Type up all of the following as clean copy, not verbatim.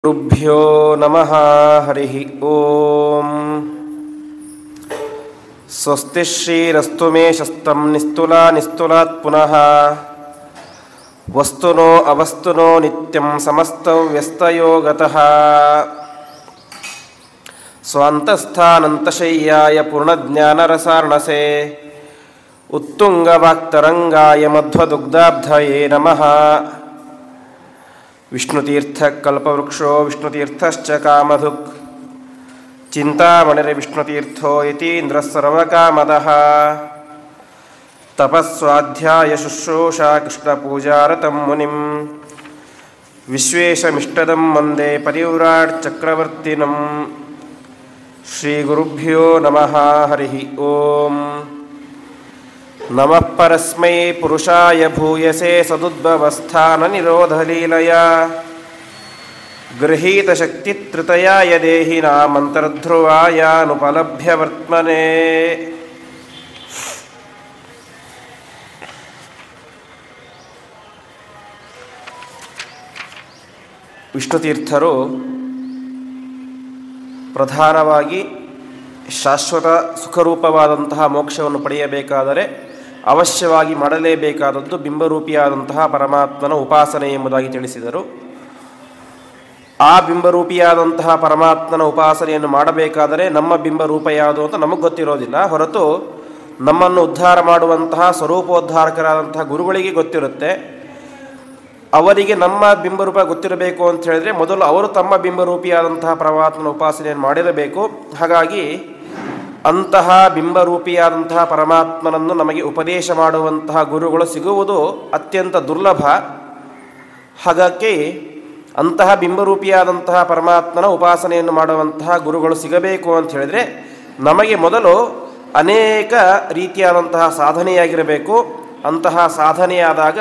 ಗುರುಭ್ಯೋ ನಮಃ ಹರಿಃ ಓಂ. ಸ್ವಸ್ತಿ ಶ್ರೀರಸ್ತು ಮೇ ಶಸ್ತಂ ನಿಸ್ತುಲಾ ನಿಸ್ತುಲಾತ್ ಪುನಃ ವಸ್ತುನೋ ಅವಸ್ತುನೋ ನಿತ್ಯಂ ಸಮಸ್ತಂ ವ್ಯಸ್ತಯೋ ಗತಃ ಸ್ವಾಂತಸ್ಥಾನಂತಶಯ್ಯಾಯ ಪೂರ್ಣಜ್ಞಾನರಸಾರ್ಣಸೇ ಉತ್ತುಂಗವಾಕ್ತರಂಗಾಯ ಮಧ್ವದುಗ್ಧಾಬ್ಧಯೇ ನಮಃ. ವಿಷ್ಣುತೀರ್ಥಕಲ್ಪವೃಕ್ಷೋ ವಿಷ್ಣುತೀರ್ಥಶ್ಚ ಕಾಮಧುಕ್ ಚಿಂತಾಮಣಿರ್ವಿಷ್ಣುತೀರ್ಥೋ ಯತೀಂದ್ರಸ್ಸರ್ವಕಾಮದಃ. ತಪಸ್ವಾಧ್ಯಾಯ ಶುಶ್ರೂಷಾ ಕೃಷ್ಣಪೂಜಾರತಂ ಮುನಿಂ ವಿಶ್ವೇಶಮಿಷ್ಟದಂ ವಂದೇ ಪರಿವ್ರಾಟ್ ಚಕ್ರವರ್ತಿನಂ. ಶ್ರೀಗುರುಭ್ಯೋ ನಮಃ ಹರಿಃ ಓಂ. ನಮಃ ಪರಸ್ಮೈ ಪುರುಷಾಯ ಭೂಯಸೆ ಸದುದ್ಭवस्थाननिरोधलीलया गृहीतशक्तित्रतयाय देहिनामन्तर्ध्रुवायानुपलभ्यवर्त्मने. ವಿಷ್ಣುತೀರ್ಥರು ಪ್ರಧಾನವಾಗಿ ಶಾಶ್ವತ ಸುಖರೂಪವಾದಂತಹ ಮೋಕ್ಷವನ್ನು ಪಡೆಯಬೇಕಾದರೆ ಅವಶ್ಯವಾಗಿ ಮಾಡಲೇಬೇಕಾದದ್ದು ಬಿಂಬರೂಪಿಯಾದಂತಹ ಪರಮಾತ್ಮನ ಉಪಾಸನೆ ಎಂಬುದಾಗಿ ತಿಳಿಸಿದರು. ಆ ಬಿಂಬರೂಪಿಯಾದಂತಹ ಪರಮಾತ್ಮನ ಉಪಾಸನೆಯನ್ನು ಮಾಡಬೇಕಾದರೆ ನಮ್ಮ ಬಿಂಬರೂಪ ಯಾವುದು ಅಂತ ನಮಗೆ ಗೊತ್ತಿರೋದಿಲ್ಲ. ಹೊರತು ನಮ್ಮನ್ನು ಉದ್ಧಾರ ಮಾಡುವಂತಹ ಸ್ವರೂಪೋದ್ಧಾರಕರಾದಂತಹ ಗುರುಗಳಿಗೆ ಗೊತ್ತಿರುತ್ತೆ. ಅವರಿಗೆ ನಮ್ಮ ಬಿಂಬರೂಪ ಗೊತ್ತಿರಬೇಕು ಅಂತ ಹೇಳಿದ್ರೆ ಮೊದಲು ಅವರು ತಮ್ಮ ಬಿಂಬರೂಪಿಯಾದಂತಹ ಪರಮಾತ್ಮನ ಉಪಾಸನೆಯನ್ನು ಮಾಡಿರಬೇಕು. ಹಾಗಾಗಿ ಅಂತಹ ಬಿಂಬರೂಪಿಯಾದಂತಹ ಪರಮಾತ್ಮನನ್ನು ನಮಗೆ ಉಪದೇಶ ಮಾಡುವಂತಹ ಗುರುಗಳು ಸಿಗುವುದು ಅತ್ಯಂತ ದುರ್ಲಭ. ಹಾಗಾಗಿ ಅಂತಹ ಬಿಂಬರೂಪಿಯಾದಂತಹ ಪರಮಾತ್ಮನ ಉಪಾಸನೆಯನ್ನು ಮಾಡುವಂತಹ ಗುರುಗಳು ಸಿಗಬೇಕು ಅಂತ ಹೇಳಿದರೆ ನಮಗೆ ಮೊದಲು ಅನೇಕ ರೀತಿಯಾದಂತಹ ಸಾಧನೆಯಾಗಿರಬೇಕು. ಅಂತಹ ಸಾಧನೆಯಾದಾಗ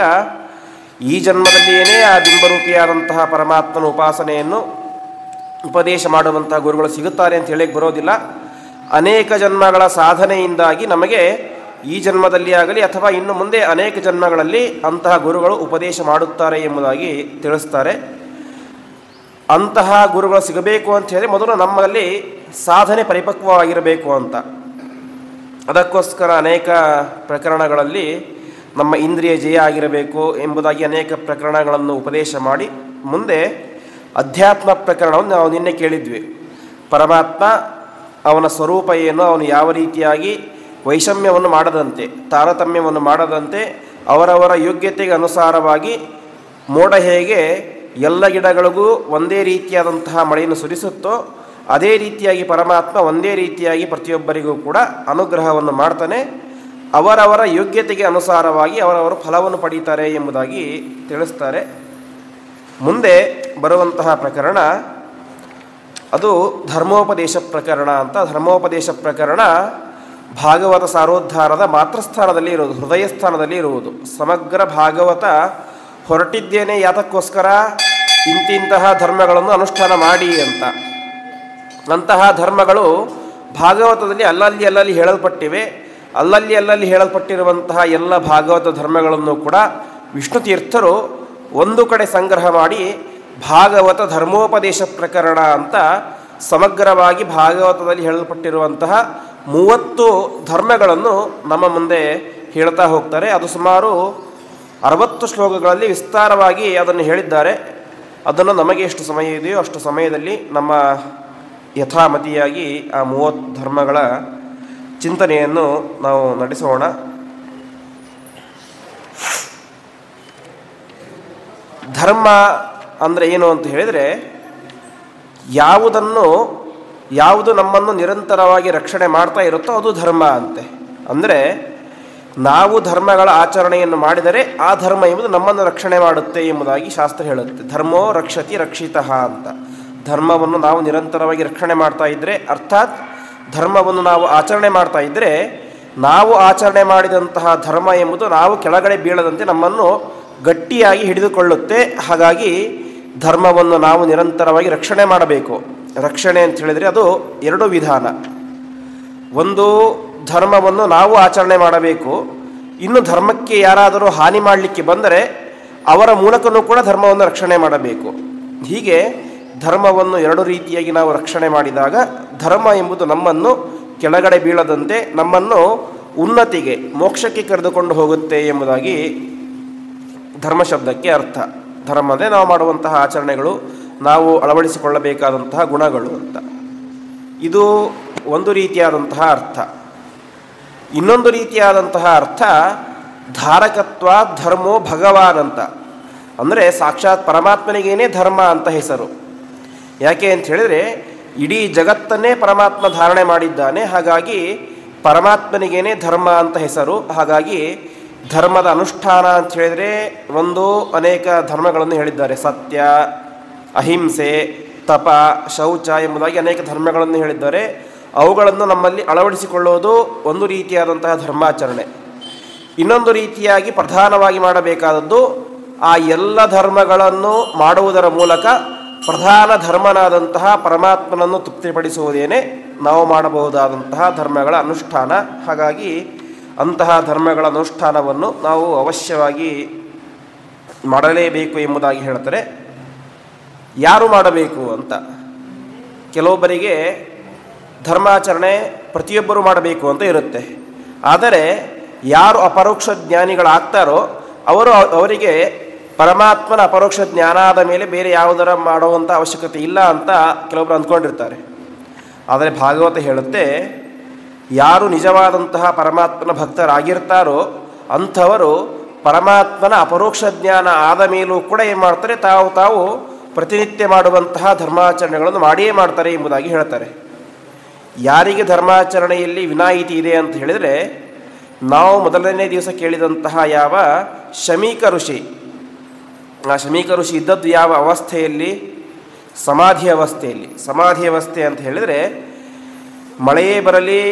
ಈ ಜನ್ಮದಲ್ಲಿಯೇ ಆ ಬಿಂಬರೂಪಿಯಾದಂತಹ ಪರಮಾತ್ಮನ ಉಪಾಸನೆಯನ್ನು ಉಪದೇಶ ಮಾಡುವಂತಹ ಗುರುಗಳು ಸಿಗುತ್ತಾರೆ ಅಂತ ಹೇಳಕ್ಕೆ ಬರೋದಿಲ್ಲ. ಅನೇಕ ಜನ್ಮಗಳ ಸಾಧನೆಯಿಂದಾಗಿ ನಮಗೆ ಈ ಜನ್ಮದಲ್ಲಿ ಆಗಲಿ ಅಥವಾ ಇನ್ನು ಮುಂದೆ ಅನೇಕ ಜನ್ಮಗಳಲ್ಲಿ ಅಂತಹ ಗುರುಗಳು ಉಪದೇಶ ಮಾಡುತ್ತಾರೆ ಎಂಬುದಾಗಿ ತಿಳಿಸ್ತಾರೆ. ಅಂತಹ ಗುರುಗಳು ಸಿಗಬೇಕು ಅಂತ ಹೇಳಿ ಮೊದಲು ನಮ್ಮಲ್ಲಿ ಸಾಧನೆ ಪರಿಪಕ್ವವಾಗಿರಬೇಕು ಅಂತ. ಅದಕ್ಕೋಸ್ಕರ ಅನೇಕ ಪ್ರಕರಣಗಳಲ್ಲಿ ನಮ್ಮ ಇಂದ್ರಿಯ ಜಯ ಆಗಿರಬೇಕು ಎಂಬುದಾಗಿ ಅನೇಕ ಪ್ರಕರಣಗಳನ್ನು ಉಪದೇಶ ಮಾಡಿ ಮುಂದೆ ಅಧ್ಯಾತ್ಮ ಪ್ರಕರಣವನ್ನು ನಾವು ನಿನ್ನೆ ಕೇಳಿದ್ವಿ. ಪರಮಾತ್ಮ ಅವನ ಸ್ವರೂಪ ಏನು, ಅವನು ಯಾವ ರೀತಿಯಾಗಿ ವೈಷಮ್ಯವನ್ನು ಮಾಡದಂತೆ ತಾರತಮ್ಯವನ್ನು ಮಾಡದಂತೆ ಅವರವರ ಯೋಗ್ಯತೆಗೆ ಅನುಸಾರವಾಗಿ ಮೋಡ ಹೇಗೆ ಎಲ್ಲ ಗಿಡಗಳಿಗೂ ಒಂದೇ ರೀತಿಯಾದಂತಹ ಮಳೆಯನ್ನು ಸುರಿಸುತ್ತೋ ಅದೇ ರೀತಿಯಾಗಿ ಪರಮಾತ್ಮ ಒಂದೇ ರೀತಿಯಾಗಿ ಪ್ರತಿಯೊಬ್ಬರಿಗೂ ಕೂಡ ಅನುಗ್ರಹವನ್ನು ಮಾಡ್ತಾನೆ. ಅವರವರ ಯೋಗ್ಯತೆಗೆ ಅನುಸಾರವಾಗಿ ಅವರವರು ಫಲವನ್ನು ಪಡೀತಾರೆ ಎಂಬುದಾಗಿ ತಿಳಿಸ್ತಾರೆ. ಮುಂದೆ ಬರುವಂತಹ ಪ್ರಕರಣ ಅದು ಧರ್ಮೋಪದೇಶ ಪ್ರಕರಣ ಅಂತ. ಧರ್ಮೋಪದೇಶ ಪ್ರಕರಣ ಭಾಗವತ ಸಾರೋದ್ಧಾರದ ಮಾತೃಸ್ಥಾನದಲ್ಲಿ ಇರುವುದು, ಹೃದಯ ಸ್ಥಾನದಲ್ಲಿ ಇರುವುದು. ಸಮಗ್ರ ಭಾಗವತ ಹೊರಟಿದ್ದೇನೆ ಯಾತಕ್ಕೋಸ್ಕರ, ಇಂತಿಂತಹ ಧರ್ಮಗಳನ್ನು ಅನುಷ್ಠಾನ ಮಾಡಿ ಅಂತ. ಅಂತಹ ಧರ್ಮಗಳು ಭಾಗವತದಲ್ಲಿ ಅಲ್ಲಲ್ಲಿ ಹೇಳಲ್ಪಟ್ಟಿವೆ. ಅಲ್ಲಲ್ಲಿ ಹೇಳಲ್ಪಟ್ಟಿರುವಂತಹ ಎಲ್ಲ ಭಾಗವತ ಧರ್ಮಗಳನ್ನು ಕೂಡ ವಿಷ್ಣುತೀರ್ಥರು ಒಂದು ಕಡೆ ಸಂಗ್ರಹ ಮಾಡಿ ಭಾಗವತ ಧರ್ಮೋಪದೇಶ ಪ್ರಕರಣ ಅಂತ ಸಮಗ್ರವಾಗಿ ಭಾಗವತದಲ್ಲಿ ಹೇಳಲ್ಪಟ್ಟಿರುವಂತಹ 30 ಧರ್ಮಗಳನ್ನು ನಮ್ಮ ಮುಂದೆ ಹೇಳ್ತಾ ಹೋಗ್ತಾರೆ. ಅದು ಸುಮಾರು 60 ಶ್ಲೋಕಗಳಲ್ಲಿ ವಿಸ್ತಾರವಾಗಿ ಅದನ್ನು ಹೇಳಿದ್ದಾರೆ. ಅದನ್ನು ನಮಗೆ ಎಷ್ಟು ಸಮಯ ಇದೆಯೋ ಅಷ್ಟು ಸಮಯದಲ್ಲಿ ನಮ್ಮ ಯಥಾಮತಿಯಾಗಿ ಆ 30 ಧರ್ಮಗಳ ಚಿಂತನೆಯನ್ನು ನಾವು ನಡೆಸೋಣ. ಧರ್ಮ ಅಂದರೆ ಏನು ಅಂತ ಹೇಳಿದರೆ ಯಾವುದು ನಮ್ಮನ್ನು ನಿರಂತರವಾಗಿ ರಕ್ಷಣೆ ಮಾಡ್ತಾ ಇರುತ್ತೋ ಅದು ಧರ್ಮ ಅಂತೆ. ಅಂದರೆ ನಾವು ಧರ್ಮಗಳ ಆಚರಣೆಯನ್ನು ಮಾಡಿದರೆ ಆ ಧರ್ಮ ಎಂಬುದು ನಮ್ಮನ್ನು ರಕ್ಷಣೆ ಮಾಡುತ್ತೆ ಎಂಬುದಾಗಿ ಶಾಸ್ತ್ರ ಹೇಳುತ್ತೆ. ಧರ್ಮೋ ರಕ್ಷತಿ ರಕ್ಷಿತಃ ಅಂತ. ಧರ್ಮವನ್ನು ನಾವು ನಿರಂತರವಾಗಿ ರಕ್ಷಣೆ ಮಾಡ್ತಾ ಇದ್ದರೆ, ಅರ್ಥಾತ್ ಧರ್ಮವನ್ನು ನಾವು ಆಚರಣೆ ಮಾಡ್ತಾ ಇದ್ದರೆ, ನಾವು ಆಚರಣೆ ಮಾಡಿದಂತಹ ಧರ್ಮ ಎಂಬುದು ನಾವು ಕೆಳಗಡೆ ಬೀಳದಂತೆ ನಮ್ಮನ್ನು ಗಟ್ಟಿಯಾಗಿ ಹಿಡಿದುಕೊಳ್ಳುತ್ತೆ. ಹಾಗಾಗಿ ಧರ್ಮವನ್ನು ನಾವು ನಿರಂತರವಾಗಿ ರಕ್ಷಣೆ ಮಾಡಬೇಕು. ರಕ್ಷಣೆ ಅಂತ ಹೇಳಿದರೆ ಅದು 2 ವಿಧಾನ. ಒಂದು, ಧರ್ಮವನ್ನು ನಾವು ಆಚರಣೆ ಮಾಡಬೇಕು. ಇನ್ನು ಧರ್ಮಕ್ಕೆ ಯಾರಾದರೂ ಹಾನಿ ಮಾಡಲಿಕ್ಕೆ ಬಂದರೆ ಅವರ ಮೂಲಕನೂ ಕೂಡ ಧರ್ಮವನ್ನು ರಕ್ಷಣೆ ಮಾಡಬೇಕು. ಹೀಗೆ ಧರ್ಮವನ್ನು ಎರಡು ರೀತಿಯಾಗಿ ನಾವು ರಕ್ಷಣೆ ಮಾಡಿದಾಗ ಧರ್ಮ ಎಂಬುದು ನಮ್ಮನ್ನು ಕೆಳಗಡೆ ಬೀಳದಂತೆ ನಮ್ಮನ್ನು ಉನ್ನತಿಗೆ ಮೋಕ್ಷಕ್ಕೆ ಕರೆದುಕೊಂಡು ಹೋಗುತ್ತೆ ಎಂಬುದಾಗಿ ಧರ್ಮ ಶಬ್ದಕ್ಕೆ ಅರ್ಥ. ಧರ್ಮ ಅಂದರೆ ನಾವು ಮಾಡುವಂತಹ ಆಚರಣೆಗಳು, ನಾವು ಅಳವಡಿಸಿಕೊಳ್ಳಬೇಕಾದಂತಹ ಗುಣಗಳು ಅಂತ. ಇದು ಒಂದು ರೀತಿಯಾದಂತಹ ಅರ್ಥ. ಇನ್ನೊಂದು ರೀತಿಯಾದಂತಹ ಅರ್ಥ ಧಾರಕತ್ವ ಧರ್ಮೋ ಭಗವಾನ್ ಅಂತ. ಅಂದರೆ ಸಾಕ್ಷಾತ್ ಪರಮಾತ್ಮನಿಗೇನೆ ಧರ್ಮ ಅಂತ ಹೆಸರು. ಯಾಕೆ ಅಂತ ಹೇಳಿದರೆ ಇಡೀ ಜಗತ್ತನ್ನೇ ಪರಮಾತ್ಮ ಧಾರಣೆ ಮಾಡಿದ್ದಾನೆ. ಹಾಗಾಗಿ ಪರಮಾತ್ಮನಿಗೇನೆ ಧರ್ಮ ಅಂತ ಹೆಸರು. ಹಾಗಾಗಿ ಧರ್ಮದ ಅನುಷ್ಠಾನ ಅಂತ ಹೇಳಿದರೆ ಒಂದು ಅನೇಕ ಧರ್ಮಗಳನ್ನು ಹೇಳಿದ್ದಾರೆ. ಸತ್ಯ, ಅಹಿಂಸೆ, ತಪ, ಶೌಚ ಎಂಬುದಾಗಿ ಅನೇಕ ಧರ್ಮಗಳನ್ನು ಹೇಳಿದ್ದಾರೆ. ಅವುಗಳನ್ನು ನಮ್ಮಲ್ಲಿ ಅಳವಡಿಸಿಕೊಳ್ಳುವುದು ಒಂದು ರೀತಿಯಾದಂತಹ ಧರ್ಮಾಚರಣೆ. ಇನ್ನೊಂದು ರೀತಿಯಾಗಿ ಪ್ರಧಾನವಾಗಿ ಮಾಡಬೇಕಾದದ್ದು ಆ ಎಲ್ಲ ಧರ್ಮಗಳನ್ನು ಮಾಡುವುದರ ಮೂಲಕ ಪ್ರಧಾನ ಧರ್ಮನಾದಂತಹ ಪರಮಾತ್ಮನನ್ನು ತೃಪ್ತಿಪಡಿಸುವುದೇನೆ ನಾವು ಮಾಡಬಹುದಾದಂತಹ ಧರ್ಮಗಳ ಅನುಷ್ಠಾನ. ಹಾಗಾಗಿ ಅಂತಹ ಧರ್ಮಗಳ ಅನುಷ್ಠಾನವನ್ನು ನಾವು ಅವಶ್ಯವಾಗಿ ಮಾಡಲೇಬೇಕು ಎಂಬುದಾಗಿ ಹೇಳ್ತಾರೆ. ಯಾರು ಮಾಡಬೇಕು ಅಂತ, ಕೆಲವೊಬ್ಬರಿಗೆ ಧರ್ಮಾಚರಣೆ ಪ್ರತಿಯೊಬ್ಬರೂ ಮಾಡಬೇಕು ಅಂತ ಇರುತ್ತೆ. ಆದರೆ ಯಾರು ಅಪರೋಕ್ಷ ಜ್ಞಾನಿಗಳಾಗ್ತಾರೋ ಅವರಿಗೆ ಪರಮಾತ್ಮನ ಅಪರೋಕ್ಷ ಜ್ಞಾನ ಆದ ಮೇಲೆ ಬೇರೆ ಯಾವುದರ ಮಾಡುವಂಥ ಅವಶ್ಯಕತೆ ಇಲ್ಲ ಅಂತ ಕೆಲವೊಬ್ಬರು ಅಂದ್ಕೊಂಡಿರ್ತಾರೆ. ಆದರೆ ಭಾಗವತ ಹೇಳುತ್ತೆ, ಯಾರು ನಿಜವಾದಂತಹ ಪರಮಾತ್ಮನ ಭಕ್ತರಾಗಿರ್ತಾರೋ ಅಂಥವರು ಪರಮಾತ್ಮನ ಅಪರೋಕ್ಷ ಜ್ಞಾನ ಆದ ಮೇಲೂ ಕೂಡ ಏನು ಮಾಡ್ತಾರೆ, ತಾವು ಪ್ರತಿನಿತ್ಯ ಮಾಡುವಂತಹ ಧರ್ಮಾಚರಣೆಗಳನ್ನು ಮಾಡಿಯೇ ಮಾಡ್ತಾರೆ ಎಂಬುದಾಗಿ ಹೇಳ್ತಾರೆ. ಯಾರಿಗೆ ಧರ್ಮಾಚರಣೆಯಲ್ಲಿ ವಿನಾಯಿತಿ ಇದೆ ಅಂತ ಹೇಳಿದರೆ, ನಾವು ಮೊದಲನೇ ದಿವಸ ಕೇಳಿದಂತಹ ಯಾವ ಶಮೀಕ ಋಷಿ, ಆ ಶಮೀಕ ಋಷಿ ಇದ್ದದ್ದು ಯಾವ ಅವಸ್ಥೆಯಲ್ಲಿ? ಸಮಾಧಿ ಅವಸ್ಥೆಯಲ್ಲಿ. ಸಮಾಧಿ ಅವಸ್ಥೆ ಅಂತ ಹೇಳಿದರೆ ಮಳೆಯೇ ಬರಲಿ,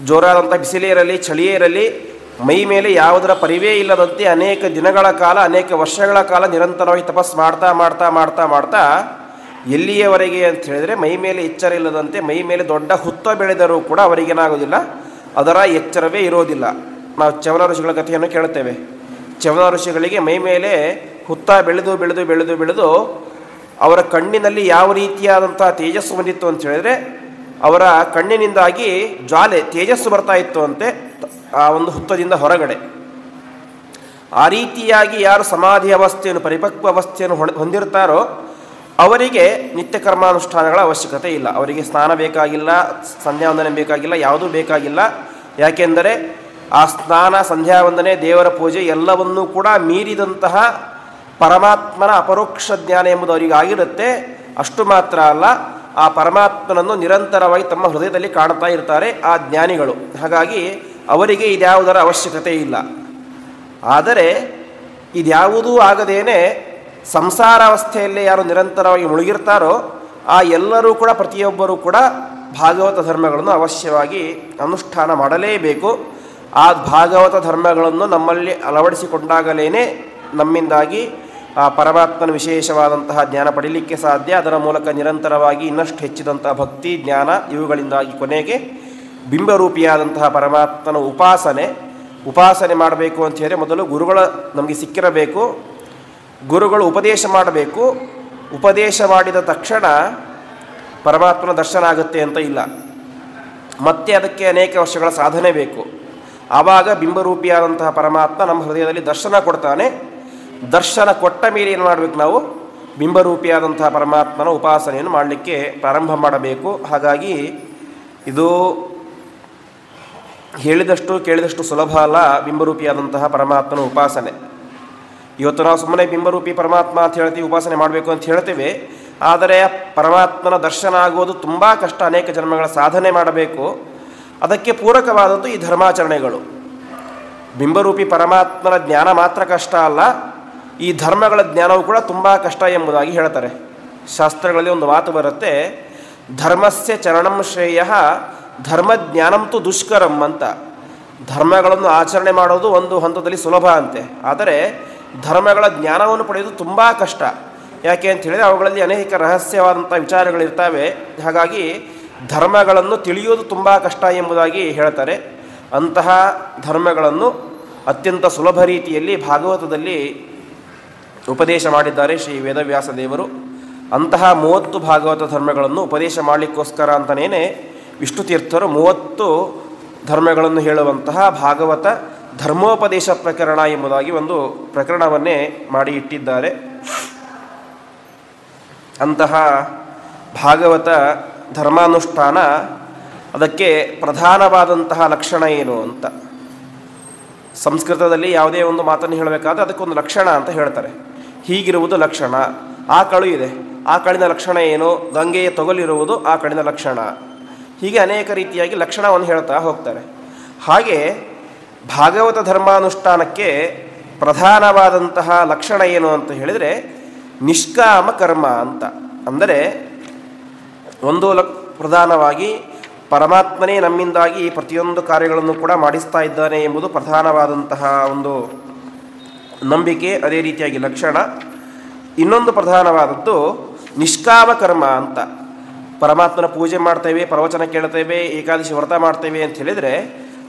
ಜೋರಾದಂಥ ಬಿಸಿಲೇ ಇರಲಿ, ಚಳಿಯೇ ಇರಲಿ, ಮೈ ಮೇಲೆ ಯಾವುದರ ಪರಿವೇ ಇಲ್ಲದಂತೆ ಅನೇಕ ದಿನಗಳ ಕಾಲ, ಅನೇಕ ವರ್ಷಗಳ ಕಾಲ ನಿರಂತರವಾಗಿ ತಪಸ್ಸು ಮಾಡ್ತಾ ಮಾಡ್ತಾ ಮಾಡ್ತಾ ಮಾಡ್ತಾ ಎಲ್ಲಿಯವರೆಗೆ ಅಂತ ಹೇಳಿದರೆ ಮೈ ಮೇಲೆ ಎಚ್ಚರ ಇಲ್ಲದಂತೆ, ಮೈ ಮೇಲೆ ದೊಡ್ಡ ಹುತ್ತ ಬೆಳೆದರೂ ಕೂಡ ಅವರಿಗೇನಾಗೋದಿಲ್ಲ, ಅದರ ಎಚ್ಚರವೇ ಇರೋದಿಲ್ಲ. ನಾವು ಚವನ ಋಷಿಗಳ ಕಥೆಯನ್ನು ಕೇಳುತ್ತೇವೆ. ಚವನ ಋಷಿಗಳಿಗೆ ಮೈ ಮೇಲೆ ಹುತ್ತ ಬೆಳೆದು ಬೆಳೆದು ಬೆಳೆದು ಬೆಳೆದು ಅವರ ಕಣ್ಣಿನಲ್ಲಿ ಯಾವ ರೀತಿಯಾದಂಥ ತೇಜಸ್ಸು ಬಂದಿತ್ತು ಅಂತ ಹೇಳಿದರೆ, ಅವರ ಕಣ್ಣಿನಿಂದಾಗಿ ಜ್ವಾಲೆ ತೇಜಸ್ಸು ಬರ್ತಾ ಇತ್ತು ಅಂತೆ ಆ ಒಂದು ಹುತ್ತದಿಂದ ಹೊರಗಡೆ. ಆ ರೀತಿಯಾಗಿ ಯಾರು ಸಮಾಧಿ ಅವಸ್ಥೆಯನ್ನು, ಪರಿಪಕ್ವ ಅವಸ್ಥೆಯನ್ನು ಹೊಂದಿರ್ತಾರೋ ಅವರಿಗೆ ನಿತ್ಯ ಕರ್ಮಾನುಷ್ಠಾನಗಳ ಅವಶ್ಯಕತೆ ಇಲ್ಲ. ಅವರಿಗೆ ಸ್ನಾನ ಬೇಕಾಗಿಲ್ಲ, ಸಂಧ್ಯಾವಂದನೆ ಬೇಕಾಗಿಲ್ಲ, ಯಾವುದೂ ಬೇಕಾಗಿಲ್ಲ. ಯಾಕೆಂದರೆ ಆ ಸ್ನಾನ, ಸಂಧ್ಯಾವಂದನೆ, ದೇವರ ಪೂಜೆ ಎಲ್ಲವನ್ನೂ ಕೂಡ ಮೀರಿದಂತಹ ಪರಮಾತ್ಮನ ಅಪರೋಕ್ಷ ಜ್ಞಾನ ಎಂಬುದು ಅವರಿಗೆ ಆಗಿರುತ್ತೆ. ಅಷ್ಟು ಮಾತ್ರ ಅಲ್ಲ, ಆ ಪರಮಾತ್ಮನನ್ನು ನಿರಂತರವಾಗಿ ತಮ್ಮ ಹೃದಯದಲ್ಲಿ ಕಾಣ್ತಾ ಇರ್ತಾರೆ ಆ ಜ್ಞಾನಿಗಳು. ಹಾಗಾಗಿ ಅವರಿಗೆ ಇದ್ಯಾವುದರ ಅವಶ್ಯಕತೆ ಇಲ್ಲ. ಆದರೆ ಇದ್ಯಾವುದೂ ಆಗದೇನೆ ಸಂಸಾರಾವಸ್ಥೆಯಲ್ಲೇ ಯಾರು ನಿರಂತರವಾಗಿ ಮುಳುಗಿರ್ತಾರೋ ಆ ಎಲ್ಲರೂ ಕೂಡ, ಪ್ರತಿಯೊಬ್ಬರೂ ಕೂಡ ಭಾಗವತ ಧರ್ಮಗಳನ್ನು ಅವಶ್ಯವಾಗಿ ಅನುಷ್ಠಾನ ಮಾಡಲೇಬೇಕು. ಆ ಭಾಗವತ ಧರ್ಮಗಳನ್ನು ನಮ್ಮಲ್ಲಿ ಅಳವಡಿಸಿಕೊಂಡಾಗಲೇ ನಮ್ಮಿಂದಾಗಿ ಆ ಪರಮಾತ್ಮನ ವಿಶೇಷವಾದಂತಹ ಜ್ಞಾನ ಪಡೀಲಿಕ್ಕೆ ಸಾಧ್ಯ. ಅದರ ಮೂಲಕ ನಿರಂತರವಾಗಿ ಇನ್ನಷ್ಟು ಹೆಚ್ಚಿದಂತಹ ಭಕ್ತಿ, ಜ್ಞಾನ ಇವುಗಳಿಂದಾಗಿ ಕೊನೆಗೆ ಬಿಂಬರೂಪಿಯಾದಂತಹ ಪರಮಾತ್ಮನ ಉಪಾಸನೆ ಮಾಡಬೇಕು ಅಂತ ಹೇಳಿದರೆ ಮೊದಲು ಗುರುಗಳ ನಮಗೆ ಸಿಕ್ಕಿರಬೇಕು. ಗುರುಗಳು ಉಪದೇಶ ಮಾಡಬೇಕು. ಉಪದೇಶ ಮಾಡಿದ ತಕ್ಷಣ ಪರಮಾತ್ಮನ ದರ್ಶನ ಆಗುತ್ತೆ ಅಂತ ಇಲ್ಲ, ಮತ್ತೆ ಅದಕ್ಕೆ ಅನೇಕ ವರ್ಷಗಳ ಸಾಧನೆ ಬೇಕು. ಆವಾಗ ಬಿಂಬರೂಪಿಯಾದಂತಹ ಪರಮಾತ್ಮ ನಮ್ಮ ಹೃದಯದಲ್ಲಿ ದರ್ಶನ ಕೊಡ್ತಾನೆ. ದರ್ಶನ ಕೊಟ್ಟ ಮೇಲೆ ಏನು ಮಾಡಬೇಕು, ನಾವು ಬಿಂಬರೂಪಿಯಾದಂತಹ ಪರಮಾತ್ಮನ ಉಪಾಸನೆಯನ್ನು ಮಾಡಲಿಕ್ಕೆ ಪ್ರಾರಂಭ ಮಾಡಬೇಕು. ಹಾಗಾಗಿ ಇದು ಹೇಳಿದಷ್ಟು ಕೇಳಿದಷ್ಟು ಸುಲಭ ಅಲ್ಲ ಬಿಂಬರೂಪಿಯಾದಂತಹ ಪರಮಾತ್ಮನ ಉಪಾಸನೆ. ಇವತ್ತು ನಾವು ಸುಮ್ಮನೆ ಬಿಂಬರೂಪಿ ಪರಮಾತ್ಮ ಅಂತ ಹೇಳ್ತೀವಿ, ಉಪಾಸನೆ ಮಾಡಬೇಕು ಅಂತ ಹೇಳ್ತೇವೆ. ಆದರೆ ಪರಮಾತ್ಮನ ದರ್ಶನ ಆಗುವುದು ತುಂಬ ಕಷ್ಟ. ಅನೇಕ ಜನ್ಮಗಳ ಸಾಧನೆ ಮಾಡಬೇಕು. ಅದಕ್ಕೆ ಪೂರಕವಾದದ್ದು ಈ ಧರ್ಮಾಚರಣೆಗಳು. ಬಿಂಬರೂಪಿ ಪರಮಾತ್ಮನ ಜ್ಞಾನ ಮಾತ್ರ ಕಷ್ಟ ಅಲ್ಲ, ಈ ಧರ್ಮಗಳ ಜ್ಞಾನವೂ ಕೂಡ ತುಂಬ ಕಷ್ಟ ಎಂಬುದಾಗಿ ಹೇಳ್ತಾರೆ. ಶಾಸ್ತ್ರಗಳಲ್ಲಿ ಒಂದು ಮಾತು ಬರುತ್ತೆ, ಧರ್ಮಸ್ಯ ಚರಣಂ ಶ್ರೇಯ ಧರ್ಮಜ್ಞಾನಂತು ದುಷ್ಕರಂ ಅಂತ. ಧರ್ಮಗಳನ್ನು ಆಚರಣೆ ಮಾಡೋದು ಒಂದು ಹಂತದಲ್ಲಿ ಸುಲಭ ಅಂತೆ, ಆದರೆ ಧರ್ಮಗಳ ಜ್ಞಾನವನ್ನು ಪಡೆಯೋದು ತುಂಬ ಕಷ್ಟ. ಯಾಕೆ ಅಂತ ಹೇಳಿದರೆ ಅವುಗಳಲ್ಲಿ ಅನೇಕ ರಹಸ್ಯವಾದಂಥ ವಿಚಾರಗಳಿರ್ತವೆ. ಹಾಗಾಗಿ ಧರ್ಮಗಳನ್ನು ತಿಳಿಯೋದು ತುಂಬ ಕಷ್ಟ ಎಂಬುದಾಗಿ ಹೇಳ್ತಾರೆ. ಅಂತಹ ಧರ್ಮಗಳನ್ನು ಅತ್ಯಂತ ಸುಲಭ ರೀತಿಯಲ್ಲಿ ಭಾಗವತದಲ್ಲಿ ಉಪದೇಶ ಮಾಡಿದ್ದಾರೆ ಶ್ರೀ ವೇದವ್ಯಾಸ ದೇವರು. ಅಂತಹ 30 ಭಾಗವತ ಧರ್ಮಗಳನ್ನು ಉಪದೇಶ ಮಾಡಲಿಕ್ಕೋಸ್ಕರ ಅಂತಲೇ ವಿಷ್ಣು ತೀರ್ಥರು 30 ಧರ್ಮಗಳನ್ನು ಹೇಳುವಂತಹ ಭಾಗವತ ಧರ್ಮೋಪದೇಶ ಪ್ರಕರಣ ಎಂಬುದಾಗಿ ಒಂದು ಪ್ರಕರಣವನ್ನೇ ಮಾಡಿ ಇಟ್ಟಿದ್ದಾರೆ. ಅಂತಹ ಭಾಗವತ ಧರ್ಮಾನುಷ್ಠಾನ ಅದಕ್ಕೆ ಪ್ರಧಾನವಾದಂತಹ ಲಕ್ಷಣ ಏನು ಅಂತ ಸಂಸ್ಕೃತದಲ್ಲಿ ಯಾವುದೇ ಒಂದು ಮಾತನ್ನು ಹೇಳಬೇಕಾದ್ರೆ ಅದಕ್ಕೊಂದು ಲಕ್ಷಣ ಅಂತ ಹೇಳ್ತಾರೆ. ಹೀಗಿರುವುದು ಲಕ್ಷಣ. ಆಕಳು ಇದೆ, ಆಕಳಿನ ಲಕ್ಷಣ ಏನು? ಗಂಗೆಯ ತೊಗಲಿರುವುದು ಆಕಳಿನ ಲಕ್ಷಣ. ಹೀಗೆ ಅನೇಕ ರೀತಿಯಾಗಿ ಲಕ್ಷಣವನ್ನು ಹೇಳ್ತಾ ಹೋಗ್ತಾರೆ. ಹಾಗೆ ಭಾಗವತ ಧರ್ಮಾನುಷ್ಠಾನಕ್ಕೆ ಪ್ರಧಾನವಾದಂತಹ ಲಕ್ಷಣ ಏನು ಅಂತ ಹೇಳಿದರೆ ನಿಷ್ಕಾಮ ಕರ್ಮ ಅಂತ. ಅಂದರೆ ಒಂದು ಪ್ರಧಾನವಾಗಿ ಪರಮಾತ್ಮನೇ ನಮ್ಮಿಂದಾಗಿ ಪ್ರತಿಯೊಂದು ಕಾರ್ಯಗಳನ್ನು ಕೂಡ ಮಾಡಿಸ್ತಾ ಇದ್ದಾನೆ ಎಂಬುದು ಪ್ರಧಾನವಾದಂತಹ ಒಂದು ನಂಬಿಕೆ, ಅದೇ ರೀತಿಯಾಗಿ ಲಕ್ಷಣ. ಇನ್ನೊಂದು ಪ್ರಧಾನವಾದದ್ದು ನಿಷ್ಕಾಮ ಕರ್ಮ ಅಂತ. ಪರಮಾತ್ಮನ ಪೂಜೆ ಮಾಡ್ತೇವೆ, ಪ್ರವಚನ ಕೇಳ್ತೇವೆ, ಏಕಾದಶಿ ವ್ರತ ಮಾಡ್ತೇವೆ ಅಂತ ಹೇಳಿದರೆ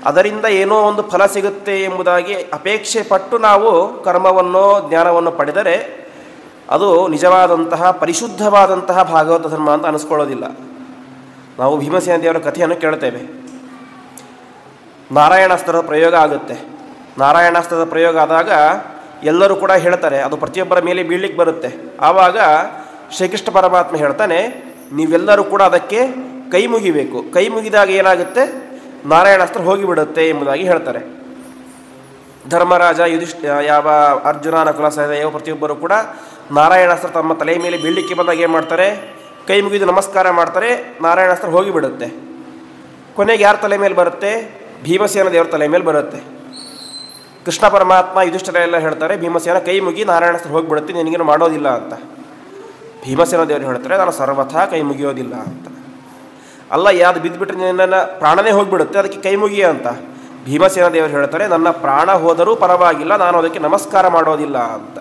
ಅದರಿಂದ ಏನೋ ಒಂದು ಫಲ ಸಿಗುತ್ತೆ ಎಂಬುದಾಗಿ ಅಪೇಕ್ಷೆ ಪಟ್ಟು ನಾವು ಕರ್ಮವನ್ನು ಜ್ಞಾನವನ್ನು ಪಡೆದರೆ ಅದು ನಿಜವಾದಂತಹ ಪರಿಶುದ್ಧವಾದಂತಹ ಭಾಗವತ ಧರ್ಮ ಅಂತ ಅನಿಸ್ಕೊಳ್ಳೋದಿಲ್ಲ. ನಾವು ಭೀಮಸೇನ ದೇವರ ಕಥೆಯನ್ನು ಕೇಳ್ತೇವೆ. ನಾರಾಯಣಾಸ್ತ್ರದ ಪ್ರಯೋಗ ಆಗುತ್ತೆ. ನಾರಾಯಣಾಸ್ತ್ರದ ಪ್ರಯೋಗ ಆದಾಗ ಎಲ್ಲರೂ ಕೂಡ ಹೇಳ್ತಾರೆ, ಅದು ಪ್ರತಿಯೊಬ್ಬರ ಮೇಲೆ ಬೀಳಲಿಕ್ಕೆ ಬರುತ್ತೆ. ಆವಾಗ ಶ್ರೀಕೃಷ್ಣ ಪರಮಾತ್ಮ ಹೇಳ್ತಾನೆ, ನೀವೆಲ್ಲರೂ ಕೂಡ ಅದಕ್ಕೆ ಕೈ ಮುಗಿಬೇಕು. ಕೈ ಮುಗಿದಾಗ ಏನಾಗುತ್ತೆ? ನಾರಾಯಣಾಸ್ತ್ರ ಹೋಗಿಬಿಡುತ್ತೆ ಎಂಬುದಾಗಿ ಹೇಳ್ತಾರೆ. ಧರ್ಮರಾಜ, ಯಾವ ಅರ್ಜುನ, ನಕುಲ, ಸಹದೇವ ಪ್ರತಿಯೊಬ್ಬರು ಕೂಡ ನಾರಾಯಣಾಸ್ತ್ರ ತಮ್ಮ ತಲೆಯ ಮೇಲೆ ಬೀಳಲಿಕ್ಕೆ ಬಂದಾಗ ಏನು ಮಾಡ್ತಾರೆ? ಕೈ ಮುಗಿದು ನಮಸ್ಕಾರ ಮಾಡ್ತಾರೆ. ನಾರಾಯಣಾಸ್ತ್ರ ಹೋಗಿಬಿಡುತ್ತೆ. ಕೊನೆಗೆ ಯಾರ ತಲೆ ಮೇಲೆ ಬರುತ್ತೆ? ಭೀಮಸೇನ ದೇವರ ತಲೆ ಮೇಲೆ ಬರುತ್ತೆ. ಕೃಷ್ಣ ಪರಮಾತ್ಮ ಯುಧಿಷ್ಠಿರ ಎಲ್ಲ ಹೇಳ್ತಾರೆ, ಭೀಮಸೇನ ಕೈ ಮುಗಿ ನಾರಾಯಣಾಸ್ತ್ರ ಹೋಗಿಬಿಡುತ್ತೆ, ನಿನಗೇನು ಮಾಡೋದಿಲ್ಲ ಅಂತ. ಭೀಮಸೇನ ದೇವರು ಹೇಳ್ತಾರೆ, ನಾನು ಸರ್ವಥಾ ಕೈ ಮುಗಿಯೋದಿಲ್ಲ ಅಂತ. ಅಲ್ಲ, ಯಾವುದು ಬಿದ್ದುಬಿಟ್ರೆ ನನ್ನ ಪ್ರಾಣನೇ ಹೋಗಿಬಿಡುತ್ತೆ, ಅದಕ್ಕೆ ಕೈ ಮುಗಿಯ ಅಂತ. ಭೀಮಸೇನ ದೇವರು ಹೇಳ್ತಾರೆ, ನನ್ನ ಪ್ರಾಣ ಹೋದರೂ ಪರವಾಗಿಲ್ಲ, ನಾನು ಅದಕ್ಕೆ ನಮಸ್ಕಾರ ಮಾಡೋದಿಲ್ಲ ಅಂತ.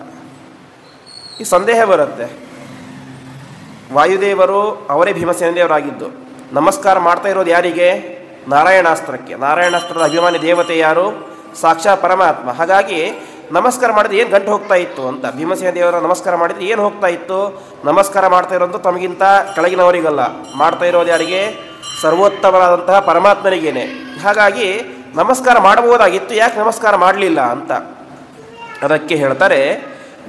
ಈ ಸಂದೇಹ ಬರುತ್ತೆ. ವಾಯುದೇವರು ಅವರೇ ಭೀಮಸೇನ ದೇವರಾಗಿದ್ದು. ನಮಸ್ಕಾರ ಮಾಡ್ತಾ ಇರೋದು ಯಾರಿಗೆ? ನಾರಾಯಣಾಸ್ತ್ರಕ್ಕೆ. ನಾರಾಯಣಾಸ್ತ್ರದ ಅಭಿಮಾನಿ ದೇವತೆ ಯಾರು? ಸಾಕ್ಷಾತ್ ಪರಮಾತ್ಮ. ಹಾಗಾಗಿ ನಮಸ್ಕಾರ ಮಾಡಿದ್ರೆ ಏನು ಗಂಟು ಹೋಗ್ತಾ ಇತ್ತು ಅಂತ. ಭೀಮಸೇನ ದೇವರ ನಮಸ್ಕಾರ ಮಾಡಿದರೆ ಏನು ಹೋಗ್ತಾ ಇತ್ತು? ನಮಸ್ಕಾರ ಮಾಡ್ತಾ ಇರೋದು ತಮಗಿಂತ ಕೆಳಗಿನವರಿಗಲ್ಲ, ಮಾಡ್ತಾ ಇರೋದು ಯಾರಿಗೆ? ಸರ್ವೋತ್ತಮರಾದಂತಹ ಪರಮಾತ್ಮನಿಗೇನೆ. ಹಾಗಾಗಿ ನಮಸ್ಕಾರ ಮಾಡಬಹುದಾಗಿತ್ತು, ಯಾಕೆ ನಮಸ್ಕಾರ ಮಾಡಲಿಲ್ಲ ಅಂತ. ಅದಕ್ಕೆ ಹೇಳ್ತಾರೆ,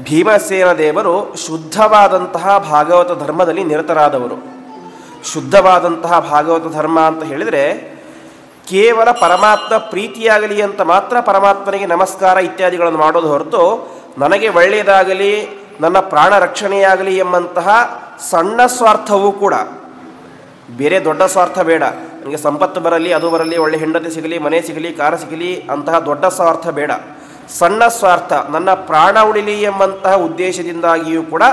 ಭೀಮಸೇನ ದೇವರು ಶುದ್ಧವಾದಂತಹ ಭಾಗವತ ಧರ್ಮದಲ್ಲಿ ನಿರತರಾದವರು. ಶುದ್ಧವಾದಂತಹ ಭಾಗವತ ಧರ್ಮ ಅಂತ ಹೇಳಿದರೆ ಕೇವಲ ಪರಮಾತ್ಮ ಪ್ರೀತಿಯಾಗಲಿ ಅಂತ ಮಾತ್ರ ಪರಮಾತ್ಮನಿಗೆ ನಮಸ್ಕಾರ ಇತ್ಯಾದಿಗಳನ್ನು ಮಾಡೋದು ಹೊರತು ನನಗೆ ಒಳ್ಳೆಯದಾಗಲಿ, ನನ್ನ ಪ್ರಾಣ ರಕ್ಷಣೆಯಾಗಲಿ ಎಂಬಂತಹ ಸಣ್ಣ ಸ್ವಾರ್ಥವೂ ಕೂಡ, ಬೇರೆ ದೊಡ್ಡ ಸ್ವಾರ್ಥ ಬೇಡ, ನನಗೆ ಸಂಪತ್ತು ಬರಲಿ, ಅದು ಬರಲಿ, ಒಳ್ಳೆ ಹೆಂಡತಿ ಸಿಗಲಿ, ಮನೆ ಸಿಗಲಿ, ಕಾರು ಸಿಗಲಿ ಅಂತಹ ದೊಡ್ಡ ಸ್ವಾರ್ಥ ಬೇಡ. ಸಣ್ಣ ಸ್ವಾರ್ಥ, ನನ್ನ ಪ್ರಾಣ ಉಳಿಲಿ ಎಂಬಂತಹ ಉದ್ದೇಶದಿಂದಾಗಿಯೂ ಕೂಡ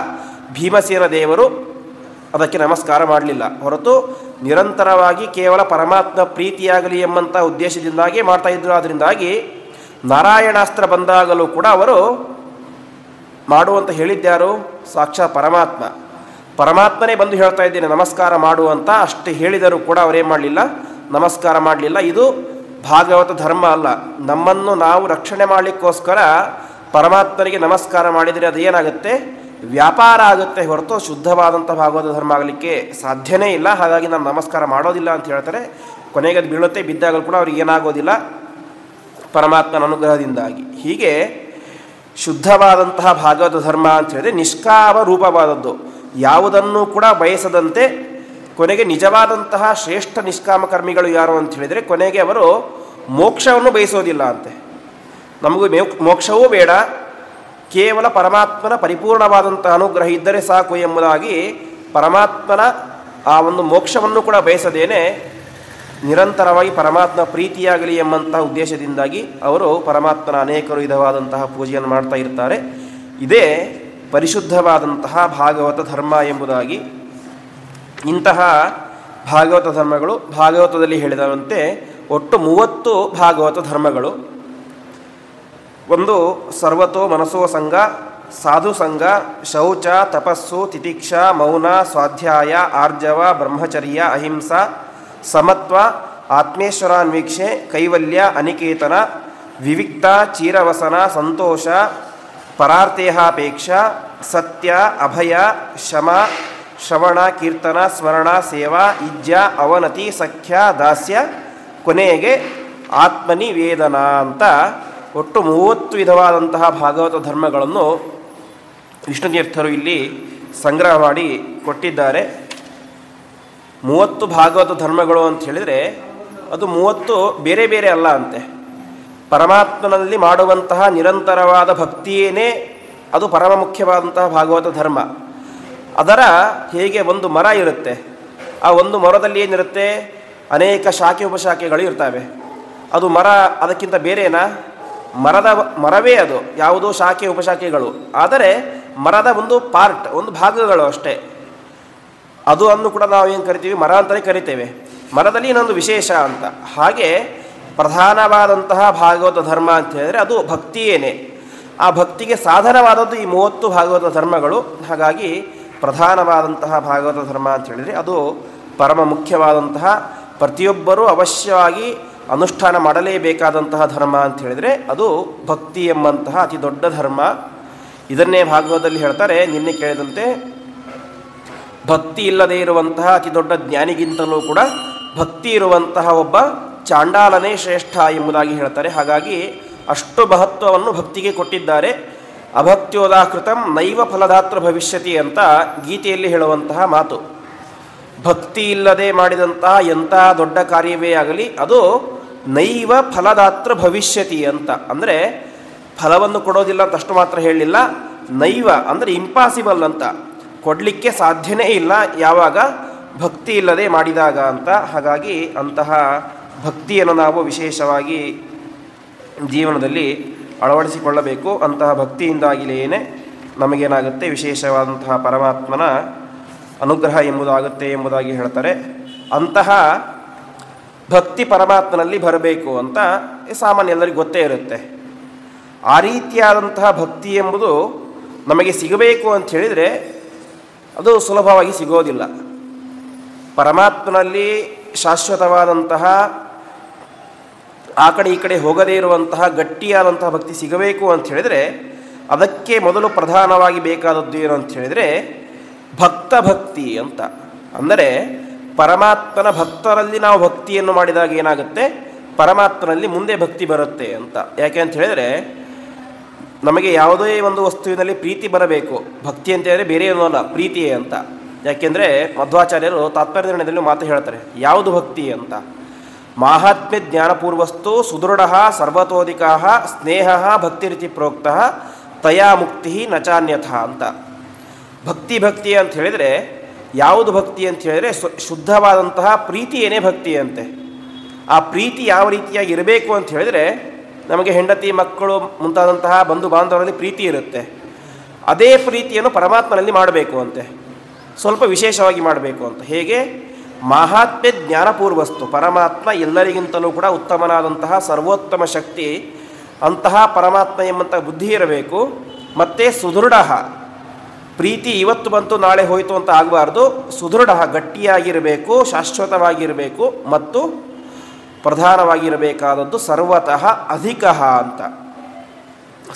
ಭೀಮಸೇನ ದೇವರು ಅದಕ್ಕೆ ನಮಸ್ಕಾರ ಮಾಡಲಿಲ್ಲ ಹೊರತು ನಿರಂತರವಾಗಿ ಕೇವಲ ಪರಮಾತ್ಮ ಪ್ರೀತಿಯಾಗಲಿ ಎಂಬಂಥ ಉದ್ದೇಶದಿಂದಾಗಿ ಮಾಡ್ತಾಯಿದ್ರು. ಅದರಿಂದಾಗಿ ನಾರಾಯಣಾಸ್ತ್ರ ಬಂದಾಗಲೂ ಕೂಡ ಅವರು ಮಾಡುವಂತ ಹೇಳಿದ್ಯಾರು? ಸಾಕ್ಷಾತ್ ಪರಮಾತ್ಮ. ಪರಮಾತ್ಮನೇ ಬಂದು ಹೇಳ್ತಾ ಇದ್ದೇನೆ ನಮಸ್ಕಾರ ಮಾಡುವಂತ. ಅಷ್ಟು ಹೇಳಿದರೂ ಕೂಡ ಅವರೇನು ಮಾಡಲಿಲ್ಲ, ನಮಸ್ಕಾರ ಮಾಡಲಿಲ್ಲ. ಇದು ಭಾಗವತ ಧರ್ಮ ಅಲ್ಲ. ನಮ್ಮನ್ನು ನಾವು ರಕ್ಷಣೆ ಮಾಡಲಿಕ್ಕೋಸ್ಕರ ಪರಮಾತ್ಮನಿಗೆ ನಮಸ್ಕಾರ ಮಾಡಿದರೆ ಅದು ಏನಾಗುತ್ತೆ? ವ್ಯಾಪಾರ ಆಗುತ್ತೆ ಹೊರತು ಶುದ್ಧವಾದಂಥ ಭಾಗವತ ಧರ್ಮ ಆಗಲಿಕ್ಕೆ ಸಾಧ್ಯನೇ ಇಲ್ಲ. ಹಾಗಾಗಿ ನಾನು ನಮಸ್ಕಾರ ಮಾಡೋದಿಲ್ಲ ಅಂತ ಹೇಳ್ತಾರೆ. ಕೊನೆಗೆ ಅದು ಬೀಳುತ್ತೆ, ಬಿದ್ದಾಗಲೂ ಕೂಡ ಅವ್ರಿಗೆ ಏನಾಗೋದಿಲ್ಲ, ಪರಮಾತ್ಮನ ಅನುಗ್ರಹದಿಂದಾಗಿ. ಹೀಗೆ ಶುದ್ಧವಾದಂತಹ ಭಾಗವತ ಧರ್ಮ ಅಂತ ಹೇಳಿದ್ರೆ ನಿಷ್ಕಾಮ ರೂಪವಾದದ್ದು, ಯಾವುದನ್ನು ಕೂಡ ಬಯಸದಂತೆ. ಕೊನೆಗೆ ನಿಜವಾದಂತಹ ಶ್ರೇಷ್ಠ ನಿಷ್ಕಾಮ ಕರ್ಮಿಗಳು ಯಾರು ಅಂತ ಹೇಳಿದರೆ ಕೊನೆಗೆ ಅವರು ಮೋಕ್ಷವನ್ನು ಬಯಸೋದಿಲ್ಲ ಅಂತೆ. ನಮಗೂ ಮೋಕ್ಷವೂ ಬೇಡ, ಕೇವಲ ಪರಮಾತ್ಮನ ಪರಿಪೂರ್ಣವಾದಂಥ ಅನುಗ್ರಹ ಇದ್ದರೆ ಸಾಕು ಎಂಬುದಾಗಿ ಪರಮಾತ್ಮನ ಆ ಒಂದು ಮೋಕ್ಷವನ್ನು ಕೂಡ ಬಯಸದೇನೆ ನಿರಂತರವಾಗಿ ಪರಮಾತ್ಮ ಪ್ರೀತಿಯಾಗಲಿ ಎಂಬಂತಹ ಉದ್ದೇಶದಿಂದಾಗಿ ಅವರು ಪರಮಾತ್ಮನ ಅನೇಕ ವಿಧವಾದಂತಹ ಪೂಜೆಯನ್ನು ಮಾಡ್ತಾ ಇರ್ತಾರೆ. ಇದೇ ಪರಿಶುದ್ಧವಾದಂತಹ ಭಾಗವತ ಧರ್ಮ ಎಂಬುದಾಗಿ. ಇಂತಹ ಭಾಗವತ ಧರ್ಮಗಳು ಭಾಗವತದಲ್ಲಿ ಹೇಳಿದಂತೆ ಒಟ್ಟು 30 ಭಾಗವತ ಧರ್ಮಗಳು. ಒಂದು ಸರ್ವತೋ ಮನಸೋ ಸಂಘ, ಸಾಧು ಸಂಘ, ಶೌಚ, ತಪಸ್ಸು, ತಿತಿಕ್ಷಾ, ಮೌನ, ಸ್ವಾಧ್ಯಾಯ, ಆರ್ಜವ, ಬ್ರಹ್ಮಚರ್ಯ, ಅಹಿಂಸಾ, ಸಮತ್ವ, ಆತ್ಮೇಶ್ವರಾನ್ವೀಕ್ಷೆ, ಕೈವಲ್ಯ, ಅನಿಕೇತನ, ವಿವಿಕ್ತ, ಚೀರವಸನ, ಸಂತೋಷ, ಪರಾರ್ಥೇಹಾಪೇಕ್ಷ ಸತ್ಯ ಅಭಯ ಶಮ ಶ್ರವಣ ಕೀರ್ತನ ಸ್ಮರಣ ಸೇವಾ ಇಜ್ಜ ಅವನತಿ ಸಖ್ಯ ದಾಸ್ಯ ಕೊನೆಗೆ ಆತ್ಮನಿವೇದನ ಅಂತ ಒಟ್ಟು 30 ವಿಧವಾದಂತಹ ಭಾಗವತ ಧರ್ಮಗಳನ್ನು ವಿಷ್ಣುತೀರ್ಥರು ಇಲ್ಲಿ ಸಂಗ್ರಹ ಮಾಡಿ ಕೊಟ್ಟಿದ್ದಾರೆ. 30 ಭಾಗವತ ಧರ್ಮಗಳು ಅಂತ ಹೇಳಿದರೆ ಅದು 30 ಬೇರೆ ಬೇರೆ ಅಲ್ಲ ಅಂತೆ. ಪರಮಾತ್ಮನಲ್ಲಿ ಮಾಡುವಂತಹ ನಿರಂತರವಾದ ಭಕ್ತಿಯೇನೇ ಅದು ಪರಮ ಮುಖ್ಯವಾದಂತಹ ಭಾಗವತ ಧರ್ಮ. ಅದರ ಹೇಗೆ ಒಂದು ಮರ ಇರುತ್ತೆ, ಆ ಒಂದು ಮರದಲ್ಲಿ ಏನಿರುತ್ತೆ, ಅನೇಕ ಶಾಖೆ ಉಪಶಾಖೆಗಳು ಇರ್ತವೆ. ಅದು ಮರ ಅದಕ್ಕಿಂತ ಬೇರೆನಾ? ಮರವೇ ಅದು, ಯಾವುದೋ ಶಾಖೆ ಉಪಶಾಖೆಗಳು, ಆದರೆ ಮರದ ಒಂದು ಪಾರ್ಟ್, ಒಂದು ಭಾಗಗಳು ಅಷ್ಟೇ. ಅದು ಅನ್ನು ಕೂಡ ನಾವು ಏನು ಕರಿತೀವಿ, ಮರ ಅಂತಲೇ ಕರಿತೇವೆ. ಮರದಲ್ಲಿ ಇನ್ನೊಂದು ವಿಶೇಷ ಅಂತ. ಹಾಗೆ ಪ್ರಧಾನವಾದಂತಹ ಭಾಗವತ ಧರ್ಮ ಅಂತ ಹೇಳಿದರೆ ಅದು ಭಕ್ತಿಯೇನೆ. ಆ ಭಕ್ತಿಗೆ ಸಾಧನವಾದದ್ದು ಈ 30 ಭಾಗವತ ಧರ್ಮಗಳು. ಹಾಗಾಗಿ ಪ್ರಧಾನವಾದಂತಹ ಭಾಗವತ ಧರ್ಮ ಅಂತ ಹೇಳಿದರೆ ಅದು ಪರಮ ಮುಖ್ಯವಾದಂತಹ, ಪ್ರತಿಯೊಬ್ಬರೂ ಅವಶ್ಯವಾಗಿ ಅನುಷ್ಠಾನ ಮಾಡಲೇಬೇಕಾದಂತಹ ಧರ್ಮ ಅಂತ ಹೇಳಿದರೆ ಅದು ಭಕ್ತಿ ಎಂಬಂತಹ ಅತಿ ದೊಡ್ಡ ಧರ್ಮ. ಇದನ್ನೇ ಭಾಗವತದಲ್ಲಿ ಹೇಳ್ತಾರೆ, ನಿನ್ನೆ ಕೇಳಿದಂತೆ ಭಕ್ತಿ ಇಲ್ಲದೇ ಇರುವಂತಹ ಅತಿ ದೊಡ್ಡ ಜ್ಞಾನಿಗಿಂತಲೂ ಕೂಡ ಭಕ್ತಿ ಇರುವಂತಹ ಒಬ್ಬ ಚಾಂಡಾಲನೇ ಶ್ರೇಷ್ಠ ಎಂಬುದಾಗಿ ಹೇಳ್ತಾರೆ. ಹಾಗಾಗಿ ಅಷ್ಟು ಮಹತ್ವವನ್ನು ಭಕ್ತಿಗೆ ಕೊಟ್ಟಿದ್ದಾರೆ. ಅಭಕ್ತ್ಯೋದಾಕೃತಂ ನೈವ ಫಲದಾತ್ರ ಭವಿಷ್ಯತಿ ಅಂತ ಗೀತೆಯಲ್ಲಿ ಹೇಳುವಂತಹ ಮಾತು. ಭಕ್ತಿ ಇಲ್ಲದೆ ಮಾಡಿದಂತಹ ಎಂಥ ದೊಡ್ಡ ಕಾರ್ಯವೇ ಆಗಲಿ ಅದು ನೈವ ಫಲದಾತ್ರ ಭವಿಷ್ಯತಿ ಅಂತ. ಅಂದರೆ ಫಲವನ್ನು ಕೊಡೋದಿಲ್ಲ ಅಂತ ಅಷ್ಟು ಮಾತ್ರ ಹೇಳಲಿಲ್ಲ, ನೈವ ಅಂದರೆ ಇಂಪಾಸಿಬಲ್ ಅಂತ, ಕೊಡಲಿಕ್ಕೆ ಸಾಧ್ಯನೇ ಇಲ್ಲ ಯಾವಾಗ ಭಕ್ತಿ ಇಲ್ಲದೆ ಮಾಡಿದಾಗ ಅಂತ. ಹಾಗಾಗಿ ಅಂತಹ ಭಕ್ತಿಯನ್ನು ನಾವು ವಿಶೇಷವಾಗಿ ಜೀವನದಲ್ಲಿ ಅಳವಡಿಸಿಕೊಳ್ಳಬೇಕು. ಅಂತಹ ಭಕ್ತಿಯಿಂದಾಗಿಯೇ ನಮಗೇನಾಗುತ್ತೆ, ವಿಶೇಷವಾದಂತಹ ಪರಮಾತ್ಮನ ಅನುಗ್ರಹ ಎಂಬುದಾಗುತ್ತೆ ಎಂಬುದಾಗಿ ಹೇಳ್ತಾರೆ. ಅಂತಹ ಭಕ್ತಿ ಪರಮಾತ್ಮನಲ್ಲಿ ಬರಬೇಕು ಅಂತ ಸಾಮಾನ್ಯ ಎಲ್ಲರಿಗೂ ಗೊತ್ತೇ ಇರುತ್ತೆ. ಆ ರೀತಿಯಾದಂತಹ ಭಕ್ತಿ ಎಂಬುದು ನಮಗೆ ಸಿಗಬೇಕು ಅಂತ ಹೇಳಿದರೆ ಅದು ಸುಲಭವಾಗಿ ಸಿಗೋದಿಲ್ಲ. ಪರಮಾತ್ಮನಲ್ಲಿ ಶಾಶ್ವತವಾದಂತಹ, ಆ ಕಡೆ ಈ ಕಡೆ ಹೋಗದೇ ಇರುವಂತಹ ಗಟ್ಟಿಯಾದಂತಹ ಭಕ್ತಿ ಸಿಗಬೇಕು ಅಂತ ಹೇಳಿದರೆ ಅದಕ್ಕೆ ಮೊದಲು ಪ್ರಧಾನವಾಗಿ ಬೇಕಾದದ್ದು ಏನು ಅಂತ ಹೇಳಿದರೆ ಭಕ್ತಿ ಅಂತ. ಅಂದರೆ ಪರಮಾತ್ಮನ ಭಕ್ತರಲ್ಲಿ ನಾವು ಭಕ್ತಿಯನ್ನು ಮಾಡಿದಾಗ ಏನಾಗುತ್ತೆ, ಪರಮಾತ್ಮನಲ್ಲಿ ಮುಂದೆ ಭಕ್ತಿ ಬರುತ್ತೆ ಅಂತ. ಯಾಕೆ ಅಂತ ಹೇಳಿದರೆ ನಮಗೆ ಯಾವುದೇ ಒಂದು ವಸ್ತುವಿನಲ್ಲಿ ಪ್ರೀತಿ ಬರಬೇಕು. ಭಕ್ತಿ ಅಂತ ಹೇಳಿದರೆ ಬೇರೆ ಏನೂ ಅಲ್ಲ, ಪ್ರೀತಿಯೇ ಅಂತ. ಯಾಕೆಂದರೆ ಮಧ್ವಾಚಾರ್ಯರು ತಾತ್ಪರ್ಯದಲ್ಲಿ ಮಾತು ಹೇಳ್ತಾರೆ, ಯಾವುದು ಭಕ್ತಿ ಅಂತ. ಮಾಹಾತ್ಮ್ಯ ಜ್ಞಾನಪೂರ್ವಸ್ತು ಸುದೃಢ ಸರ್ವತೋಧಿಕ ಸ್ನೇಹ ಭಕ್ತಿರಿತಿ ಪ್ರೋಕ್ತ ತಯಾ ಮುಕ್ತಿ ನಚಾನ್ಯಥ ಅಂತ. ಭಕ್ತಿ ಅಂತ ಹೇಳಿದರೆ ಯಾವುದು ಭಕ್ತಿ ಅಂತ ಹೇಳಿದರೆ ಶುದ್ಧವಾದಂತಹ ಪ್ರೀತಿಯೇನೇ ಭಕ್ತಿ ಅಂತೆ. ಆ ಪ್ರೀತಿ ಯಾವ ರೀತಿಯಾಗಿ ಇರಬೇಕು ಅಂತ ಹೇಳಿದರೆ ನಮಗೆ ಹೆಂಡತಿ ಮಕ್ಕಳು ಮುಂತಾದಂತಹ ಬಂಧು ಬಾಂಧವರಲ್ಲಿ ಪ್ರೀತಿ ಇರುತ್ತೆ. ಅದೇ ಪ್ರೀತಿಯನ್ನು ಪರಮಾತ್ಮನಲ್ಲಿ ಮಾಡಬೇಕು ಅಂತೆ, ಸ್ವಲ್ಪ ವಿಶೇಷವಾಗಿ ಮಾಡಬೇಕು ಅಂತ. ಹೇಗೆ? ಮಾಹಾತ್ಮ್ಯ ಜ್ಞಾನಪೂರ್ವಸ್ತು, ಪರಮಾತ್ಮ ಎಲ್ಲರಿಗಿಂತಲೂ ಕೂಡ ಉತ್ತಮನಾದಂತಹ ಸರ್ವೋತ್ತಮ ಶಕ್ತಿ, ಅಂತಹ ಪರಮಾತ್ಮ ಎಂಬಂತಹ ಬುದ್ಧಿ ಇರಬೇಕು. ಮತ್ತು ಸುದೃಢ, ಪ್ರೀತಿ ಇವತ್ತು ಬಂತು ನಾಳೆ ಹೋಯಿತು ಅಂತ ಆಗಬಾರ್ದು, ಸುದೃಢ ಗಟ್ಟಿಯಾಗಿರಬೇಕು, ಶಾಶ್ವತವಾಗಿರಬೇಕು. ಮತ್ತು ಪ್ರಧಾನವಾಗಿರಬೇಕಾದದ್ದು ಸರ್ವತಃ ಅಧಿಕ ಅಂತ.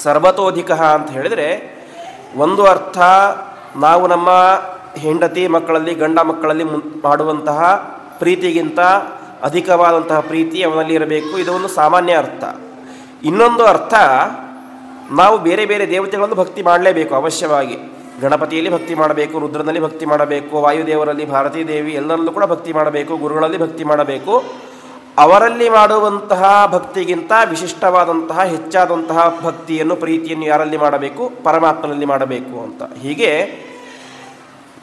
ಸರ್ವತೋಧಿಕ ಅಂತ ಹೇಳಿದರೆ ಒಂದು ಅರ್ಥ ನಾವು ನಮ್ಮ ಹೆಂಡತಿ ಮಕ್ಕಳಲ್ಲಿ, ಗಂಡ ಮಕ್ಕಳಲ್ಲಿ ಮಾಡುವಂತಹ ಪ್ರೀತಿಗಿಂತ ಅಧಿಕವಾದಂತಹ ಪ್ರೀತಿ ಅವನಲ್ಲಿ ಇರಬೇಕು, ಇದು ಒಂದು ಸಾಮಾನ್ಯ ಅರ್ಥ. ಇನ್ನೊಂದು ಅರ್ಥ, ನಾವು ಬೇರೆ ಬೇರೆ ದೇವತೆಗಳನ್ನು ಭಕ್ತಿ ಮಾಡಲೇಬೇಕು ಅವಶ್ಯವಾಗಿ. ಗಣಪತಿಯಲ್ಲಿ ಭಕ್ತಿ ಮಾಡಬೇಕು, ರುದ್ರನಲ್ಲಿ ಭಕ್ತಿ ಮಾಡಬೇಕು, ವಾಯುದೇವರಲ್ಲಿ, ಭಾರತೀ ದೇವಿ ಎಲ್ಲರಲ್ಲೂ ಕೂಡ ಭಕ್ತಿ ಮಾಡಬೇಕು, ಗುರುಗಳಲ್ಲಿ ಭಕ್ತಿ ಮಾಡಬೇಕು. ಅವರಲ್ಲಿ ಮಾಡುವಂತಹ ಭಕ್ತಿಗಿಂತ ವಿಶಿಷ್ಟವಾದಂತಹ ಹೆಚ್ಚಾದಂತಹ ಭಕ್ತಿಯನ್ನು, ಪ್ರೀತಿಯನ್ನು ಯಾರಲ್ಲಿ ಮಾಡಬೇಕು? ಪರಮಾತ್ಮನಲ್ಲಿ ಮಾಡಬೇಕು ಅಂತ. ಹೀಗೆ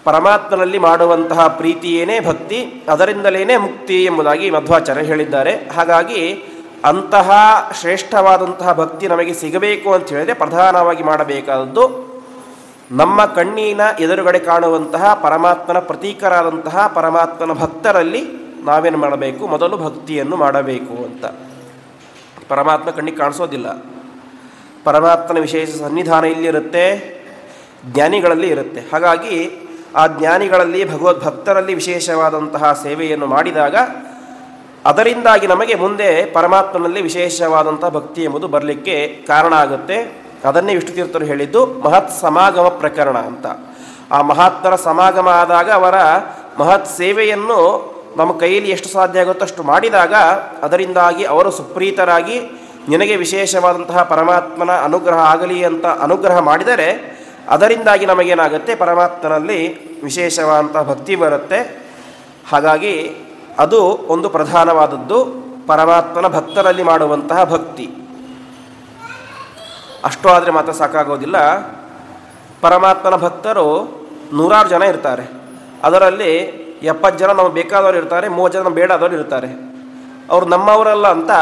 ಪರಮಾತ್ಮನಲ್ಲಿ ಮಾಡುವಂತಹ ಪ್ರೀತಿಯೇನೇ ಭಕ್ತಿ, ಅದರಿಂದಲೇ ಮುಕ್ತಿ ಎಂಬುದಾಗಿ ಮಧ್ವಾಚಾರ್ಯ ಹೇಳಿದ್ದಾರೆ. ಹಾಗಾಗಿ ಅಂತಹ ಶ್ರೇಷ್ಠವಾದಂತಹ ಭಕ್ತಿ ನಮಗೆ ಸಿಗಬೇಕು ಅಂತ ಹೇಳಿದರೆ ಪ್ರಧಾನವಾಗಿ ಮಾಡಬೇಕಾದದ್ದು ನಮ್ಮ ಕಣ್ಣಿನ ಎದುರುಗಡೆ ಕಾಣುವಂತಹ ಪರಮಾತ್ಮನ ಪ್ರತೀಕರಾದಂತಹ ಪರಮಾತ್ಮನ ಭಕ್ತರಲ್ಲಿ ನಾವೇನು ಮಾಡಬೇಕು? ಮೊದಲು ಭಕ್ತಿಯನ್ನು ಮಾಡಬೇಕು ಅಂತ. ಪರಮಾತ್ಮ ಕಣ್ಣಿಗೆ ಕಾಣಿಸೋದಿಲ್ಲ. ಪರಮಾತ್ಮನ ವಿಶೇಷ ಸನ್ನಿಧಾನ ಇಲ್ಲಿರುತ್ತೆ, ಜ್ಞಾನಿಗಳಲ್ಲಿ ಇರುತ್ತೆ. ಹಾಗಾಗಿ ಆ ಜ್ಞಾನಿಗಳಲ್ಲಿ, ಭಗವದ್ಭಕ್ತರಲ್ಲಿ ವಿಶೇಷವಾದಂತಹ ಸೇವೆಯನ್ನು ಮಾಡಿದಾಗ ಅದರಿಂದಾಗಿ ನಮಗೆ ಮುಂದೆ ಪರಮಾತ್ಮನಲ್ಲಿ ವಿಶೇಷವಾದಂಥ ಭಕ್ತಿ ಎಂಬುದು ಬರಲಿಕ್ಕೆ ಕಾರಣ ಆಗುತ್ತೆ. ಅದನ್ನೇ ವಿಷ್ಣು ತೀರ್ಥರು ಹೇಳಿದ್ದು ಮಹತ್ ಸಮಾಗಮ ಪ್ರಕರಣ ಅಂತ. ಆ ಮಹಾತ್ಮರ ಸಮಾಗಮ ಆದಾಗ ಅವರ ಮಹತ್ ಸೇವೆಯನ್ನು ನಮ್ಮ ಕೈಯಲ್ಲಿ ಎಷ್ಟು ಸಾಧ್ಯ ಆಗುತ್ತೋ ಅಷ್ಟು ಮಾಡಿದಾಗ ಅದರಿಂದಾಗಿ ಅವರು ಸುಪ್ರೀತರಾಗಿ ನಿನಗೆ ವಿಶೇಷವಾದಂತಹ ಪರಮಾತ್ಮನ ಅನುಗ್ರಹ ಆಗಲಿ ಅಂತ ಅನುಗ್ರಹ ಮಾಡಿದರೆ ಅದರಿಂದಾಗಿ ನಮಗೇನಾಗುತ್ತೆ, ಪರಮಾತ್ಮನಲ್ಲಿ ವಿಶೇಷವಾದಂತಹ ಭಕ್ತಿ ಬರುತ್ತೆ. ಹಾಗಾಗಿ ಅದು ಒಂದು ಪ್ರಧಾನವಾದದ್ದು, ಪರಮಾತ್ಮನ ಭಕ್ತರಲ್ಲಿ ಮಾಡುವಂತಹ ಭಕ್ತಿ. ಅಷ್ಟು ಆದರೆ ಮಾತ್ರ ಸಾಕಾಗೋದಿಲ್ಲ. ಪರಮಾತ್ಮನ ಭಕ್ತರು 100 ಜನ ಇರ್ತಾರೆ. ಅದರಲ್ಲಿ 70 ಜನ ನಮಗೆ ಬೇಕಾದವರು ಇರ್ತಾರೆ, 30 ಜನ ಬೇಡಾದವರು ಇರ್ತಾರೆ. ಅವರು ನಮ್ಮವರಲ್ಲ ಅಂತ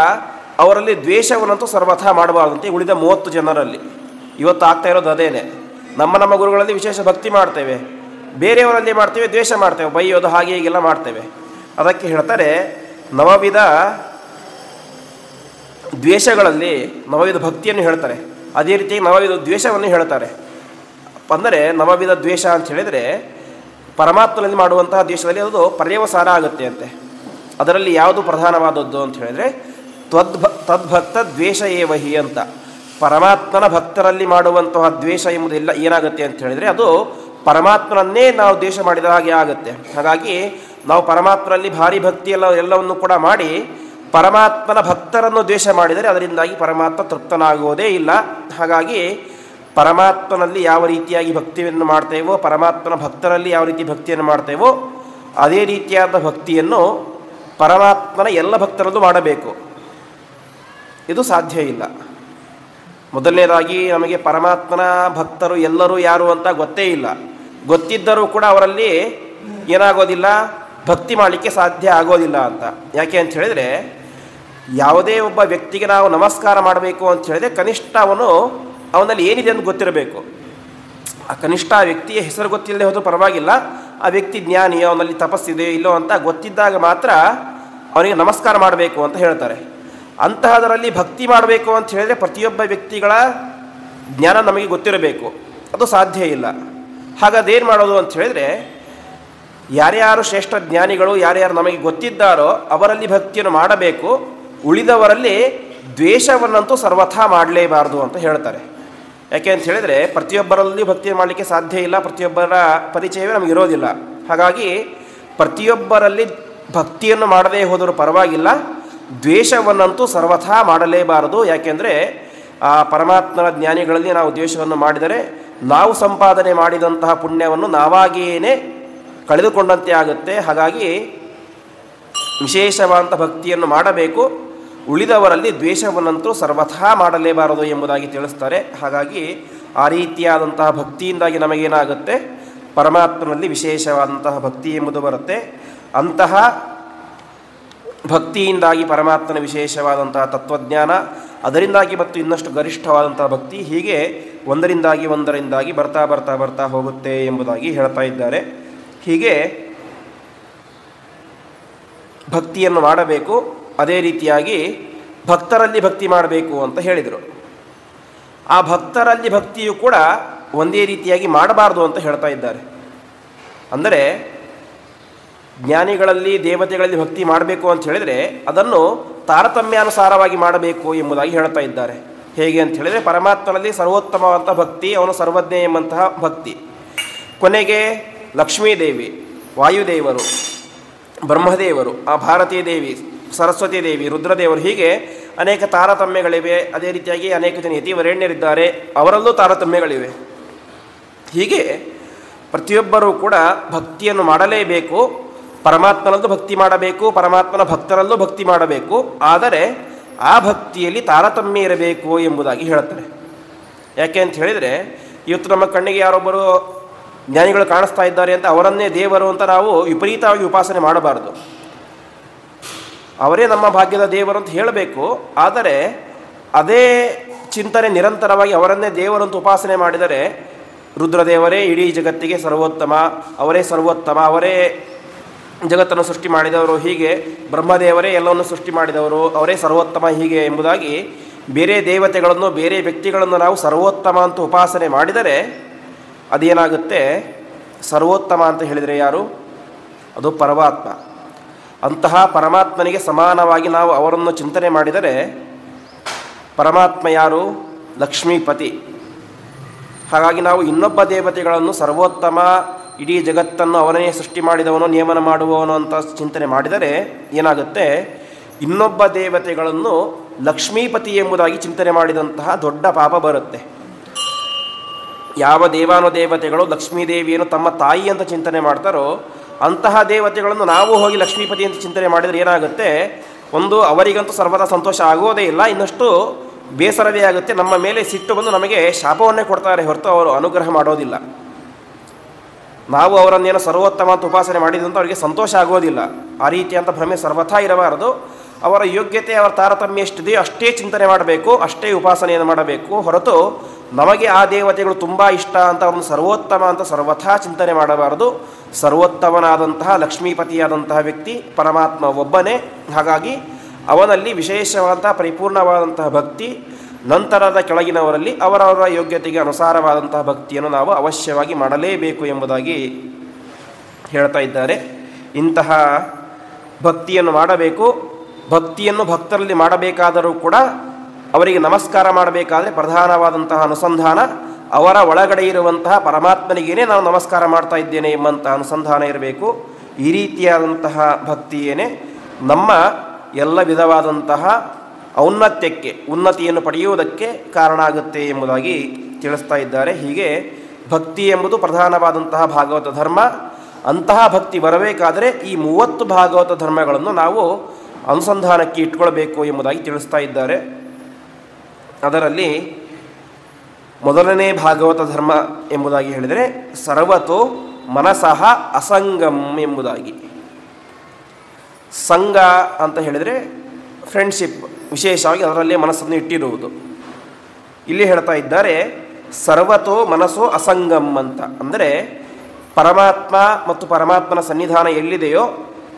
ಅವರಲ್ಲಿ ದ್ವೇಷವನ್ನಂತೂ ಸರ್ವಥಾ ಮಾಡಬಾರ್ದಂತೆ ಉಳಿದ 30 ಜನರಲ್ಲಿ. ಇವತ್ತು ಆಗ್ತಾ ಇರೋದು ಅದೇನೆ. ನಮ್ಮ ಗುರುಗಳಲ್ಲಿ ವಿಶೇಷ ಭಕ್ತಿ ಮಾಡ್ತೇವೆ, ಬೇರೆಯವರಲ್ಲಿ ಮಾಡ್ತೇವೆ ದ್ವೇಷ ಮಾಡ್ತೇವೆ, ಬೈಯೋದು ಹಾಗೆ ಹೀಗೆಲ್ಲ ಮಾಡ್ತೇವೆ. ಅದಕ್ಕೆ ಹೇಳ್ತಾರೆ ನವವಿಧ ದ್ವೇಷಗಳಲ್ಲಿ ನವವಿಧ ಭಕ್ತಿಯನ್ನು ಹೇಳ್ತಾರೆ, ಅದೇ ರೀತಿ ನವವಿಧ ದ್ವೇಷವನ್ನು ಹೇಳ್ತಾರೆ. ಅಂದರೆ ನವವಿಧ ದ್ವೇಷ ಅಂತ ಹೇಳಿದರೆ ಪರಮಾತ್ಮನಲ್ಲಿ ಮಾಡುವಂತಹ ದ್ವೇಷದಲ್ಲಿ ಅದು ಪರ್ಯವಸಾರ ಆಗುತ್ತೆ ಅಂತೆ. ಅದರಲ್ಲಿ ಯಾವುದು ಪ್ರಧಾನವಾದದ್ದು ಅಂತ ಹೇಳಿದರೆ ತದ್ಭಕ್ತ ದ್ವೇಷ ಏವಹಿ ಅಂತ. ಪರಮಾತ್ಮನ ಭಕ್ತರಲ್ಲಿ ಮಾಡುವಂತಹ ದ್ವೇಷ ಎಂಬುದೆಲ್ಲ ಏನಾಗುತ್ತೆ ಅಂತ ಹೇಳಿದರೆ ಅದು ಪರಮಾತ್ಮನನ್ನೇ ನಾವು ದ್ವೇಷ ಮಾಡಿದ ಹಾಗೆ ಆಗುತ್ತೆ. ಹಾಗಾಗಿ ನಾವು ಪರಮಾತ್ಮನಲ್ಲಿ ಭಾರಿ ಭಕ್ತಿ ಎಲ್ಲವನ್ನು ಕೂಡ ಮಾಡಿ ಪರಮಾತ್ಮನ ಭಕ್ತರನ್ನು ದ್ವೇಷ ಮಾಡಿದರೆ ಅದರಿಂದಾಗಿ ಪರಮಾತ್ಮ ತೃಪ್ತನಾಗುವುದೇ ಇಲ್ಲ. ಹಾಗಾಗಿ ಪರಮಾತ್ಮನಲ್ಲಿ ಯಾವ ರೀತಿಯಾಗಿ ಭಕ್ತಿಯನ್ನು ಮಾಡ್ತೇವೋ, ಪರಮಾತ್ಮನ ಭಕ್ತರಲ್ಲಿ ಯಾವ ರೀತಿ ಭಕ್ತಿಯನ್ನು ಮಾಡ್ತೇವೋ ಅದೇ ರೀತಿಯಾದ ಭಕ್ತಿಯನ್ನು ಪರಮಾತ್ಮನ ಎಲ್ಲ ಭಕ್ತರಲ್ಲೂ ಮಾಡಬೇಕು. ಇದು ಸಾಧ್ಯ ಇಲ್ಲ. ಮೊದಲನೇದಾಗಿ ನಮಗೆ ಪರಮಾತ್ಮನ ಭಕ್ತರು ಎಲ್ಲರೂ ಯಾರು ಅಂತ ಗೊತ್ತೇ ಇಲ್ಲ. ಗೊತ್ತಿದ್ದರೂ ಕೂಡ ಅವರಲ್ಲಿ ಏನಾಗೋದಿಲ್ಲ, ಭಕ್ತಿ ಮಾಡಲಿಕ್ಕೆ ಸಾಧ್ಯ ಆಗೋದಿಲ್ಲ ಅಂತ. ಯಾಕೆ ಅಂತ ಹೇಳಿದರೆ ಯಾವುದೇ ಒಬ್ಬ ವ್ಯಕ್ತಿಗೆ ನಾವು ನಮಸ್ಕಾರ ಮಾಡಬೇಕು ಅಂತ ಹೇಳಿದರೆ ಕನಿಷ್ಠ ಅವನಲ್ಲಿ ಏನಿದೆ ಅಂತ ಗೊತ್ತಿರಬೇಕು. ಆ ಕನಿಷ್ಠ ಆ ವ್ಯಕ್ತಿಯ ಹೆಸರು ಗೊತ್ತಿಲ್ಲದೆ ಹೋದರೂ ಪರವಾಗಿಲ್ಲ, ಆ ವ್ಯಕ್ತಿ ಜ್ಞಾನಿ, ಅವನಲ್ಲಿ ತಪಸ್ಸಿದೆ ಇಲ್ಲೋ ಅಂತ ಗೊತ್ತಿದ್ದಾಗ ಮಾತ್ರ ಅವನಿಗೆ ನಮಸ್ಕಾರ ಮಾಡಬೇಕು ಅಂತ ಹೇಳ್ತಾರೆ. ಅಂತಹದರಲ್ಲಿ ಭಕ್ತಿ ಮಾಡಬೇಕು ಅಂತ ಹೇಳಿದರೆ ಪ್ರತಿಯೊಬ್ಬ ವ್ಯಕ್ತಿಗಳ ಜ್ಞಾನ ನಮಗೆ ಗೊತ್ತಿರಬೇಕು, ಅದು ಸಾಧ್ಯ ಇಲ್ಲ. ಹಾಗಾದೇನು ಮಾಡೋದು ಅಂತ ಹೇಳಿದರೆ ಯಾರ್ಯಾರು ಶ್ರೇಷ್ಠ ಜ್ಞಾನಿಗಳು ಯಾರ್ಯಾರು ನಮಗೆ ಗೊತ್ತಿದ್ದಾರೋ ಅವರಲ್ಲಿ ಭಕ್ತಿಯನ್ನು ಮಾಡಬೇಕು, ಉಳಿದವರಲ್ಲಿ ದ್ವೇಷವನ್ನಂತೂ ಸರ್ವಥಾ ಮಾಡಲೇಬಾರ್ದು ಅಂತ ಹೇಳ್ತಾರೆ. ಯಾಕೆ ಅಂತ ಹೇಳಿದರೆ ಪ್ರತಿಯೊಬ್ಬರಲ್ಲಿ ಭಕ್ತಿ ಮಾಡಲಿಕ್ಕೆ ಸಾಧ್ಯ ಇಲ್ಲ, ಪ್ರತಿಯೊಬ್ಬರ ಪರಿಚಯವೇ ನಮಗಿರೋದಿಲ್ಲ. ಹಾಗಾಗಿ ಪ್ರತಿಯೊಬ್ಬರಲ್ಲಿ ಭಕ್ತಿಯನ್ನು ಮಾಡದೇ ಹೋದರೂ ಪರವಾಗಿಲ್ಲ, ದ್ವೇಷವನ್ನಂತೂ ಸರ್ವಥಾ ಮಾಡಲೇಬಾರದು. ಯಾಕೆಂದರೆ ಆ ಪರಮಾತ್ಮನ ಜ್ಞಾನಿಗಳಲ್ಲಿ ನಾವು ದ್ವೇಷವನ್ನು ಮಾಡಿದರೆ ನಾವು ಸಂಪಾದನೆ ಮಾಡಿದಂತಹ ಪುಣ್ಯವನ್ನು ನಾವಾಗಿಯೇ ಕಳೆದುಕೊಂಡಂತೆ ಆಗುತ್ತೆ. ಹಾಗಾಗಿ ವಿಶೇಷವಾದಂಥ ಭಕ್ತಿಯನ್ನು ಮಾಡಬೇಕು, ಉಳಿದವರಲ್ಲಿ ದ್ವೇಷವನ್ನಂತೂ ಸರ್ವಥಾ ಮಾಡಲೇಬಾರದು ಎಂಬುದಾಗಿ ತಿಳಿಸ್ತಾರೆ. ಹಾಗಾಗಿ ಆ ರೀತಿಯಾದಂತಹ ಭಕ್ತಿಯಿಂದಾಗಿ ನಮಗೇನಾಗುತ್ತೆ, ಪರಮಾತ್ಮನಲ್ಲಿ ವಿಶೇಷವಾದಂತಹ ಭಕ್ತಿ ಎಂಬುದು ಬರುತ್ತೆ. ಅಂತಹ ಭಕ್ತಿಯಿಂದಾಗಿ ಪರಮಾತ್ಮನ ವಿಶೇಷವಾದಂತಹ ತತ್ವಜ್ಞಾನ, ಅದರಿಂದಾಗಿ ಮತ್ತು ಇನ್ನಷ್ಟು ಗರಿಷ್ಠವಾದಂತಹ ಭಕ್ತಿ, ಹೀಗೆ ಒಂದರಿಂದಾಗಿ ಬರ್ತಾ ಬರ್ತಾ ಬರ್ತಾ ಹೋಗುತ್ತೆ ಎಂಬುದಾಗಿ ಹೇಳ್ತಾ ಇದ್ದಾರೆ. ಹೀಗೆ ಭಕ್ತಿಯನ್ನು ಮಾಡಬೇಕು, ಅದೇ ರೀತಿಯಾಗಿ ಭಕ್ತರಲ್ಲಿ ಭಕ್ತಿ ಮಾಡಬೇಕು ಅಂತ ಹೇಳಿದರು. ಆ ಭಕ್ತರಲ್ಲಿ ಭಕ್ತಿಯು ಕೂಡ ಒಂದೇ ರೀತಿಯಾಗಿ ಮಾಡಬಾರ್ದು ಅಂತ ಹೇಳ್ತಾ ಇದ್ದಾರೆ. ಅಂದರೆ ಜ್ಞಾನಿಗಳಲ್ಲಿ ದೇವತೆಗಳಲ್ಲಿ ಭಕ್ತಿ ಮಾಡಬೇಕು ಅಂತ ಹೇಳಿದರೆ ಅದನ್ನು ತಾರತಮ್ಯಾನುಸಾರವಾಗಿ ಮಾಡಬೇಕು ಎಂಬುದಾಗಿ ಹೇಳ್ತಾ ಇದ್ದಾರೆ. ಹೇಗೆ ಅಂತ ಹೇಳಿದರೆ ಪರಮಾತ್ಮನಲ್ಲಿ ಸರ್ವೋತ್ತಮವಾದಂಥ ಭಕ್ತಿ, ಅವನು ಸರ್ವಜ್ಞ ಎಂಬಂತಹ ಭಕ್ತಿ. ಕೊನೆಗೆ ಲಕ್ಷ್ಮೀದೇವಿ, ವಾಯುದೇವರು, ಬ್ರಹ್ಮದೇವರು, ಆ ಭಾರತೀ ದೇವಿ, ಸರಸ್ವತಿ ದೇವಿ, ರುದ್ರದೇವರು, ಹೀಗೆ ಅನೇಕ ತಾರತಮ್ಯಗಳಿವೆ. ಅದೇ ರೀತಿಯಾಗಿ ಅನೇಕ ಜನ ಯತಿವರೇಣ್ಯರಿದ್ದಾರೆ, ಅವರಲ್ಲೂ ತಾರತಮ್ಯಗಳಿವೆ. ಹೀಗೆ ಪ್ರತಿಯೊಬ್ಬರೂ ಕೂಡ ಭಕ್ತಿಯನ್ನು ಮಾಡಲೇಬೇಕು, ಪರಮಾತ್ಮನಲ್ಲೂ ಭಕ್ತಿ ಮಾಡಬೇಕು, ಪರಮಾತ್ಮನ ಭಕ್ತರಲ್ಲೂ ಭಕ್ತಿ ಮಾಡಬೇಕು. ಆದರೆ ಆ ಭಕ್ತಿಯಲ್ಲಿ ತಾರತಮ್ಯ ಇರಬೇಕು ಎಂಬುದಾಗಿ ಹೇಳ್ತಾರೆ. ಯಾಕೆ ಅಂತ ಹೇಳಿದರೆ ಇವತ್ತು ನಮ್ಮ ಕಣ್ಣಿಗೆ ಯಾರೊಬ್ಬರು ಜ್ಞಾನಿಗಳು ಕಾಣಿಸ್ತಾ ಇದ್ದಾರೆ ಅಂತ ಅವರನ್ನೇ ದೇವರು ಅಂತ ನಾವು ವಿಪರೀತವಾಗಿ ಉಪಾಸನೆ ಮಾಡಬಾರ್ದು. ಅವರೇ ನಮ್ಮ ಭಾಗ್ಯದ ದೇವರು ಅಂತ ಹೇಳಬೇಕು. ಆದರೆ ಅದೇ ಚಿಂತನೆ ನಿರಂತರವಾಗಿ ಅವರನ್ನೇ ದೇವರಂತ ಉಪಾಸನೆ ಮಾಡಿದರೆ ರುದ್ರದೇವರೇ ಇಡೀ ಜಗತ್ತಿಗೆ ಸರ್ವೋತ್ತಮ, ಅವರೇ ಸರ್ವೋತ್ತಮ, ಅವರೇ ಜಗತ್ತನ್ನು ಸೃಷ್ಟಿ ಮಾಡಿದವರು, ಹೀಗೆ ಬ್ರಹ್ಮದೇವರೇ ಎಲ್ಲವನ್ನು ಸೃಷ್ಟಿ ಮಾಡಿದವರು, ಅವರೇ ಸರ್ವೋತ್ತಮ, ಹೀಗೆ ಎಂಬುದಾಗಿ ಬೇರೆ ದೇವತೆಗಳನ್ನು ಬೇರೆ ವ್ಯಕ್ತಿಗಳನ್ನು ನಾವು ಸರ್ವೋತ್ತಮ ಅಂತ ಉಪಾಸನೆ ಮಾಡಿದರೆ ಅದೇನಾಗುತ್ತೆ, ಸರ್ವೋತ್ತಮ ಅಂತ ಹೇಳಿದರೆ ಯಾರು, ಅದು ಪರಮಾತ್ಮ. ಅಂತಹ ಪರಮಾತ್ಮನಿಗೆ ಸಮಾನವಾಗಿ ನಾವು ಅವರನ್ನು ಚಿಂತನೆ ಮಾಡಿದರೆ ಪರಮಾತ್ಮ ಯಾರು, ಲಕ್ಷ್ಮೀಪತಿ. ಹಾಗಾಗಿ ನಾವು ಇನ್ನೊಬ್ಬ ದೇವತೆಗಳನ್ನು ಸರ್ವೋತ್ತಮ, ಇಡೀ ಜಗತ್ತನ್ನು ಅವನೇ ಸೃಷ್ಟಿ ಮಾಡಿದವನು, ನಿಯಮನ ಮಾಡುವವನು ಅಂತ ಚಿಂತನೆ ಮಾಡಿದರೆ ಏನಾಗುತ್ತೆ, ಇನ್ನೊಬ್ಬ ದೇವತೆಗಳನ್ನು ಲಕ್ಷ್ಮೀಪತಿ ಎಂಬುದಾಗಿ ಚಿಂತನೆ ಮಾಡಿದಂತಹ ದೊಡ್ಡ ಪಾಪ ಬರುತ್ತೆ. ಯಾವ ದೇವಾನುದೇವತೆಗಳು ಲಕ್ಷ್ಮೀದೇವಿಯನ್ನು ತಮ್ಮ ತಾಯಿ ಅಂತ ಚಿಂತನೆ ಮಾಡ್ತಾರೋ ಅಂತಹ ದೇವತೆಗಳನ್ನು ನಾವು ಹೋಗಿ ಲಕ್ಷ್ಮೀಪತಿ ಅಂತ ಚಿಂತನೆ ಮಾಡಿದರೆ ಏನಾಗುತ್ತೆ, ಒಂದು ಅವರಿಗಂತೂ ಸರ್ವದಾ ಸಂತೋಷ ಆಗೋದೇ ಇಲ್ಲ, ಇನ್ನಷ್ಟು ಬೇಸರವೇ ಆಗುತ್ತೆ. ನಮ್ಮ ಮೇಲೆ ಸಿಟ್ಟು ಬಂದು ನಮಗೆ ಶಾಪವನ್ನೇ ಕೊಡ್ತಾರೆ ಹೊರತು ಅವರು ಅನುಗ್ರಹ ಮಾಡೋದಿಲ್ಲ. ನಾವು ಅವರನ್ನೇನೋ ಸರ್ವೋತ್ತಮ ಅಂತ ಉಪಾಸನೆ ಮಾಡಿದಂತ ಅವರಿಗೆ ಸಂತೋಷ ಆಗೋದಿಲ್ಲ. ಆ ರೀತಿಯಂಥ ಭ್ರಮೆ ಸರ್ವಥಾ ಇರಬಾರದು. ಅವರ ಯೋಗ್ಯತೆ, ಅವರ ತಾರತಮ್ಯ ಎಷ್ಟಿದೆಯೋ ಅಷ್ಟೇ ಚಿಂತನೆ ಮಾಡಬೇಕು, ಅಷ್ಟೇ ಉಪಾಸನೆಯನ್ನು ಮಾಡಬೇಕು ಹೊರತು ನಮಗೆ ಆ ದೇವತೆಗಳು ತುಂಬ ಇಷ್ಟ ಅಂತ ಅವರನ್ನು ಸರ್ವೋತ್ತಮ ಅಂತ ಸರ್ವಥಾ ಚಿಂತನೆ ಮಾಡಬಾರದು. ಸರ್ವೋತ್ತಮನಾದಂತಹ ಲಕ್ಷ್ಮೀಪತಿಯಾದಂತಹ ವ್ಯಕ್ತಿ ಪರಮಾತ್ಮ ಒಬ್ಬನೇ. ಹಾಗಾಗಿ ಅವನಲ್ಲಿ ವಿಶೇಷವಾದಂತಹ ಪರಿಪೂರ್ಣವಾದಂತಹ ಭಕ್ತಿ, ನಂತರದ ಕೆಳಗಿನವರಲ್ಲಿ ಅವರವರ ಯೋಗ್ಯತೆಗೆ ಅನುಸಾರವಾದಂತಹ ಭಕ್ತಿಯನ್ನು ನಾವು ಅವಶ್ಯವಾಗಿ ಮಾಡಲೇಬೇಕು ಎಂಬುದಾಗಿ ಹೇಳ್ತಾ ಇದ್ದಾರೆ. ಇಂತಹ ಭಕ್ತಿಯನ್ನು ಮಾಡಬೇಕು. ಭಕ್ತಿಯನ್ನು ಭಕ್ತರಲ್ಲಿ ಮಾಡಬೇಕಾದರೂ ಕೂಡ ಅವರಿಗೆ ನಮಸ್ಕಾರ ಮಾಡಬೇಕಾದರೆ ಪ್ರಧಾನವಾದಂತಹ ಅನುಸಂಧಾನ ಅವರ ಒಳಗಡೆ ಇರುವಂತಹ ಪರಮಾತ್ಮನಿಗೇನೆ ನಾವು ನಮಸ್ಕಾರ ಮಾಡ್ತಾ ಇದ್ದೇನೆ ಎಂಬಂತಹ ಅನುಸಂಧಾನ ಇರಬೇಕು. ಈ ರೀತಿಯಾದಂತಹ ಭಕ್ತಿಯೇನೆ ನಮ್ಮ ಎಲ್ಲ ವಿಧವಾದಂತಹ ಔನ್ನತ್ಯಕ್ಕೆ, ಉನ್ನತಿಯನ್ನು ಪಡೆಯುವುದಕ್ಕೆ ಕಾರಣ ಆಗುತ್ತೆ ಎಂಬುದಾಗಿ ತಿಳಿಸ್ತಾ ಇದ್ದಾರೆ. ಹೀಗೆ ಭಕ್ತಿ ಎಂಬುದು ಪ್ರಧಾನವಾದಂತಹ ಭಾಗವತ ಧರ್ಮ. ಅಂತಹ ಭಕ್ತಿ ಬರಬೇಕಾದರೆ ಈ 30 ಭಾಗವತ ಧರ್ಮಗಳನ್ನು ನಾವು ಅನುಸಂಧಾನಕ್ಕೆ ಇಟ್ಕೊಳ್ಬೇಕು ಎಂಬುದಾಗಿ ತಿಳಿಸ್ತಾ ಇದ್ದಾರೆ. ಅದರಲ್ಲಿ ಮೊದಲನೇ ಭಾಗವತ ಧರ್ಮ ಎಂಬುದಾಗಿ ಹೇಳಿದರೆ ಸರ್ವತೋ ಮನಸಃ ಅಸಂಗಂ ಎಂಬುದಾಗಿ. ಸಂಘ ಅಂತ ಹೇಳಿದರೆ ಫ್ರೆಂಡ್ಶಿಪ್, ವಿಶೇಷವಾಗಿ ಅದರಲ್ಲೇ ಮನಸ್ಸನ್ನು ಇಟ್ಟಿರುವುದು. ಇಲ್ಲಿ ಹೇಳ್ತಾ ಇದ್ದಾರೆ ಸರ್ವತೋ ಮನಸ್ಸೋ ಅಸಂಗಂ ಅಂತ. ಅಂದರೆ ಪರಮಾತ್ಮ ಮತ್ತು ಪರಮಾತ್ಮನ ಸನ್ನಿಧಾನ ಎಲ್ಲಿದೆಯೋ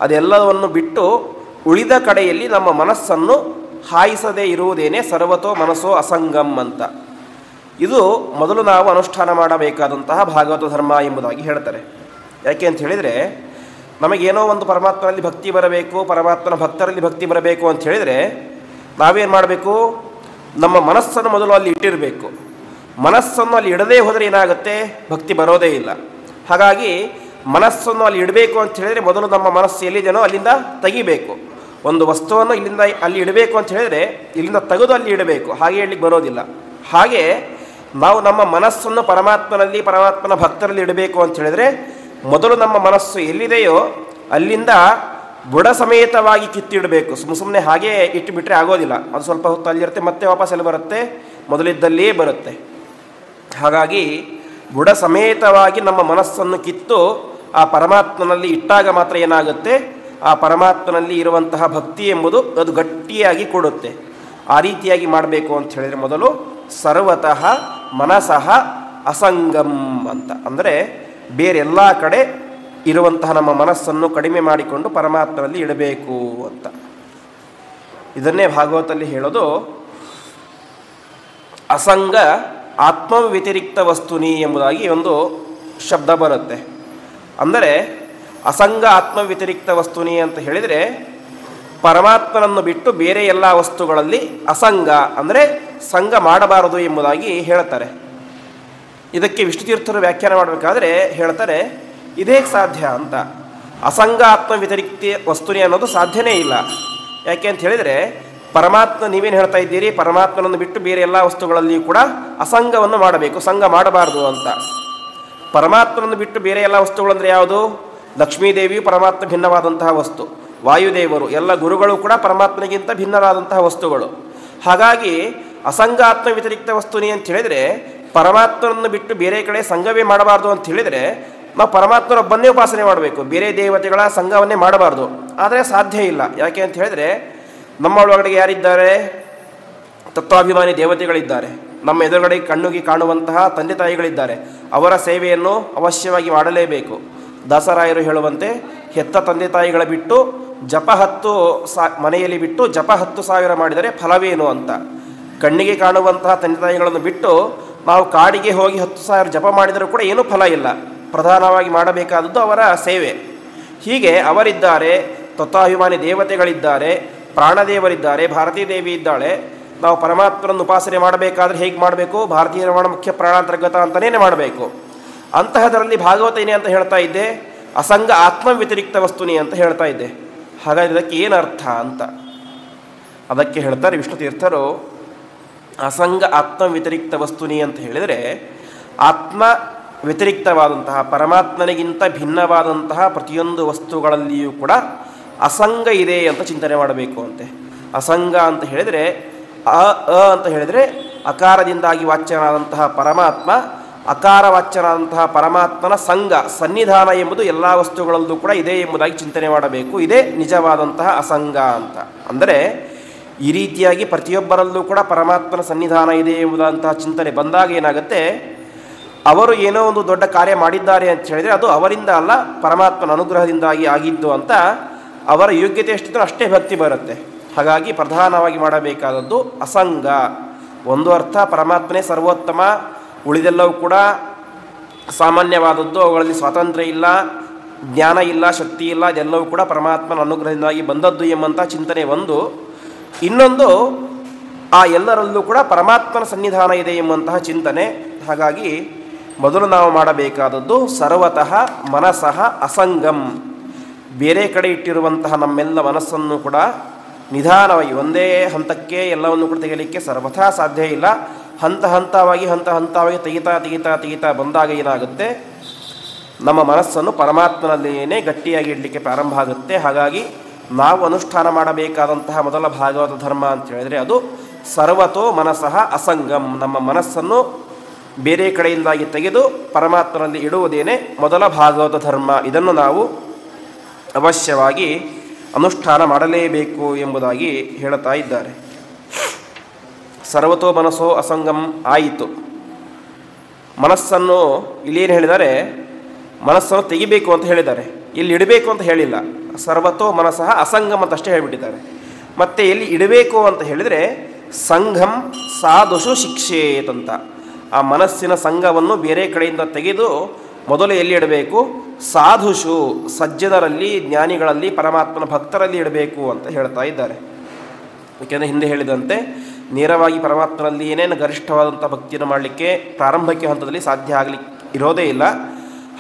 ಅದೆಲ್ಲವನ್ನು ಬಿಟ್ಟು ಉಳಿದ ಕಡೆಯಲ್ಲಿ ನಮ್ಮ ಮನಸ್ಸನ್ನು ಹಾಯಿಸದೇ ಇರುವುದೇನೆ ಸರ್ವತೋ ಮನಸ್ಸೋ ಅಸಂಗಂ ಅಂತ. ಇದು ಮೊದಲು ನಾವು ಅನುಷ್ಠಾನ ಮಾಡಬೇಕಾದಂತಹ ಭಾಗವತ ಧರ್ಮ ಎಂಬುದಾಗಿ ಹೇಳ್ತಾರೆ. ಯಾಕೆ ಅಂತ ಹೇಳಿದರೆ, ನಮಗೇನೋ ಒಂದು ಪರಮಾತ್ಮನಲ್ಲಿ ಭಕ್ತಿ ಬರಬೇಕು, ಪರಮಾತ್ಮನ ಭಕ್ತರಲ್ಲಿ ಭಕ್ತಿ ಬರಬೇಕು ಅಂತ ಹೇಳಿದರೆ ನಾವೇನು ಮಾಡಬೇಕು, ನಮ್ಮ ಮನಸ್ಸನ್ನು ಮೊದಲು ಅಲ್ಲಿ ಇಟ್ಟಿರಬೇಕು. ಮನಸ್ಸನ್ನು ಅಲ್ಲಿ ಇಡದೇ ಹೋದರೆ ಏನಾಗುತ್ತೆ, ಭಕ್ತಿ ಬರೋದೇ ಇಲ್ಲ. ಹಾಗಾಗಿ ಮನಸ್ಸನ್ನು ಅಲ್ಲಿ ಇಡಬೇಕು ಅಂತ ಹೇಳಿದರೆ ಮೊದಲು ನಮ್ಮ ಮನಸ್ಸು ಎಲ್ಲಿದೆಯೋ ಅಲ್ಲಿಂದ ತೆಗಿಬೇಕು. ಒಂದು ವಸ್ತುವನ್ನು ಇಲ್ಲಿಂದ ಅಲ್ಲಿ ಇಡಬೇಕು ಅಂತ ಹೇಳಿದರೆ ಇಲ್ಲಿಂದ ತೆಗೆದು ಅಲ್ಲಿ ಇಡಬೇಕು, ಹಾಗೆ ಹೇಳಲಿಕ್ಕೆ ಬರೋದಿಲ್ಲ. ಹಾಗೆ ನಾವು ನಮ್ಮ ಮನಸ್ಸನ್ನು ಪರಮಾತ್ಮನಲ್ಲಿ, ಪರಮಾತ್ಮನ ಭಕ್ತರಲ್ಲಿ ಇಡಬೇಕು ಅಂತ ಹೇಳಿದರೆ ಮೊದಲು ನಮ್ಮ ಮನಸ್ಸು ಎಲ್ಲಿದೆಯೋ ಅಲ್ಲಿಂದ ಬುಡ ಸಮೇತವಾಗಿ ಕಿತ್ತಿಡಬೇಕು. ಸುಮ್ಮನೆ ಹಾಗೇ ಇಟ್ಟುಬಿಟ್ರೆ ಆಗೋದಿಲ್ಲ. ಅದು ಸ್ವಲ್ಪ ಹೊತ್ತು ಅಲ್ಲಿರುತ್ತೆ, ಮತ್ತೆ ವಾಪಸ್ ಎಲ್ಲಿ ಬರುತ್ತೆ, ಮೊದಲಿದ್ದಲ್ಲೇ ಬರುತ್ತೆ. ಹಾಗಾಗಿ ಬುಡ ಸಮೇತವಾಗಿ ನಮ್ಮ ಮನಸ್ಸನ್ನು ಕಿತ್ತು ಆ ಪರಮಾತ್ಮನಲ್ಲಿ ಇಟ್ಟಾಗ ಮಾತ್ರ ಏನಾಗುತ್ತೆ, ಆ ಪರಮಾತ್ಮನಲ್ಲಿ ಇರುವಂತಹ ಭಕ್ತಿ ಎಂಬುದು ಅದು ಗಟ್ಟಿಯಾಗಿ ಕೊಡುತ್ತೆ. ಆ ರೀತಿಯಾಗಿ ಮಾಡಬೇಕು ಅಂತ ಹೇಳಿದರೆ ಮೊದಲು ಸರ್ವತಃ ಮನಸಃ ಅಸಂಗಂ ಅಂತ. ಅಂದರೆ ಬೇರೆಲ್ಲ ಕಡೆ ಇರುವಂತಹ ನಮ್ಮ ಮನಸ್ಸನ್ನು ಕಡಿಮೆ ಮಾಡಿಕೊಂಡು ಪರಮಾತ್ಮನಲ್ಲಿ ಇಡಬೇಕು ಅಂತ. ಇದನ್ನೇ ಭಾಗವತದಲ್ಲಿ ಹೇಳೋದು ಅಸಂಗ ಆತ್ಮ ವ್ಯತಿರಿಕ್ತ ವಸ್ತುನಿ ಎಂಬುದಾಗಿ ಒಂದು ಶಬ್ದ ಬರುತ್ತೆ. ಅಂದರೆ ಅಸಂಗ ಆತ್ಮ ವ್ಯತಿರಿಕ್ತ ವಸ್ತುನಿ ಅಂತ ಹೇಳಿದರೆ ಪರಮಾತ್ಮನನ್ನು ಬಿಟ್ಟು ಬೇರೆ ಎಲ್ಲ ವಸ್ತುಗಳಲ್ಲಿ ಅಸಂಗ ಅಂದರೆ ಸಂಗ ಮಾಡಬಾರದು ಎಂಬುದಾಗಿ ಹೇಳ್ತಾರೆ. ಇದಕ್ಕೆ ವಿಷ್ಣುತೀರ್ಥರು ವ್ಯಾಖ್ಯಾನ ಮಾಡಬೇಕಾದ್ರೆ ಹೇಳ್ತಾರೆ, ಇದೇ ಸಾಧ್ಯ ಅಂತ. ಅಸಂಗ ಆತ್ಮ ವ್ಯತಿರಿಕ್ತ ವಸ್ತುನಿ ಅನ್ನೋದು ಸಾಧ್ಯನೇ ಇಲ್ಲ. ಯಾಕೆ ಅಂತ ಹೇಳಿದರೆ ಪರಮಾತ್ಮ, ನೀವೇನು ಹೇಳ್ತಾ ಇದ್ದೀರಿ, ಪರಮಾತ್ಮನನ್ನು ಬಿಟ್ಟು ಬೇರೆ ಎಲ್ಲ ವಸ್ತುಗಳಲ್ಲಿಯೂ ಕೂಡ ಅಸಂಗವನ್ನು ಮಾಡಬೇಕು, ಸಂಗ ಮಾಡಬಾರ್ದು ಅಂತ. ಪರಮಾತ್ಮನನ್ನು ಬಿಟ್ಟು ಬೇರೆ ಎಲ್ಲ ವಸ್ತುಗಳಂದರೆ ಯಾವುದು? ಲಕ್ಷ್ಮೀದೇವಿಯು ಪರಮಾತ್ಮ ಭಿನ್ನವಾದಂತಹ ವಸ್ತು, ವಾಯುದೇವರು ಎಲ್ಲ ಗುರುಗಳು ಕೂಡ ಪರಮಾತ್ಮನಿಗಿಂತ ಭಿನ್ನವಾದಂತಹ ವಸ್ತುಗಳು. ಹಾಗಾಗಿ ಅಸಂಗ ಆತ್ಮ ವ್ಯತಿರಿಕ್ತ ವಸ್ತುನಿ ಅಂತ ಹೇಳಿದರೆ ಪರಮಾತ್ಮನನ್ನು ಬಿಟ್ಟು ಬೇರೆ ಕಡೆ ಸಂಘವೇ ಮಾಡಬಾರ್ದು ಅಂತ ಹೇಳಿದರೆ ನಾವು ಪರಮಾತ್ಮನೊಬ್ಬನ್ನೇ ಉಪಾಸನೆ ಮಾಡಬೇಕು, ಬೇರೆ ದೇವತೆಗಳ ಸಂಘವನ್ನೇ ಮಾಡಬಾರ್ದು. ಆದರೆ ಸಾಧ್ಯ ಇಲ್ಲ. ಯಾಕೆ ಅಂತ ಹೇಳಿದರೆ ನಮ್ಮ ಒಳಗಡೆ ಯಾರಿದ್ದಾರೆ? ತತ್ವಾಭಿಮಾನಿ ದೇವತೆಗಳಿದ್ದಾರೆ. ನಮ್ಮ ಎದುರುಗಡೆ ಕಣ್ಣುಗೆ ಕಾಣುವಂತಹ ತಂದೆ ತಾಯಿಗಳಿದ್ದಾರೆ. ಅವರ ಸೇವೆಯನ್ನು ಅವಶ್ಯವಾಗಿ ಮಾಡಲೇಬೇಕು. ದಾಸರಾಯರು ಹೇಳುವಂತೆ ಹೆತ್ತ ತಂದೆ ತಾಯಿಗಳ ಬಿಟ್ಟು ಜಪ 10 ಮನೆಯಲ್ಲಿ ಬಿಟ್ಟು ಜಪ 10,000 ಮಾಡಿದರೆ ಫಲವೇನು ಅಂತ. ಕಣ್ಣಿಗೆ ಕಾಣುವಂತಹ ತಂದೆ ತಾಯಿಗಳನ್ನು ಬಿಟ್ಟು ನಾವು ಕಾಡಿಗೆ ಹೋಗಿ 10,000 ಜಪ ಮಾಡಿದರೂ ಕೂಡ ಏನೂ ಫಲ ಇಲ್ಲ. ಪ್ರಧಾನವಾಗಿ ಮಾಡಬೇಕಾದದ್ದು ಅವರ ಸೇವೆ. ಹೀಗೆ ಅವರಿದ್ದಾರೆ, ತತ್ವಾಭಿಮಾನಿ ದೇವತೆಗಳಿದ್ದಾರೆ, ಪ್ರಾಣದೇವರಿದ್ದಾರೆ, ಭಾರತೀ ದೇವಿ ಇದ್ದಾಳೆ. ನಾವು ಪರಮಾತ್ಮನನ್ನು ಉಪಾಸನೆ ಮಾಡಬೇಕಾದ್ರೆ ಹೇಗೆ ಮಾಡಬೇಕು? ಭಾರತೀಯ ರಮಣ ಮುಖ್ಯ ಪ್ರಾಣಾಂತರ್ಗತ ಅಂತಲೇ ಮಾಡಬೇಕು. ಅಂತಹದರಲ್ಲಿ ಭಾಗವತ ಏನೇ ಅಂತ ಹೇಳ್ತಾ ಇದ್ದೆ? ಅಸಂಗ ಆತ್ಮ ವ್ಯತಿರಿಕ್ತ ವಸ್ತುನಿ ಅಂತ ಹೇಳ್ತಾ ಇದ್ದೆ. ಹಾಗಾದರೆ ಇದಕ್ಕೆ ಏನು ಅರ್ಥ ಅಂತ ಅದಕ್ಕೆ ಹೇಳ್ತಾರೆ ವಿಷ್ಣು ತೀರ್ಥರು. ಅಸಂಗ ಆತ್ಮ ವ್ಯತಿರಿಕ್ತ ವಸ್ತುನಿ ಅಂತ ಹೇಳಿದರೆ, ಆತ್ಮ ವ್ಯತಿರಿಕ್ತವಾದಂತಹ ಪರಮಾತ್ಮನಿಗಿಂತ ಭಿನ್ನವಾದಂತಹ ಪ್ರತಿಯೊಂದು ವಸ್ತುಗಳಲ್ಲಿಯೂ ಕೂಡ ಅಸಂಗ ಇದೆ ಅಂತ ಚಿಂತನೆ ಮಾಡಬೇಕು ಅಂತೆ. ಅಸಂಗ ಅಂತ ಹೇಳಿದರೆ ಅಂತ ಹೇಳಿದರೆ ಅಕಾರದಿಂದಾಗಿ ವಾಚ್ಯನಾದಂತಹ ಪರಮಾತ್ಮ, ಅಕಾರ ವಾಚ್ಯನಾದಂತಹ ಪರಮಾತ್ಮನ ಸಂಘ ಸನ್ನಿಧಾನ ಎಂಬುದು ಎಲ್ಲ ವಸ್ತುಗಳಲ್ಲೂ ಕೂಡ ಇದೆ ಎಂಬುದಾಗಿ ಚಿಂತನೆ ಮಾಡಬೇಕು. ಇದೇ ನಿಜವಾದಂತಹ ಅಸಂಗ ಅಂತ. ಅಂದರೆ ಈ ರೀತಿಯಾಗಿ ಪ್ರತಿಯೊಬ್ಬರಲ್ಲೂ ಕೂಡ ಪರಮಾತ್ಮನ ಸನ್ನಿಧಾನ ಇದೆ ಎಂಬುದಂತಹ ಚಿಂತನೆ ಬಂದಾಗ ಏನಾಗುತ್ತೆ, ಅವರು ಏನೋ ಒಂದು ದೊಡ್ಡ ಕಾರ್ಯ ಮಾಡಿದ್ದಾರೆ ಅಂತ ಹೇಳಿದರೆ ಅದು ಅವರಿಂದ ಅಲ್ಲ, ಪರಮಾತ್ಮನ ಅನುಗ್ರಹದಿಂದಾಗಿ ಆಗಿದ್ದು ಅಂತ ಅವರ ಯೋಗ್ಯತೆ ಎಷ್ಟಿದ್ರೂ ಅಷ್ಟೇ ಭಕ್ತಿ ಬರುತ್ತೆ. ಹಾಗಾಗಿ ಪ್ರಧಾನವಾಗಿ ಮಾಡಬೇಕಾದದ್ದು ಅಸಂಗ. ಒಂದು ಅರ್ಥ ಪರಮಾತ್ಮನೇ ಸರ್ವೋತ್ತಮ, ಉಳಿದೆಲ್ಲವೂ ಕೂಡ ಸಾಮಾನ್ಯವಾದದ್ದು, ಅವುಗಳಲ್ಲಿ ಸ್ವಾತಂತ್ರ್ಯ ಇಲ್ಲ, ಜ್ಞಾನ ಇಲ್ಲ, ಶಕ್ತಿ ಇಲ್ಲ, ಇದೆಲ್ಲವೂ ಕೂಡ ಪರಮಾತ್ಮನ ಅನುಗ್ರಹದಿಂದಾಗಿ ಬಂದದ್ದು ಎಂಬಂಥ ಚಿಂತನೆ ಒಂದು. ಇನ್ನೊಂದು, ಆ ಎಲ್ಲರಲ್ಲೂ ಕೂಡ ಪರಮಾತ್ಮನ ಸನ್ನಿಧಾನ ಇದೆ ಎಂಬಂತಹ ಚಿಂತನೆ. ಹಾಗಾಗಿ ಮೊದಲು ನಾವು ಮಾಡಬೇಕಾದದ್ದು ಸರ್ವತಃ ಮನಸಃ ಅಸಂಗಂ. ಬೇರೆ ಕಡೆ ಇಟ್ಟಿರುವಂತಹ ನಮ್ಮೆಲ್ಲ ಮನಸ್ಸನ್ನು ಕೂಡ ನಿಧಾನವಾಗಿ ಒಂದೇ ಹಂತಕ್ಕೆ ಎಲ್ಲವನ್ನು ಕೂಡ ತೆಗೆಯಲಿಕ್ಕೆ ಸರ್ವಥಾ ಸಾಧ್ಯ ಇಲ್ಲ. ಹಂತ ಹಂತವಾಗಿ ತೆಗಿತಾ ಬಂದಾಗ ಏನಾಗುತ್ತೆ, ನಮ್ಮ ಮನಸ್ಸನ್ನು ಪರಮಾತ್ಮನಲ್ಲಿಯೇ ಗಟ್ಟಿಯಾಗಿ ಇಡಲಿಕ್ಕೆ ಪ್ರಾರಂಭ ಆಗುತ್ತೆ. ಹಾಗಾಗಿ ನಾವು ಅನುಷ್ಠಾನ ಮಾಡಬೇಕಾದಂತಹ ಮೊದಲ ಭಾಗವತ ಧರ್ಮ ಅಂತ ಹೇಳಿದರೆ ಅದು ಸರ್ವತೋ ಮನಸಃ ಅಸಂಗಂ. ನಮ್ಮ ಮನಸ್ಸನ್ನು ಬೇರೆ ಕಡೆಯಿಂದಾಗಿ ತೆಗೆದು ಪರಮಾತ್ಮನಲ್ಲಿ ಇಡುವುದೇನೆ ಮೊದಲ ಭಾಗವತ ಧರ್ಮ. ಇದನ್ನು ನಾವು ಅವಶ್ಯವಾಗಿ ಅನುಷ್ಠಾನ ಮಾಡಲೇಬೇಕು ಎಂಬುದಾಗಿ ಹೇಳುತ್ತಾ ಇದ್ದಾರೆ. ಸರ್ವತೋ ಮನಸ್ಸೋ ಅಸಂಗಂ ಆಯಿತು. ಮನಸ್ಸನ್ನು ಇಲ್ಲೇನು ಹೇಳಿದ್ದಾರೆ, ಮನಸ್ಸನ್ನು ತೆಗಿಬೇಕು ಅಂತ ಹೇಳಿದ್ದಾರೆ, ಇಲ್ಲಿ ಇಡಬೇಕು ಅಂತ ಹೇಳಿಲ್ಲ. ಸರ್ವತೋ ಮನಸ್ಸಃ ಅಸಂಗಂ ಅಂತ ಅಷ್ಟೇ ಹೇಳಿಬಿಟ್ಟಿದ್ದಾರೆ. ಮತ್ತು ಎಲ್ಲಿ ಇಡಬೇಕು ಅಂತ ಹೇಳಿದರೆ ಸಂಘಂ ಸಾಧುಷು ಶಿಕ್ಷೇತಂತ. ಆ ಮನಸ್ಸಿನ ಸಂಘವನ್ನು ಬೇರೆ ಕಡೆಯಿಂದ ತೆಗೆದು ಮೊದಲು ಎಲ್ಲಿ ಇಡಬೇಕು? ಸಾಧುಷು, ಸಜ್ಜನರಲ್ಲಿ, ಜ್ಞಾನಿಗಳಲ್ಲಿ, ಪರಮಾತ್ಮನ ಭಕ್ತರಲ್ಲಿ ಇಡಬೇಕು ಅಂತ ಹೇಳ್ತಾ ಇದ್ದಾರೆ. ಏಕೆಂದರೆ ಹಿಂದೆ ಹೇಳಿದಂತೆ ನೇರವಾಗಿ ಪರಮಾತ್ಮನಲ್ಲಿ ಏನೇನು ಗರಿಷ್ಠವಾದಂಥ ಭಕ್ತಿಯನ್ನು ಮಾಡಲಿಕ್ಕೆ ಪ್ರಾರಂಭಕ್ಕೆ ಹಂತದಲ್ಲಿ ಸಾಧ್ಯ ಆಗಲಿಕ್ಕೆ ಇರೋದೇ ಇಲ್ಲ.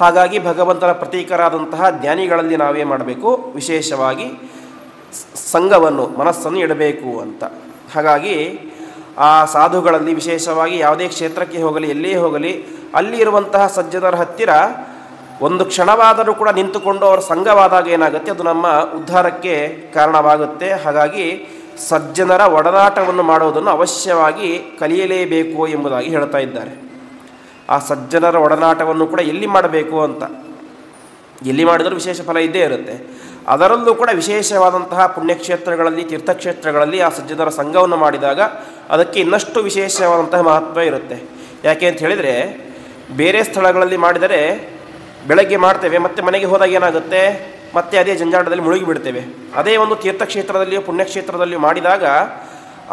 ಹಾಗಾಗಿ ಭಗವಂತನ ಪ್ರತೀಕರಾದಂತಹ ಜ್ಞಾನಿಗಳಲ್ಲಿ ನಾವೇ ಮಾಡಬೇಕು, ವಿಶೇಷವಾಗಿ ಸಂಘವನ್ನು, ಮನಸ್ಸನ್ನು ಇಡಬೇಕು ಅಂತ. ಹಾಗಾಗಿ ಆ ಸಾಧುಗಳಲ್ಲಿ ವಿಶೇಷವಾಗಿ ಯಾವುದೇ ಕ್ಷೇತ್ರಕ್ಕೆ ಹೋಗಲಿ, ಎಲ್ಲೇ ಹೋಗಲಿ, ಅಲ್ಲಿ ಇರುವಂತಹ ಸಜ್ಜನರ ಹತ್ತಿರ ಒಂದು ಕ್ಷಣವಾದರೂ ಕೂಡ ನಿಂತುಕೊಂಡು ಅವರ ಸಂಘವಾದಾಗ ಏನಾಗುತ್ತೆ, ಅದು ನಮ್ಮ ಉದ್ಧಾರಕ್ಕೆ ಕಾರಣವಾಗುತ್ತೆ. ಹಾಗಾಗಿ ಸಜ್ಜನರ ಒಡನಾಟವನ್ನು ಮಾಡುವುದನ್ನು ಅವಶ್ಯವಾಗಿ ಕಲಿಯಲೇಬೇಕು ಎಂಬುದಾಗಿ ಹೇಳ್ತಾ ಇದ್ದಾರೆ. ಆ ಸಜ್ಜನರ ಒಡನಾಟವನ್ನು ಕೂಡ ಎಲ್ಲಿ ಮಾಡಬೇಕು ಅಂತ, ಎಲ್ಲಿ ಮಾಡಿದರೂ ವಿಶೇಷ ಫಲ ಇದ್ದೇ ಇರುತ್ತೆ. ಅದರಲ್ಲೂ ಕೂಡ ವಿಶೇಷವಾದಂತಹ ಪುಣ್ಯಕ್ಷೇತ್ರಗಳಲ್ಲಿ, ತೀರ್ಥಕ್ಷೇತ್ರಗಳಲ್ಲಿ ಆ ಸಜ್ಜನರ ಸಂಘವನ್ನು ಮಾಡಿದಾಗ ಅದಕ್ಕೆ ಇನ್ನಷ್ಟು ವಿಶೇಷವಾದಂತಹ ಮಹತ್ವ ಇರುತ್ತೆ. ಯಾಕೆ ಅಂತ ಹೇಳಿದರೆ, ಬೇರೆ ಸ್ಥಳಗಳಲ್ಲಿ ಮಾಡಿದರೆ ಬೆಳಗ್ಗೆ ಮಾಡ್ತೇವೆ, ಮತ್ತು ಮನೆಗೆ ಹೋದಾಗ ಏನಾಗುತ್ತೆ, ಮತ್ತೆ ಅದೇ ಜಂಜಾಟದಲ್ಲಿ ಮುಳುಗಿಬಿಡ್ತೇವೆ. ಅದೇ ಒಂದು ತೀರ್ಥಕ್ಷೇತ್ರದಲ್ಲಿಯೋ ಪುಣ್ಯಕ್ಷೇತ್ರದಲ್ಲಿಯೋ ಮಾಡಿದಾಗ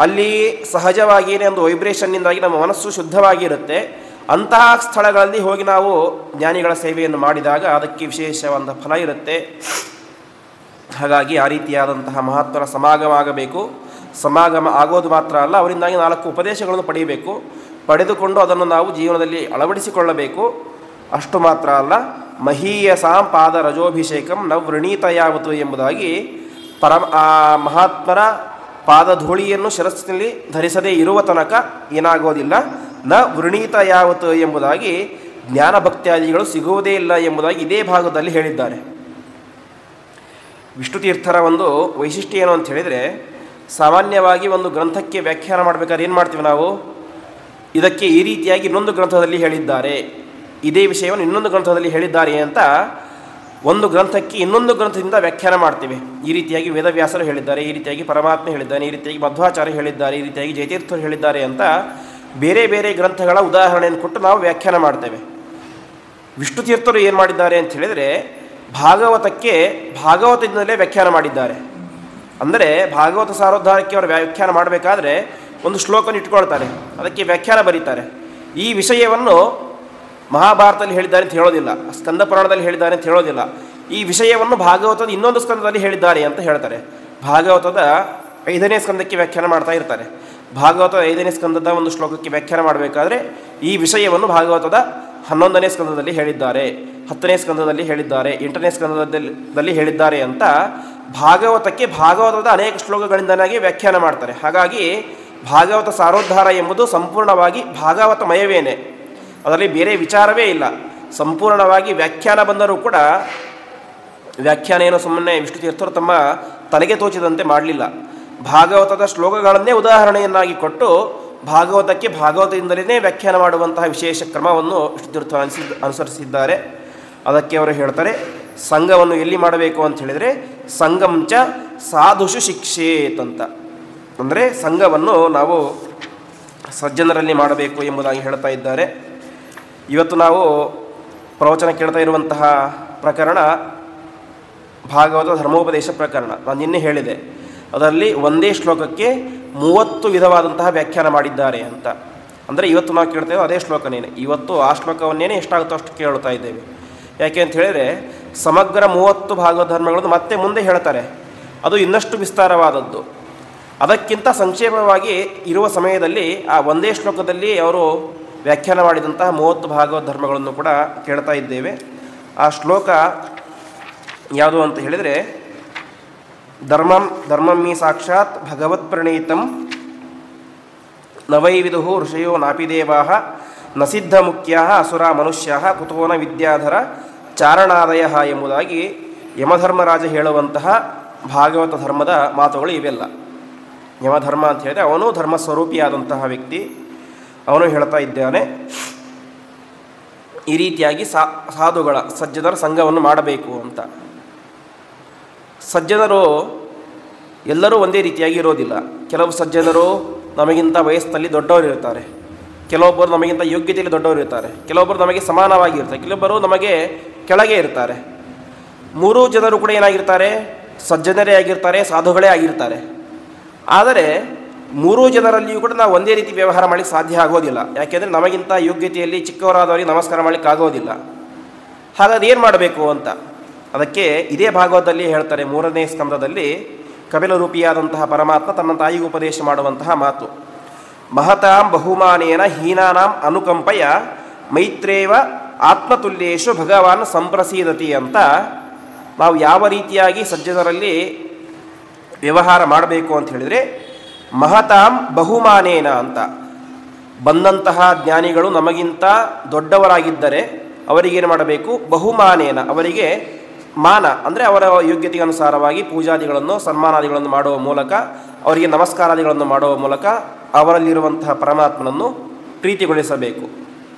ಅಲ್ಲಿ ಸಹಜವಾಗಿಯೇ ಒಂದು ವೈಬ್ರೇಷನ್ನಿಂದಾಗಿ ನಮ್ಮ ಮನಸ್ಸು ಶುದ್ಧವಾಗಿರುತ್ತೆ. ಅಂತಹ ಸ್ಥಳಗಳಲ್ಲಿ ಹೋಗಿ ನಾವು ಜ್ಞಾನಿಗಳ ಸೇವೆಯನ್ನು ಮಾಡಿದಾಗ ಅದಕ್ಕೆ ವಿಶೇಷವಾದ ಫಲ ಇರುತ್ತೆ. ಹಾಗಾಗಿ ಆ ರೀತಿಯಾದಂತಹ ಮಹತ್ವದ ಸಮಾಗಮ ಆಗಬೇಕು. ಸಮಾಗಮ ಆಗೋದು ಮಾತ್ರ ಅಲ್ಲ, ಅವರಿಂದಾಗಿ 4 ಉಪದೇಶಗಳನ್ನು ಪಡೆಯಬೇಕು. ಪಡೆದುಕೊಂಡು ಅದನ್ನು ನಾವು ಜೀವನದಲ್ಲಿ ಅಳವಡಿಸಿಕೊಳ್ಳಬೇಕು. ಅಷ್ಟು ಮಾತ್ರ ಅಲ್ಲ, ಮಹೀಯಸಾಂ ಪಾದ ರಜೋಭಿಷೇಕಂ ನ ವೃಣೀತ ಯಾವತ್ತು ಎಂಬುದಾಗಿ ಆ ಮಹಾತ್ಮರ ಪಾದಧೂಳಿಯನ್ನು ಶಿರಸ್ಸಿನಲ್ಲಿ ಧರಿಸದೇ ಇರುವ ತನಕ ಏನಾಗೋದಿಲ್ಲ, ನ ವೃಣೀತ ಯಾವತ್ತು ಎಂಬುದಾಗಿ ಜ್ಞಾನಭಕ್ತ್ಯಾದಿಗಳು ಸಿಗುವುದೇ ಇಲ್ಲ ಎಂಬುದಾಗಿ ಇದೇ ಭಾಗದಲ್ಲಿ ಹೇಳಿದ್ದಾರೆ. ವಿಷ್ಣುತೀರ್ಥರ ಒಂದು ವೈಶಿಷ್ಟ್ಯ ಏನು ಅಂತ ಹೇಳಿದರೆ, ಸಾಮಾನ್ಯವಾಗಿ ಒಂದು ಗ್ರಂಥಕ್ಕೆ ವ್ಯಾಖ್ಯಾನ ಮಾಡಬೇಕಾದ್ರೆ ಏನು ಮಾಡ್ತೀವಿ ನಾವು, ಇದಕ್ಕೆ ಈ ರೀತಿಯಾಗಿ ಇನ್ನೊಂದು ಗ್ರಂಥದಲ್ಲಿ ಹೇಳಿದ್ದಾರೆ, ಇದೇ ವಿಷಯವನ್ನು ಇನ್ನೊಂದು ಗ್ರಂಥದಲ್ಲಿ ಹೇಳಿದ್ದಾರೆ ಅಂತ ಒಂದು ಗ್ರಂಥಕ್ಕೆ ಇನ್ನೊಂದು ಗ್ರಂಥದಿಂದ ವ್ಯಾಖ್ಯಾನ ಮಾಡ್ತೀವಿ. ಈ ರೀತಿಯಾಗಿ ವೇದವ್ಯಾಸರು ಹೇಳಿದ್ದಾರೆ, ಈ ರೀತಿಯಾಗಿ ಪರಮಾತ್ಮ ಹೇಳಿದ್ದಾನೆ, ಈ ರೀತಿಯಾಗಿ ಮಧ್ವಾಚಾರ್ಯ ಹೇಳಿದ್ದಾರೆ, ಈ ರೀತಿಯಾಗಿ ಜಯತೀರ್ಥರು ಹೇಳಿದ್ದಾರೆ ಅಂತ ಬೇರೆ ಬೇರೆ ಗ್ರಂಥಗಳ ಉದಾಹರಣೆಯನ್ನು ಕೊಟ್ಟು ನಾವು ವ್ಯಾಖ್ಯಾನ ಮಾಡ್ತೇವೆ. ವಿಷ್ಣುತೀರ್ಥರು ಏನು ಮಾಡಿದ್ದಾರೆ ಅಂತ ಹೇಳಿದರೆ, ಭಾಗವತಕ್ಕೆ ಭಾಗವತದಿಂದಲೇ ವ್ಯಾಖ್ಯಾನ ಮಾಡಿದ್ದಾರೆ. ಅಂದರೆ ಭಾಗವತ ಸಾರೋದ್ಧಾರಕ್ಕೆ ಅವರು ವ್ಯಾಖ್ಯಾನ ಮಾಡಬೇಕಾದ್ರೆ ಒಂದು ಶ್ಲೋಕವನ್ನು ಇಟ್ಕೊಳ್ತಾರೆ, ಅದಕ್ಕೆ ವ್ಯಾಖ್ಯಾನ ಬರೀತಾರೆ. ಈ ವಿಷಯವನ್ನು ಮಹಾಭಾರತದಲ್ಲಿ ಹೇಳಿದ್ದಾರೆ ಅಂತ ಹೇಳೋದಿಲ್ಲ, ಸ್ಕಂದ ಪುರಾಣದಲ್ಲಿ ಹೇಳಿದ್ದಾರೆ ಅಂತ ಹೇಳೋದಿಲ್ಲ. ಈ ವಿಷಯವನ್ನು ಭಾಗವತದ ಇನ್ನೊಂದು ಸ್ಕಂದದಲ್ಲಿ ಹೇಳಿದ್ದಾರೆ ಅಂತ ಹೇಳ್ತಾರೆ. ಭಾಗವತದ 5ನೇ ಸ್ಕಂದಕ್ಕೆ ವ್ಯಾಖ್ಯಾನ ಮಾಡ್ತಾ ಇರ್ತಾರೆ. ಭಾಗವತ 5ನೇ ಸ್ಕಂದದ ಒಂದು ಶ್ಲೋಕಕ್ಕೆ ವ್ಯಾಖ್ಯಾನ ಮಾಡಬೇಕಾದ್ರೆ ಈ ವಿಷಯವನ್ನು ಭಾಗವತದ 11ನೇ ಸ್ಕಂದದಲ್ಲಿ ಹೇಳಿದ್ದಾರೆ, 10ನೇ ಸ್ಕಂದದಲ್ಲಿ ಹೇಳಿದ್ದಾರೆ, 8ನೇ ಸ್ಕಂದದಲ್ಲಿ ಹೇಳಿದ್ದಾರೆ ಅಂತ ಭಾಗವತಕ್ಕೆ ಭಾಗವತದ ಅನೇಕ ಶ್ಲೋಕಗಳಿಂದನಾಗಿ ವ್ಯಾಖ್ಯಾನ ಮಾಡ್ತಾರೆ. ಹಾಗಾಗಿ ಭಾಗವತ ಸಾರೋದ್ಧಾರ ಎಂಬುದು ಸಂಪೂರ್ಣವಾಗಿ ಭಾಗವತಮಯವೇನೆ, ಅದರಲ್ಲಿ ಬೇರೆ ವಿಚಾರವೇ ಇಲ್ಲ. ಸಂಪೂರ್ಣವಾಗಿ ವ್ಯಾಖ್ಯಾನ ಬಂದರೂ ಕೂಡ ವ್ಯಾಖ್ಯಾನ ಏನೋ ಸುಮ್ಮನೆ ವಿಷ್ಣು ತೀರ್ಥರು ತಮ್ಮ ತಲೆಗೆ ತೋಚಿದಂತೆ ಮಾಡಲಿಲ್ಲ. ಭಾಗವತದ ಶ್ಲೋಕಗಳನ್ನೇ ಉದಾಹರಣೆಯನ್ನಾಗಿ ಕೊಟ್ಟು ಭಾಗವತಕ್ಕೆ ಭಾಗವತದಿಂದಲೇ ವ್ಯಾಖ್ಯಾನ ಮಾಡುವಂತಹ ವಿಶೇಷ ಕ್ರಮವನ್ನು ವಿಷ್ಣು ತೀರ್ಥರು ಅನುಸರಿಸಿದ್ದಾರೆ. ಅದಕ್ಕೆ ಅವರು ಹೇಳ್ತಾರೆ, ಸಂಘವನ್ನು ಎಲ್ಲಿ ಮಾಡಬೇಕು ಅಂತ ಹೇಳಿದರೆ ಸಂಘಂಚ ಸಾಧುಷು ಶಿಕ್ಷೇತ್ ಅಂತ. ಅಂದರೆ ಸಂಘವನ್ನು ನಾವು ಸಜ್ಜನರಲ್ಲಿ ಮಾಡಬೇಕು ಎಂಬುದಾಗಿ ಹೇಳ್ತಾ ಇದ್ದಾರೆ. ಇವತ್ತು ನಾವು ಪ್ರವಚನ ಕೇಳ್ತಾ ಇರುವಂತಹ ಪ್ರಕರಣ ಭಾಗವತ ಧರ್ಮೋಪದೇಶ ಪ್ರಕರಣ. ನಾನು ನಿನ್ನೆ ಹೇಳಿದೆ, ಅದರಲ್ಲಿ ಒಂದೇ ಶ್ಲೋಕಕ್ಕೆ 30 ವಿಧವಾದಂತಹ ವ್ಯಾಖ್ಯಾನ ಮಾಡಿದ್ದಾರೆ ಅಂತ. ಅಂದರೆ ಇವತ್ತು ನಾವು ಕೇಳ್ತಾ ಇದ್ದೇವೆ ಅದೇ ಶ್ಲೋಕನೇನೆ, ಇವತ್ತು ಆ ಶ್ಲೋಕವನ್ನೇನೆ ಎಷ್ಟಾಗುತ್ತೋ ಅಷ್ಟು ಕೇಳ್ತಾ ಇದ್ದೇವೆ. ಯಾಕೆ ಅಂತ ಹೇಳಿದರೆ ಸಮಗ್ರ 30 ಭಾಗವತ ಧರ್ಮಗಳನ್ನು ಮತ್ತೆ ಮುಂದೆ ಹೇಳ್ತಾರೆ, ಅದು ಇನ್ನಷ್ಟು ವಿಸ್ತಾರವಾದದ್ದು. ಅದಕ್ಕಿಂತ ಸಂಕ್ಷೇಪವಾಗಿ ಇರುವ ಸಮಯದಲ್ಲಿ ಆ ಒಂದೇ ಶ್ಲೋಕದಲ್ಲಿ ಅವರು ವ್ಯಾಖ್ಯಾನ ಮಾಡಿದಂತಹ 30 ಭಾಗವತ ಧರ್ಮಗಳನ್ನು ಕೂಡ ಕೇಳ್ತಾ ಇದ್ದೇವೆ. ಆ ಶ್ಲೋಕ ಯಾವುದು ಅಂತ ಹೇಳಿದರೆ, ಧರ್ಮಮ್ಮಿ ಸಾಕ್ಷಾತ್ ಭಗವತ್ ಪ್ರಣೀತಂ ನವೈವಿದುಹು ಋಷಯೋ ನಾಪಿ ದೇವಾ ನ ಸಿದ್ಧ ಮುಖ್ಯಾ ಅಸುರ ಮನುಷ್ಯ ಕುತೋನ ವಿದ್ಯಾಧರ ಚಾರಣಾದಯ ಎಂಬುದಾಗಿ ಯಮಧರ್ಮರಾಜ ಹೇಳುವಂತಹ ಭಾಗವತ ಧರ್ಮದ ಮಾತುಗಳು ಇವೆಲ್ಲ. ಯಮಧರ್ಮ ಅಂತ ಹೇಳಿದರೆ ಅವನು ಧರ್ಮಸ್ವರೂಪಿಯಾದಂತಹ ವ್ಯಕ್ತಿ, ಅವನು ಹೇಳ್ತಾ ಇದ್ದಾನೆ ಈ ರೀತಿಯಾಗಿ ಸಾಧುಗಳ ಸಜ್ಜನರ ಸಂಘವನ್ನು ಮಾಡಬೇಕು ಅಂತ. ಸಜ್ಜನರು ಎಲ್ಲರೂ ಒಂದೇ ರೀತಿಯಾಗಿ ಇರೋದಿಲ್ಲ. ಕೆಲವು ಸಜ್ಜನರು ನಮಗಿಂತ ವಯಸ್ಸಿನಲ್ಲಿ ದೊಡ್ಡವರು ಇರ್ತಾರೆ, ಕೆಲವೊಬ್ಬರು ನಮಗಿಂತ ಯೋಗ್ಯತೆಯಲ್ಲಿ ದೊಡ್ಡವರು ಇರ್ತಾರೆ, ಕೆಲವೊಬ್ಬರು ನಮಗೆ ಸಮಾನವಾಗಿ ಇರ್ತಾರೆ, ಕೆಲವೊಬ್ಬರು ನಮಗೆ ಕೆಳಗೆ ಇರ್ತಾರೆ. 3 ಜನರು ಕೂಡ ಏನಾಗಿರ್ತಾರೆ, ಸಜ್ಜನರೇ ಆಗಿರ್ತಾರೆ, ಸಾಧುಗಳೇ ಆಗಿರ್ತಾರೆ. ಆದರೆ 3 ಜನರಲ್ಲಿಯೂ ಕೂಡ ನಾವು ಒಂದೇ ರೀತಿ ವ್ಯವಹಾರ ಮಾಡಲಿಕ್ಕೆ ಸಾಧ್ಯ ಆಗೋದಿಲ್ಲ. ಯಾಕೆಂದರೆ ನಮಗಿಂತ ಯೋಗ್ಯತೆಯಲ್ಲಿ ಚಿಕ್ಕವರಾದವರಿಗೆ ನಮಸ್ಕಾರ ಮಾಡಲಿಕ್ಕೆ ಆಗೋದಿಲ್ಲ. ಹಾಗಾದ್ರೆ ಏನು ಮಾಡಬೇಕು ಅಂತ ಅದಕ್ಕೆ ಇದೇ ಭಾಗವತದಲ್ಲಿ ಹೇಳ್ತಾರೆ. 3ನೇ ಸ್ಕಂದದಲ್ಲಿ ಕಪಿಲ ರೂಪಿಯಾದಂತಹ ಪರಮಾತ್ಮ ತನ್ನ ತಾಯಿಗೆ ಉಪದೇಶ ಮಾಡುವಂತಹ ಮಾತು, ಮಹತಾಂ ಬಹುಮಾನೇನ ಹೀನಾನಾಂ ಅನುಕಂಪಯ ಮೈತ್ರೇವ ಆತ್ಮತುಲ್ಯೇಶು ಭಗವಾನ್ ಸಂಪ್ರಸೀದತಿ ಅಂತ. ನಾವು ಯಾವ ರೀತಿಯಾಗಿ ಸಜ್ಜನರಲ್ಲಿ ವ್ಯವಹಾರ ಮಾಡಬೇಕು ಅಂತ ಹೇಳಿದರೆ ಮಹತಾಂ ಬಹುಮಾನೇನ ಅಂತ. ಬಂದಂತಹ ಜ್ಞಾನಿಗಳು ನಮಗಿಂತ ದೊಡ್ಡವರಾಗಿದ್ದರೆ ಅವರಿಗೇನು ಮಾಡಬೇಕು, ಬಹುಮಾನೇನ ಅವರಿಗೆ ಮಾನ ಅಂದರೆ ಅವರ ಯೋಗ್ಯತೆಗೆ ಅನುಸಾರವಾಗಿ ಪೂಜಾದಿಗಳನ್ನು ಸನ್ಮಾನಾದಿಗಳನ್ನು ಮಾಡುವ ಮೂಲಕ, ಅವರಿಗೆ ನಮಸ್ಕಾರಾದಿಗಳನ್ನು ಮಾಡುವ ಮೂಲಕ ಅವರಲ್ಲಿರುವಂತಹ ಪರಮಾತ್ಮನನ್ನು ಪ್ರೀತಿಗೊಳಿಸಬೇಕು.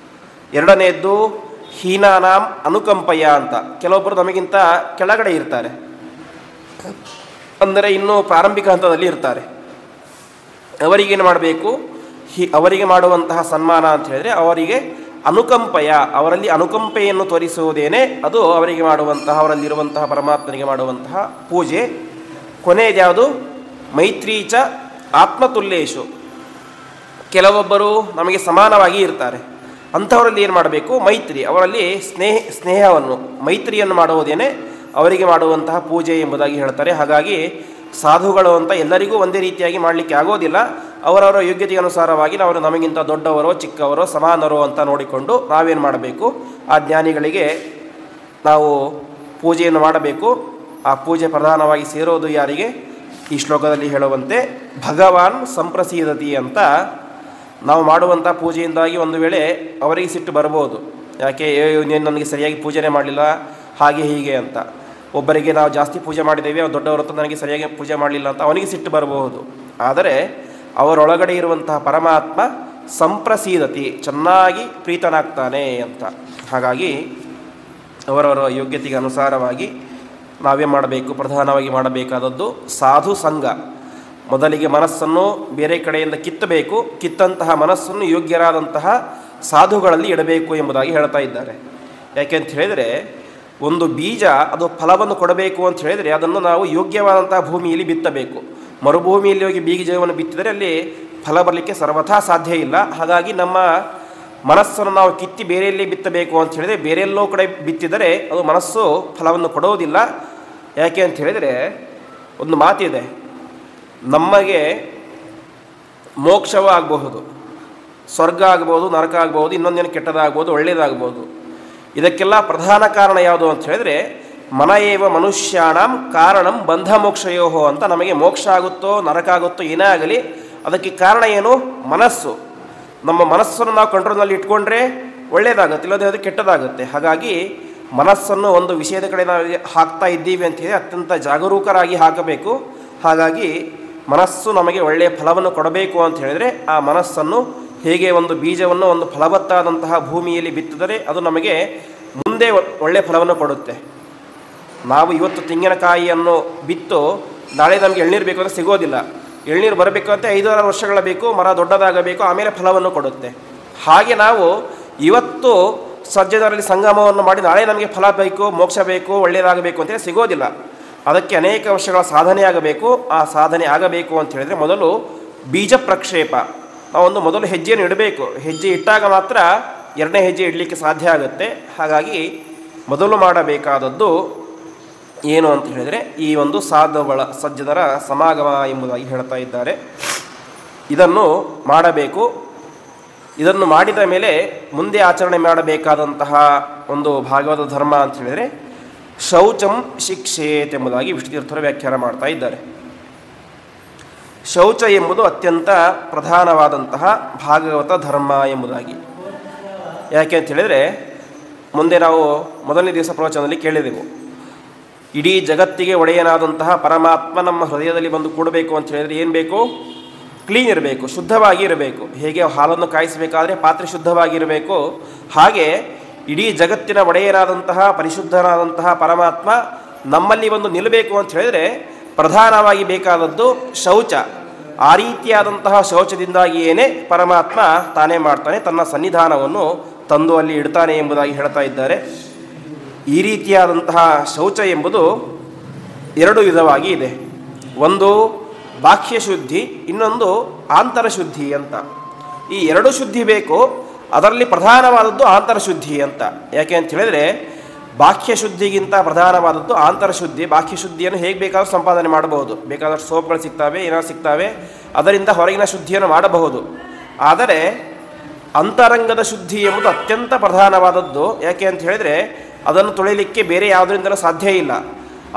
ಎರಡನೆಯದ್ದು ಹೀನಾನಾಂ ಅನುಕಂಪಯ ಅಂತ. ಕೆಲವೊಬ್ಬರು ನಮಗಿಂತ ಕೆಳಗಡೆ ಇರ್ತಾರೆ, ಅಂದರೆ ಇನ್ನೂ ಪ್ರಾರಂಭಿಕ ಹಂತದಲ್ಲಿ ಇರ್ತಾರೆ. ಅವರಿಗೇನು ಮಾಡಬೇಕು, ಅವರಿಗೆ ಮಾಡುವಂತಹ ಸನ್ಮಾನ ಅಂತ ಹೇಳಿದರೆ ಅವರಿಗೆ ಅನುಕಂಪಯ, ಅವರಲ್ಲಿ ಅನುಕಂಪೆಯನ್ನು ತೋರಿಸುವುದೇನೆ ಅದು ಅವರಿಗೆ ಮಾಡುವಂತಹ, ಅವರಲ್ಲಿರುವಂತಹ ಪರಮಾತ್ಮನಿಗೆ ಮಾಡುವಂತಹ ಪೂಜೆ. ಕೊನೆಯದ್ಯಾವುದು, ಮೈತ್ರೀಚ ಆತ್ಮತುಲ್ಯೇಶು. ಕೆಲವೊಬ್ಬರು ನಮಗೆ ಸಮಾನವಾಗಿ ಇರ್ತಾರೆ, ಅಂಥವರಲ್ಲಿ ಏನು ಮಾಡಬೇಕು, ಮೈತ್ರಿ, ಅವರಲ್ಲಿ ಸ್ನೇಹವನ್ನು ಮೈತ್ರಿಯನ್ನು ಮಾಡುವುದೇನೆ ಅವರಿಗೆ ಮಾಡುವಂತಹ ಪೂಜೆ ಎಂಬುದಾಗಿ ಹೇಳ್ತಾರೆ. ಹಾಗಾಗಿ ಸಾಧುಗಳು ಅಂತ ಎಲ್ಲರಿಗೂ ಒಂದೇ ರೀತಿಯಾಗಿ ಮಾಡಲಿಕ್ಕೆ ಆಗೋದಿಲ್ಲ. ಅವರವರ ಯೋಗ್ಯತೆಗೆ ಅನುಸಾರವಾಗಿ ನಾವು ನಮಗಿಂತ ದೊಡ್ಡವರೋ ಚಿಕ್ಕವರೋ ಸಮಾನರೋ ಅಂತ ನೋಡಿಕೊಂಡು ನಾವೇನು ಮಾಡಬೇಕು, ಆ ಜ್ಞಾನಿಗಳಿಗೆ ನಾವು ಪೂಜೆಯನ್ನು ಮಾಡಬೇಕು. ಆ ಪೂಜೆ ಪ್ರಧಾನವಾಗಿ ಸೇರೋದು ಯಾರಿಗೆ, ಈ ಶ್ಲೋಕದಲ್ಲಿ ಹೇಳುವಂತೆ ಭಗವಾನ್ ಸಂಪ್ರಸೀದತಿ ಅಂತ. ನಾವು ಮಾಡುವಂಥ ಪೂಜೆಯಿಂದಾಗಿ ಒಂದು ವೇಳೆ ಅವರಿಗೆ ಸಿಟ್ಟು ಬರ್ಬೋದು, ಯಾಕೆ ನೀನು ನನಗೆ ಸರಿಯಾಗಿ ಪೂಜೆನೇ ಮಾಡಲಿಲ್ಲ ಹಾಗೆ ಹೀಗೆ ಅಂತ. ಒಬ್ಬರಿಗೆ ನಾವು ಜಾಸ್ತಿ ಪೂಜೆ ಮಾಡಿದ್ದೇವೆ, ಅವ್ರು ದೊಡ್ಡವರು ಅಂತ ನನಗೆ ಸರಿಯಾಗಿ ಪೂಜೆ ಮಾಡಲಿಲ್ಲ ಅಂತ ಅವನಿಗೆ ಸಿಟ್ಟು ಬರಬಹುದು. ಆದರೆ ಅವರೊಳಗಡೆ ಇರುವಂತಹ ಪರಮಾತ್ಮ ಸಂಪ್ರಸೀದತಿ, ಚೆನ್ನಾಗಿ ಪ್ರೀತನಾಗ್ತಾನೆ ಅಂತ. ಹಾಗಾಗಿ ಅವರವರ ಯೋಗ್ಯತೆಗೆ ಅನುಸಾರವಾಗಿ ನಾವೇ ಮಾಡಬೇಕು, ಪ್ರಧಾನವಾಗಿ ಮಾಡಬೇಕಾದದ್ದು ಸಾಧು ಸಂಘ. ಮೊದಲಿಗೆ ಮನಸ್ಸನ್ನು ಬೇರೆ ಕಡೆಯಿಂದ ಕಿತ್ತಬೇಕು, ಕಿತ್ತಂತಹ ಮನಸ್ಸನ್ನು ಯೋಗ್ಯರಾದಂತಹ ಸಾಧುಗಳಲ್ಲಿ ಇಡಬೇಕು ಎಂಬುದಾಗಿ ಹೇಳ್ತಾ ಇದ್ದಾರೆ. ಯಾಕೆ ಅಂತ ಹೇಳಿದರೆ, ಒಂದು ಬೀಜ ಅದು ಫಲವನ್ನು ಕೊಡಬೇಕು ಅಂತ ಹೇಳಿದರೆ ಅದನ್ನು ನಾವು ಯೋಗ್ಯವಾದಂತಹ ಭೂಮಿಯಲ್ಲಿ ಬಿತ್ತಬೇಕು. ಮರುಭೂಮಿಯಲ್ಲಿ ಹೋಗಿ ಬೀಜವನ್ನು ಬಿತ್ತಿದರೆ ಅಲ್ಲಿ ಫಲ ಬರಲಿಕ್ಕೆ ಸರ್ವಥಾ ಸಾಧ್ಯ ಇಲ್ಲ. ಹಾಗಾಗಿ ನಮ್ಮ ಮನಸ್ಸನ್ನು ನಾವು ಕಿತ್ತಿ ಬೇರೆಯಲ್ಲಿ ಬಿತ್ತಬೇಕು ಅಂತ ಹೇಳಿದರೆ, ಬೇರೆಯಲ್ಲೋ ಕಡೆ ಬಿತ್ತಿದರೆ ಅದು ಮನಸ್ಸು ಫಲವನ್ನು ಕೊಡೋದಿಲ್ಲ. ಯಾಕೆ ಅಂತ ಹೇಳಿದರೆ, ಒಂದು ಮಾತಿದೆ, ನಮಗೆ ಮೋಕ್ಷವೂ ಆಗಬಹುದು, ಸ್ವರ್ಗ ಆಗ್ಬೋದು, ನರಕ ಆಗ್ಬೋದು, ಇನ್ನೊಂದೇನು ಕೆಟ್ಟದಾಗ್ಬೋದು, ಒಳ್ಳೆಯದಾಗ್ಬೋದು. ಇದಕ್ಕೆಲ್ಲ ಪ್ರಧಾನ ಕಾರಣ ಯಾವುದು ಅಂತ ಹೇಳಿದ್ರೆ ಮನ ಏವ ಮನುಷ್ಯಾಣಂ ಕಾರಣಂ ಬಂಧ ಮೋಕ್ಷಯೋಹೋ ಅಂತ. ನಮಗೆ ಮೋಕ್ಷ ಆಗುತ್ತೋ ನರಕ ಆಗುತ್ತೋ ಏನೇ ಆಗಲಿ ಅದಕ್ಕೆ ಕಾರಣ ಏನು? ಮನಸ್ಸು. ನಮ್ಮ ಮನಸ್ಸನ್ನು ನಾವು ಕಂಟ್ರೋಲ್ನಲ್ಲಿ ಇಟ್ಕೊಂಡ್ರೆ ಒಳ್ಳೆಯದಾಗುತ್ತೆ, ಇಲ್ಲದೇ ಅದು ಕೆಟ್ಟದಾಗುತ್ತೆ. ಹಾಗಾಗಿ ಮನಸ್ಸನ್ನು ಒಂದು ವಿಷಯದ ಕಡೆ ನಾವು ಹಾಕ್ತಾ ಇದ್ದೀವಿ ಅಂತ ಹೇಳಿ ಅತ್ಯಂತ ಜಾಗರೂಕರಾಗಿ ಹಾಕಬೇಕು. ಹಾಗಾಗಿ ಮನಸ್ಸು ನಮಗೆ ಒಳ್ಳೆಯ ಫಲವನ್ನು ಕೊಡಬೇಕು ಅಂತ ಹೇಳಿದರೆ ಆ ಮನಸ್ಸನ್ನು ಹೇಗೆ ಒಂದು ಬೀಜವನ್ನು ಒಂದು ಫಲವತ್ತಾದಂತಹ ಭೂಮಿಯಲ್ಲಿ ಬಿತ್ತಿದರೆ ಅದು ನಮಗೆ ಮುಂದೆ ಒಳ್ಳೆಯ ಫಲವನ್ನು ಕೊಡುತ್ತೆ. ನಾವು ಇವತ್ತು ತೆಂಗಿನಕಾಯಿಯನ್ನು ಬಿತ್ತು ನಾಳೆ ನಮಗೆ ಎಳ್ನೀರು ಬೇಕು ಅಂದರೆ ಸಿಗೋದಿಲ್ಲ. ಎಳ್ನೀರು ಬರಬೇಕು ಅಂತ 5-6 ವರ್ಷಗಳ ಬೇಕು, ಮರ ದೊಡ್ಡದಾಗಬೇಕು, ಆಮೇಲೆ ಫಲವನ್ನು ಕೊಡುತ್ತೆ. ಹಾಗೆ ನಾವು ಇವತ್ತು ಸಜ್ಜನರಲ್ಲಿ ಸಂಗಮವನ್ನು ಮಾಡಿ ನಾಳೆ ನಮಗೆ ಫಲ ಬೇಕು, ಮೋಕ್ಷ ಬೇಕು, ಒಳ್ಳೆಯದಾಗಬೇಕು ಅಂತೇಳಿ ಸಿಗೋದಿಲ್ಲ. ಅದಕ್ಕೆ ಅನೇಕ ವರ್ಷಗಳ ಸಾಧನೆ ಆಗಬೇಕು. ಆ ಸಾಧನೆ ಆಗಬೇಕು ಅಂತ ಹೇಳಿದರೆ ಮೊದಲು ಬೀಜ ಪ್ರಕ್ಷೇಪ. ನಾವೊಂದು ಮೊದಲು ಹೆಜ್ಜೆಯನ್ನು ಇಡಬೇಕು. ಹೆಜ್ಜೆ ಇಟ್ಟಾಗ ಮಾತ್ರ ಎರಡನೇ ಹೆಜ್ಜೆ ಇಡಲಿಕ್ಕೆ ಸಾಧ್ಯ ಆಗುತ್ತೆ. ಹಾಗಾಗಿ ಮೊದಲು ಮಾಡಬೇಕಾದದ್ದು ಏನು ಅಂತ ಹೇಳಿದರೆ ಈ ಒಂದು ಸಾಧುಗಳ ಸಜ್ಜನರ ಸಮಾಗಮ ಎಂಬುದಾಗಿ ಹೇಳ್ತಾ ಇದ್ದಾರೆ. ಇದನ್ನು ಮಾಡಬೇಕು. ಇದನ್ನು ಮಾಡಿದ ಮೇಲೆ ಮುಂದೆ ಆಚರಣೆ ಮಾಡಬೇಕಾದಂತಹ ಒಂದು ಭಾಗವತ ಧರ್ಮ ಅಂತ ಹೇಳಿದರೆ ಶೌಚಂ ಶಿಕ್ಷೇತ್ ಎಂಬುದಾಗಿ ವಿಷ್ಣುತೀರ್ಥರು ವ್ಯಾಖ್ಯಾನ ಮಾಡ್ತಾ ಇದ್ದಾರೆ. ಶೌಚ ಎಂಬುದು ಅತ್ಯಂತ ಪ್ರಧಾನವಾದಂತಹ ಭಾಗವತ ಧರ್ಮ ಎಂಬುದಾಗಿ. ಯಾಕೆ ಅಂತ ಹೇಳಿದರೆ ಮುಂದೆ ನಾವು ಮೊದಲನೇ ದಿವಸ ಪ್ರವಚನದಲ್ಲಿ ಕೇಳಿದೆವು, ಇಡೀ ಜಗತ್ತಿಗೆ ಒಡೆಯನಾದಂತಹ ಪರಮಾತ್ಮ ನಮ್ಮ ಹೃದಯದಲ್ಲಿ ಬಂದು ಕೂಡಬೇಕು ಅಂತ ಹೇಳಿದರೆ ಏನು ಬೇಕು? ಕ್ಲೀನ್ ಇರಬೇಕು, ಶುದ್ಧವಾಗಿ ಇರಬೇಕು. ಹೇಗೆ ಹಾಲನ್ನು ಕಾಯಿಸಬೇಕಾದ್ರೆ ಪಾತ್ರೆ ಶುದ್ಧವಾಗಿರಬೇಕು, ಹಾಗೆ ಇಡೀ ಜಗತ್ತಿನ ಒಡೆಯನಾದಂತಹ ಪರಿಶುದ್ಧನಾದಂತಹ ಪರಮಾತ್ಮ ನಮ್ಮಲ್ಲಿ ಒಂದು ನಿಲ್ಲಬೇಕು ಅಂತ ಹೇಳಿದರೆ ಪ್ರಧಾನವಾಗಿ ಬೇಕಾದದ್ದು ಶೌಚ. ಆ ರೀತಿಯಾದಂತಹ ಶೌಚದಿಂದಾಗಿಯೇ ಪರಮಾತ್ಮ ತಾನೇ ಮಾಡ್ತಾನೆ, ತನ್ನ ಸನ್ನಿಧಾನವನ್ನು ತಂದು ಅಲ್ಲಿ ಇಡ್ತಾನೆ ಎಂಬುದಾಗಿ ಹೇಳ್ತಾ ಇದ್ದಾರೆ. ಈ ರೀತಿಯಾದಂತಹ ಶೌಚ ಎಂಬುದು 2 ವಿಧವಾಗಿ ಇದೆ. ಒಂದು ಬಾಹ್ಯ ಶುದ್ಧಿ, ಇನ್ನೊಂದು ಆಂತರಶುದ್ಧಿ ಅಂತ. ಈ 2 ಶುದ್ಧಿ ಬೇಕು. ಅದರಲ್ಲಿ ಪ್ರಧಾನವಾದದ್ದು ಆಂತರಶುದ್ಧಿ ಅಂತ. ಯಾಕೆ ಅಂತ ಹೇಳಿದರೆ ಬಾಹ್ಯ ಶುದ್ಧಿಗಿಂತ ಪ್ರಧಾನವಾದದ್ದು ಆಂತರಶುದ್ಧಿ. ಬಾಹ್ಯ ಶುದ್ಧಿಯನ್ನು ಹೇಗೆ ಬೇಕಾದರೂ ಸಂಪಾದನೆ ಮಾಡಬಹುದು, ಬೇಕಾದಷ್ಟು ಸೋಪ್ಗಳು ಸಿಗ್ತವೆ, ಏನಾದ್ರು ಸಿಗ್ತವೆ, ಅದರಿಂದ ಹೊರಗಿನ ಶುದ್ಧಿಯನ್ನು ಮಾಡಬಹುದು. ಆದರೆ ಅಂತರಂಗದ ಶುದ್ಧಿ ಎಂಬುದು ಅತ್ಯಂತ ಪ್ರಧಾನವಾದದ್ದು. ಯಾಕೆ ಅಂತ ಹೇಳಿದರೆ ಅದನ್ನು ತೊಳೆಯಲಿಕ್ಕೆ ಬೇರೆ ಯಾವುದರಿಂದಲೂ ಸಾಧ್ಯ ಇಲ್ಲ.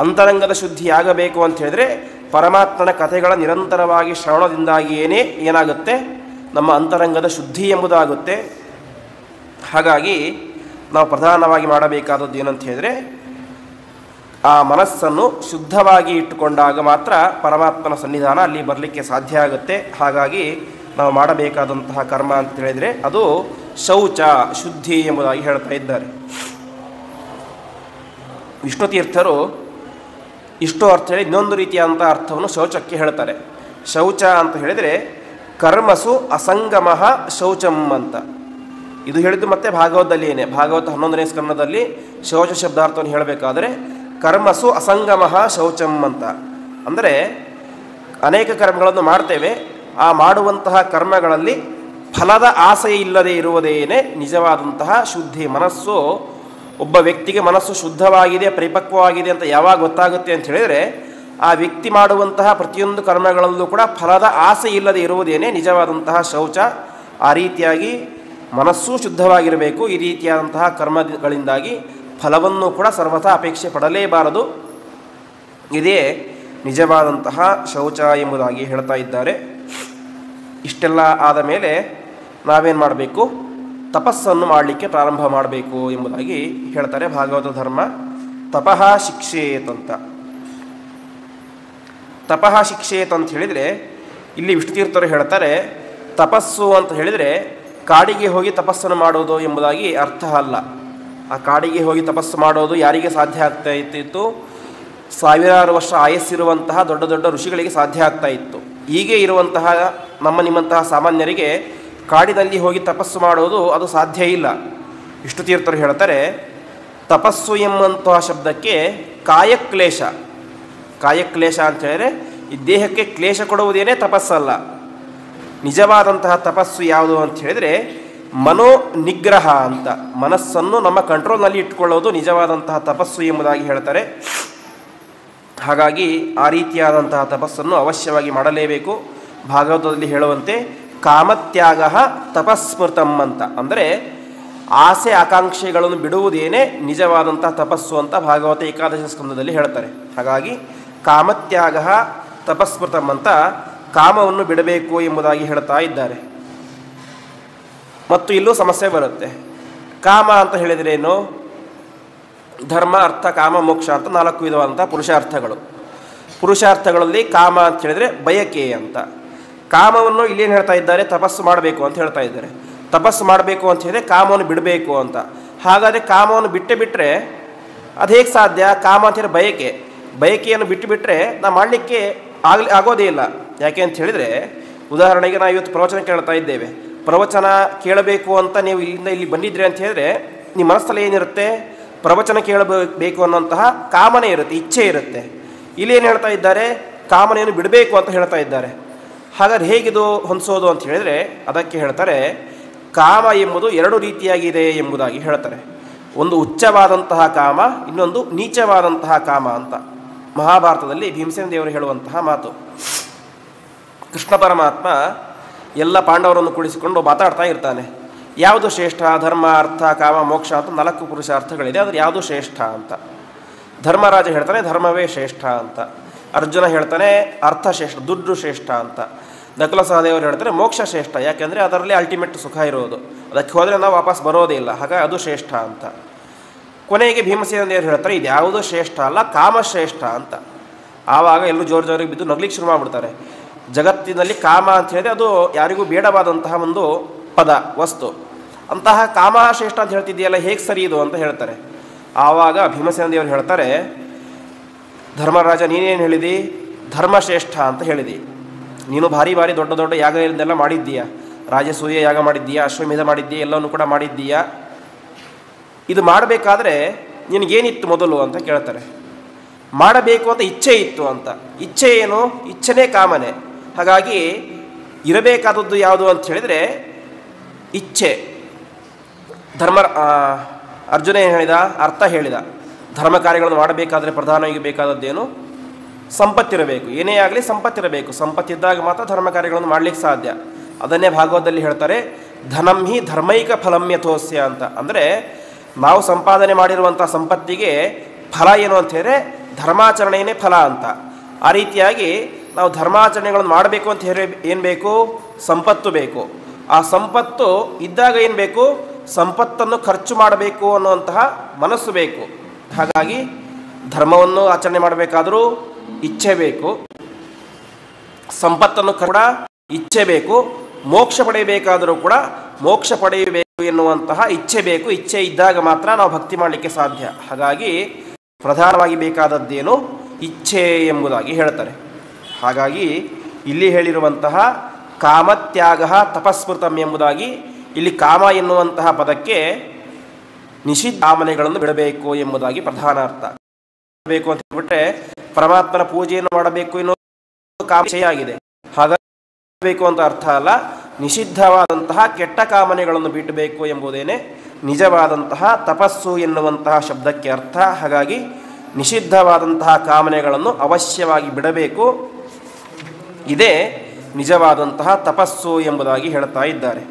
ಅಂತರಂಗದ ಶುದ್ಧಿ ಆಗಬೇಕು ಅಂತ ಹೇಳಿದರೆ ಪರಮಾತ್ಮನ ಕಥೆಗಳ ನಿರಂತರವಾಗಿ ಶ್ರವಣದಿಂದಾಗಿಯೇ ಏನಾಗುತ್ತೆ? ನಮ್ಮ ಅಂತರಂಗದ ಶುದ್ಧಿ ಎಂಬುದಾಗುತ್ತೆ. ಹಾಗಾಗಿ ನಾವು ಪ್ರಧಾನವಾಗಿ ಮಾಡಬೇಕಾದದ್ದು ಏನಂತ ಹೇಳಿದರೆ ಆ ಮನಸ್ಸನ್ನು ಶುದ್ಧವಾಗಿ ಇಟ್ಟುಕೊಂಡಾಗ ಮಾತ್ರ ಪರಮಾತ್ಮನ ಸನ್ನಿಧಾನ ಅಲ್ಲಿ ಬರಲಿಕ್ಕೆ ಸಾಧ್ಯ ಆಗುತ್ತೆ. ಹಾಗಾಗಿ ನಾವು ಮಾಡಬೇಕಾದಂತಹ ಕರ್ಮ ಅಂತ ಹೇಳಿದರೆ ಅದು ಶೌಚ, ಶುದ್ಧಿ ಎಂಬುದಾಗಿ ಹೇಳ್ತಾ ಇದ್ದಾರೆ. ವಿಷ್ಣುತೀರ್ಥರು ಇಷ್ಟು ಅರ್ಥ ಹೇಳಿ ಇನ್ನೊಂದು ರೀತಿಯಾದಂಥ ಅರ್ಥವನ್ನು ಶೌಚಕ್ಕೆ ಹೇಳ್ತಾರೆ. ಶೌಚ ಅಂತ ಹೇಳಿದರೆ ಕರ್ಮಸು ಅಸಂಗಮಃ ಶೌಚಂ ಅಂತ. ಇದು ಹೇಳಿದ್ದು ಮತ್ತೆ ಭಾಗವತದಲ್ಲಿ ಏನೇ, ಭಾಗವತ 11ನೇ ಸ್ಕಂದದಲ್ಲಿ ಶೌಚ ಶಬ್ದಾರ್ಥವನ್ನು ಹೇಳಬೇಕಾದರೆ ಕರ್ಮಸು ಅಸಂಗಮಃ ಶೌಚಂ ಅಂತ. ಅಂದರೆ ಅನೇಕ ಕರ್ಮಗಳನ್ನು ಮಾಡ್ತೇವೆ, ಆ ಮಾಡುವಂತಹ ಕರ್ಮಗಳಲ್ಲಿ ಫಲದ ಆಸೆ ಇಲ್ಲದೆ ಇರುವುದೇನೆ ನಿಜವಾದಂತಹ ಶುದ್ಧಿ. ಮನಸ್ಸು, ಒಬ್ಬ ವ್ಯಕ್ತಿಗೆ ಮನಸ್ಸು ಶುದ್ಧವಾಗಿದೆ, ಪರಿಪಕ್ವವಾಗಿದೆ ಅಂತ ಯಾವಾಗ ಗೊತ್ತಾಗುತ್ತೆ ಅಂತ ಹೇಳಿದರೆ ಆ ವ್ಯಕ್ತಿ ಮಾಡುವಂತಹ ಪ್ರತಿಯೊಂದು ಕರ್ಮಗಳಲ್ಲೂ ಕೂಡ ಫಲದ ಆಸೆ ಇಲ್ಲದೆ ಇರುವುದೇನೆ ನಿಜವಾದಂತಹ ಶೌಚ. ಆ ರೀತಿಯಾಗಿ ಮನಸ್ಸು ಶುದ್ಧವಾಗಿರಬೇಕು. ಈ ರೀತಿಯಾದಂತಹ ಕರ್ಮಗಳಿಂದಾಗಿ ಫಲವನ್ನು ಕೂಡ ಸರ್ವಥಾ ಅಪೇಕ್ಷೆ ಪಡಲೇಬಾರದು. ಇದೇ ನಿಜವಾದಂತಹ ಶೌಚ ಎಂಬುದಾಗಿ ಹೇಳ್ತಾ ಇದ್ದಾರೆ. ಇಷ್ಟೆಲ್ಲ ಆದ ಮೇಲೆ ನಾವೇನು ಮಾಡಬೇಕು? ತಪಸ್ಸನ್ನು ಮಾಡಲಿಕ್ಕೆ ಪ್ರಾರಂಭ ಮಾಡಬೇಕು ಎಂಬುದಾಗಿ ಹೇಳ್ತಾರೆ ಭಾಗವತ ಧರ್ಮ. ತಪಃ ಶಿಕ್ಷೇತ್ ಅಂತ. ತಪಃ ಶಿಕ್ಷೇತ್ ಅಂತ ಹೇಳಿದರೆ ಇಲ್ಲಿ ವಿಷ್ಣುತೀರ್ಥರು ಹೇಳ್ತಾರೆ, ತಪಸ್ಸು ಅಂತ ಹೇಳಿದರೆ ಕಾಡಿಗೆ ಹೋಗಿ ತಪಸ್ಸನ್ನು ಮಾಡೋದು ಎಂಬುದಾಗಿ ಅರ್ಥ ಅಲ್ಲ. ಆ ಕಾಡಿಗೆ ಹೋಗಿ ತಪಸ್ಸು ಮಾಡೋದು ಯಾರಿಗೆ ಸಾಧ್ಯ ಆಗ್ತಾ ಇತ್ತು? ಸಾವಿರಾರು ವರ್ಷ ಆಯಸ್ಸಿರುವಂತಹ ದೊಡ್ಡ ದೊಡ್ಡ ಋಷಿಗಳಿಗೆ ಸಾಧ್ಯ ಆಗ್ತಾ ಇತ್ತು. ಹೀಗೆ ಇರುವಂತಹ ನಿಮ್ಮಂತಹ ಸಾಮಾನ್ಯರಿಗೆ ಕಾಡಿನಲ್ಲಿ ಹೋಗಿ ತಪಸ್ಸು ಮಾಡೋದು ಅದು ಸಾಧ್ಯ ಇಲ್ಲ. ವಿಷ್ಣುತೀರ್ಥರು ಹೇಳ್ತಾರೆ, ತಪಸ್ಸು ಎಂಬಂತಹ ಶಬ್ದಕ್ಕೆ ಕಾಯಕ್ಲೇಶ. ಕಾಯಕ್ಲೇಶ ಅಂತ ಹೇಳಿದರೆ ಈ ದೇಹಕ್ಕೆ ಕ್ಲೇಶ ಕೊಡುವುದೇನೇ ತಪಸ್ಸಲ್ಲ. ನಿಜವಾದಂತಹ ತಪಸ್ಸು ಯಾವುದು ಅಂತ ಹೇಳಿದರೆ ಮನೋ ನಿಗ್ರಹ ಅಂತ. ಮನಸ್ಸನ್ನು ನಮ್ಮ ಕಂಟ್ರೋಲ್ನಲ್ಲಿ ಇಟ್ಕೊಳ್ಳೋದು ನಿಜವಾದಂತಹ ತಪಸ್ಸು ಎಂಬುದಾಗಿ ಹೇಳ್ತಾರೆ. ಹಾಗಾಗಿ ಆ ರೀತಿಯಾದಂತಹ ತಪಸ್ಸನ್ನು ಅವಶ್ಯವಾಗಿ ಮಾಡಲೇಬೇಕು. ಭಾಗವತದಲ್ಲಿ ಹೇಳುವಂತೆ ಕಾಮತ್ಯಾಗ ತಪಸ್ಮೃತಂ ಅಂತ. ಅಂದರೆ ಆಸೆ ಆಕಾಂಕ್ಷೆಗಳನ್ನು ಬಿಡುವುದೇನೇ ನಿಜವಾದಂಥ ತಪಸ್ಸು ಅಂತ ಭಾಗವತ ಏಕಾದಶ ಸ್ಕಂದದಲ್ಲಿ ಹೇಳ್ತಾರೆ. ಹಾಗಾಗಿ ಕಾಮತ್ಯಾಗ ತಪಸ್ಮೃತಂ ಅಂತ ಕಾಮವನ್ನು ಬಿಡಬೇಕು ಎಂಬುದಾಗಿ ಹೇಳ್ತಾ ಇದ್ದಾರೆ. ಮತ್ತು ಇಲ್ಲೂ ಸಮಸ್ಯೆ ಬರುತ್ತೆ. ಕಾಮ ಅಂತ ಹೇಳಿದ್ರೇನು? ಧರ್ಮ, ಅರ್ಥ, ಕಾಮ, ಮೋಕ್ಷ ಅಂತ 4 ವಿಧವಾದಂಥ ಪುರುಷಾರ್ಥಗಳು. ಪುರುಷಾರ್ಥಗಳಲ್ಲಿ ಕಾಮ ಅಂತ ಹೇಳಿದರೆ ಬಯಕೆ ಅಂತ. ಕಾಮವನ್ನು ಇಲ್ಲೇನು ಹೇಳ್ತಾ ಇದ್ದಾರೆ? ತಪಸ್ಸು ಮಾಡಬೇಕು ಅಂತ ಹೇಳ್ತಾ ಇದ್ದಾರೆ. ತಪಸ್ಸು ಮಾಡಬೇಕು ಅಂತ ಹೇಳಿದರೆ ಕಾಮವನ್ನು ಬಿಡಬೇಕು ಅಂತ. ಹಾಗಾದರೆ ಕಾಮವನ್ನು ಬಿಟ್ಟರೆ ಅದು ಹೇಗೆ ಸಾಧ್ಯ? ಕಾಮ ಅಂತ ಹೇಳಿದ್ರೆ ಬಯಕೆಯನ್ನು ಬಿಟ್ಟುಬಿಟ್ರೆ ನಾವು ಮಾಡಲಿಕ್ಕೆ ಆಗೋದೇ ಇಲ್ಲ. ಯಾಕೆ ಅಂತ ಹೇಳಿದರೆ, ಉದಾಹರಣೆಗೆ ನಾವು ಇವತ್ತು ಪ್ರವಚನ ಕೇಳ್ತಾ ಇದ್ದೇವೆ. ಪ್ರವಚನ ಕೇಳಬೇಕು ಅಂತ ನೀವು ಇಲ್ಲಿಂದ ಇಲ್ಲಿ ಬಂದಿದ್ರಿ ಅಂತ ಹೇಳಿದ್ರೆ ನಿಮ್ಮ ಮನಸ್ಸಲ್ಲಿ ಏನಿರುತ್ತೆ? ಪ್ರವಚನ ಕೇಳಬೇಕು ಅನ್ನೋಂತಹ ಕಾಮನೆ ಇರುತ್ತೆ, ಇಚ್ಛೆ ಇರುತ್ತೆ. ಇಲ್ಲಿ ಏನು ಹೇಳ್ತಾ ಇದ್ದಾರೆ? ಕಾಮನೆಯನ್ನು ಬಿಡಬೇಕು ಅಂತ ಹೇಳ್ತಾ ಇದ್ದಾರೆ. ಹಾಗಾದ್ರೆ ಹೇಗಿದು ಹೊಂದಿಸೋದು ಅಂತ ಹೇಳಿದರೆ ಅದಕ್ಕೆ ಹೇಳ್ತಾರೆ, ಕಾಮ ಎಂಬುದು 2 ರೀತಿಯಾಗಿದೆ ಎಂಬುದಾಗಿ ಹೇಳ್ತಾರೆ. ಒಂದು ಉಚ್ಚವಾದಂತಹ ಕಾಮ, ಇನ್ನೊಂದು ನೀಚವಾದಂತಹ ಕಾಮ ಅಂತ. ಮಹಾಭಾರತದಲ್ಲಿ ಭೀಮಸೇನ ದೇವರು ಹೇಳುವಂತಹ ಮಾತು. ಕೃಷ್ಣ ಪರಮಾತ್ಮ ಎಲ್ಲ ಪಾಂಡವರನ್ನು ಕೂಡಿಸಿಕೊಂಡು ಮಾತಾಡ್ತಾ ಇರ್ತಾನೆ. ಯಾವುದು ಶ್ರೇಷ್ಠ? ಧರ್ಮ, ಅರ್ಥ, ಕಾಮ, ಮೋಕ್ಷ ಅಂತ 4 ಪುರುಷಾರ್ಥಗಳಿದೆ. ಅದ್ರ ಯಾವುದು ಶ್ರೇಷ್ಠ ಅಂತ. ಧರ್ಮರಾಜ ಹೇಳ್ತಾನೆ ಧರ್ಮವೇ ಶ್ರೇಷ್ಠ ಅಂತ. ಅರ್ಜುನ ಹೇಳ್ತಾನೆ ಅರ್ಥ ಶ್ರೇಷ್ಠ, ದುಡ್ಡು ಶ್ರೇಷ್ಠ ಅಂತ. ನಕುಲ ಸಹದೇವರು ಹೇಳ್ತಾರೆ ಮೋಕ್ಷ ಶ್ರೇಷ್ಠ, ಯಾಕೆಂದರೆ ಅದರಲ್ಲಿ ಅಲ್ಟಿಮೇಟ್ ಸುಖ ಇರೋದು, ಅದಕ್ಕೆ ಹೋದರೆ ನಾವು ವಾಪಸ್ ಬರೋದೇ ಇಲ್ಲ, ಹಾಗಾಗಿ ಅದು ಶ್ರೇಷ್ಠ ಅಂತ. ಕೊನೆಗೆ ಭೀಮಸೇನ ದೇವರು ಹೇಳ್ತಾರೆ ಇದು ಯಾವುದೂ ಶ್ರೇಷ್ಠ ಅಲ್ಲ, ಕಾಮ ಶ್ರೇಷ್ಠ ಅಂತ. ಆವಾಗ ಎಲ್ಲರೂ ಜೋರಿಗೆ ಬಿದ್ದು ನಗ್ಲಿಕ್ಕೆ ಶುರು ಮಾಡಿಬಿಡ್ತಾರೆ. ಜಗತ್ತಿನಲ್ಲಿ ಕಾಮ ಅಂತ ಹೇಳಿದ್ರೆ ಅದು ಯಾರಿಗೂ ಬೇಡವಾದಂತಹ ಒಂದು ಪದ, ವಸ್ತು. ಅಂತಹ ಕಾಮ ಶ್ರೇಷ್ಠ ಅಂತ ಹೇಳ್ತಿದೆಯಲ್ಲ, ಹೇಗೆ ಸರಿ ಇದು ಅಂತ ಹೇಳ್ತಾರೆ. ಆವಾಗ ಭೀಮಸೇನ ದೇವರು ಹೇಳ್ತಾರೆ, ಧರ್ಮರಾಜ ನೀನೇನು ಹೇಳಿದಿ? ಧರ್ಮಶ್ರೇಷ್ಠ ಅಂತ ಹೇಳಿದಿ. ನೀನು ಭಾರಿ ದೊಡ್ಡ ದೊಡ್ಡ ಯಾಗಗಳನ್ನೆಲ್ಲ ಮಾಡಿದ್ದೀಯಾ, ರಾಜಸೂಯ ಯಾಗ ಮಾಡಿದ್ದೀಯಾ, ಅಶ್ವಮೇಧ ಮಾಡಿದ್ದೀಯಾ, ಎಲ್ಲವನ್ನೂ ಕೂಡ ಮಾಡಿದ್ದೀಯಾ. ಇದು ಮಾಡಬೇಕಾದ್ರೆ ನಿನಗೇನಿತ್ತು ಮೊದಲು ಅಂತ ಕೇಳ್ತಾರೆ. ಮಾಡಬೇಕು ಅಂತ ಇಚ್ಛೆ ಇತ್ತು ಅಂತ. ಇಚ್ಛೆ ಏನು? ಇಚ್ಛೆನೇ ಕಾಮನೆ. ಹಾಗಾಗಿ ಇರಬೇಕಾದದ್ದು ಯಾವುದು ಅಂತ ಹೇಳಿದರೆ ಇಚ್ಛೆ. ಅರ್ಜುನ ಏನು ಹೇಳಿದ? ಅರ್ಥ ಹೇಳಿದ. ಧರ್ಮ ಕಾರ್ಯಗಳನ್ನು ಮಾಡಬೇಕಾದ್ರೆ ಪ್ರಧಾನವಾಗಿ ಬೇಕಾದದ್ದೇನು? ಸಂಪತ್ತಿರಬೇಕು. ಏನೇ ಆಗಲಿ ಸಂಪತ್ತಿರಬೇಕು. ಸಂಪತ್ತಿದ್ದಾಗ ಮಾತ್ರ ಧರ್ಮ ಕಾರ್ಯಗಳನ್ನು ಮಾಡಲಿಕ್ಕೆ ಸಾಧ್ಯ. ಅದನ್ನೇ ಭಾಗವತದಲ್ಲಿ ಹೇಳ್ತಾರೆ, ಧನಂ ಹಿ ಧರ್ಮೈಕ ಫಲಂ ಯಥೋಸ್ಯ ಅಂತ. ಅಂದರೆ ನಾವು ಸಂಪಾದನೆ ಮಾಡಿರುವಂಥ ಸಂಪತ್ತಿಗೆ ಫಲ ಏನು ಅಂತ ಹೇಳಿದ್ರೆ ಧರ್ಮಾಚರಣೆಯೇ ಫಲ ಅಂತ. ಆ ರೀತಿಯಾಗಿ ನಾವು ಧರ್ಮಾಚರಣೆಗಳನ್ನು ಮಾಡಬೇಕು ಅಂತ ಹೇಳಿ ಏನು ಬೇಕು? ಸಂಪತ್ತು ಬೇಕು. ಆ ಸಂಪತ್ತು ಇದ್ದಾಗ ಏನು ಬೇಕು? ಸಂಪತ್ತನ್ನು ಖರ್ಚು ಮಾಡಬೇಕು ಅನ್ನುವಂತಹ ಮನಸ್ಸು ಬೇಕು. ಹಾಗಾಗಿ ಧರ್ಮವನ್ನು ಆಚರಣೆ ಮಾಡಬೇಕಾದರೂ ಇಚ್ಛೆ ಬೇಕು, ಸಂಪತ್ತನ್ನು ಕೂಡ ಇಚ್ಛೆ ಬೇಕು, ಮೋಕ್ಷ ಪಡೆಯಬೇಕಾದರೂ ಕೂಡ ಮೋಕ್ಷ ಪಡೆಯಬೇಕು ಎನ್ನುವಂತಹ ಇಚ್ಛೆ ಬೇಕು. ಇಚ್ಛೆ ಇದ್ದಾಗ ಮಾತ್ರ ನಾವು ಭಕ್ತಿ ಮಾಡಲಿಕ್ಕೆ ಸಾಧ್ಯ. ಹಾಗಾಗಿ ಪ್ರಧಾನವಾಗಿ ಬೇಕಾದದ್ದೇನು? ಇಚ್ಛೆ ಎಂಬುದಾಗಿ ಹೇಳ್ತಾರೆ. ಹಾಗಾಗಿ ಇಲ್ಲಿ ಹೇಳಿರುವಂತಹ ಕಾಮತ್ಯಾಗ ತಪಸ್ಮೃತಂ ಎಂಬುದಾಗಿ, ಇಲ್ಲಿ ಕಾಮ ಎನ್ನುವಂತಹ ಪದಕ್ಕೆ ನಿಷಿದ್ಧ ಕಾಮನೆಗಳನ್ನು ಬಿಡಬೇಕು ಎಂಬುದಾಗಿ ಪ್ರಧಾನ ಅರ್ಥ. ಬೇಕು ಅಂತ ಹೇಳ್ಬಿಟ್ರೆ ಪರಮಾತ್ಮನ ಪೂಜೆಯನ್ನು ಮಾಡಬೇಕು ಎನ್ನುವ ಕಾಮನೆ ಆಗಿದೆ. ಹಾಗಾಗಿ ಬೇಕು ಅಂತ ಅರ್ಥ ಅಲ್ಲ, ನಿಷಿದ್ಧವಾದಂತಹ ಕೆಟ್ಟ ಕಾಮನೆಗಳನ್ನು ಬಿಡಬೇಕು ಎಂಬುದೇನೆ ನಿಜವಾದಂತಹ ತಪಸ್ಸು ಎನ್ನುವಂತಹ ಶಬ್ದಕ್ಕೆ ಅರ್ಥ. ಹಾಗಾಗಿ ನಿಷಿದ್ಧವಾದಂತಹ ಕಾಮನೆಗಳನ್ನು ಅವಶ್ಯವಾಗಿ ಬಿಡಬೇಕು. ಇದೇ ನಿಜವಾದಂತಹ ತಪಸ್ಸು ಎಂಬುದಾಗಿ ಹೇಳ್ತಾ ಇದ್ದಾರೆ.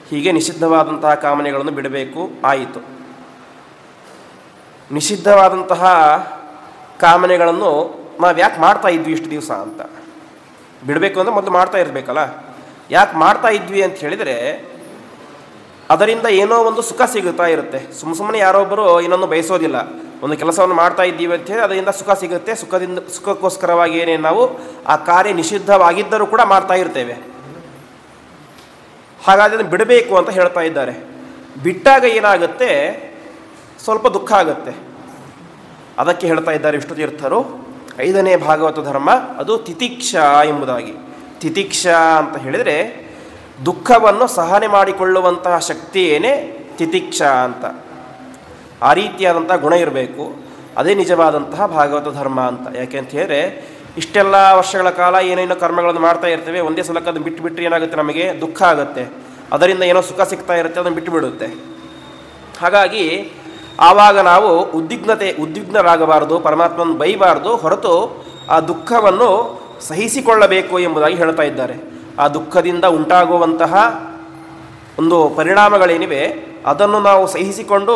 ಹೀಗೆ ನಿಷಿದ್ಧವಾದಂತಹ ಕಾಮನೆಗಳನ್ನು ಬಿಡಬೇಕು ಆಯಿತು. ನಿಷಿದ್ಧವಾದಂತಹ ಕಾಮನೆಗಳನ್ನು ನಾವು ಯಾಕೆ ಮಾಡ್ತಾ ಇದ್ವಿ ಇಷ್ಟು ದಿವಸ ಅಂತ ಬಿಡಬೇಕು ಅಂದರೆ ಮೊದಲು ಮಾಡ್ತಾ ಇರಬೇಕಲ್ಲ. ಯಾಕೆ ಮಾಡ್ತಾ ಇದ್ವಿ ಅಂತ ಹೇಳಿದರೆ ಅದರಿಂದ ಏನೋ ಒಂದು ಸುಖ ಸಿಗುತ್ತಾ ಇರುತ್ತೆ. ಸುಮ್ಮನೆ ಯಾರೊಬ್ಬರು ಇನ್ನೊಂದು ಬಯಸೋದಿಲ್ಲ. ಒಂದು ಕೆಲಸವನ್ನು ಮಾಡ್ತಾ ಇದ್ದೀವಿ ಅಂತ ಹೇಳಿ ಅದರಿಂದ ಸುಖ ಸಿಗುತ್ತೆ. ಸುಖಕ್ಕೋಸ್ಕರವಾಗಿ ಏನೇನು ನಾವು ಆ ಕಾರ್ಯ ನಿಷಿದ್ಧವಾಗಿದ್ದರೂ ಕೂಡ ಮಾಡ್ತಾ ಇರ್ತೇವೆ. ಹಾಗಾಗಿ ಅದನ್ನು ಬಿಡಬೇಕು ಅಂತ ಹೇಳ್ತಾ ಇದ್ದಾರೆ. ಬಿಟ್ಟಾಗ ಏನಾಗುತ್ತೆ? ಸ್ವಲ್ಪ ದುಃಖ ಆಗುತ್ತೆ. ಅದಕ್ಕೆ ಹೇಳ್ತಾ ಇದ್ದಾರೆ ವಿಷ್ಣು ತೀರ್ಥರು, 5ನೇ ಭಾಗವತ ಧರ್ಮ ಅದು ತಿತಿಕ್ಷಾ ಎಂಬುದಾಗಿ. ತಿತಿಕ್ಷಾ ಅಂತ ಹೇಳಿದರೆ ದುಃಖವನ್ನು ಸಹನೆ ಮಾಡಿಕೊಳ್ಳುವಂತಹ ಶಕ್ತಿಯೇನೇ ತಿತಿಕ್ಷಾ ಅಂತ. ಆ ರೀತಿಯಾದಂಥ ಗುಣ ಇರಬೇಕು. ಅದೇ ನಿಜವಾದಂತಹ ಭಾಗವತ ಧರ್ಮ ಅಂತ. ಯಾಕೆ ಅಂತ ಹೇಳಿದ್ರೆ ಇಷ್ಟೆಲ್ಲ ವರ್ಷಗಳ ಕಾಲ ಏನೇನೋ ಕರ್ಮಗಳನ್ನು ಮಾಡ್ತಾ ಇರ್ತೇವೆ, ಒಂದೇ ಸಲಕ್ಕೆ ಅದನ್ನು ಬಿಟ್ಟುಬಿಟ್ರೆ ಏನಾಗುತ್ತೆ? ನಮಗೆ ದುಃಖ ಆಗುತ್ತೆ. ಅದರಿಂದ ಏನೋ ಸುಖ ಸಿಗ್ತಾ ಇರುತ್ತೆ, ಅದನ್ನು ಬಿಟ್ಟುಬಿಡುತ್ತೆ. ಹಾಗಾಗಿ ಆವಾಗ ನಾವು ಉದ್ವಿಗ್ನರಾಗಬಾರ್ದು, ಪರಮಾತ್ಮನ ಬೈಬಾರ್ದು. ಹೊರತು ಆ ದುಃಖವನ್ನು ಸಹಿಸಿಕೊಳ್ಳಬೇಕು ಎಂಬುದಾಗಿ ಹೇಳ್ತಾ ಇದ್ದಾರೆ. ಆ ದುಃಖದಿಂದ ಉಂಟಾಗುವಂತಹ ಒಂದು ಪರಿಣಾಮಗಳೇನಿವೆ ಅದನ್ನು ನಾವು ಸಹಿಸಿಕೊಂಡು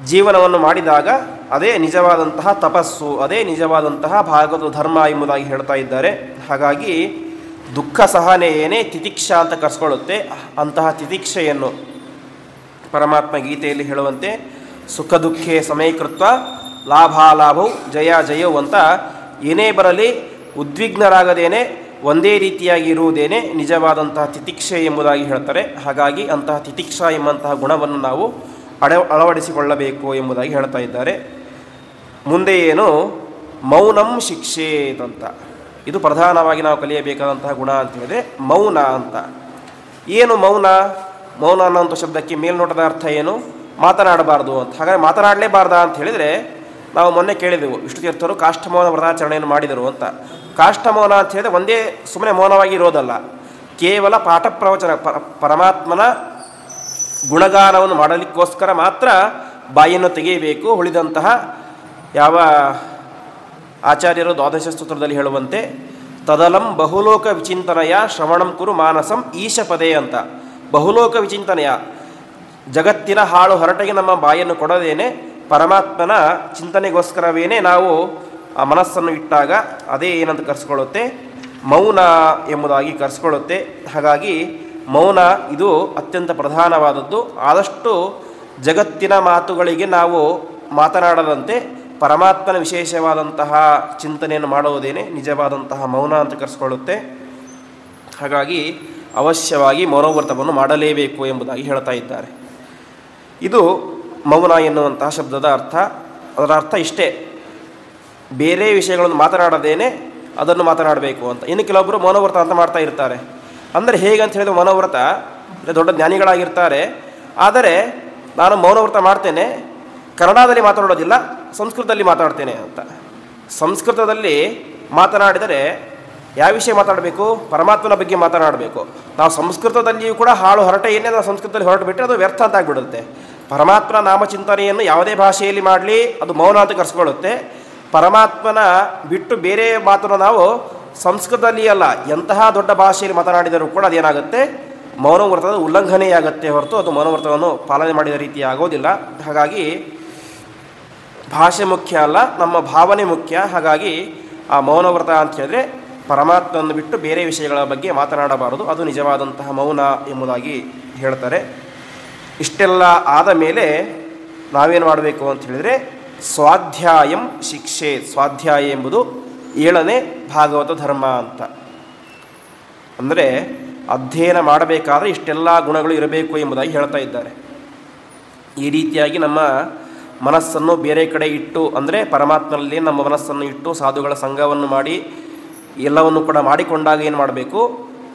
ಜೀವನವನ್ನು ಮಾಡಿದಾಗ ಅದೇ ನಿಜವಾದಂತಹ ತಪಸ್ಸು, ಅದೇ ನಿಜವಾದಂತಹ ಭಾಗವತ ಧರ್ಮ ಎಂಬುದಾಗಿ ಹೇಳ್ತಾ ಇದ್ದಾರೆ. ಹಾಗಾಗಿ ದುಃಖ ಸಹನೆಯೇನೇ ತಿತಿಕ್ಷಾ ಅಂತ ಕರೆಸ್ಕೊಳ್ಳುತ್ತೆ. ಅಂತಹ ತಿತಿಕ್ಷೆಯನ್ನು ಪರಮಾತ್ಮ ಗೀತೆಯಲ್ಲಿ ಹೇಳುವಂತೆ ಸುಖ ದುಃಖೇ ಸಮೀಕೃತ್ವ ಲಾಭಾಲಾಭವು ಜಯ ಜಯವು ಅಂತ ಏನೇ ಬರಲಿ ಉದ್ವಿಗ್ನರಾಗದೇನೆ ಒಂದೇ ರೀತಿಯಾಗಿ ಇರುವುದೇನೆ ನಿಜವಾದಂತಹ ತಿತಿಕ್ಷೆ ಎಂಬುದಾಗಿ ಹೇಳ್ತಾರೆ. ಹಾಗಾಗಿ ಅಂತಹ ತಿತಿಕ್ಷಾ ಎಂಬಂತಹ ಗುಣವನ್ನು ನಾವು ಅಳವಡಿಸಿಕೊಳ್ಳಬೇಕು ಎಂಬುದಾಗಿ ಹೇಳ್ತಾ ಇದ್ದಾರೆ. ಮುಂದೆ ಏನು ಮೌನಂ ಶಿಕ್ಷೇತ್ ಅಂತ, ಇದು ಪ್ರಧಾನವಾಗಿ ನಾವು ಕಲಿಯಬೇಕಾದಂತಹ ಗುಣ ಅಂತ ಹೇಳಿದರೆ ಮೌನ ಅಂತ. ಏನು ಮೌನ? ಮೌನ ಅನ್ನೋಂಥ ಶಬ್ದಕ್ಕೆ ಮೇಲ್ನೋಟದ ಅರ್ಥ ಏನು? ಮಾತನಾಡಬಾರ್ದು ಅಂತ. ಹಾಗಾಗಿ ಮಾತನಾಡಲೇಬಾರ್ದಾ ಅಂತ ಹೇಳಿದರೆ ನಾವು ಮೊನ್ನೆ ಕೇಳಿದೆವು, ವಿಷ್ಣು ತೀರ್ಥರು ಕಾಷ್ಠಮೌನ ವ್ರತಾಚರಣೆಯನ್ನು ಮಾಡಿದರು ಅಂತ. ಕಾಷ್ಠಮೌನ ಅಂತ ಹೇಳಿದರೆ ಒಂದೇ ಸುಮ್ಮನೆ ಮೌನವಾಗಿ ಇರೋದಲ್ಲ, ಕೇವಲ ಪಾಠ ಪ್ರವಚನ ಪರಮಾತ್ಮನ ಗುಣಗಾನವನ್ನು ಮಾಡಲಿಕ್ಕೋಸ್ಕರ ಮಾತ್ರ ಬಾಯನ್ನು ತೆಗೆಯಬೇಕು. ಉಳಿದಂತಹ ಯಾವ ಆಚಾರ್ಯರು ದ್ವಾದಶ ಸ್ತೋತ್ರದಲ್ಲಿ ಹೇಳುವಂತೆ ತದಲಂ ಬಹುಲೋಕ ವಿಚಿಂತನೆಯ ಶ್ರವಣಂ ಕುರು ಮಾನಸಂ ಈಶಪದೇ ಅಂತ. ಬಹುಲೋಕ ವಿಚಿಂತನೆಯ ಜಗತ್ತಿನ ಹಾಳು ಹೊರಟಿಗೆ ನಮ್ಮ ಬಾಯನ್ನು ಕೊಡದೇನೆ ಪರಮಾತ್ಮನ ಚಿಂತನೆಗೋಸ್ಕರವೇನೇ ನಾವು ಆ ಮನಸ್ಸನ್ನು ಇಟ್ಟಾಗ ಅದೇ ಏನಂತ ಕರೆಸ್ಕೊಳ್ಳುತ್ತೆ? ಮೌನ ಎಂಬುದಾಗಿ ಕರೆಸ್ಕೊಳ್ಳುತ್ತೆ. ಹಾಗಾಗಿ ಮೌನ ಇದು ಅತ್ಯಂತ ಪ್ರಧಾನವಾದದ್ದು. ಆದಷ್ಟು ಜಗತ್ತಿನ ಮಾತುಗಳಿಗೆ ನಾವು ಮಾತನಾಡದಂತೆ ಪರಮಾತ್ಮನ ವಿಶೇಷವಾದಂತಹ ಚಿಂತನೆಯನ್ನು ಮಾಡುವುದೇನೆ ನಿಜವಾದಂತಹ ಮೌನ ಅಂತ ಕರೆಸ್ಕೊಳ್ಳುತ್ತೆ. ಹಾಗಾಗಿ ಅವಶ್ಯವಾಗಿ ಮೌನವ್ರತವನ್ನು ಮಾಡಲೇಬೇಕು ಎಂಬುದಾಗಿ ಹೇಳ್ತಾ ಇದ್ದಾರೆ. ಇದು ಮೌನ ಎನ್ನುವಂತಹ ಶಬ್ದದ ಅರ್ಥ. ಅದರ ಅರ್ಥ ಇಷ್ಟೇ, ಬೇರೆ ವಿಷಯಗಳನ್ನು ಮಾತನಾಡದೇನೆ ಅದನ್ನು ಮಾತನಾಡಬೇಕು ಅಂತ. ಇನ್ನು ಕೆಲವೊಬ್ಬರು ಮೌನವ್ರತ ಅಂತ ಮಾಡ್ತಾ ಇರ್ತಾರೆ. ಅಂದರೆ ಹೇಗೆ ಅಂತ ಹೇಳಿದ್ರೆ ಮೌನವ್ರತ ದೊಡ್ಡ ಜ್ಞಾನಿಗಳಾಗಿರ್ತಾರೆ, ಆದರೆ ನಾನು ಮೌನವ್ರತ ಮಾಡ್ತೇನೆ, ಕನ್ನಡದಲ್ಲಿ ಮಾತನಾಡೋದಿಲ್ಲ, ಸಂಸ್ಕೃತದಲ್ಲಿ ಮಾತಾಡ್ತೇನೆ ಅಂತ. ಸಂಸ್ಕೃತದಲ್ಲಿ ಮಾತನಾಡಿದರೆ ಯಾವ ವಿಷಯ ಮಾತಾಡಬೇಕು? ಪರಮಾತ್ಮನ ಬಗ್ಗೆ ಮಾತನಾಡಬೇಕು. ನಾವು ಸಂಸ್ಕೃತದಲ್ಲಿಯೂ ಕೂಡ ಹಾಳು ಹೊರಟೆಯನ್ನೇ ನಾವು ಸಂಸ್ಕೃತದಲ್ಲಿ ಹೊರಟು ಬಿಟ್ಟರೆ ಅದು ವ್ಯರ್ಥ ಅಂತ ಆಗಿಬಿಡುತ್ತೆ. ಪರಮಾತ್ಮನ ನಾಮಚಿಂತನೆಯನ್ನು ಯಾವುದೇ ಭಾಷೆಯಲ್ಲಿ ಮಾಡಲಿ ಅದು ಮೌನ ಅಂತ ಕರೆಸ್ಕೊಳ್ಳುತ್ತೆ. ಪರಮಾತ್ಮನ ಬಿಟ್ಟು ಬೇರೆ ಮಾತನ್ನು ನಾವು ಸಂಸ್ಕೃತದಲ್ಲಿ ಅಲ್ಲ ಎಂತಹ ದೊಡ್ಡ ಭಾಷೆಯಲ್ಲಿ ಮಾತನಾಡಿದರೂ ಕೂಡ ಅದೇನಾಗುತ್ತೆ? ಮೌನವ್ರತದ ಉಲ್ಲಂಘನೆಯಾಗತ್ತೆ ಹೊರತು ಅದು ಮೌನವ್ರತವನ್ನು ಪಾಲನೆ ಮಾಡಿದ ರೀತಿ ಆಗೋದಿಲ್ಲ. ಹಾಗಾಗಿ ಭಾಷೆ ಮುಖ್ಯ ಅಲ್ಲ, ನಮ್ಮ ಭಾವನೆ ಮುಖ್ಯ. ಹಾಗಾಗಿ ಆ ಮೌನವ್ರತ ಅಂತ ಹೇಳಿದ್ರೆ ಪರಮಾತ್ಮನನ್ನು ಬಿಟ್ಟು ಬೇರೆ ವಿಷಯಗಳ ಬಗ್ಗೆ ಮಾತನಾಡಬಾರದು, ಅದು ನಿಜವಾದಂತಹ ಮೌನ ಎಂಬುದಾಗಿ ಹೇಳ್ತಾರೆ. ಇಷ್ಟೆಲ್ಲ ಆದ ಮೇಲೆ ನಾವೇನು ಮಾಡಬೇಕು ಅಂತ ಹೇಳಿದರೆ ಸ್ವಾಧ್ಯಾಯಂ ಶಿಕ್ಷೆ. ಸ್ವಾಧ್ಯಾಯ ಎಂಬುದು 7ನೇ ಭಾಗವತ ಧರ್ಮ ಅಂತ. ಅಂದರೆ ಅಧ್ಯಯನ ಮಾಡಬೇಕಾದ್ರೆ ಇಷ್ಟೆಲ್ಲ ಗುಣಗಳು ಇರಬೇಕು ಎಂಬುದಾಗಿ ಹೇಳ್ತಾ ಇದ್ದಾರೆ. ಈ ರೀತಿಯಾಗಿ ನಮ್ಮ ಮನಸ್ಸನ್ನು ಬೇರೆ ಕಡೆ ಇಟ್ಟು, ಅಂದರೆ ಪರಮಾತ್ಮನಲ್ಲಿ ನಮ್ಮ ಮನಸ್ಸನ್ನು ಇಟ್ಟು ಸಾಧುಗಳ ಸಂಘವನ್ನು ಮಾಡಿ ಎಲ್ಲವನ್ನು ಕೂಡ ಮಾಡಿಕೊಂಡಾಗ ಏನು ಮಾಡಬೇಕು?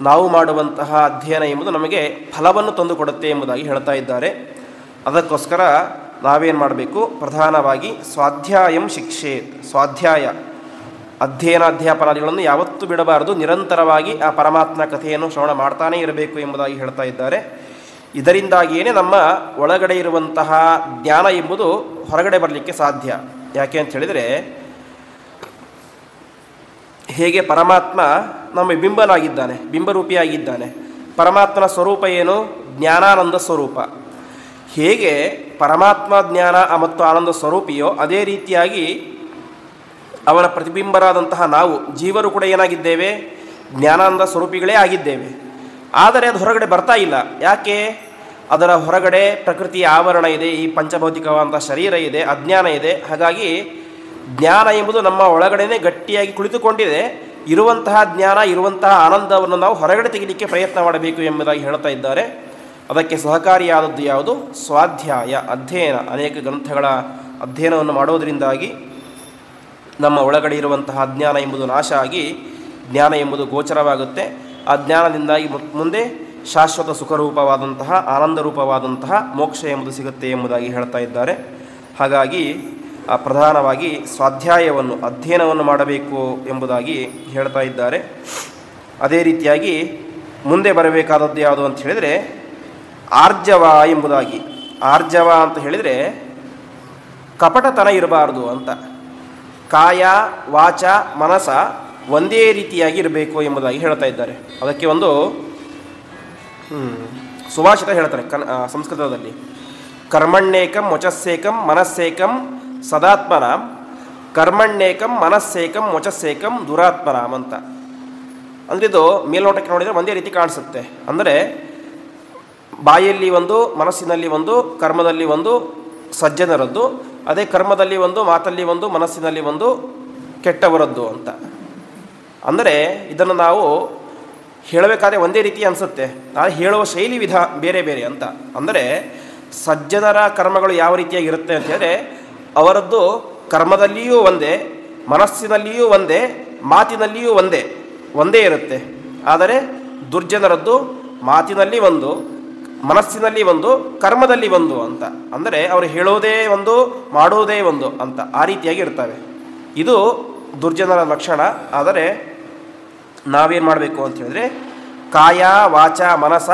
ನಾವು ಮಾಡುವಂತಹ ಅಧ್ಯಯನ ಎಂಬುದು ನಮಗೆ ಫಲವನ್ನು ತಂದುಕೊಡುತ್ತೆ ಎಂಬುದಾಗಿ ಹೇಳ್ತಾ ಇದ್ದಾರೆ. ಅದಕ್ಕೋಸ್ಕರ ನಾವೇನು ಮಾಡಬೇಕು? ಪ್ರಧಾನವಾಗಿ ಸ್ವಾಧ್ಯಾಯಂ ಶಿಕ್ಷೆ. ಸ್ವಾಧ್ಯಾಯ ಅಧ್ಯಯನಾಧ್ಯಾಪನಾದಿಗಳನ್ನು ಯಾವತ್ತೂ ಬಿಡಬಾರದು, ನಿರಂತರವಾಗಿ ಆ ಪರಮಾತ್ಮ ಕಥೆಯನ್ನು ಶ್ರವಣ ಮಾಡ್ತಾನೇ ಇರಬೇಕು ಎಂಬುದಾಗಿ ಹೇಳ್ತಾ ಇದ್ದಾರೆ. ಇದರಿಂದಾಗಿಯೇ ನಮ್ಮ ಒಳಗಡೆ ಇರುವಂತಹ ಜ್ಞಾನ ಎಂಬುದು ಹೊರಗಡೆ ಬರಲಿಕ್ಕೆ ಸಾಧ್ಯ. ಯಾಕೆ ಅಂತ ಹೇಳಿದರೆ, ಹೇಗೆ ಪರಮಾತ್ಮ ನಮ್ಮ ಬಿಂಬನಾಗಿದ್ದಾನೆ, ಬಿಂಬರೂಪಿಯಾಗಿದ್ದಾನೆ. ಪರಮಾತ್ಮನ ಸ್ವರೂಪ ಏನು? ಜ್ಞಾನಾನಂದ ಸ್ವರೂಪ. ಹೇಗೆ ಪರಮಾತ್ಮ ಜ್ಞಾನ ಮತ್ತು ಆನಂದ ಸ್ವರೂಪಿಯೋ ಅದೇ ರೀತಿಯಾಗಿ ಅವನ ಪ್ರತಿಬಿಂಬರಾದಂತಹ ನಾವು ಜೀವರು ಕೂಡ ಏನಾಗಿದ್ದೇವೆ? ಜ್ಞಾನಾನಂದ ಸ್ವರೂಪಿಗಳೇ ಆಗಿದ್ದೇವೆ. ಆದರೆ ಅದು ಹೊರಗಡೆ ಬರ್ತಾ ಇಲ್ಲ. ಯಾಕೆ? ಅದರ ಹೊರಗಡೆ ಪ್ರಕೃತಿಯ ಆವರಣ ಇದೆ, ಈ ಪಂಚಭೌತಿಕವಾದಂಥ ಶರೀರ ಇದೆ, ಅಜ್ಞಾನ ಇದೆ. ಹಾಗಾಗಿ ಜ್ಞಾನ ಎಂಬುದು ನಮ್ಮ ಒಳಗಡೆನೇ ಗಟ್ಟಿಯಾಗಿ ಕುಳಿತುಕೊಂಡಿದೆ. ಇರುವಂತಹ ಜ್ಞಾನ, ಇರುವಂತಹ ಆನಂದವನ್ನು ನಾವು ಹೊರಗಡೆ ತೆಗಿಲಿಕ್ಕೆ ಪ್ರಯತ್ನ ಮಾಡಬೇಕು ಎಂಬುದಾಗಿ ಹೇಳ್ತಾ ಇದ್ದಾರೆ. ಅದಕ್ಕೆ ಸಹಕಾರಿಯಾದದ್ದು ಯಾವುದು? ಸ್ವಾಧ್ಯಾಯ, ಅಧ್ಯಯನ. ಅನೇಕ ಗ್ರಂಥಗಳ ಅಧ್ಯಯನವನ್ನು ಮಾಡೋದರಿಂದಾಗಿ ನಮ್ಮ ಒಳಗಡೆ ಇರುವಂತಹ ಅಜ್ಞಾನ ಎಂಬುದು ನಾಶ ಆಗಿ ಜ್ಞಾನ ಎಂಬುದು ಗೋಚರವಾಗುತ್ತೆ. ಆ ಜ್ಞಾನದಿಂದಾಗಿ ಮುಂದೆ ಶಾಶ್ವತ ಸುಖರೂಪವಾದಂತಹ ಆನಂದರೂಪವಾದಂತಹ ಮೋಕ್ಷ ಎಂಬುದು ಸಿಗುತ್ತೆ ಎಂಬುದಾಗಿ ಹೇಳ್ತಾ ಇದ್ದಾರೆ. ಹಾಗಾಗಿ ಪ್ರಧಾನವಾಗಿ ಸ್ವಾಧ್ಯಾಯವನ್ನು, ಅಧ್ಯಯನವನ್ನು ಮಾಡಬೇಕು ಎಂಬುದಾಗಿ ಹೇಳ್ತಾ ಇದ್ದಾರೆ. ಅದೇ ರೀತಿಯಾಗಿ ಮುಂದೆ ಬರಬೇಕಾದದ್ದು ಯಾವುದು ಅಂತ ಹೇಳಿದರೆ ಆರ್ಜವ ಎಂಬುದಾಗಿ. ಆರ್ಜವ ಅಂತ ಹೇಳಿದರೆ ಕಪಟತನ ಇರಬಾರ್ದು ಅಂತ. ಕಾಯ ವಾಚ ಮನಸ ಒಂದೇ ರೀತಿಯಾಗಿ ಇರಬೇಕು ಎಂಬುದಾಗಿ ಹೇಳ್ತಾ ಇದ್ದಾರೆ. ಅದಕ್ಕೆ ಒಂದು ಸುಭಾಷಿತ ಹೇಳ್ತಾರೆ ಸಂಸ್ಕೃತದಲ್ಲಿ, ಕರ್ಮಣ್ಯೇಕಂ ವಚಸ್ಸೇಕಂ ಮನಸ್ಸೇಕಂ ಸದಾತ್ಮನಾಂ, ಕರ್ಮಣ್ಯೇಕಂ ಮನಸ್ಸೇಕಂ ವಚಸ್ಸೇಕಂ ದುರಾತ್ಮನಾಂ ಅಂತ. ಅಂದರೆ ಇದು ಮೇಲ್ನೋಟಕ್ಕೆ ನೋಡಿದರೆ ಒಂದೇ ರೀತಿ ಕಾಣಿಸುತ್ತೆ. ಅಂದರೆ ಬಾಯಲ್ಲಿ ಒಂದು, ಮನಸ್ಸಿನಲ್ಲಿ ಒಂದು, ಕರ್ಮದಲ್ಲಿ ಒಂದು ಸಜ್ಜನರದ್ದು, ಅದೇ ಕರ್ಮದಲ್ಲಿ ಒಂದು, ಮಾತಲ್ಲಿ ಒಂದು, ಮನಸ್ಸಿನಲ್ಲಿ ಒಂದು ಕೆಟ್ಟವರದ್ದು ಅಂತ. ಅಂದರೆ ಇದನ್ನು ನಾವು ಹೇಳಬೇಕಾದ್ರೆ ಒಂದೇ ರೀತಿ ಅನಿಸುತ್ತೆ, ಆದರೆ ಹೇಳುವ ಶೈಲಿ ಬೇರೆ ಬೇರೆ ಅಂತ. ಅಂದರೆ ಸಜ್ಜನರ ಕರ್ಮಗಳು ಯಾವ ರೀತಿಯಾಗಿರುತ್ತೆ ಅಂತ ಹೇಳಿದ್ರೆ, ಅವರದ್ದು ಕರ್ಮದಲ್ಲಿಯೂ ಒಂದೇ, ಮನಸ್ಸಿನಲ್ಲಿಯೂ ಒಂದೇ, ಮಾತಿನಲ್ಲಿಯೂ ಒಂದೇ ಇರುತ್ತೆ. ಆದರೆ ದುರ್ಜನರದ್ದು ಮಾತಿನಲ್ಲಿ ಒಂದು, ಮನಸ್ಸಿನಲ್ಲಿ ಒಂದು, ಕರ್ಮದಲ್ಲಿ ಒಂದು ಅಂತ. ಅಂದರೆ ಅವರು ಹೇಳೋದೇ ಒಂದು, ಮಾಡೋದೇ ಒಂದು ಅಂತ ಆ ರೀತಿಯಾಗಿ ಇರ್ತವೆ. ಇದು ದುರ್ಜನರ ಲಕ್ಷಣ. ಆದರೆ ನಾವೇನು ಮಾಡಬೇಕು ಅಂತ ಹೇಳಿದ್ರೆ, ಕಾಯ ವಾಚ ಮನಸ,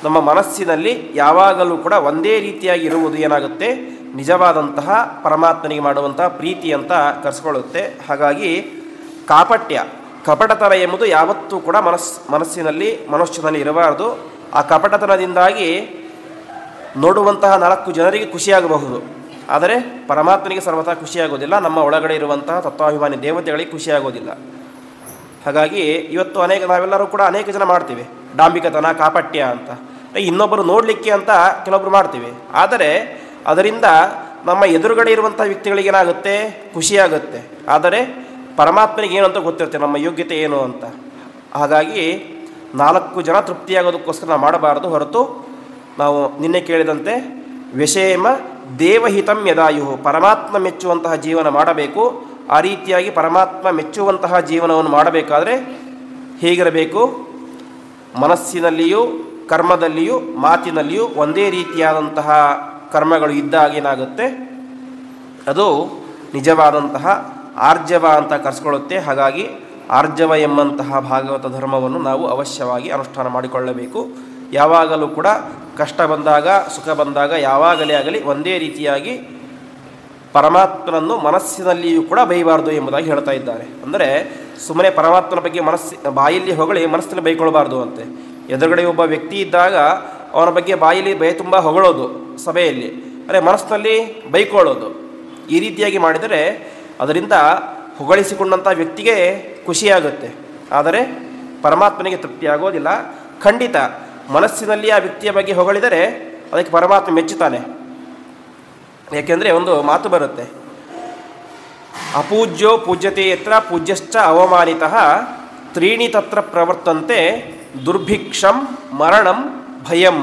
ನಮ್ಮ ಮನಸ್ಸಿನಲ್ಲಿ ಯಾವಾಗಲೂ ಕೂಡ ಒಂದೇ ರೀತಿಯಾಗಿ ಇರುವುದು ಏನಾಗುತ್ತೆ, ನಿಜವಾದಂತಹ ಪರಮಾತ್ಮನಿಗೆ ಮಾಡುವಂತಹ ಪ್ರೀತಿ ಅಂತ ಕರೆಸ್ಕೊಳ್ಳುತ್ತೆ. ಹಾಗಾಗಿ ಕಪಟತನ ಎಂಬುದು ಯಾವತ್ತೂ ಕೂಡ ಮನಸ್ಸಿನಲ್ಲಿ ಮನುಷ್ಯನಲ್ಲಿ ಇರಬಾರದು. ಆ ಕಪಟತನದಿಂದಾಗಿ ನೋಡುವಂತಹ 4 ಜನರಿಗೆ ಖುಷಿಯಾಗಬಹುದು, ಆದರೆ ಪರಮಾತ್ಮನಿಗೆ ಸರ್ವಥಾ ಖುಷಿಯಾಗೋದಿಲ್ಲ, ನಮ್ಮ ಒಳಗಡೆ ಇರುವಂತಹ ತತ್ವಾಭಿಮಾನಿ ದೇವತೆಗಳಿಗೆ ಖುಷಿಯಾಗೋದಿಲ್ಲ. ಹಾಗಾಗಿ ಇವತ್ತು ನಾವೆಲ್ಲರೂ ಕೂಡ ಅನೇಕ ಜನ ಮಾಡ್ತೀವಿ ಡಾಂಬಿಕತನ, ಕಾಪಟ್ಯ ಅಂತ. ಇನ್ನೊಬ್ಬರು ನೋಡಲಿಕ್ಕೆ ಅಂತ ಕೆಲವೊಬ್ಬರು ಮಾಡ್ತೀವಿ, ಆದರೆ ಅದರಿಂದ ನಮ್ಮ ಎದುರುಗಡೆ ಇರುವಂಥ ವ್ಯಕ್ತಿಗಳಿಗೆ ಏನಾಗುತ್ತೆ, ಖುಷಿಯಾಗುತ್ತೆ. ಆದರೆ ಪರಮಾತ್ಮನಿಗೆ ಏನು ಅಂತ ಗೊತ್ತಿರುತ್ತೆ, ನಮ್ಮ ಯೋಗ್ಯತೆ ಏನು ಅಂತ. ಹಾಗಾಗಿ 4 ಜನ ತೃಪ್ತಿಯಾಗೋದಕ್ಕೋಸ್ಕರ ನಾವು ಮಾಡಬಾರದು. ಹೊರತು ನಾವು ನಿನ್ನೆ ಕೇಳಿದಂತೆ ವ್ಯಷೇಮ ದೇವಹಿತಂ ಯದಾಯು, ಪರಮಾತ್ಮ ಮೆಚ್ಚುವಂತಹ ಜೀವನ ಮಾಡಬೇಕು. ಆ ರೀತಿಯಾಗಿ ಪರಮಾತ್ಮ ಮೆಚ್ಚುವಂತಹ ಜೀವನವನ್ನು ಮಾಡಬೇಕಾದ್ರೆ ಹೇಗಿರಬೇಕು, ಮನಸ್ಸಿನಲ್ಲಿಯೂ ಕರ್ಮದಲ್ಲಿಯೂ ಮಾತಿನಲ್ಲಿಯೂ ಒಂದೇ ರೀತಿಯಾದಂತಹ ಕರ್ಮಗಳು ಇದ್ದಾಗೇನಾಗುತ್ತೆ, ಅದು ನಿಜವಾದಂತಹ ಆರ್ಜವ ಅಂತ ಕರೆಸ್ಕೊಳ್ಳುತ್ತೆ. ಹಾಗಾಗಿ ಆರ್ಜವ ಎಂಬಂತಹ ಭಾಗವತ ಧರ್ಮವನ್ನು ನಾವು ಅವಶ್ಯವಾಗಿ ಅನುಷ್ಠಾನ ಮಾಡಿಕೊಳ್ಳಬೇಕು. ಯಾವಾಗಲೂ ಕೂಡ ಕಷ್ಟ ಬಂದಾಗ, ಸುಖ ಬಂದಾಗ ಯಾವಾಗಲೇ ಆಗಲಿ ಒಂದೇ ರೀತಿಯಾಗಿ ಪರಮಾತ್ಮನನ್ನು ಮನಸ್ಸಿನಲ್ಲಿಯೂ ಕೂಡ ಬೈಬಾರ್ದು ಎಂಬುದಾಗಿ ಹೇಳ್ತಾ ಇದ್ದಾರೆ. ಅಂದರೆ ಸುಮ್ಮನೆ ಪರಮಾತ್ಮನ ಬಗ್ಗೆ ಬಾಯಲ್ಲಿ ಹೊಗಳಿ ಮನಸ್ಸಿನಲ್ಲಿ ಬೈಕೊಳ್ಬಾರ್ದು ಅಂತೆ. ಎದುರುಗಡೆ ಒಬ್ಬ ವ್ಯಕ್ತಿ ಇದ್ದಾಗ ಅವನ ಬಗ್ಗೆ ಬಾಯಲ್ಲಿ ತುಂಬ ಹೊಗಳೋದು ಸಭೆಯಲ್ಲಿ, ಅಂದರೆ ಮನಸ್ಸಿನಲ್ಲಿ ಬೈಕೊಳ್ಳೋದು, ಈ ರೀತಿಯಾಗಿ ಮಾಡಿದರೆ ಅದರಿಂದ ಹೊಗಳಿಸಿಕೊಂಡಂಥ ವ್ಯಕ್ತಿಗೆ ಖುಷಿಯಾಗುತ್ತೆ, ಆದರೆ ಪರಮಾತ್ಮನಿಗೆ ತೃಪ್ತಿಯಾಗೋದಿಲ್ಲ. ಖಂಡಿತ ಮನಸ್ಸಿನಲ್ಲಿ ಆ ವ್ಯಕ್ತಿಯ ಬಗ್ಗೆ ಹೊಗಳಿದರೆ ಅದಕ್ಕೆ ಪರಮಾತ್ಮ ಮೆಚ್ಚುತ್ತಾನೆ. ಏಕೆಂದರೆ ಒಂದು ಮಾತು ಬರುತ್ತೆ, ಅಪೂಜ್ಯೋ ಪೂಜ್ಯತೆ ಯತ್ರ ಪೂಜ್ಯಶ್ಚ ಅವಮಾನಿತಃ ತ್ರೀಣಿ ತತ್ರ ಪ್ರವರ್ತಂತೆ ದುರ್ಭಿಕ್ಷಂ ಮರಣಂ ಭಯಂ.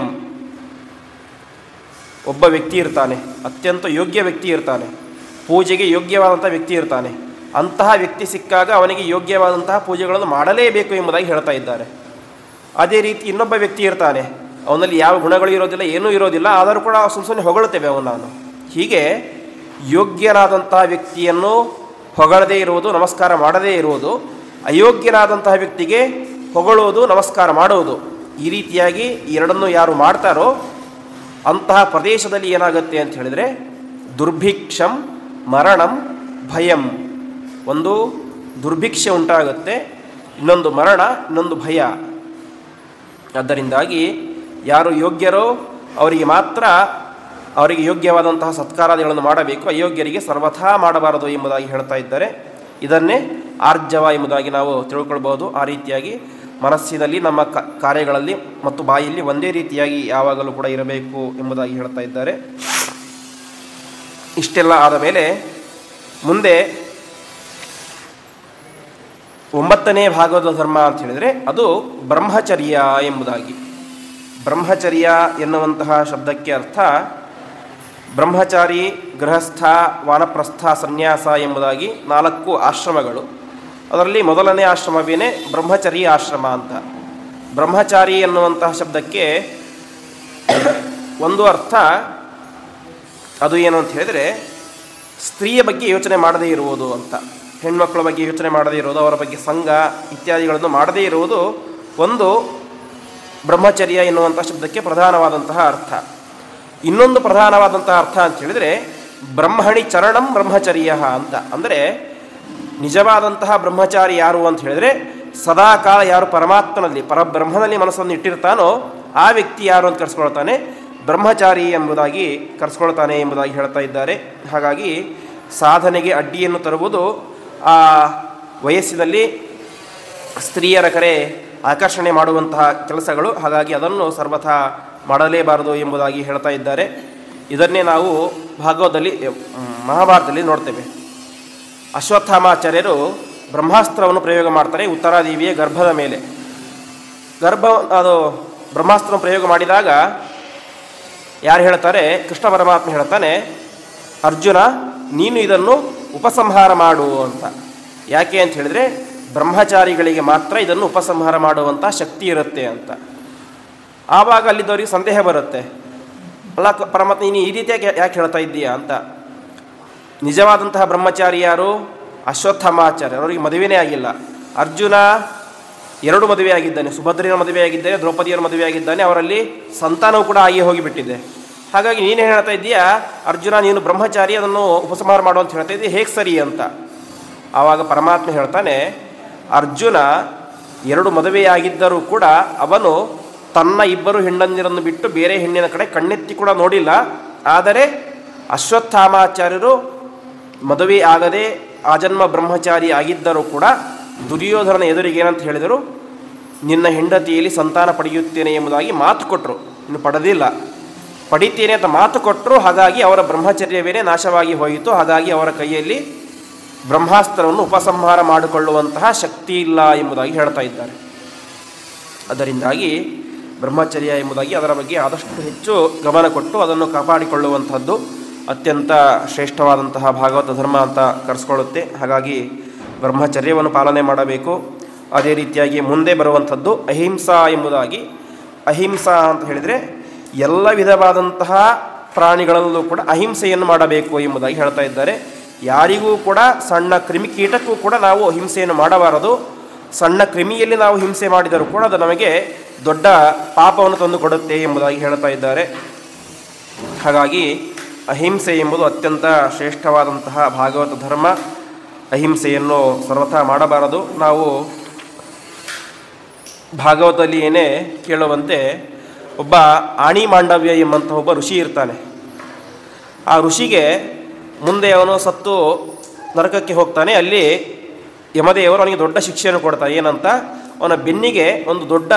ಒಬ್ಬ ವ್ಯಕ್ತಿ ಇರ್ತಾನೆ, ಅತ್ಯಂತ ಯೋಗ್ಯ ವ್ಯಕ್ತಿ ಇರ್ತಾನೆ, ಪೂಜೆಗೆ ಯೋಗ್ಯವಾದಂಥ ವ್ಯಕ್ತಿ ಇರ್ತಾನೆ. ಅಂತಹ ವ್ಯಕ್ತಿ ಸಿಕ್ಕಾಗ ಅವನಿಗೆ ಯೋಗ್ಯವಾದಂತಹ ಪೂಜೆಗಳನ್ನು ಮಾಡಲೇಬೇಕು ಎಂಬುದಾಗಿ ಹೇಳ್ತಾ ಇದ್ದಾರೆ. ಅದೇ ರೀತಿ ಇನ್ನೊಬ್ಬ ವ್ಯಕ್ತಿ ಇರ್ತಾನೆ, ಅವನಲ್ಲಿ ಯಾವ ಗುಣಗಳು ಇರೋದಿಲ್ಲ, ಏನೂ ಇರೋದಿಲ್ಲ, ಆದರೂ ಕೂಡ ಸುಮ್ಮನೆ ಹೊಗಳುತ್ತೇವೆ ಅವನನ್ನು. ಹೀಗೆ ಯೋಗ್ಯನಾದಂತಹ ವ್ಯಕ್ತಿಯನ್ನು ಹೊಗಳದೇ ಇರುವುದು, ನಮಸ್ಕಾರ ಮಾಡದೇ ಇರುವುದು, ಅಯೋಗ್ಯನಾದಂತಹ ವ್ಯಕ್ತಿಗೆ ಹೊಗಳುವುದು, ನಮಸ್ಕಾರ ಮಾಡುವುದು, ಈ ರೀತಿಯಾಗಿ ಎರಡನ್ನೂ ಯಾರು ಮಾಡ್ತಾರೋ ಅಂತಹ ಪ್ರದೇಶದಲ್ಲಿ ಏನಾಗುತ್ತೆ ಅಂತ ಹೇಳಿದರೆ ದುರ್ಭಿಕ್ಷಂ ಮರಣಂ ಭಯಂ. ಒಂದು ದುರ್ಭಿಕ್ಷೆ ಉಂಟಾಗುತ್ತೆ, ಇನ್ನೊಂದು ಮರಣ, ಇನ್ನೊಂದು ಭಯ. ಆದ್ದರಿಂದಾಗಿ ಯಾರು ಯೋಗ್ಯರೋ ಅವರಿಗೆ ಮಾತ್ರ ಅವರಿಗೆ ಯೋಗ್ಯವಾದಂತಹ ಸತ್ಕಾರಾದಿಗಳನ್ನು ಮಾಡಬೇಕು, ಅಯೋಗ್ಯರಿಗೆ ಸರ್ವಥಾ ಮಾಡಬಾರದು ಎಂಬುದಾಗಿ ಹೇಳ್ತಾ ಇದ್ದಾರೆ. ಇದನ್ನೇ ಆರ್ಜವ ಎಂಬುದಾಗಿ ನಾವು ತಿಳ್ಕೊಳ್ಬೋದು. ಆ ರೀತಿಯಾಗಿ ಮನಸ್ಸಿನಲ್ಲಿ ನಮ್ಮ ಕಾರ್ಯಗಳಲ್ಲಿ ಮತ್ತು ಬಾಯಲ್ಲಿ ಒಂದೇ ರೀತಿಯಾಗಿ ಯಾವಾಗಲೂ ಕೂಡ ಇರಬೇಕು ಎಂಬುದಾಗಿ ಹೇಳ್ತಾ ಇದ್ದಾರೆ. ಇಷ್ಟೆಲ್ಲ ಆದ ಮೇಲೆ ಮುಂದೆ 9ನೇ ಭಾಗವತ ಧರ್ಮ ಅಂತ ಹೇಳಿದರೆ ಅದು ಬ್ರಹ್ಮಚರ್ಯ ಎಂಬುದಾಗಿ. ಬ್ರಹ್ಮಚರ್ಯ ಎನ್ನುವಂತಹ ಶಬ್ದಕ್ಕೆ ಅರ್ಥ ಬ್ರಹ್ಮಚಾರಿ, ಗೃಹಸ್ಥ, ವಾನಪ್ರಸ್ಥ, ಸನ್ಯಾಸ ಎಂಬುದಾಗಿ 4 ಆಶ್ರಮಗಳು. ಅದರಲ್ಲಿ ಮೊದಲನೇ ಆಶ್ರಮವೇನೇ ಬ್ರಹ್ಮಚರ್ಯ ಆಶ್ರಮ ಅಂತ. ಬ್ರಹ್ಮಚಾರಿ ಎನ್ನುವಂತಹ ಶಬ್ದಕ್ಕೆ ಒಂದು ಅರ್ಥ ಅದು ಏನು ಅಂತ ಹೇಳಿದರೆ ಸ್ತ್ರೀಯ ಬಗ್ಗೆ ಯೋಚನೆ ಮಾಡದೇ ಇರುವುದು ಅಂತ. ಹೆಣ್ಮಕ್ಕಳ ಬಗ್ಗೆ ಯೋಚನೆ ಮಾಡದೇ ಇರುವುದು, ಅವರ ಬಗ್ಗೆ ಸಂಘ ಇತ್ಯಾದಿಗಳನ್ನು ಮಾಡದೇ ಇರುವುದು ಒಂದು ಬ್ರಹ್ಮಚರ್ಯ ಎನ್ನುವಂಥ ಶಬ್ದಕ್ಕೆ ಪ್ರಧಾನವಾದಂತಹ ಅರ್ಥ. ಇನ್ನೊಂದು ಪ್ರಧಾನವಾದಂತಹ ಅರ್ಥ ಅಂತ ಹೇಳಿದರೆ ಬ್ರಹ್ಮಣಿ ಚರಣಂ ಬ್ರಹ್ಮಚರ್ಯ ಅಂತ. ಅಂದರೆ ನಿಜವಾದಂತಹ ಬ್ರಹ್ಮಚಾರಿ ಯಾರು ಅಂತ ಹೇಳಿದರೆ ಸದಾಕಾಲ ಯಾರು ಪರಮಾತ್ಮನಲ್ಲಿ ಪರಬ್ರಹ್ಮನಲ್ಲಿ ಮನಸ್ಸನ್ನು ಇಟ್ಟಿರ್ತಾನೋ ಆ ವ್ಯಕ್ತಿ ಯಾರು ಅಂತ ಕರೆಸ್ಕೊಳ್ತಾನೆ, ಬ್ರಹ್ಮಚಾರಿ ಎಂಬುದಾಗಿ ಕರೆಸ್ಕೊಳ್ತಾನೆ ಎಂಬುದಾಗಿ ಹೇಳ್ತಾ ಇದ್ದಾರೆ. ಹಾಗಾಗಿ ಸಾಧನೆಗೆ ಅಡ್ಡಿಯನ್ನು ತರುವುದು ಆ ವಯಸ್ಸಿನಲ್ಲಿ ಸ್ತ್ರೀಯರ ಕರೆ ಆಕರ್ಷಣೆ ಮಾಡುವಂತಹ ಕೆಲಸಗಳು. ಹಾಗಾಗಿ ಅದನ್ನು ಸರ್ವಥಾ ಮಾಡಲೇಬಾರದು ಎಂಬುದಾಗಿ ಹೇಳ್ತಾ ಇದ್ದಾರೆ. ಇದನ್ನೇ ನಾವು ಭಾಗವತದಲ್ಲಿ ಮಹಾಭಾರತದಲ್ಲಿ ನೋಡ್ತೇವೆ. ಅಶ್ವತ್ಥಾಮಾಚಾರ್ಯರು ಬ್ರಹ್ಮಾಸ್ತ್ರವನ್ನು ಪ್ರಯೋಗ ಮಾಡ್ತಾರೆ ಉತ್ತರಾದೇವಿಯ ಗರ್ಭದ ಮೇಲೆ. ಅದು ಬ್ರಹ್ಮಾಸ್ತ್ರ ಪ್ರಯೋಗ ಮಾಡಿದಾಗ ಯಾರು ಹೇಳ್ತಾರೆ? ಕೃಷ್ಣ ಪರಮಾತ್ಮ ಹೇಳ್ತಾನೆ, ಅರ್ಜುನ ನೀನು ಇದನ್ನು ಉಪಸಂಹಾರ ಮಾಡು ಅಂತ. ಯಾಕೆ ಅಂತ ಹೇಳಿದರೆ ಬ್ರಹ್ಮಚಾರಿಗಳಿಗೆ ಮಾತ್ರ ಇದನ್ನು ಉಪಸಂಹಾರ ಮಾಡುವಂಥ ಶಕ್ತಿ ಇರುತ್ತೆ ಅಂತ. ಆವಾಗ ಅಲ್ಲಿದ್ದವರಿಗೆ ಸಂದೇಹ ಬರುತ್ತೆ, ಅಲ್ಲ ಪರಮಾತ್ಮ ನೀನು ಈ ರೀತಿಯಾಗಿ ಯಾಕೆ ಹೇಳ್ತಾ ಇದ್ದೀಯಾ ಅಂತ. ನಿಜವಾದಂತಹ ಬ್ರಹ್ಮಚಾರಿ ಯಾರು? ಅಶ್ವತ್ಥಾಮಾಚಾರ್ಯ. ಅವರಿಗೆ ಮದುವೆನೇ ಆಗಿಲ್ಲ. ಅರ್ಜುನ 2 ಮದುವೆಯಾಗಿದ್ದಾನೆ, ಸುಭದ್ರೆಯ ಮದುವೆಯಾಗಿದ್ದಾನೆ, ದ್ರೌಪದಿಯರ ಮದುವೆಯಾಗಿದ್ದಾನೆ. ಅವರಲ್ಲಿ ಸಂತಾನವೂ ಕೂಡ ಆಗಿ ಹೋಗಿಬಿಟ್ಟಿದೆ. ಹಾಗಾಗಿ ನೀನೇ ಹೇಳ್ತಾ ಇದ್ದೀಯಾ ಅರ್ಜುನ ನೀನು ಬ್ರಹ್ಮಚಾರಿ, ಅದನ್ನು ಉಪಸಂಹಾರ ಮಾಡು ಅಂತ ಹೇಳ್ತಾ ಇದ್ದೀಯ, ಹೇಗೆ ಸರಿ ಅಂತ. ಆವಾಗ ಪರಮಾತ್ಮ ಹೇಳ್ತಾನೆ, ಅರ್ಜುನ 2 ಮದುವೆಯಾಗಿದ್ದರೂ ಕೂಡ ಅವನು ತನ್ನ 2 ಹೆಣ್ಣಂದಿರನ್ನು ಬಿಟ್ಟು ಬೇರೆ ಹೆಣ್ಣಿನ ಕಡೆ ಕಣ್ಣೆತ್ತಿ ಕೂಡ ನೋಡಿಲ್ಲ. ಆದರೆ ಅಶ್ವತ್ಥಾಮಾಚಾರ್ಯರು ಮದುವೆ ಆಗದೆ ಆಜನ್ಮ ಬ್ರಹ್ಮಚಾರಿ ಆಗಿದ್ದರೂ ಕೂಡ ದುರ್ಯೋಧನನ ಎದುರಿಗೆ ಏನಂತ ಹೇಳಿದರು? ನಿನ್ನ ಹೆಂಡತಿಯಲ್ಲಿ ಸಂತಾನ ಪಡೆಯುತ್ತೇನೆ ಎಂಬುದಾಗಿ ಮಾತು ಕೊಟ್ಟರು. ಇನ್ನು ಪಡೆದಿಲ್ಲ, ಪಡಿತೇನೆ ಅಂತ ಮಾತು ಕೊಟ್ಟರು. ಹಾಗಾಗಿ ಅವರ ಬ್ರಹ್ಮಚರ್ಯವೇನೇ ನಾಶವಾಗಿ ಹೋಯಿತು. ಹಾಗಾಗಿ ಅವರ ಕೈಯಲ್ಲಿ ಬ್ರಹ್ಮಾಸ್ತ್ರವನ್ನು ಉಪಸಂಹಾರ ಮಾಡಿಕೊಳ್ಳುವಂತಹ ಶಕ್ತಿ ಇಲ್ಲ ಎಂಬುದಾಗಿ ಹೇಳ್ತಾ ಇದ್ದಾರೆ. ಅದರಿಂದಾಗಿ ಬ್ರಹ್ಮಚರ್ಯ ಎಂಬುದಾಗಿ ಅದರ ಬಗ್ಗೆ ಆದಷ್ಟು ಹೆಚ್ಚು ಗಮನ ಕೊಟ್ಟು ಅದನ್ನು ಕಾಪಾಡಿಕೊಳ್ಳುವಂಥದ್ದು ಅತ್ಯಂತ ಶ್ರೇಷ್ಠವಾದಂತಹ ಭಾಗವತ ಧರ್ಮ ಅಂತ ಕರೆಸ್ಕೊಳ್ಳುತ್ತೆ. ಹಾಗಾಗಿ ಬ್ರಹ್ಮಚರ್ಯವನ್ನು ಪಾಲನೆ ಮಾಡಬೇಕು. ಅದೇ ರೀತಿಯಾಗಿ ಮುಂದೆ ಬರುವಂಥದ್ದು ಅಹಿಂಸಾ ಎಂಬುದಾಗಿ. ಅಹಿಂಸಾ ಅಂತ ಹೇಳಿದರೆ ಎಲ್ಲ ವಿಧವಾದಂತಹ ಪ್ರಾಣಿಗಳಲ್ಲೂ ಕೂಡ ಅಹಿಂಸೆಯನ್ನು ಮಾಡಬೇಕು ಎಂಬುದಾಗಿ ಹೇಳ್ತಾ ಇದ್ದಾರೆ. ಯಾರಿಗೂ ಕೂಡ ಸಣ್ಣ ಕ್ರಿಮಿಕೀಟಕ್ಕೂ ಕೂಡ ನಾವು ಹಿಂಸೆಯನ್ನು ಮಾಡಬಾರದು. ಸಣ್ಣ ಕ್ರಿಮಿಯಲ್ಲಿ ನಾವು ಹಿಂಸೆ ಮಾಡಿದರೂ ಕೂಡ ಅದು ನಮಗೆ ದೊಡ್ಡ ಪಾಪವನ್ನು ತಂದುಕೊಡುತ್ತೆ ಎಂಬುದಾಗಿ ಹೇಳ್ತಾ ಇದ್ದಾರೆ. ಹಾಗಾಗಿ ಅಹಿಂಸೆ ಎಂಬುದು ಅತ್ಯಂತ ಶ್ರೇಷ್ಠವಾದಂತಹ ಭಾಗವತ ಧರ್ಮ. ಅಹಿಂಸೆಯನ್ನು ಸರ್ವಥಾ ಮಾಡಬಾರದು. ನಾವು ಭಾಗವತದಲ್ಲಿ ಏನೇ ಕೇಳುವಂತೆ ಒಬ್ಬ ಆಣಿ ಮಾಂಡವ್ಯ ಎಂಬಂತಹ ಒಬ್ಬ ಋಷಿ ಇರ್ತಾನೆ. ಆ ಋಷಿಗೆ ಮುಂದೆ ಅವನು ಸತ್ತು ನರಕಕ್ಕೆ ಹೋಗ್ತಾನೆ. ಅಲ್ಲಿ ಯಮದೇವರು ಅವನಿಗೆ ದೊಡ್ಡ ಶಿಕ್ಷೆಯನ್ನು ಕೊಡ್ತಾರೆ. ಏನಂತ? ಅವನ ಬೆನ್ನಿಗೆ ಒಂದು ದೊಡ್ಡ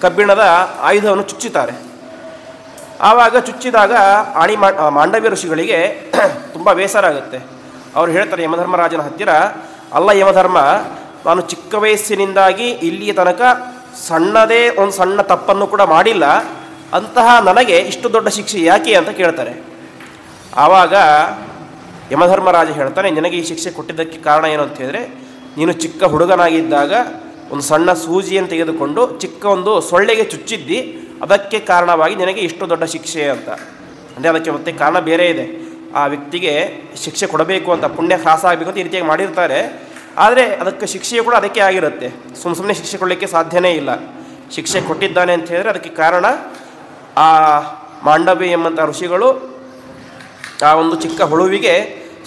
ಕಬ್ಬಿಣದ ಆಯುಧವನ್ನು ಚುಚ್ಚುತ್ತಾರೆ. ಆವಾಗ ಚುಚ್ಚಿದಾಗ ಮಾಂಡವ್ಯ ಋಷಿಗಳಿಗೆ ತುಂಬ ಬೇಸರ ಆಗುತ್ತೆ. ಅವರು ಹೇಳ್ತಾರೆ ಯಮಧರ್ಮರಾಜನ ಹತ್ತಿರ, ಅಲ್ಲ ಯಮಧರ್ಮ, ನಾನು ಚಿಕ್ಕ ವಯಸ್ಸಿನಿಂದಾಗಿ ಇಲ್ಲಿಯ ತನಕ ಸಣ್ಣದೇ ಒಂದು ಸಣ್ಣ ತಪ್ಪನ್ನು ಕೂಡ ಮಾಡಿಲ್ಲ, ಅಂತಹ ನನಗೆ ಇಷ್ಟು ದೊಡ್ಡ ಶಿಕ್ಷೆ ಯಾಕೆ ಅಂತ ಕೇಳ್ತಾರೆ. ಆವಾಗ ಯಮಧರ್ಮರಾಜ ಹೇಳ್ತಾನೆ, ನಿನಗೆ ಈ ಶಿಕ್ಷೆ ಕೊಟ್ಟಿದ್ದಕ್ಕೆ ಕಾರಣ ಏನು ಅಂತ ಹೇಳಿದ್ರೆ, ನೀನು ಚಿಕ್ಕ ಹುಡುಗನಾಗಿದ್ದಾಗ ಒಂದು ಸಣ್ಣ ಸೂಜಿಯನ್ನು ತೆಗೆದುಕೊಂಡು ಚಿಕ್ಕ ಒಂದು ಸೊಳ್ಳೆಗೆ ಚುಚ್ಚಿದ್ದಿ, ಅದಕ್ಕೆ ಕಾರಣವಾಗಿ ನಿನಗೆ ಇಷ್ಟು ದೊಡ್ಡ ಶಿಕ್ಷೆ ಅಂತ. ಅಂದರೆ ಅದಕ್ಕೆ ಮತ್ತೆ ಕಾರಣ ಬೇರೆ ಇದೆ. ಆ ವ್ಯಕ್ತಿಗೆ ಶಿಕ್ಷೆ ಕೊಡಬೇಕು ಅಂತ, ಪುಣ್ಯ ಹ್ರಾಸ ಆಗಬೇಕು ಅಂತ ಈ ರೀತಿಯಾಗಿ ಮಾಡಿರ್ತಾರೆ. ಆದರೆ ಅದಕ್ಕೆ ಶಿಕ್ಷೆಯೂ ಕೂಡ ಅದಕ್ಕೆ ಆಗಿರುತ್ತೆ. ಸುಮ್ಮನೆ ಶಿಕ್ಷೆ ಕೊಡಲಿಕ್ಕೆ ಸಾಧ್ಯನೇ ಇಲ್ಲ. ಶಿಕ್ಷೆ ಕೊಟ್ಟಿದ್ದಾನೆ ಅಂತ ಹೇಳಿದ್ರೆ ಅದಕ್ಕೆ ಕಾರಣ ಆ ಮಾಂಡವ್ಯ ಎಂಬಂಥ ಋಷಿಗಳು ಆ ಒಂದು ಚಿಕ್ಕ ಹುಳುವಿಗೆ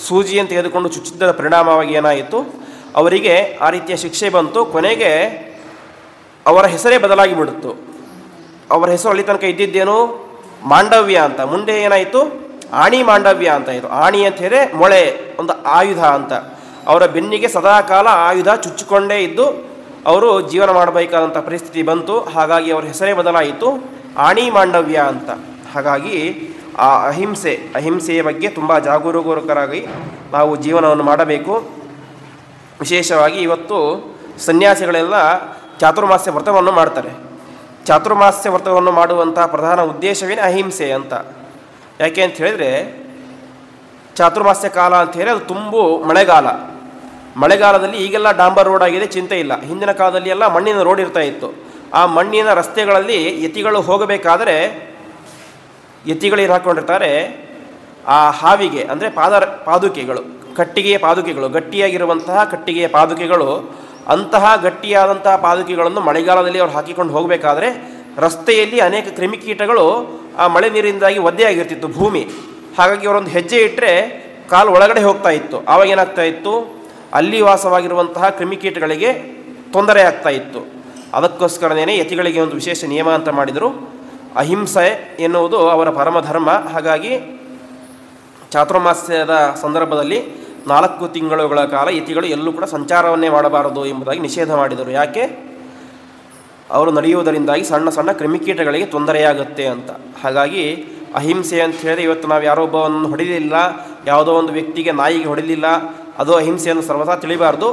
ಸೂಜಿಯನ್ನು ತೆಗೆದುಕೊಂಡು ಚುಚ್ಚಿದ್ದರ ಪರಿಣಾಮವಾಗಿ ಏನಾಯಿತು, ಅವರಿಗೆ ಆ ರೀತಿಯ ಶಿಕ್ಷೆ ಬಂತು. ಕೊನೆಗೆ ಅವರ ಹೆಸರೇ ಬದಲಾಗಿ ಬಿಡುತ್ತು. ಅವರ ಹೆಸರು ಅಲ್ಲಿ ತನಕ ಇದ್ದಿದ್ದೇನು ಮಾಂಡವ್ಯ ಅಂತ, ಮುಂದೆ ಏನಾಯಿತು ಆಣಿ ಮಾಂಡವ್ಯ ಅಂತ ಇತ್ತು. ಆಣಿ ಅಂತ ಹೇಳಿದ್ರೆ ಮೊಳೆ, ಒಂದು ಆಯುಧ ಅಂತ. ಅವರ ಬೆನ್ನಿಗೆ ಸದಾಕಾಲ ಆಯುಧ ಚುಚ್ಚಿಕೊಂಡೇ ಇದ್ದು ಅವರು ಜೀವನ ಮಾಡಬೇಕಾದಂಥ ಪರಿಸ್ಥಿತಿ ಬಂತು. ಹಾಗಾಗಿ ಅವರ ಹೆಸರೇ ಬದಲಾಯಿತು, ಆಣಿ ಮಾಂಡವ್ಯ ಅಂತ. ಹಾಗಾಗಿ ಆ ಅಹಿಂಸೆಯ ಬಗ್ಗೆ ತುಂಬ ಜಾಗರೂಕರಾಗಿ ನಾವು ಜೀವನವನ್ನು ಮಾಡಬೇಕು. ವಿಶೇಷವಾಗಿ ಇವತ್ತು ಸನ್ಯಾಸಿಗಳೆಲ್ಲ ಚಾತುರ್ಮಾಸ್ಯ ವ್ರತವನ್ನು ಮಾಡ್ತಾರೆ. ಚಾತುರ್ಮಾಸ್ಯ ವ್ರತವನ್ನು ಮಾಡುವಂಥ ಪ್ರಧಾನ ಉದ್ದೇಶವೇನೇ ಅಹಿಂಸೆ ಅಂತ. ಯಾಕೆ ಅಂತ ಹೇಳಿದರೆ, ಚಾತುರ್ಮಾಸ್ಯ ಕಾಲ ಅಂತ ಹೇಳಿ ಅದು ತುಂಬು ಮಳೆಗಾಲದಲ್ಲಿ ಈಗೆಲ್ಲ ಡಾಂಬರ್ ರೋಡ್ ಆಗಿದೆ, ಚಿಂತೆ ಇಲ್ಲ. ಹಿಂದಿನ ಕಾಲದಲ್ಲಿ ಎಲ್ಲ ಮಣ್ಣಿನ ರೋಡ್ ಇರ್ತಾ ಇತ್ತು. ಆ ಮಣ್ಣಿನ ರಸ್ತೆಗಳಲ್ಲಿ ಯತಿಗಳು ಹೋಗಬೇಕಾದರೆ ಯತಿಗಳೇನು ಹಾಕ್ಕೊಂಡಿರ್ತಾರೆ, ಆ ಹಾವಿಗೆ ಅಂದರೆ ಪಾದುಕೆಗಳು, ಕಟ್ಟಿಗೆಯ ಪಾದುಕೆಗಳು, ಗಟ್ಟಿಯಾಗಿರುವಂತಹ ಕಟ್ಟಿಗೆಯ ಪಾದುಕೆಗಳು, ಅಂತಹ ಗಟ್ಟಿಯಾದಂತಹ ಪಾದುಕೆಗಳನ್ನು ಮಳೆಗಾಲದಲ್ಲಿ ಅವ್ರು ಹಾಕಿಕೊಂಡು ಹೋಗಬೇಕಾದ್ರೆ ರಸ್ತೆಯಲ್ಲಿ ಅನೇಕ ಕ್ರಿಮಿಕೀಟಗಳು ಆ ಮಳೆ ನೀರಿಂದಾಗಿ ಒದ್ದೆಯಾಗಿರ್ತಿತ್ತು ಭೂಮಿ. ಹಾಗಾಗಿ ಅವರೊಂದು ಹೆಜ್ಜೆ ಇಟ್ಟರೆ ಕಾಲು ಒಳಗಡೆ ಹೋಗ್ತಾ ಇತ್ತು. ಆವಾಗ ಏನಾಗ್ತಾ ಇತ್ತು, ಅಲ್ಲಿ ವಾಸವಾಗಿರುವಂತಹ ಕ್ರಿಮಿಕೀಟಗಳಿಗೆ ತೊಂದರೆ ಆಗ್ತಾ ಇತ್ತು. ಅದಕ್ಕೋಸ್ಕರನೇ ಯತಿಗಳಿಗೆ ಒಂದು ವಿಶೇಷ ನಿಯಮ ಅಂತ ಮಾಡಿದರು. ಅಹಿಂಸೆ ಎನ್ನುವುದು ಅವರ ಪರಮಧರ್ಮ. ಹಾಗಾಗಿ ಚಾತುರ್ಮಾಸ್ಯದ ಸಂದರ್ಭದಲ್ಲಿ 4 ತಿಂಗಳುಗಳ ಕಾಲ ಯತಿಗಳು ಎಲ್ಲೂ ಕೂಡ ಸಂಚಾರವನ್ನೇ ಮಾಡಬಾರದು ಎಂಬುದಾಗಿ ನಿಷೇಧ ಮಾಡಿದರು. ಯಾಕೆ? ಅವರು ನಡೆಯುವುದರಿಂದಾಗಿ ಸಣ್ಣ ಸಣ್ಣ ಕ್ರಿಮಿಕೀಟಗಳಿಗೆ ತೊಂದರೆಯಾಗುತ್ತೆ ಅಂತ. ಹಾಗಾಗಿ ಅಹಿಂಸೆ ಅಂತ ಹೇಳಿದ್ರೆ ಇವತ್ತು ನಾವು ಯಾರೋ ಒಬ್ಬವನ್ನು ಹೊಡೆಯಲಿಲ್ಲ, ಯಾವುದೋ ಒಂದು ವ್ಯಕ್ತಿಗೆ ನಾಯಿಗೆ ಹೊಡೆಯಲಿಲ್ಲ, ಅದು ಅಹಿಂಸೆಯನ್ನು ಸರ್ವಥಾ ತಿಳಿಬಾರ್ದು.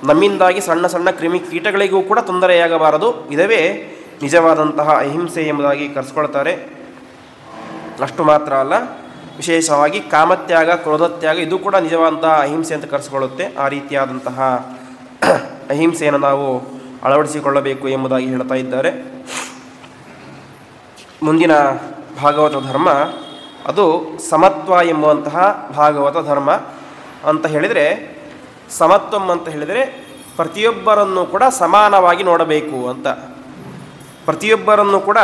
ನಮ್ಮಿಂದಾಗಿ ಸಣ್ಣ ಸಣ್ಣ ಕ್ರಿಮಿಕೀಟಗಳಿಗೂ ಕೂಡ ತೊಂದರೆಯಾಗಬಾರದು. ಇದವೇ ನಿಜವಾದಂತಹ ಅಹಿಂಸೆ ಎಂಬುದಾಗಿ ಕರೆಸ್ಕೊಳ್ತಾರೆ. ಅಷ್ಟು ಮಾತ್ರ ಅಲ್ಲ, ವಿಶೇಷವಾಗಿ ಕಾಮತ್ಯಾಗ, ಕ್ರೋಧತ್ಯಾಗ ಇದು ಕೂಡ ನಿಜವಾದಂತಹ ಅಹಿಂಸೆ ಅಂತ ಕರೆಸಿಕೊಳ್ಳುತ್ತೆ. ಆ ರೀತಿಯಾದಂತಹ ಅಹಿಂಸೆಯನ್ನು ನಾವು ಅಳವಡಿಸಿಕೊಳ್ಳಬೇಕು ಎಂಬುದಾಗಿ ಹೇಳ್ತಾ ಇದ್ದಾರೆ. ಮುಂದಿನ ಭಾಗವತ ಧರ್ಮ ಅದು ಸಮತ್ವ ಎಂಬುವಂತಹ ಭಾಗವತ ಧರ್ಮ ಅಂತ ಹೇಳಿದರೆ, ಸಮತ್ವಂ ಅಂತ ಹೇಳಿದರೆ ಪ್ರತಿಯೊಬ್ಬರನ್ನು ಕೂಡ ಸಮಾನವಾಗಿ ನೋಡಬೇಕು ಅಂತ. ಪ್ರತಿಯೊಬ್ಬರನ್ನು ಕೂಡ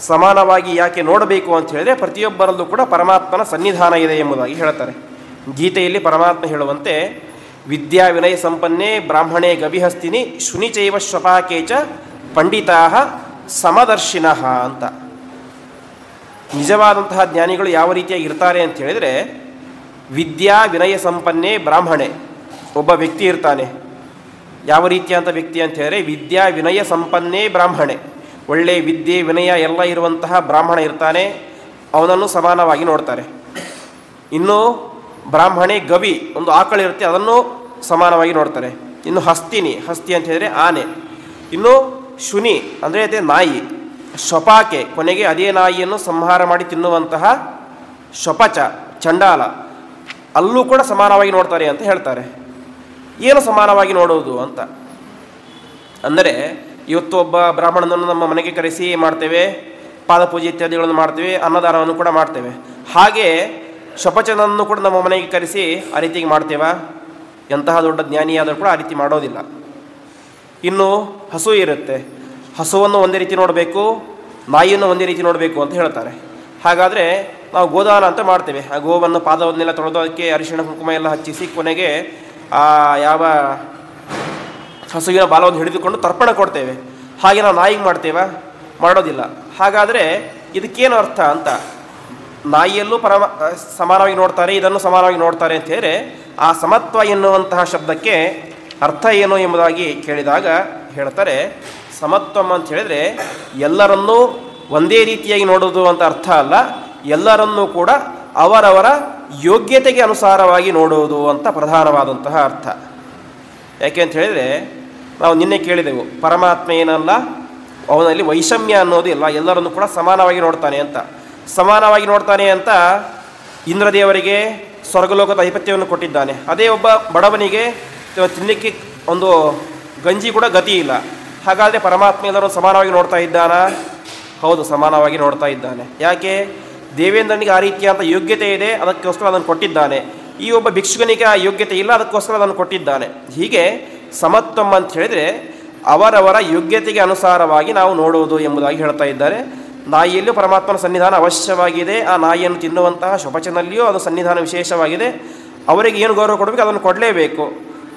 ಸಮಾನವಾಗಿ ಯಾಕೆ ನೋಡಬೇಕು ಅಂತ ಹೇಳಿದರೆ, ಪ್ರತಿಯೊಬ್ಬರಲ್ಲೂ ಕೂಡ ಪರಮಾತ್ಮನ ಸನ್ನಿಧಾನ ಇದೆ ಎಂಬುದಾಗಿ ಹೇಳ್ತಾರೆ. ಗೀತೆಯಲ್ಲಿ ಪರಮಾತ್ಮ ಹೇಳುವಂತೆ, ವಿದ್ಯಾ ವಿನಯ ಸಂಪನ್ನೇ ಬ್ರಾಹ್ಮಣೇ ಗವಿಹಸ್ತಿನಿ ಶುನಿಚೈವ ಶ್ವಪಾಕೇಚ ಪಂಡಿತಾ ಸಮದರ್ಶಿನಃ ಅಂತ. ನಿಜವಾದಂತಹ ಜ್ಞಾನಿಗಳು ಯಾವ ರೀತಿಯಾಗಿ ಇರ್ತಾರೆ ಅಂತ ಹೇಳಿದರೆ, ವಿದ್ಯಾ ವಿನಯ ಸಂಪನ್ನೇ ಬ್ರಾಹ್ಮಣೆ, ಒಬ್ಬ ವ್ಯಕ್ತಿ ಇರ್ತಾನೆ. ಯಾವ ರೀತಿಯಾದಂಥ ವ್ಯಕ್ತಿ ಅಂತ ಹೇಳಿದರೆ, ವಿದ್ಯಾ ವಿನಯ ಸಂಪನ್ನೇ ಬ್ರಾಹ್ಮಣೆ, ಒಳ್ಳೆಯ ವಿದ್ಯೆ ವಿನಯ ಎಲ್ಲ ಇರುವಂತಹ ಬ್ರಾಹ್ಮಣ ಇರ್ತಾನೆ, ಅವನನ್ನು ಸಮಾನವಾಗಿ ನೋಡ್ತಾರೆ. ಇನ್ನು ಬ್ರಾಹ್ಮಣೆ ಗವಿ, ಒಂದು ಆಕಳಿರುತ್ತೆ, ಅದನ್ನು ಸಮಾನವಾಗಿ ನೋಡ್ತಾರೆ. ಇನ್ನು ಹಸ್ತಿನಿ, ಹಸ್ತಿ ಅಂತ ಹೇಳಿದರೆ ಆನೆ. ಇನ್ನು ಶುನಿ ಅಂದರೆ ಅದೇ ನಾಯಿ. ಶ್ವಪಾಕೆ, ಕೊನೆಗೆ ಅದೇ ನಾಯಿಯನ್ನು ಸಂಹಾರ ಮಾಡಿ ತಿನ್ನುವಂತಹ ಶ್ವಪಚ, ಚಂಡಾಲ, ಅಲ್ಲೂ ಕೂಡ ಸಮಾನವಾಗಿ ನೋಡ್ತಾರೆ ಅಂತ ಹೇಳ್ತಾರೆ. ಏನು ಸಮಾನವಾಗಿ ನೋಡುವುದು ಅಂತ ಅಂದರೆ, ಇವತ್ತು ಒಬ್ಬ ಬ್ರಾಹ್ಮಣನನ್ನು ನಮ್ಮ ಮನೆಗೆ ಕರೆಸಿ ಮಾಡ್ತೇವೆ, ಪಾದಪೂಜೆ ಇತ್ಯಾದಿಗಳನ್ನು ಮಾಡ್ತೇವೆ, ಅನ್ನದಾನವನ್ನು ಕೂಡ ಮಾಡ್ತೇವೆ. ಹಾಗೆ ಶಪಚನನ್ನು ಕೂಡ ನಮ್ಮ ಮನೆಗೆ ಕರೆಸಿ ಆ ರೀತಿಗೆ ಮಾಡ್ತೇವಾ? ಎಂತಹ ದೊಡ್ಡ ಜ್ಞಾನಿಯಾದರೂ ಕೂಡ ಆ ರೀತಿ ಮಾಡೋದಿಲ್ಲ. ಇನ್ನು ಹಸು ಇರುತ್ತೆ, ಹಸುವನ್ನು ಒಂದೇ ರೀತಿ ನೋಡಬೇಕು, ನಾಯಿಯನ್ನು ಒಂದೇ ರೀತಿ ನೋಡಬೇಕು ಅಂತ ಹೇಳ್ತಾರೆ. ಹಾಗಾದರೆ ನಾವು ಗೋದಾನ ಅಂತ ಮಾಡ್ತೇವೆ. ಆ ಗೋವನ್ನು ಪಾದವನ್ನೆಲ್ಲ ತೊಳೆದು ಅದಕ್ಕೆ ಅರಿಶಿಣ ಕುಂಕುಮ ಎಲ್ಲ ಹಚ್ಚಿಸಿ ಕೊನೆಗೆ ಆ ಯಾವ ಹಸುವಿನ ಬಾಲವನ್ನು ಹಿಡಿದುಕೊಂಡು ತರ್ಪಣ ಕೊಡ್ತೇವೆ. ಹಾಗೆ ನಾವು ನಾಯಿಗೆ ಮಾಡ್ತೇವಾ? ಮಾಡೋದಿಲ್ಲ. ಹಾಗಾದರೆ ಇದಕ್ಕೇನು ಅರ್ಥ ಅಂತ, ನಾಯಿಯಲ್ಲೂ ಸಮಾನವಾಗಿ ನೋಡ್ತಾರೆ, ಇದನ್ನು ಸಮಾನವಾಗಿ ನೋಡ್ತಾರೆ ಅಂತ ಹೇಳಿದರೆ, ಆ ಸಮತ್ವ ಎನ್ನುವಂತಹ ಶಬ್ದಕ್ಕೆ ಅರ್ಥ ಏನು ಎಂಬುದಾಗಿ ಕೇಳಿದಾಗ ಹೇಳ್ತಾರೆ, ಸಮತ್ವಂ ಅಂತ ಹೇಳಿದರೆ ಎಲ್ಲರನ್ನೂ ಒಂದೇ ರೀತಿಯಾಗಿ ನೋಡೋದು ಅಂತ ಅರ್ಥ ಅಲ್ಲ, ಎಲ್ಲರನ್ನೂ ಕೂಡ ಅವರವರ ಯೋಗ್ಯತೆಗೆ ಅನುಸಾರವಾಗಿ ನೋಡುವುದು ಅಂತ ಪ್ರಧಾನವಾದಂತಹ ಅರ್ಥ. ಯಾಕೆ ಅಂತ ಹೇಳಿದರೆ, ನಾವು ನಿನ್ನೆ ಕೇಳಿದೆವು, ಪರಮಾತ್ಮ ಏನಲ್ಲ, ಅವನಲ್ಲಿ ವೈಷಮ್ಯ ಅನ್ನೋದು ಇಲ್ಲ, ಎಲ್ಲರನ್ನು ಕೂಡ ಸಮಾನವಾಗಿ ನೋಡ್ತಾನೆ ಅಂತ. ಸಮಾನವಾಗಿ ನೋಡ್ತಾನೆ ಅಂತ ಇಂದ್ರದೇವರಿಗೆ ಸ್ವರ್ಗಲೋಕದ ಅಧಿಪತ್ಯವನ್ನು ಕೊಟ್ಟಿದ್ದಾನೆ. ಅದೇ ಒಬ್ಬ ಬಡವನಿಗೆ ತಿನ್ನಲಿಕ್ಕೆ ಒಂದು ಗಂಜಿ ಕೂಡ ಗತಿ ಇಲ್ಲ. ಹಾಗಾದರೆ ಪರಮಾತ್ಮ ಎಲ್ಲರೂ ಸಮಾನವಾಗಿ ನೋಡ್ತಾ ಇದ್ದಾನಾ? ಹೌದು, ಸಮಾನವಾಗಿ ನೋಡ್ತಾ ಇದ್ದಾನೆ. ಯಾಕೆ? ದೇವೇಂದ್ರನಿಗೆ ಆ ರೀತಿಯಾದ ಯೋಗ್ಯತೆ ಇದೆ, ಅದಕ್ಕೋಸ್ಕರ ಅದನ್ನು ಕೊಟ್ಟಿದ್ದಾನೆ. ಈ ಒಬ್ಬ ಭಿಕ್ಷುಕನಿಗೆ ಆ ಯೋಗ್ಯತೆ ಇಲ್ಲ, ಅದಕ್ಕೋಸ್ಕರ ಅದನ್ನು ಕೊಟ್ಟಿದ್ದಾನೆ. ಹೀಗೆ ಸಮತ್ವಂ ಅಂತ ಹೇಳಿದರೆ ಅವರವರ ಯೋಗ್ಯತೆಗೆ ಅನುಸಾರವಾಗಿ ನಾವು ನೋಡುವುದು ಎಂಬುದಾಗಿ ಹೇಳ್ತಾ ಇದ್ದಾರೆ. ನಾಯಿಯಲ್ಲಿಯೂ ಪರಮಾತ್ಮನ ಸನ್ನಿಧಾನ ಅವಶ್ಯವಾಗಿದೆ. ಆ ನಾಯಿಯನ್ನು ತಿನ್ನುವಂತಹ ಶಪಚನಲ್ಲಿಯೂ ಅದು ಸನ್ನಿಧಾನ ವಿಶೇಷವಾಗಿದೆ. ಅವರಿಗೆ ಏನು ಗೌರವ ಕೊಡಬೇಕು ಅದನ್ನು ಕೊಡಲೇಬೇಕು,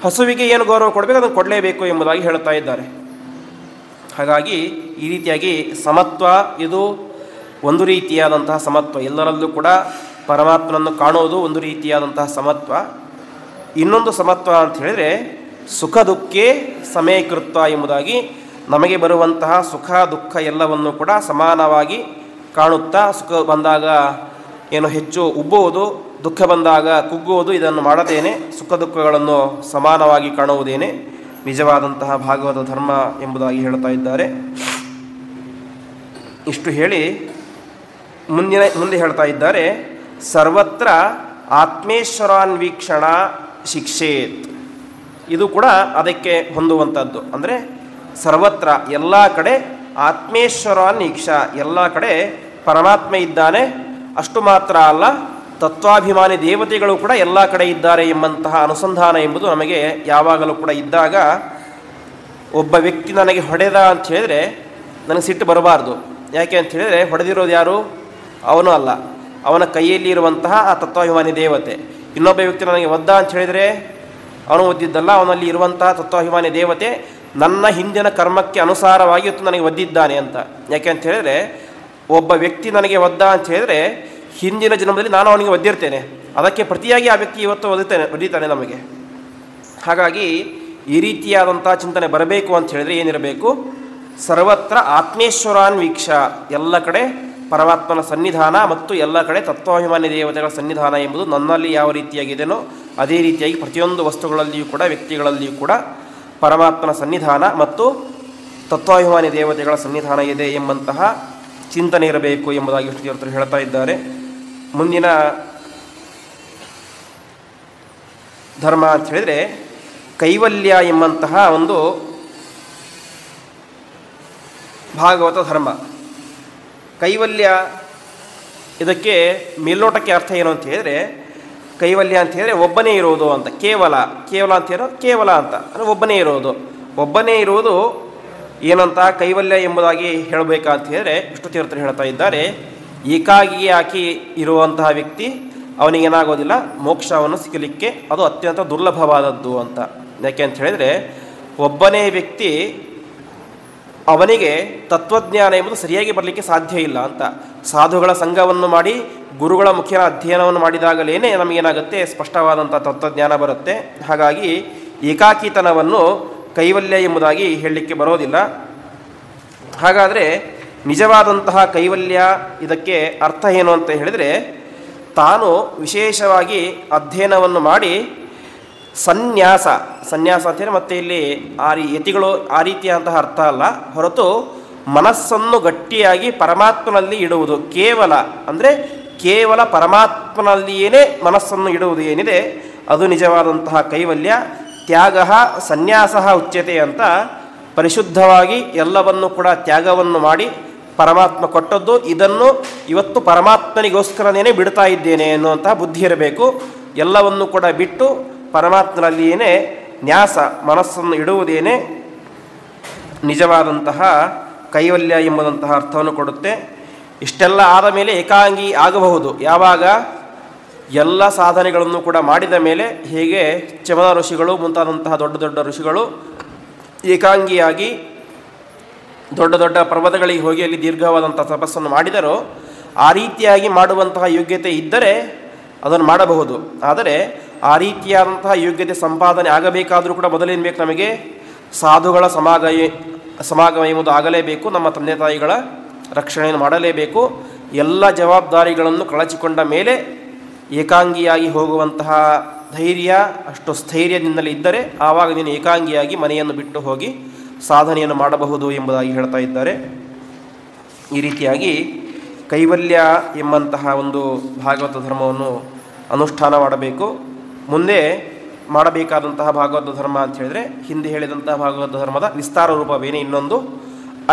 ಹಸುವಿಗೆ ಏನು ಗೌರವ ಕೊಡಬೇಕು ಅದನ್ನು ಕೊಡಲೇಬೇಕು ಎಂಬುದಾಗಿ ಹೇಳ್ತಾ ಇದ್ದಾರೆ. ಹಾಗಾಗಿ ಈ ರೀತಿಯಾಗಿ ಸಮತ್ವ ಇದು ಒಂದು ರೀತಿಯಾದಂತಹ ಸಮತ್ವ, ಎಲ್ಲರಲ್ಲೂ ಕೂಡ ಪರಮಾತ್ಮನನ್ನು ಕಾಣುವುದು ಒಂದು ರೀತಿಯಾದಂತಹ ಸಮತ್ವ. ಇನ್ನೊಂದು ಸಮತ್ವ ಅಂತ ಹೇಳಿದರೆ ಸುಖ ದುಃಖೇ ಸಮೀಕೃತ್ವ ಎಂಬುದಾಗಿ, ನಮಗೆ ಬರುವಂತಹ ಸುಖ ದುಃಖ ಎಲ್ಲವನ್ನು ಕೂಡ ಸಮಾನವಾಗಿ ಕಾಣುತ್ತಾ, ಸುಖ ಬಂದಾಗ ಏನು ಹೆಚ್ಚು ಉಬ್ಬುವುದು, ದುಃಖ ಬಂದಾಗ ಕುಗ್ಗುವುದು, ಇದನ್ನು ಮಾಡದೇನೆ ಸುಖ ದುಃಖಗಳನ್ನು ಸಮಾನವಾಗಿ ಕಾಣುವುದೇನೆ ನಿಜವಾದಂತಹ ಭಾಗವತ ಧರ್ಮ ಎಂಬುದಾಗಿ ಹೇಳ್ತಾ ಇದ್ದಾರೆ. ಇಷ್ಟು ಹೇಳಿ ಮುಂದೆ ಹೇಳ್ತಾ ಇದ್ದಾರೆ, ಸರ್ವತ್ರ ಆತ್ಮೇಶ್ವರಾನ್ವೀಕ್ಷಣ ಶಿಕ್ಷೇತ್. ಇದು ಕೂಡ ಅದಕ್ಕೆ ಹೊಂದುವಂಥದ್ದು. ಅಂದರೆ ಸರ್ವತ್ರ ಎಲ್ಲ ಕಡೆ ಆತ್ಮೇಶ್ವರಾನ್ವೀಕ್ಷ, ಎಲ್ಲ ಕಡೆ ಪರಮಾತ್ಮ ಇದ್ದಾನೆ. ಅಷ್ಟು ಮಾತ್ರ ಅಲ್ಲ, ತತ್ವಾಭಿಮಾನಿ ದೇವತೆಗಳು ಕೂಡ ಎಲ್ಲ ಕಡೆ ಇದ್ದಾರೆ ಎಂಬಂತಹ ಅನುಸಂಧಾನ ಎಂಬುದು ನಮಗೆ ಯಾವಾಗಲೂ ಕೂಡ ಇದ್ದಾಗ, ಒಬ್ಬ ವ್ಯಕ್ತಿ ನನಗೆ ಹೊಡೆದ ಅಂತ ಹೇಳಿದರೆ ನನಗೆ ಸಿಟ್ಟು ಬರಬಾರ್ದು. ಯಾಕೆ ಅಂತ ಹೇಳಿದರೆ, ಹೊಡೆದಿರೋದು ಯಾರು? ಅವನು ಅಲ್ಲ, ಅವನ ಕೈಯಲ್ಲಿ ಇರುವಂತಹ ಆ ತತ್ವಾಭಿಮಾನಿ ದೇವತೆ. ಇನ್ನೊಬ್ಬ ವ್ಯಕ್ತಿ ನನಗೆ ಒದ್ದ ಅಂತ ಹೇಳಿದರೆ ಅವನು ಒದ್ದಿದ್ದಲ್ಲ, ಅವನಲ್ಲಿ ಇರುವಂತಹ ತತ್ವಾಭಿಮಾನಿ ದೇವತೆ ನನ್ನ ಹಿಂದಿನ ಕರ್ಮಕ್ಕೆ ಅನುಸಾರವಾಗಿ ಇವತ್ತು ನನಗೆ ಒದ್ದಿದ್ದಾನೆ ಅಂತ. ಯಾಕೆ ಅಂತ ಹೇಳಿದ್ರೆ, ಒಬ್ಬ ವ್ಯಕ್ತಿ ನನಗೆ ಒದ್ದ ಅಂತ ಹೇಳಿದ್ರೆ ಹಿಂದಿನ ಜನ್ಮದಲ್ಲಿ ನಾನು ಅವನಿಗೆ ಒದ್ದಿರ್ತೇನೆ, ಅದಕ್ಕೆ ಪ್ರತಿಯಾಗಿ ಆ ವ್ಯಕ್ತಿ ಇವತ್ತು ಒದ್ದಿತಾನೆ ನಮಗೆ. ಹಾಗಾಗಿ ಈ ರೀತಿಯಾದಂಥ ಚಿಂತನೆ ಬರಬೇಕು ಅಂತ ಹೇಳಿದ್ರೆ ಏನಿರಬೇಕು? ಸರ್ವತ್ರ ಆತ್ಮೇಶ್ವರಾನ್ ವೀಕ್ಷ, ಎಲ್ಲ ಕಡೆ ಪರಮಾತ್ಮನ ಸನ್ನಿಧಾನ ಮತ್ತು ಎಲ್ಲ ಕಡೆ ತತ್ವಾಭಿಮಾನಿ ದೇವತೆಗಳ ಸನ್ನಿಧಾನ ಎಂಬುದು ನನ್ನಲ್ಲಿ ಯಾವ ರೀತಿಯಾಗಿದೆಯೋ ಅದೇ ರೀತಿಯಾಗಿ ಪ್ರತಿಯೊಂದು ವಸ್ತುಗಳಲ್ಲಿಯೂ ಕೂಡ ವ್ಯಕ್ತಿಗಳಲ್ಲಿಯೂ ಕೂಡ ಪರಮಾತ್ಮನ ಸನ್ನಿಧಾನ ಮತ್ತು ತತ್ವಾಭಿಮಾನಿ ದೇವತೆಗಳ ಸನ್ನಿಧಾನ ಇದೆ ಎಂಬಂತಹ ಚಿಂತನೆ ಇರಬೇಕು ಎಂಬುದಾಗಿ ವಿಷ್ಣುತೀರ್ಥರು ಹೇಳ್ತಾ ಇದ್ದಾರೆ. ಮುಂದಿನ ಧರ್ಮ ಅಂತ ಹೇಳಿದರೆ ಕೈವಲ್ಯ ಎಂಬಂತಹ ಒಂದು ಭಾಗವತ ಧರ್ಮ. ಕೈವಲ್ಯ ಇದಕ್ಕೆ ಮೇಲ್ನೋಟಕ್ಕೆ ಅರ್ಥ ಏನು ಅಂತ ಹೇಳಿದರೆ, ಕೈವಲ್ಯ ಅಂತ ಹೇಳಿದರೆ ಒಬ್ಬನೇ ಇರೋದು ಅಂತ. ಕೇವಲ ಅಂತ ಹೇಳೋ ಕೇವಲ ಅಂತ ಅಂದರೆ ಒಬ್ಬನೇ ಇರುವುದು ಏನಂತ ಕೈವಲ್ಯ ಎಂಬುದಾಗಿ ಹೇಳಬೇಕಂತ ಹೇಳಿದರೆ ವಿಷ್ಣುತೀರ್ಥರು ಹೇಳ್ತಾ ಇದ್ದಾರೆ, ಏಕಾಗಿಯಾಗಿ ಇರುವಂತಹ ವ್ಯಕ್ತಿ ಅವನಿಗೇನಾಗೋದಿಲ್ಲ, ಮೋಕ್ಷವನ್ನು ಸಿಗಲಿಕ್ಕೆ ಅದು ಅತ್ಯಂತ ದುರ್ಲಭವಾದದ್ದು ಅಂತ. ಯಾಕೆ ಅಂತ ಹೇಳಿದರೆ, ಒಬ್ಬನೇ ವ್ಯಕ್ತಿ ಅವನಿಗೆ ತತ್ವಜ್ಞಾನ ಎಂಬುದು ಸರಿಯಾಗಿ ಬರಲಿಕ್ಕೆ ಸಾಧ್ಯ ಇಲ್ಲ ಅಂತ. ಸಾಧುಗಳ ಸಂಘವನ್ನು ಮಾಡಿ ಗುರುಗಳ ಮುಖ್ಯ ಅಧ್ಯಯನವನ್ನು ಮಾಡಿದಾಗಲೇ ನಮಗೇನಾಗುತ್ತೆ, ಸ್ಪಷ್ಟವಾದಂಥ ತತ್ವಜ್ಞಾನ ಬರುತ್ತೆ. ಹಾಗಾಗಿ ಏಕಾಕಿತನವನ್ನು ಕೈವಲ್ಯ ಎಂಬುದಾಗಿ ಹೇಳಲಿಕ್ಕೆ ಬರೋದಿಲ್ಲ. ಹಾಗಾದರೆ ನಿಜವಾದಂತಹ ಕೈವಲ್ಯ ಇದಕ್ಕೆ ಅರ್ಥ ಏನು ಅಂತ ಹೇಳಿದರೆ, ತಾನು ವಿಶೇಷವಾಗಿ ಅಧ್ಯಯನವನ್ನು ಮಾಡಿ ಸನ್ಯಾಸ ಅಂತೇಳಿ ಮತ್ತೆ ಇಲ್ಲಿ ಯತಿಗಳು ಆ ರೀತಿಯಾದಂತಹ ಅರ್ಥ ಅಲ್ಲ, ಹೊರತು ಮನಸ್ಸನ್ನು ಗಟ್ಟಿಯಾಗಿ ಪರಮಾತ್ಮನಲ್ಲಿ ಇಡುವುದು. ಕೇವಲ ಪರಮಾತ್ಮನಲ್ಲಿಯೇ ಮನಸ್ಸನ್ನು ಇಡುವುದು ಏನಿದೆ ಅದು ನಿಜವಾದಂತಹ ಕೈವಲ್ಯ. ತ್ಯಾಗ ಸನ್ಯಾಸ ಉಚ್ಯತೆ ಅಂತ ಪರಿಶುದ್ಧವಾಗಿ ಎಲ್ಲವನ್ನು ಕೂಡ ತ್ಯಾಗವನ್ನು ಮಾಡಿ ಪರಮಾತ್ಮ ಕೊಟ್ಟದ್ದು, ಇದನ್ನು ಇವತ್ತು ಪರಮಾತ್ಮನಿಗೋಸ್ಕರನೇ ಬಿಡ್ತಾ ಇದ್ದೇನೆ ಎನ್ನುವಂತಹ ಬುದ್ಧಿ ಇರಬೇಕು. ಎಲ್ಲವನ್ನು ಕೂಡ ಬಿಟ್ಟು ಪರಮಾತ್ಮನಲ್ಲಿಯೇ ನ್ಯಾಸ ಮನಸ್ಸನ್ನು ಇಡುವುದೇನೆ ನಿಜವಾದಂತಹ ಕೈವಲ್ಯ ಎಂಬುದಂತಹ ಅರ್ಥವನ್ನು ಕೊಡುತ್ತೆ. ಇಷ್ಟೆಲ್ಲ ಆದ ಮೇಲೆ ಏಕಾಂಗಿ ಆಗಬಹುದು. ಯಾವಾಗ? ಎಲ್ಲ ಸಾಧನೆಗಳನ್ನು ಕೂಡ ಮಾಡಿದ ಮೇಲೆ. ಹೇಗೆ ಚಮನ ಋಷಿಗಳು ಮುಂತಾದಂತಹ ದೊಡ್ಡ ದೊಡ್ಡ ಋಷಿಗಳು ಏಕಾಂಗಿಯಾಗಿ ದೊಡ್ಡ ದೊಡ್ಡ ಪರ್ವತಗಳಿಗೆ ಹೋಗಿ ಅಲ್ಲಿ ದೀರ್ಘವಾದಂಥ ತಪಸ್ಸನ್ನು ಮಾಡಿದರೋ, ಆ ರೀತಿಯಾಗಿ ಮಾಡುವಂತಹ ಯೋಗ್ಯತೆ ಇದ್ದರೆ ಅದನ್ನು ಮಾಡಬಹುದು. ಆದರೆ ಆ ರೀತಿಯಾದಂತಹ ಯೋಗ್ಯತೆ ಸಂಪಾದನೆ ಆಗಬೇಕಾದರೂ ಕೂಡ ಮೊದಲೇನು ಬೇಕು? ನಮಗೆ ಸಾಧುಗಳ ಸಮಾಗಮ ಎಂಬುದು ಆಗಲೇಬೇಕು. ನಮ್ಮ ತಂದೆ ತಾಯಿಗಳ ರಕ್ಷಣೆಯನ್ನು ಮಾಡಲೇಬೇಕು. ಎಲ್ಲ ಜವಾಬ್ದಾರಿಗಳನ್ನು ಕಳಚಿಕೊಂಡ ಮೇಲೆ ಏಕಾಂಗಿಯಾಗಿ ಹೋಗುವಂತಹ ಧೈರ್ಯ, ಅಷ್ಟು ಸ್ಥೈರ್ಯದಿಂದಲೇ ಇದ್ದರೆ ಆವಾಗ ನೀನು ಏಕಾಂಗಿಯಾಗಿ ಮನೆಯನ್ನು ಬಿಟ್ಟು ಹೋಗಿ ಸಾಧನೆಯನ್ನು ಮಾಡಬಹುದು ಎಂಬುದಾಗಿ ಹೇಳ್ತಾ ಇದ್ದಾರೆ. ಈ ರೀತಿಯಾಗಿ ಕೈವಲ್ಯ ಎಂಬಂತಹ ಒಂದು ಭಾಗವತ ಧರ್ಮವನ್ನು ಅನುಷ್ಠಾನ ಮಾಡಬೇಕು. ಮುಂದೆ ಮಾಡಬೇಕಾದಂತಹ ಭಾಗವತ ಧರ್ಮ ಅಂತ ಹೇಳಿದರೆ, ಹಿಂದೆ ಹೇಳಿದಂತಹ ಭಾಗವತ ಧರ್ಮದ ವಿಸ್ತಾರ ರೂಪವೇನೇ ಇನ್ನೊಂದು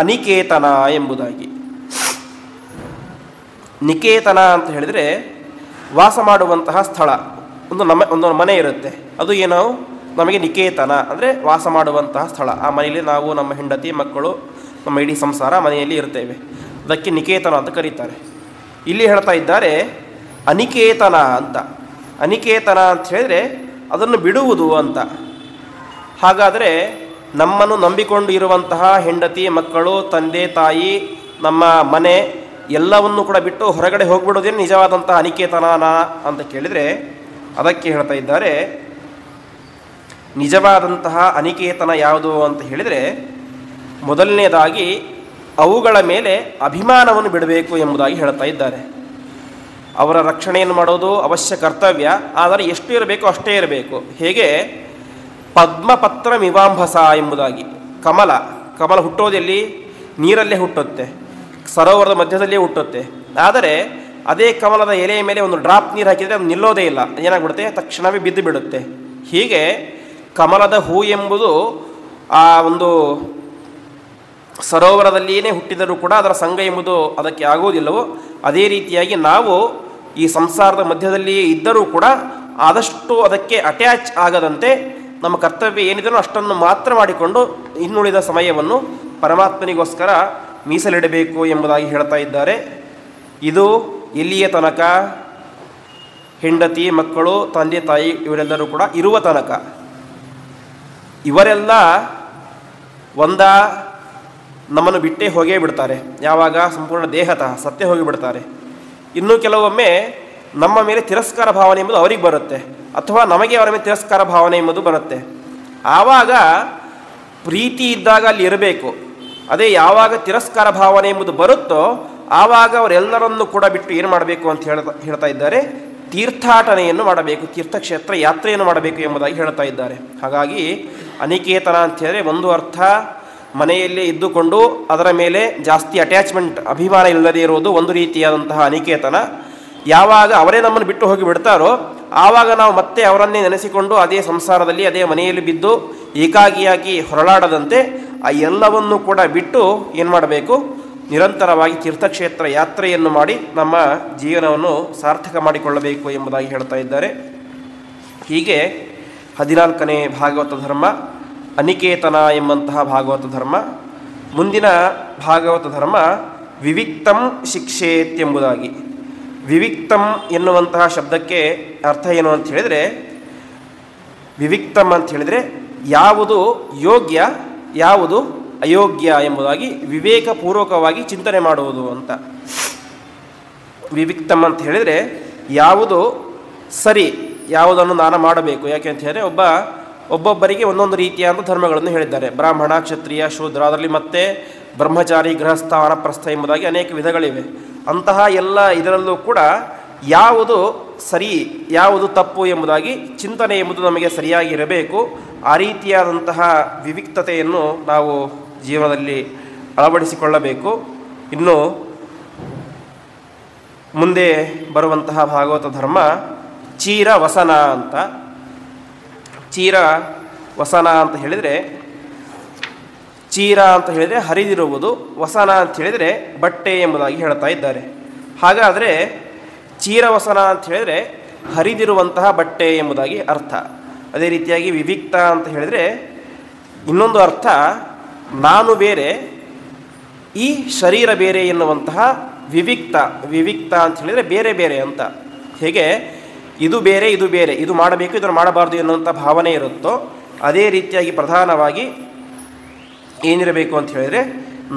ಅನಿಕೇತನ ಎಂಬುದಾಗಿ. ನಿಕೇತನ ಅಂತ ಹೇಳಿದರೆ ವಾಸ ಮಾಡುವಂತಹ ಸ್ಥಳ. ಒಂದು ಮನೆ ಇರುತ್ತೆ, ಅದು ಏನೋ ನಮಗೆ ನಿಕೇತನ ಅಂದರೆ ವಾಸ ಮಾಡುವಂತಹ ಸ್ಥಳ. ಆ ಮನೆಯಲ್ಲಿ ನಾವು, ನಮ್ಮ ಹೆಂಡತಿ, ಮಕ್ಕಳು, ನಮ್ಮ ಇಡೀ ಸಂಸಾರ ಮನೆಯಲ್ಲಿ ಇರ್ತೇವೆ. ಅದಕ್ಕೆ ನಿಕೇತನ ಅಂತ ಕರೀತಾರೆ. ಇಲ್ಲಿ ಹೇಳ್ತಾ ಇದ್ದಾರೆ ಅನಿಕೇತನ ಅಂತ. ಅನಿಕೇತನ ಅಂತ ಹೇಳಿದರೆ ಅದನ್ನು ಬಿಡುವುದು ಅಂತ. ಹಾಗಾದರೆ ನಮ್ಮನ್ನು ನಂಬಿಕೊಂಡು ಇರುವಂತಹ ಹೆಂಡತಿ, ಮಕ್ಕಳು, ತಂದೆ ತಾಯಿ, ನಮ್ಮ ಮನೆ ಎಲ್ಲವನ್ನು ಕೂಡ ಬಿಟ್ಟು ಹೊರಗಡೆ ಹೋಗ್ಬಿಡೋದೇನು ನಿಜವಾದಂತಹ ಅನಿಕೇತನ ಅಂತ ಕೇಳಿದರೆ, ಅದಕ್ಕೆ ಹೇಳ್ತಾ ಇದ್ದಾರೆ ನಿಜವಾದಂತಹ ಅನಿಕೇತನ ಯಾವುದು ಅಂತ ಹೇಳಿದರೆ, ಮೊದಲನೇದಾಗಿ ಅವುಗಳ ಮೇಲೆ ಅಭಿಮಾನವನ್ನು ಬಿಡಬೇಕು ಎಂಬುದಾಗಿ ಹೇಳ್ತಾ ಇದ್ದಾರೆ. ಅವರ ರಕ್ಷಣೆಯನ್ನು ಮಾಡೋದು ಅವಶ್ಯ ಕರ್ತವ್ಯ, ಆದರೆ ಎಷ್ಟು ಇರಬೇಕು ಅಷ್ಟೇ ಇರಬೇಕು. ಹೇಗೆ ಪದ್ಮಪತ್ರ ಮಿವಾಂಭಸ ಎಂಬುದಾಗಿ. ಕಮಲ ಹುಟ್ಟೋದೆಲ್ಲಿ? ನೀರಲ್ಲೇ ಹುಟ್ಟುತ್ತೆ, ಸರೋವರದ ಮಧ್ಯದಲ್ಲೇ ಹುಟ್ಟುತ್ತೆ. ಆದರೆ ಅದೇ ಕಮಲದ ಎಲೆಯ ಮೇಲೆ ಒಂದು ಡ್ರಾಪ್ ನೀರು ಹಾಕಿದರೆ ಅದು ನಿಲ್ಲೋದೇ ಇಲ್ಲ, ಏನಾಗ್ಬಿಡುತ್ತೆ? ತಕ್ಷಣವೇ ಬಿದ್ದು ಬಿಡುತ್ತೆ. ಹೀಗೆ ಕಮಲದ ಹೂ ಎಂಬುದು ಆ ಒಂದು ಸರೋವರದಲ್ಲಿಯೇ ಹುಟ್ಟಿದರೂ ಕೂಡ ಅದರ ಸಂಘ ಎಂಬುದು ಅದಕ್ಕೆ ಆಗುವುದಿಲ್ಲವೋ, ಅದೇ ರೀತಿಯಾಗಿ ನಾವು ಈ ಸಂಸಾರದ ಮಧ್ಯದಲ್ಲಿಯೇ ಇದ್ದರೂ ಕೂಡ ಆದಷ್ಟು ಅದಕ್ಕೆ ಅಟ್ಯಾಚ್ ಆಗದಂತೆ ನಮ್ಮ ಕರ್ತವ್ಯ ಏನಿದೆಯೋ ಅಷ್ಟನ್ನು ಮಾತ್ರ ಮಾಡಿಕೊಂಡು ಇನ್ನುಳಿದ ಸಮಯವನ್ನು ಪರಮಾತ್ಮನಿಗೋಸ್ಕರ ಮೀಸಲಿಡಬೇಕು ಎಂಬುದಾಗಿ ಹೇಳ್ತಾ ಇದ್ದಾರೆ. ಇದು ಎಲ್ಲಿಯ ತನಕ? ಹೆಂಡತಿ, ಮಕ್ಕಳು, ತಂದೆ ತಾಯಿ ಇವರೆಲ್ಲರೂ ಕೂಡ ಇರುವ ತನಕ. ಇವರೆಲ್ಲ ಒಂದ ನಮ್ಮನ್ನು ಬಿಟ್ಟೇ ಹೋಗೇ ಬಿಡ್ತಾರೆ, ಯಾವಾಗ ಸಂಪೂರ್ಣ ದೇಹತಃ ಸತ್ಯ ಹೋಗಿಬಿಡ್ತಾರೆ. ಇನ್ನೂ ಕೆಲವೊಮ್ಮೆ ನಮ್ಮ ಮೇಲೆ ತಿರಸ್ಕಾರ ಭಾವನೆ ಎಂಬುದು ಅವರಿಗೆ ಬರುತ್ತೆ, ಅಥವಾ ನಮಗೆ ಅವರ ಮೇಲೆ ತಿರಸ್ಕಾರ ಭಾವನೆ ಎಂಬುದು ಬರುತ್ತೆ. ಆವಾಗ ಪ್ರೀತಿ ಇದ್ದಾಗ ಅಲ್ಲಿ ಇರಬೇಕು. ಅದೇ ಯಾವಾಗ ತಿರಸ್ಕಾರ ಭಾವನೆ ಎಂಬುದು ಬರುತ್ತೋ ಆವಾಗ ಅವರೆಲ್ಲರನ್ನು ಕೂಡ ಬಿಟ್ಟು ಏನು ಮಾಡಬೇಕು ಅಂತ ಹೇಳ್ತಾ ಇದ್ದಾರೆ, ತೀರ್ಥಾಟನೆಯನ್ನು ಮಾಡಬೇಕು, ತೀರ್ಥಕ್ಷೇತ್ರ ಯಾತ್ರೆಯನ್ನು ಮಾಡಬೇಕು ಎಂಬುದಾಗಿ ಹೇಳ್ತಾ ಇದ್ದಾರೆ. ಹಾಗಾಗಿ ಅನಿಕೇತನ ಅಂತ ಹೇಳಿದ್ರೆ ಒಂದು ಅರ್ಥ ಮನೆಯಲ್ಲೇ ಇದ್ದುಕೊಂಡು ಅದರ ಮೇಲೆ ಜಾಸ್ತಿ ಅಟ್ಯಾಚ್ಮೆಂಟ್ ಅಭಿಮಾನ ಇಲ್ಲದೇ ಇರುವುದು ಒಂದು ರೀತಿಯಾದಂತಹ ಅನಿಕೇತನ. ಯಾವಾಗ ಅವರೇ ನಮ್ಮನ್ನು ಬಿಟ್ಟು ಹೋಗಿ ಬಿಡ್ತಾರೋ ಆವಾಗ ನಾವು ಮತ್ತೆ ಅವರನ್ನೇ ನೆನೆಸಿಕೊಂಡು ಅದೇ ಸಂಸಾರದಲ್ಲಿ ಅದೇ ಮನೆಯಲ್ಲಿ ಬಿದ್ದು ಏಕಾಗಿಯಾಗಿ ಹೊರಳಾಡದಂತೆ ಆ ಎಲ್ಲವನ್ನೂ ಕೂಡ ಬಿಟ್ಟು ಏನು ಮಾಡಬೇಕು, ನಿರಂತರವಾಗಿ ತೀರ್ಥಕ್ಷೇತ್ರ ಯಾತ್ರೆಯನ್ನು ಮಾಡಿ ನಮ್ಮ ಜೀವನವನ್ನು ಸಾರ್ಥಕ ಮಾಡಿಕೊಳ್ಳಬೇಕು ಎಂಬುದಾಗಿ ಹೇಳ್ತಾ ಇದ್ದಾರೆ. ಹೀಗೆ 14ನೇ ಭಾಗವತ ಧರ್ಮ ಅನಿಕೇತನ ಎಂಬಂತಹ ಭಾಗವತ ಧರ್ಮ. ಮುಂದಿನ ಭಾಗವತ ಧರ್ಮ ವಿವಿಕ್ತಂ ಶಿಕ್ಷೇತ್ ಎಂಬುದಾಗಿ. ವಿವಿಕ್ತಂ ಎನ್ನುವಂತಹ ಶಬ್ದಕ್ಕೆ ಅರ್ಥ ಏನು ಅಂತ ಹೇಳಿದರೆ, ವಿವಿಕ್ತಂ ಅಂತ ಹೇಳಿದರೆ ಯಾವುದು ಯೋಗ್ಯ ಯಾವುದು ಅಯೋಗ್ಯ ಎಂಬುದಾಗಿ ವಿವೇಕಪೂರ್ವಕವಾಗಿ ಚಿಂತನೆ ಮಾಡುವುದು ಅಂತ. ವಿವಿಕ್ತಂ ಅಂತ ಹೇಳಿದರೆ ಯಾವುದು ಸರಿ, ಯಾವುದನ್ನು ನಾನು ಮಾಡಬೇಕು. ಯಾಕೆ ಅಂತ ಹೇಳಿದರೆ ಒಬ್ಬೊಬ್ಬರಿಗೆ ಒಂದೊಂದು ರೀತಿಯಾದ ಧರ್ಮಗಳನ್ನು ಹೇಳಿದ್ದಾರೆ. ಬ್ರಾಹ್ಮಣ, ಕ್ಷತ್ರಿಯ, ಶೂದ್ರ, ಅದರಲ್ಲಿ ಮತ್ತೆ ಬ್ರಹ್ಮಚಾರಿ, ಗೃಹಸ್ಥ, ವಾನಪ್ರಸ್ಥ ಎಂಬುದಾಗಿ ಅನೇಕ ವಿಧಗಳಿವೆ. ಅಂತಹ ಎಲ್ಲ ಇದರಲ್ಲೂ ಕೂಡ ಯಾವುದು ಸರಿ ಯಾವುದು ತಪ್ಪು ಎಂಬುದಾಗಿ ಚಿಂತನೆ ಎಂಬುದು ನಮಗೆ ಸರಿಯಾಗಿ ಇರಬೇಕು. ಆ ರೀತಿಯಾದಂತಹ ವಿವಿಕ್ತತೆಯನ್ನು ನಾವು ಜೀವನದಲ್ಲಿ ಅಳವಡಿಸಿಕೊಳ್ಳಬೇಕು. ಇನ್ನು ಮುಂದೆ ಬರುವಂತಹ ಭಾಗವತ ಧರ್ಮ ಚೀರ ವಸನ ಅಂತ. ಚೀರ ವಸನ ಅಂತ ಹೇಳಿದರೆ, ಚೀರ ಅಂತ ಹೇಳಿದರೆ ಹರಿದಿರುವುದು, ವಸನ ಅಂತ ಹೇಳಿದರೆ ಬಟ್ಟೆ ಎಂಬುದಾಗಿ ಹೇಳ್ತಾ ಇದ್ದಾರೆ. ಹಾಗಾದರೆ ಚೀರವಸನ ಅಂತ ಹೇಳಿದರೆ ಹರಿದಿರುವಂತಹ ಬಟ್ಟೆ ಎಂಬುದಾಗಿ ಅರ್ಥ. ಅದೇ ರೀತಿಯಾಗಿ ವಿವಿಕ್ತ ಅಂತ ಹೇಳಿದರೆ ಇನ್ನೊಂದು ಅರ್ಥ, ನಾನು ಬೇರೆ ಈ ಶರೀರ ಬೇರೆ ಎನ್ನುವಂತಹ ವಿವಿಕ್ತ. ವಿವಿಕ್ತ ಅಂತ ಹೇಳಿದರೆ ಬೇರೆ ಬೇರೆ ಅಂತ. ಹೇಗೆ ಇದು ಬೇರೆ ಇದು ಬೇರೆ, ಇದು ಮಾಡಬೇಕು ಇದನ್ನು ಮಾಡಬಾರ್ದು ಎನ್ನುವಂಥ ಭಾವನೆ ಇರುತ್ತೋ ಅದೇ ರೀತಿಯಾಗಿ ಪ್ರಧಾನವಾಗಿ ಏನಿರಬೇಕು ಅಂತ ಹೇಳಿದರೆ,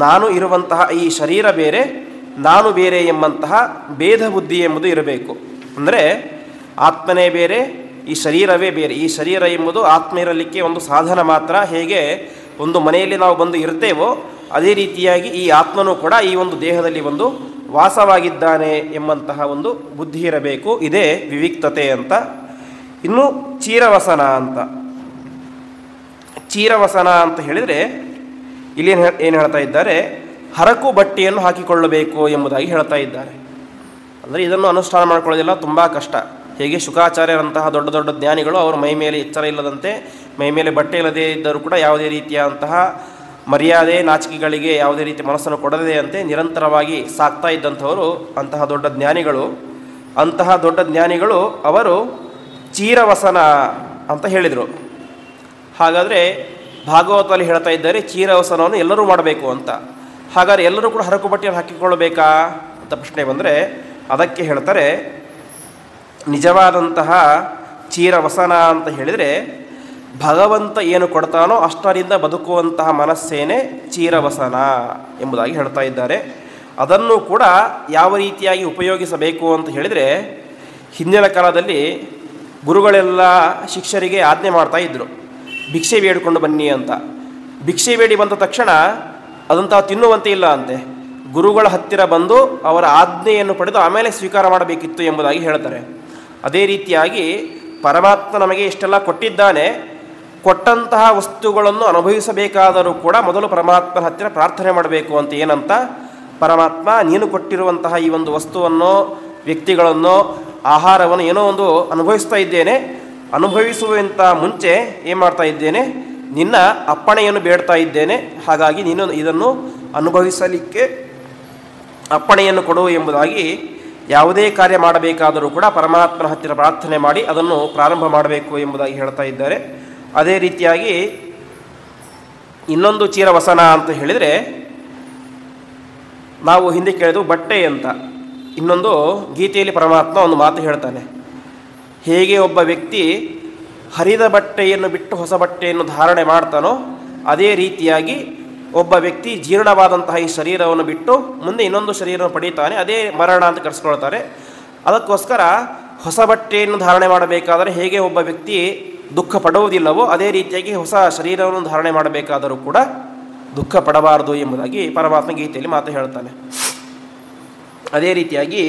ನಾನು ಇರುವಂತಹ ಈ ಶರೀರ ಬೇರೆ ನಾನು ಬೇರೆ ಎಂಬಂತಹ ಭೇದ ಬುದ್ಧಿ ಎಂಬುದು ಇರಬೇಕು. ಅಂದರೆ ಆತ್ಮನೇ ಬೇರೆ ಈ ಶರೀರವೇ ಬೇರೆ. ಈ ಶರೀರ ಎಂಬುದು ಆತ್ಮ ಇರಲಿಕ್ಕೆ ಒಂದು ಸಾಧನ ಮಾತ್ರ. ಹೇಗೆ ಒಂದು ಮನೆಯಲ್ಲಿ ನಾವು ಬಂದು ಇರ್ತೇವೋ ಅದೇ ರೀತಿಯಾಗಿ ಈ ಆತ್ಮನೂ ಕೂಡ ಈ ಒಂದು ದೇಹದಲ್ಲಿ ಒಂದು ವಾಸವಾಗಿದ್ದಾನೆ ಎಂಬಂತಹ ಒಂದು ಬುದ್ಧಿ ಇರಬೇಕು. ಇದೇ ವಿವಿಕ್ತತೆ ಅಂತ. ಇನ್ನು ಚೀರವಸನ ಅಂತ. ಚೀರವಸನ ಅಂತ ಹೇಳಿದರೆ ಇಲ್ಲಿ ಏನು ಹೇಳ್ತಾ ಇದ್ದಾರೆ, ಹರಕು ಬಟ್ಟೆಯನ್ನು ಹಾಕಿಕೊಳ್ಳಬೇಕು ಎಂಬುದಾಗಿ ಹೇಳ್ತಾ ಇದ್ದಾರೆ. ಅಂದರೆ ಇದನ್ನು ಅನುಷ್ಠಾನ ಮಾಡಿಕೊಳ್ಳೋದಿಲ್ಲ ತುಂಬ ಕಷ್ಟ. ಹೇಗೆ ಶುಕಾಚಾರ್ಯರಂತಹ ದೊಡ್ಡ ದೊಡ್ಡ ಜ್ಞಾನಿಗಳು ಅವರ ಮೈ ಮೇಲೆ ಎಚ್ಚರ ಇಲ್ಲದಂತೆ, ಮೈ ಮೇಲೆ ಬಟ್ಟೆ ಇಲ್ಲದೇ ಇದ್ದರೂ ಕೂಡ ಯಾವುದೇ ರೀತಿಯಾದಂತಹ ಮರ್ಯಾದೆ ನಾಚಿಕೆಗಳಿಗೆ ಯಾವುದೇ ರೀತಿ ಮನಸ್ಸನ್ನು ಕೊಡದೇ ಅಂತೆ ನಿರಂತರವಾಗಿ ಸಾಕ್ತಾ ಇದ್ದಂಥವರು ಅಂತಹ ದೊಡ್ಡ ಜ್ಞಾನಿಗಳು. ಅಂತಹ ದೊಡ್ಡ ಜ್ಞಾನಿಗಳು ಅವರು ಚೀರವಸನ ಅಂತ ಹೇಳಿದರು. ಹಾಗಾದರೆ ಭಾಗವತದಲ್ಲಿ ಹೇಳ್ತಾ ಇದ್ದಾರೆ ಚೀರವಸನವನ್ನು ಎಲ್ಲರೂ ಮಾಡಬೇಕು ಅಂತ. ಹಾಗಾದರೆ ಎಲ್ಲರೂ ಕೂಡ ಹರಕು ಬಟ್ಟೆಯನ್ನು ಹಾಕಿಕೊಳ್ಳಬೇಕಾ ಅಂತ ಪ್ರಶ್ನೆ ಬಂದರೆ ಅದಕ್ಕೆ ಹೇಳ್ತಾರೆ, ನಿಜವಾದಂತಹ ಚೀರವಸನ ಅಂತ ಹೇಳಿದರೆ ಭಗವಂತ ಏನು ಕೊಡ್ತಾನೋ ಅಷ್ಟರಿಂದ ಬದುಕುವಂತಹ ಮನಸ್ಸೇನೆ ಚೀರವಸನ ಎಂಬುದಾಗಿ ಹೇಳ್ತಾ ಇದ್ದಾರೆ. ಅದನ್ನು ಕೂಡ ಯಾವ ರೀತಿಯಾಗಿ ಉಪಯೋಗಿಸಬೇಕು ಅಂತ ಹೇಳಿದರೆ, ಹಿಂದಿನ ಕಾಲದಲ್ಲಿ ಗುರುಗಳೆಲ್ಲ ಶಿಷ್ಯರಿಗೆ ಆಜ್ಞೆ ಮಾಡ್ತಾ ಇದ್ದರು, ಭಿಕ್ಷೆ ಬೇಡಿಕೊಂಡು ಬನ್ನಿ ಅಂತ. ಭಿಕ್ಷೆ ಬೇಡಿ ಬಂದ ತಕ್ಷಣ ಅದಂತ ತಿನ್ನುವಂತೆ ಇಲ್ಲ ಅಂತೆ. ಗುರುಗಳ ಹತ್ತಿರ ಬಂದು ಅವರ ಆಜ್ಞೆಯನ್ನು ಪಡೆದು ಆಮೇಲೆ ಸ್ವೀಕಾರ ಮಾಡಬೇಕಿತ್ತು ಎಂಬುದಾಗಿ ಹೇಳ್ತಾರೆ. ಅದೇ ರೀತಿಯಾಗಿ ಪರಮಾತ್ಮ ನಮಗೆ ಇಷ್ಟೆಲ್ಲ ಕೊಟ್ಟಿದ್ದಾನೆ, ಕೊಟ್ಟಂತಹ ವಸ್ತುಗಳನ್ನು ಅನುಭವಿಸಬೇಕಾದರೂ ಕೂಡ ಮೊದಲು ಪರಮಾತ್ಮನ ಹತ್ತಿರ ಪ್ರಾರ್ಥನೆ ಮಾಡಬೇಕು ಅಂತ. ಏನಂತ, ಪರಮಾತ್ಮ ನೀನು ಕೊಟ್ಟಿರುವಂತಹ ಈ ಒಂದು ವಸ್ತುವನ್ನು, ವ್ಯಕ್ತಿಗಳನ್ನು, ಆಹಾರವನ್ನು ಏನೋ ಒಂದು ಅನುಭವಿಸ್ತಾ ಇದ್ದೇನೆ, ಅನುಭವಿಸುವಂಥ ಮುಂಚೆ ಏನು ಮಾಡ್ತಾ ಇದ್ದೇನೆ, ನಿನ್ನ ಅಪ್ಪಣೆಯನ್ನು ಬೇಡ್ತಾ ಇದ್ದೇನೆ. ಹಾಗಾಗಿ ನೀನು ಇದನ್ನು ಅನುಭವಿಸಲಿಕ್ಕೆ ಅಪ್ಪಣೆಯನ್ನು ಕೊಡು ಎಂಬುದಾಗಿ ಯಾವುದೇ ಕಾರ್ಯ ಮಾಡಬೇಕಾದರೂ ಕೂಡ ಪರಮಾತ್ಮನ ಹತ್ತಿರ ಪ್ರಾರ್ಥನೆ ಮಾಡಿ ಅದನ್ನು ಪ್ರಾರಂಭ ಮಾಡಬೇಕು ಎಂಬುದಾಗಿ ಹೇಳ್ತಾ ಇದ್ದಾರೆ. ಅದೇ ರೀತಿಯಾಗಿ ಇನ್ನೊಂದು ಚೀರವಸನ ಅಂತ ಹೇಳಿದರೆ, ನಾವು ಹಿಂದೆ ಕೇಳಿದ್ವು ಬಟ್ಟೆ ಅಂತ. ಇನ್ನೊಂದು ಗೀತೆಯಲ್ಲಿ ಪರಮಾತ್ಮ ಒಂದು ಮಾತು ಹೇಳ್ತಾನೆ, ಹೇಗೆ ಒಬ್ಬ ವ್ಯಕ್ತಿ ಹರಿದ ಬಟ್ಟೆಯನ್ನು ಬಿಟ್ಟು ಹೊಸ ಬಟ್ಟೆಯನ್ನು ಧಾರಣೆ ಮಾಡ್ತಾನೋ ಅದೇ ರೀತಿಯಾಗಿ ಒಬ್ಬ ವ್ಯಕ್ತಿ ಜೀರ್ಣವಾದಂತಹ ಈ ಶರೀರವನ್ನು ಬಿಟ್ಟು ಮುಂದೆ ಇನ್ನೊಂದು ಶರೀರವನ್ನು ಪಡೀತಾನೆ. ಅದೇ ಮರಣ ಅಂತ ಕರೆಸ್ಕೊಳ್ತಾರೆ. ಅದಕ್ಕೋಸ್ಕರ ಹೊಸ ಬಟ್ಟೆಯನ್ನು ಧಾರಣೆ ಮಾಡಬೇಕಾದರೆ ಹೇಗೆ ಒಬ್ಬ ವ್ಯಕ್ತಿ ದುಃಖ ಪಡುವುದಿಲ್ಲವೋ ಅದೇ ರೀತಿಯಾಗಿ ಹೊಸ ಶರೀರವನ್ನು ಧಾರಣೆ ಮಾಡಬೇಕಾದರೂ ಕೂಡ ದುಃಖ ಪಡಬಾರದು ಎಂಬುದಾಗಿ ಪರಮಾತ್ಮ ಗೀತೆಯಲ್ಲಿ ಮಾತು ಹೇಳ್ತಾನೆ. ಅದೇ ರೀತಿಯಾಗಿ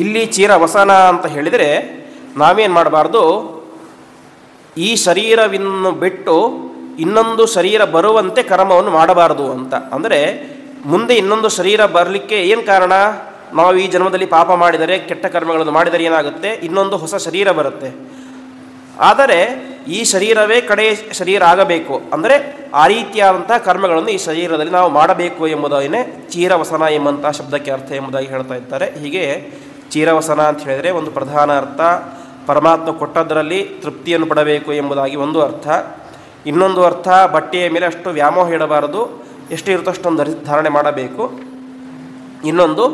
ಇಲ್ಲಿ ಚಿರವಸನ ಅಂತ ಹೇಳಿದರೆ ನಾವೇನು ಮಾಡಬಾರ್ದು, ಈ ಶರೀರವನ್ನು ಬಿಟ್ಟು ಇನ್ನೊಂದು ಶರೀರ ಬರುವಂತೆ ಕರ್ಮವನ್ನು ಮಾಡಬಾರದು ಅಂತ. ಅಂದರೆ ಮುಂದೆ ಇನ್ನೊಂದು ಶರೀರ ಬರಲಿಕ್ಕೆ ಏನು ಕಾರಣ? ನಾವು ಈ ಜನ್ಮದಲ್ಲಿ ಪಾಪ ಮಾಡಿದರೆ, ಕೆಟ್ಟ ಕರ್ಮಗಳನ್ನು ಮಾಡಿದರೆ ಏನಾಗುತ್ತೆ? ಇನ್ನೊಂದು ಹೊಸ ಶರೀರ ಬರುತ್ತೆ. ಆದರೆ ಈ ಶರೀರವೇ ಕಡೆ ಶರೀರ ಆಗಬೇಕು ಅಂದರೆ ಆ ರೀತಿಯಾದಂಥ ಕರ್ಮಗಳನ್ನು ಈ ಶರೀರದಲ್ಲಿ ನಾವು ಮಾಡಬೇಕು ಎಂಬುದನ್ನೇ ಚೀರವಸನ ಎಂಬಂಥ ಶಬ್ದಕ್ಕೆ ಅರ್ಥ ಎಂಬುದಾಗಿ ಹೇಳ್ತಾ ಇದ್ದಾರೆ. ಹೀಗೆ ಚೀರವಸನ ಅಂತ ಹೇಳಿದರೆ ಒಂದು ಪ್ರಧಾನ ಅರ್ಥ, ಪರಮಾತ್ಮ ಕೊಟ್ಟದ್ದರಲ್ಲಿ ತೃಪ್ತಿಯನ್ನು ಪಡಬೇಕು ಎಂಬುದಾಗಿ ಒಂದು ಅರ್ಥ. ಇನ್ನೊಂದು ಅರ್ಥ, ಬಟ್ಟೆಯ ಮೇಲೆ ಅಷ್ಟು ವ್ಯಾಮೋಹ ಇಡಬಾರದು, ಎಷ್ಟು ಇರುತ್ತೋ ಅಷ್ಟೊಂದು ಧಾರಣೆ ಮಾಡಬೇಕು. ಇನ್ನೊಂದು,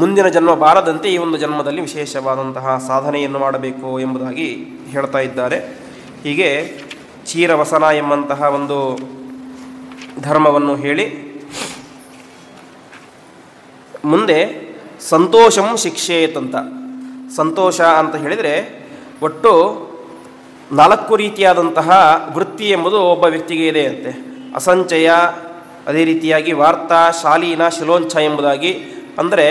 ಮುಂದಿನ ಜನ್ಮ ಬಾರದಂತೆ ಈ ಒಂದು ಜನ್ಮದಲ್ಲಿ ವಿಶೇಷವಾದಂತಹ ಸಾಧನೆಯನ್ನು ಮಾಡಬೇಕು ಎಂಬುದಾಗಿ ಹೇಳ್ತಾ ಇದ್ದಾರೆ. ಹೀಗೆ ಚೀರವಸನ ಎಂಬಂತಹ ಒಂದು ಧರ್ಮವನ್ನು ಹೇಳಿ ಮುಂದೆ ಸಂತೋಷಂ ಶಿಕ್ಷೇತಂತ. ಸಂತೋಷ ಅಂತ ಹೇಳಿದರೆ ಒಟ್ಟು 4 ರೀತಿಯಾದಂತಹ ವೃತ್ತಿ ಎಂಬುದು ಒಬ್ಬ ವ್ಯಕ್ತಿಗೆ ಇದೆ ಅಂತೆ. ಅಸಂಚಯ, ಅದೇ ರೀತಿಯಾಗಿ ವಾರ್ತಾ, ಶಾಲೀನ, ಶಿಲೋಂಚ ಎಂಬುದಾಗಿ. ಅಂದರೆ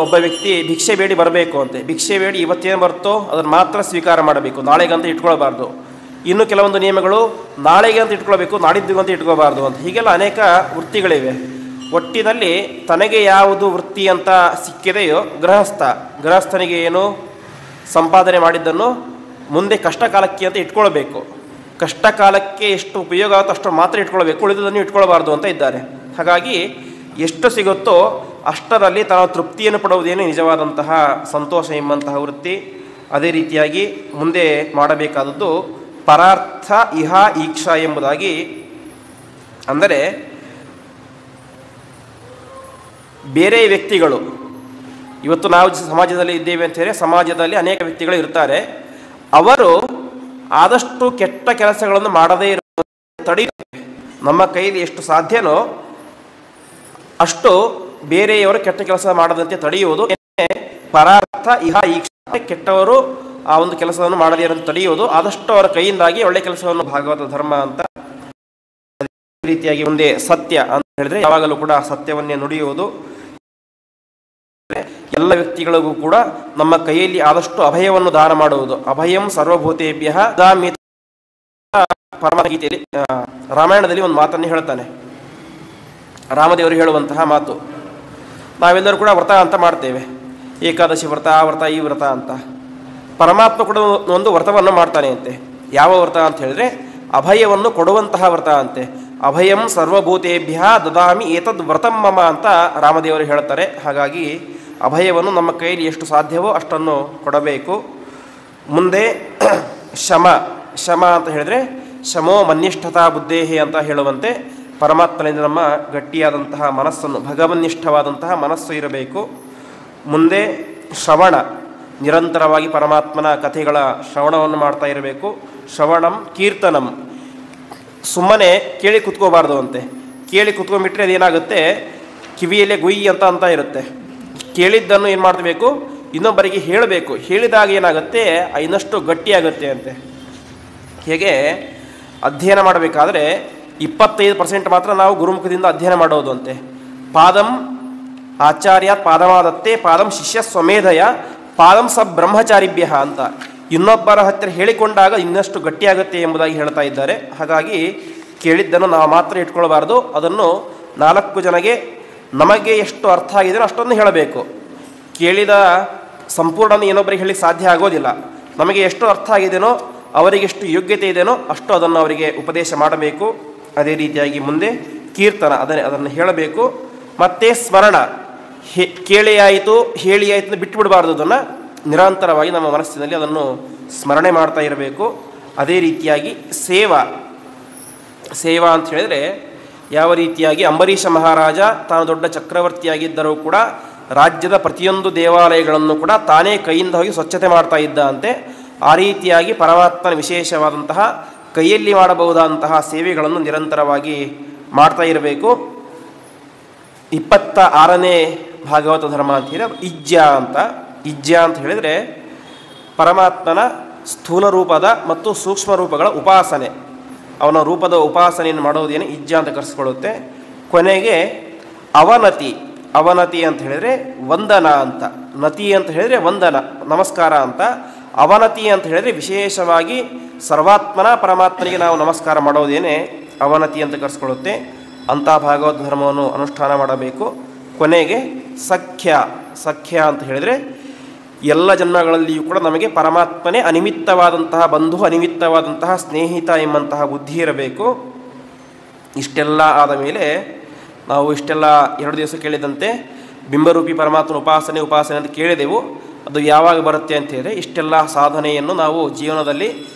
ಒಬ್ಬ ವ್ಯಕ್ತಿ ಭಿಕ್ಷೆ ಬೇಡಿ ಬರಬೇಕು ಅಂತೆ. ಭಿಕ್ಷೆ ಬೇಡಿ ಇವತ್ತೇನು ಬರ್ತೋ ಅದನ್ನು ಮಾತ್ರ ಸ್ವೀಕಾರ ಮಾಡಬೇಕು, ನಾಳೆಗಂತ ಇಟ್ಕೊಳ್ಬಾರ್ದು. ಇನ್ನು ಕೆಲವೊಂದು ನಿಯಮಗಳು ನಾಳೆಗೆ ಅಂತ ಇಟ್ಕೊಳ್ಬೇಕು, ನಾಡಿದ್ದು ಅಂತ ಇಟ್ಕೋಬಾರ್ದು ಅಂತ. ಹೀಗೆಲ್ಲ ಅನೇಕ ವೃತ್ತಿಗಳಿವೆ. ಒಟ್ಟಿನಲ್ಲಿ ತನಗೆ ಯಾವುದು ವೃತ್ತಿ ಅಂತ ಸಿಕ್ಕಿದೆಯೋ ಗೃಹಸ್ಥನಿಗೆ ಏನು ಸಂಪಾದನೆ ಮಾಡಿದ್ದನ್ನು ಮುಂದೆ ಕಷ್ಟ ಕಾಲಕ್ಕೆ ಅಂತ ಇಟ್ಕೊಳ್ಬೇಕು. ಕಷ್ಟ ಕಾಲಕ್ಕೆ ಎಷ್ಟು ಉಪಯೋಗ ಆಗುತ್ತೋ ಅಷ್ಟು ಮಾತ್ರ ಇಟ್ಕೊಳ್ಬೇಕು, ಉಳಿದದನ್ನು ಇಟ್ಕೊಳ್ಬಾರ್ದು ಅಂತ ಇದ್ದಾರೆ. ಹಾಗಾಗಿ ಎಷ್ಟು ಸಿಗುತ್ತೋ ಅಷ್ಟರಲ್ಲಿ ತಾನು ತೃಪ್ತಿಯನ್ನು ಪಡುವುದೇನು ನಿಜವಾದಂತಹ ಸಂತೋಷ ಎಂಬಂತಹ ವೃತ್ತಿ. ಅದೇ ರೀತಿಯಾಗಿ ಮುಂದೆ ಮಾಡಬೇಕಾದದ್ದು ಪರಾರ್ಥ ಇಹ ಈಕ್ಷಾ ಎಂಬುದಾಗಿ. ಅಂದರೆ ಬೇರೆ ವ್ಯಕ್ತಿಗಳು, ಇವತ್ತು ನಾವು ಸಮಾಜದಲ್ಲಿ ಇದ್ದೇವೆ ಅಂತ ಹೇಳಿ ಸಮಾಜದಲ್ಲಿ ಅನೇಕ ವ್ಯಕ್ತಿಗಳು ಇರ್ತಾರೆ. ಅವರು ಆದಷ್ಟು ಕೆಟ್ಟ ಕೆಲಸಗಳನ್ನು ಮಾಡದೇ ಇರುವ ತಡೆಯುತ್ತಾರೆ. ನಮ್ಮ ಕೈಲಿ ಎಷ್ಟು ಸಾಧ್ಯನೋ ಅಷ್ಟು ಬೇರೆಯವರು ಕೆಟ್ಟ ಕೆಲಸ ಮಾಡದಂತೆ ತಡೆಯುವುದು ಪರಾರ್ಥ ಇಹ ಈಕ್ಷಾ. ಕೆಟ್ಟವರು ಆ ಒಂದು ಕೆಲಸವನ್ನು ಮಾಡದೇ ಇರೋದು ತಡೆಯುವುದು, ಆದಷ್ಟು ಅವರ ಕೈಯಿಂದಾಗಿ ಒಳ್ಳೆ ಕೆಲಸವನ್ನು ಭಾಗವತ ಧರ್ಮ ಅಂತ. ರೀತಿಯಾಗಿ ಮುಂದೆ ಸತ್ಯ ಅಂತ ಹೇಳಿದ್ರೆ ಯಾವಾಗಲೂ ಕೂಡ ಸತ್ಯವನ್ನೇ ನುಡಿಯುವುದು. ಎಲ್ಲ ವ್ಯಕ್ತಿಗಳಿಗೂ ಕೂಡ ನಮ್ಮ ಕೈಯಲ್ಲಿ ಆದಷ್ಟು ಅಭಯವನ್ನು ದಾನ ಮಾಡುವುದು. ಅಭಯಂ ಸರ್ವಭೂತೇಭ್ಯ ದಾಮಿ. ಪರಮಗೀತೆಯಲ್ಲಿ ರಾಮಾಯಣದಲ್ಲಿ ಒಂದು ಮಾತನ್ನು ಹೇಳ್ತಾನೆ, ರಾಮದೇವರು ಹೇಳುವಂತಹ ಮಾತು. ನಾವೆಲ್ಲರೂ ಕೂಡ ವ್ರತ ಅಂತ ಮಾಡ್ತೇವೆ, ಏಕಾದಶಿ ವ್ರತ, ಆ ವ್ರತ, ಈ ವ್ರತ ಅಂತ. ಪರಮಾತ್ಮ ಕೂಡ ಒಂದು ವ್ರತವನ್ನು ಮಾಡ್ತಾನೆ ಅಂತೆ. ಯಾವ ವ್ರತ ಅಂತ ಹೇಳಿದ್ರೆ ಅಭಯವನ್ನು ಕೊಡುವಂತಹ ವ್ರತ ಅಂತೆ. ಅಭಯಂ ಸರ್ವಭೂತೇಭ್ಯ ದದಾಮಿ ಏತದ್ ವ್ರತಂ ಮಮ ಅಂತ ರಾಮದೇವರು ಹೇಳ್ತಾರೆ. ಹಾಗಾಗಿ ಅಭಯವನ್ನು ನಮ್ಮ ಕೈಯಲ್ಲಿ ಎಷ್ಟು ಸಾಧ್ಯವೋ ಅಷ್ಟನ್ನು ಕೊಡಬೇಕು. ಮುಂದೆ ಶಮ ಅಂತ ಹೇಳಿದರೆ ಶಮೋ ಮನ್ನಿಷ್ಠತಾ ಬುದ್ಧೇಹಿ ಅಂತ ಹೇಳುವಂತೆ ಪರಮಾತ್ಮನಿಂದ ನಮ್ಮ ಗಟ್ಟಿಯಾದಂತಹ ಮನಸ್ಸನ್ನು, ಭಗವನ್ನಿಷ್ಠವಾದಂತಹ ಮನಸ್ಸು ಇರಬೇಕು. ಮುಂದೆ ಶ್ರವಣ, ನಿರಂತರವಾಗಿ ಪರಮಾತ್ಮನ ಕಥೆಗಳ ಶ್ರವಣವನ್ನು ಮಾಡ್ತಾ ಇರಬೇಕು. ಶ್ರವಣಂ ಕೀರ್ತನಂ, ಸುಮ್ಮನೆ ಕೇಳಿ ಕುತ್ಕೋಬಾರ್ದು ಅಂತೆ. ಕೇಳಿ ಕುತ್ಕೊಂಡ್ಬಿಟ್ರೆ ಅದೇನಾಗುತ್ತೆ, ಕಿವಿಯಲ್ಲೇ ಗುಯ್ಯಿ ಅಂತ ಇರುತ್ತೆ. ಕೇಳಿದ್ದನ್ನು ಏನು ಮಾಡಬೇಕು, ಇನ್ನೊಬ್ಬರಿಗೆ ಹೇಳಬೇಕು. ಹೇಳಿದಾಗ ಏನಾಗುತ್ತೆ, ಇನ್ನಷ್ಟು ಗಟ್ಟಿಯಾಗುತ್ತೆ ಅಂತೆ. ಹೇಗೆ ಅಧ್ಯಯನ ಮಾಡಬೇಕಾದ್ರೆ 25% ಮಾತ್ರ ನಾವು ಗುರುಮುಖದಿಂದ ಅಧ್ಯಯನ ಮಾಡೋದು ಅಂತೆ. ಪಾದಂ ಆಚಾರ್ಯಾತ್ ಪಾದಮಾದತ್ತೆ ಪಾದಂ ಶಿಷ್ಯ ಸ್ವಮೇಧಯ ಪಾದಂ ಸ ಬ್ರಹ್ಮಚಾರಿಭ್ಯ ಅಂತ. ಇನ್ನೊಬ್ಬರ ಹತ್ತಿರ ಹೇಳಿಕೊಂಡಾಗ ಇನ್ನಷ್ಟು ಗಟ್ಟಿಯಾಗುತ್ತೆ ಎಂಬುದಾಗಿ ಹೇಳ್ತಾ ಇದ್ದಾರೆ. ಹಾಗಾಗಿ ಕೇಳಿದ್ದನ್ನು ನಾವು ಮಾತ್ರ ಇಟ್ಕೊಳ್ಬಾರ್ದು, ಅದನ್ನು 4 ಜನಗೆ ನಮಗೆ ಎಷ್ಟು ಅರ್ಥ ಆಗಿದೆಯೋ ಅಷ್ಟೊಂದು ಹೇಳಬೇಕು. ಕೇಳಿದ ಸಂಪೂರ್ಣ ಇನ್ನೊಬ್ಬರಿಗೆ ಹೇಳಲಿಕ್ಕೆ ಸಾಧ್ಯ ಆಗೋದಿಲ್ಲ. ನಮಗೆ ಎಷ್ಟು ಅರ್ಥ ಆಗಿದೆಯೋ, ಅವರಿಗೆ ಎಷ್ಟು ಯೋಗ್ಯತೆ ಇದೆಯೋ ಅಷ್ಟು ಅದನ್ನು ಅವರಿಗೆ ಉಪದೇಶ ಮಾಡಬೇಕು. ಅದೇ ರೀತಿಯಾಗಿ ಮುಂದೆ ಕೀರ್ತನ, ಅದನ್ನು ಹೇಳಬೇಕು. ಮತ್ತು ಸ್ಮರಣ, ಕೇಳಿ ಆಯಿತು ಹೇಳಿ ಆಯಿತು ಬಿಟ್ಟುಬಿಡಬಾರ್ದು. ಅದನ್ನು ನಿರಂತರವಾಗಿ ನಮ್ಮ ಮನಸ್ಸಿನಲ್ಲಿ ಅದನ್ನು ಸ್ಮರಣೆ ಮಾಡ್ತಾ ಇರಬೇಕು. ಅದೇ ರೀತಿಯಾಗಿ ಸೇವಾ ಅಂತ ಹೇಳಿದರೆ ಯಾವ ರೀತಿಯಾಗಿ ಅಂಬರೀಷ ಮಹಾರಾಜ ತಾನು ದೊಡ್ಡ ಚಕ್ರವರ್ತಿಯಾಗಿದ್ದರೂ ಕೂಡ ರಾಜ್ಯದ ಪ್ರತಿಯೊಂದು ದೇವಾಲಯಗಳನ್ನು ಕೂಡ ತಾನೇ ಕೈಯಿಂದ ಹೋಗಿ ಸ್ವಚ್ಛತೆ ಮಾಡ್ತಾ ಇದ್ದ ಅಂತೆ. ಆ ರೀತಿಯಾಗಿ ಪರಮಾತ್ಮನ ವಿಶೇಷವಾದಂತಹ ಕೈಯಲ್ಲಿ ಮಾಡಬಹುದಾದಂತಹ ಸೇವೆಗಳನ್ನು ನಿರಂತರವಾಗಿ ಮಾಡ್ತಾ ಇರಬೇಕು. 26ನೇ ಭಾಗವತ ಧರ್ಮ ಅಂತ ಹೇಳಿದ್ರೆ ಇಜ್ಜ ಅಂತ ಹೇಳಿದರೆ ಪರಮಾತ್ಮನ ಸ್ಥೂಲ ರೂಪದ ಮತ್ತು ಸೂಕ್ಷ್ಮ ರೂಪಗಳ ಉಪಾಸನೆ, ಅವನ ರೂಪದ ಉಪಾಸನೆಯನ್ನು ಮಾಡೋದೇನು ಇಜ್ಜ ಅಂತ ಕರೆಸ್ಕೊಳ್ಳುತ್ತೆ. ಕೊನೆಗೆ ಅವನತಿ ಅಂತ ಹೇಳಿದರೆ ವಂದನ ಅಂತ, ನತಿ ಅಂತ ಹೇಳಿದರೆ ವಂದನ ನಮಸ್ಕಾರ ಅಂತ, ಅವನತಿ ಅಂತ ಹೇಳಿದರೆ ವಿಶೇಷವಾಗಿ ಸರ್ವಾತ್ಮನ ಪರಮಾತ್ಮನಿಗೆ ನಾವು ನಮಸ್ಕಾರ ಮಾಡೋದೇನೆ ಅವನತಿ ಅಂತ ಕರೆಸ್ಕೊಳ್ಳುತ್ತೆ. ಅಂಥ ಭಾಗವತ ಧರ್ಮವನ್ನು ಅನುಷ್ಠಾನ ಮಾಡಬೇಕು. ಕೊನೆಗೆ ಸಖ್ಯ ಅಂತ ಹೇಳಿದರೆ ಎಲ್ಲ ಜನ್ಮಗಳಲ್ಲಿಯೂ ಕೂಡ ನಮಗೆ ಪರಮಾತ್ಮನೇ ಅನಿಮಿತ್ತವಾದಂತಹ ಬಂಧು, ಅನಿಮಿತ್ತವಾದಂತಹ ಸ್ನೇಹಿತ ಎಂಬಂತಹ ಬುದ್ಧಿ ಇರಬೇಕು. ಇಷ್ಟೆಲ್ಲ ಆದ ಮೇಲೆ ನಾವು ಇಷ್ಟೆಲ್ಲ 2 ದಿವಸ ಕೇಳಿದಂತೆ ಬಿಂಬರೂಪಿ ಪರಮಾತ್ಮನ ಉಪಾಸನೆ ಅಂತ ಕೇಳಿದೆವು. ಅದು ಯಾವಾಗ ಬರುತ್ತೆ ಅಂತ ಹೇಳಿದರೆ ಇಷ್ಟೆಲ್ಲ ಸಾಧನೆಯನ್ನು ನಾವು ಜೀವನದಲ್ಲಿ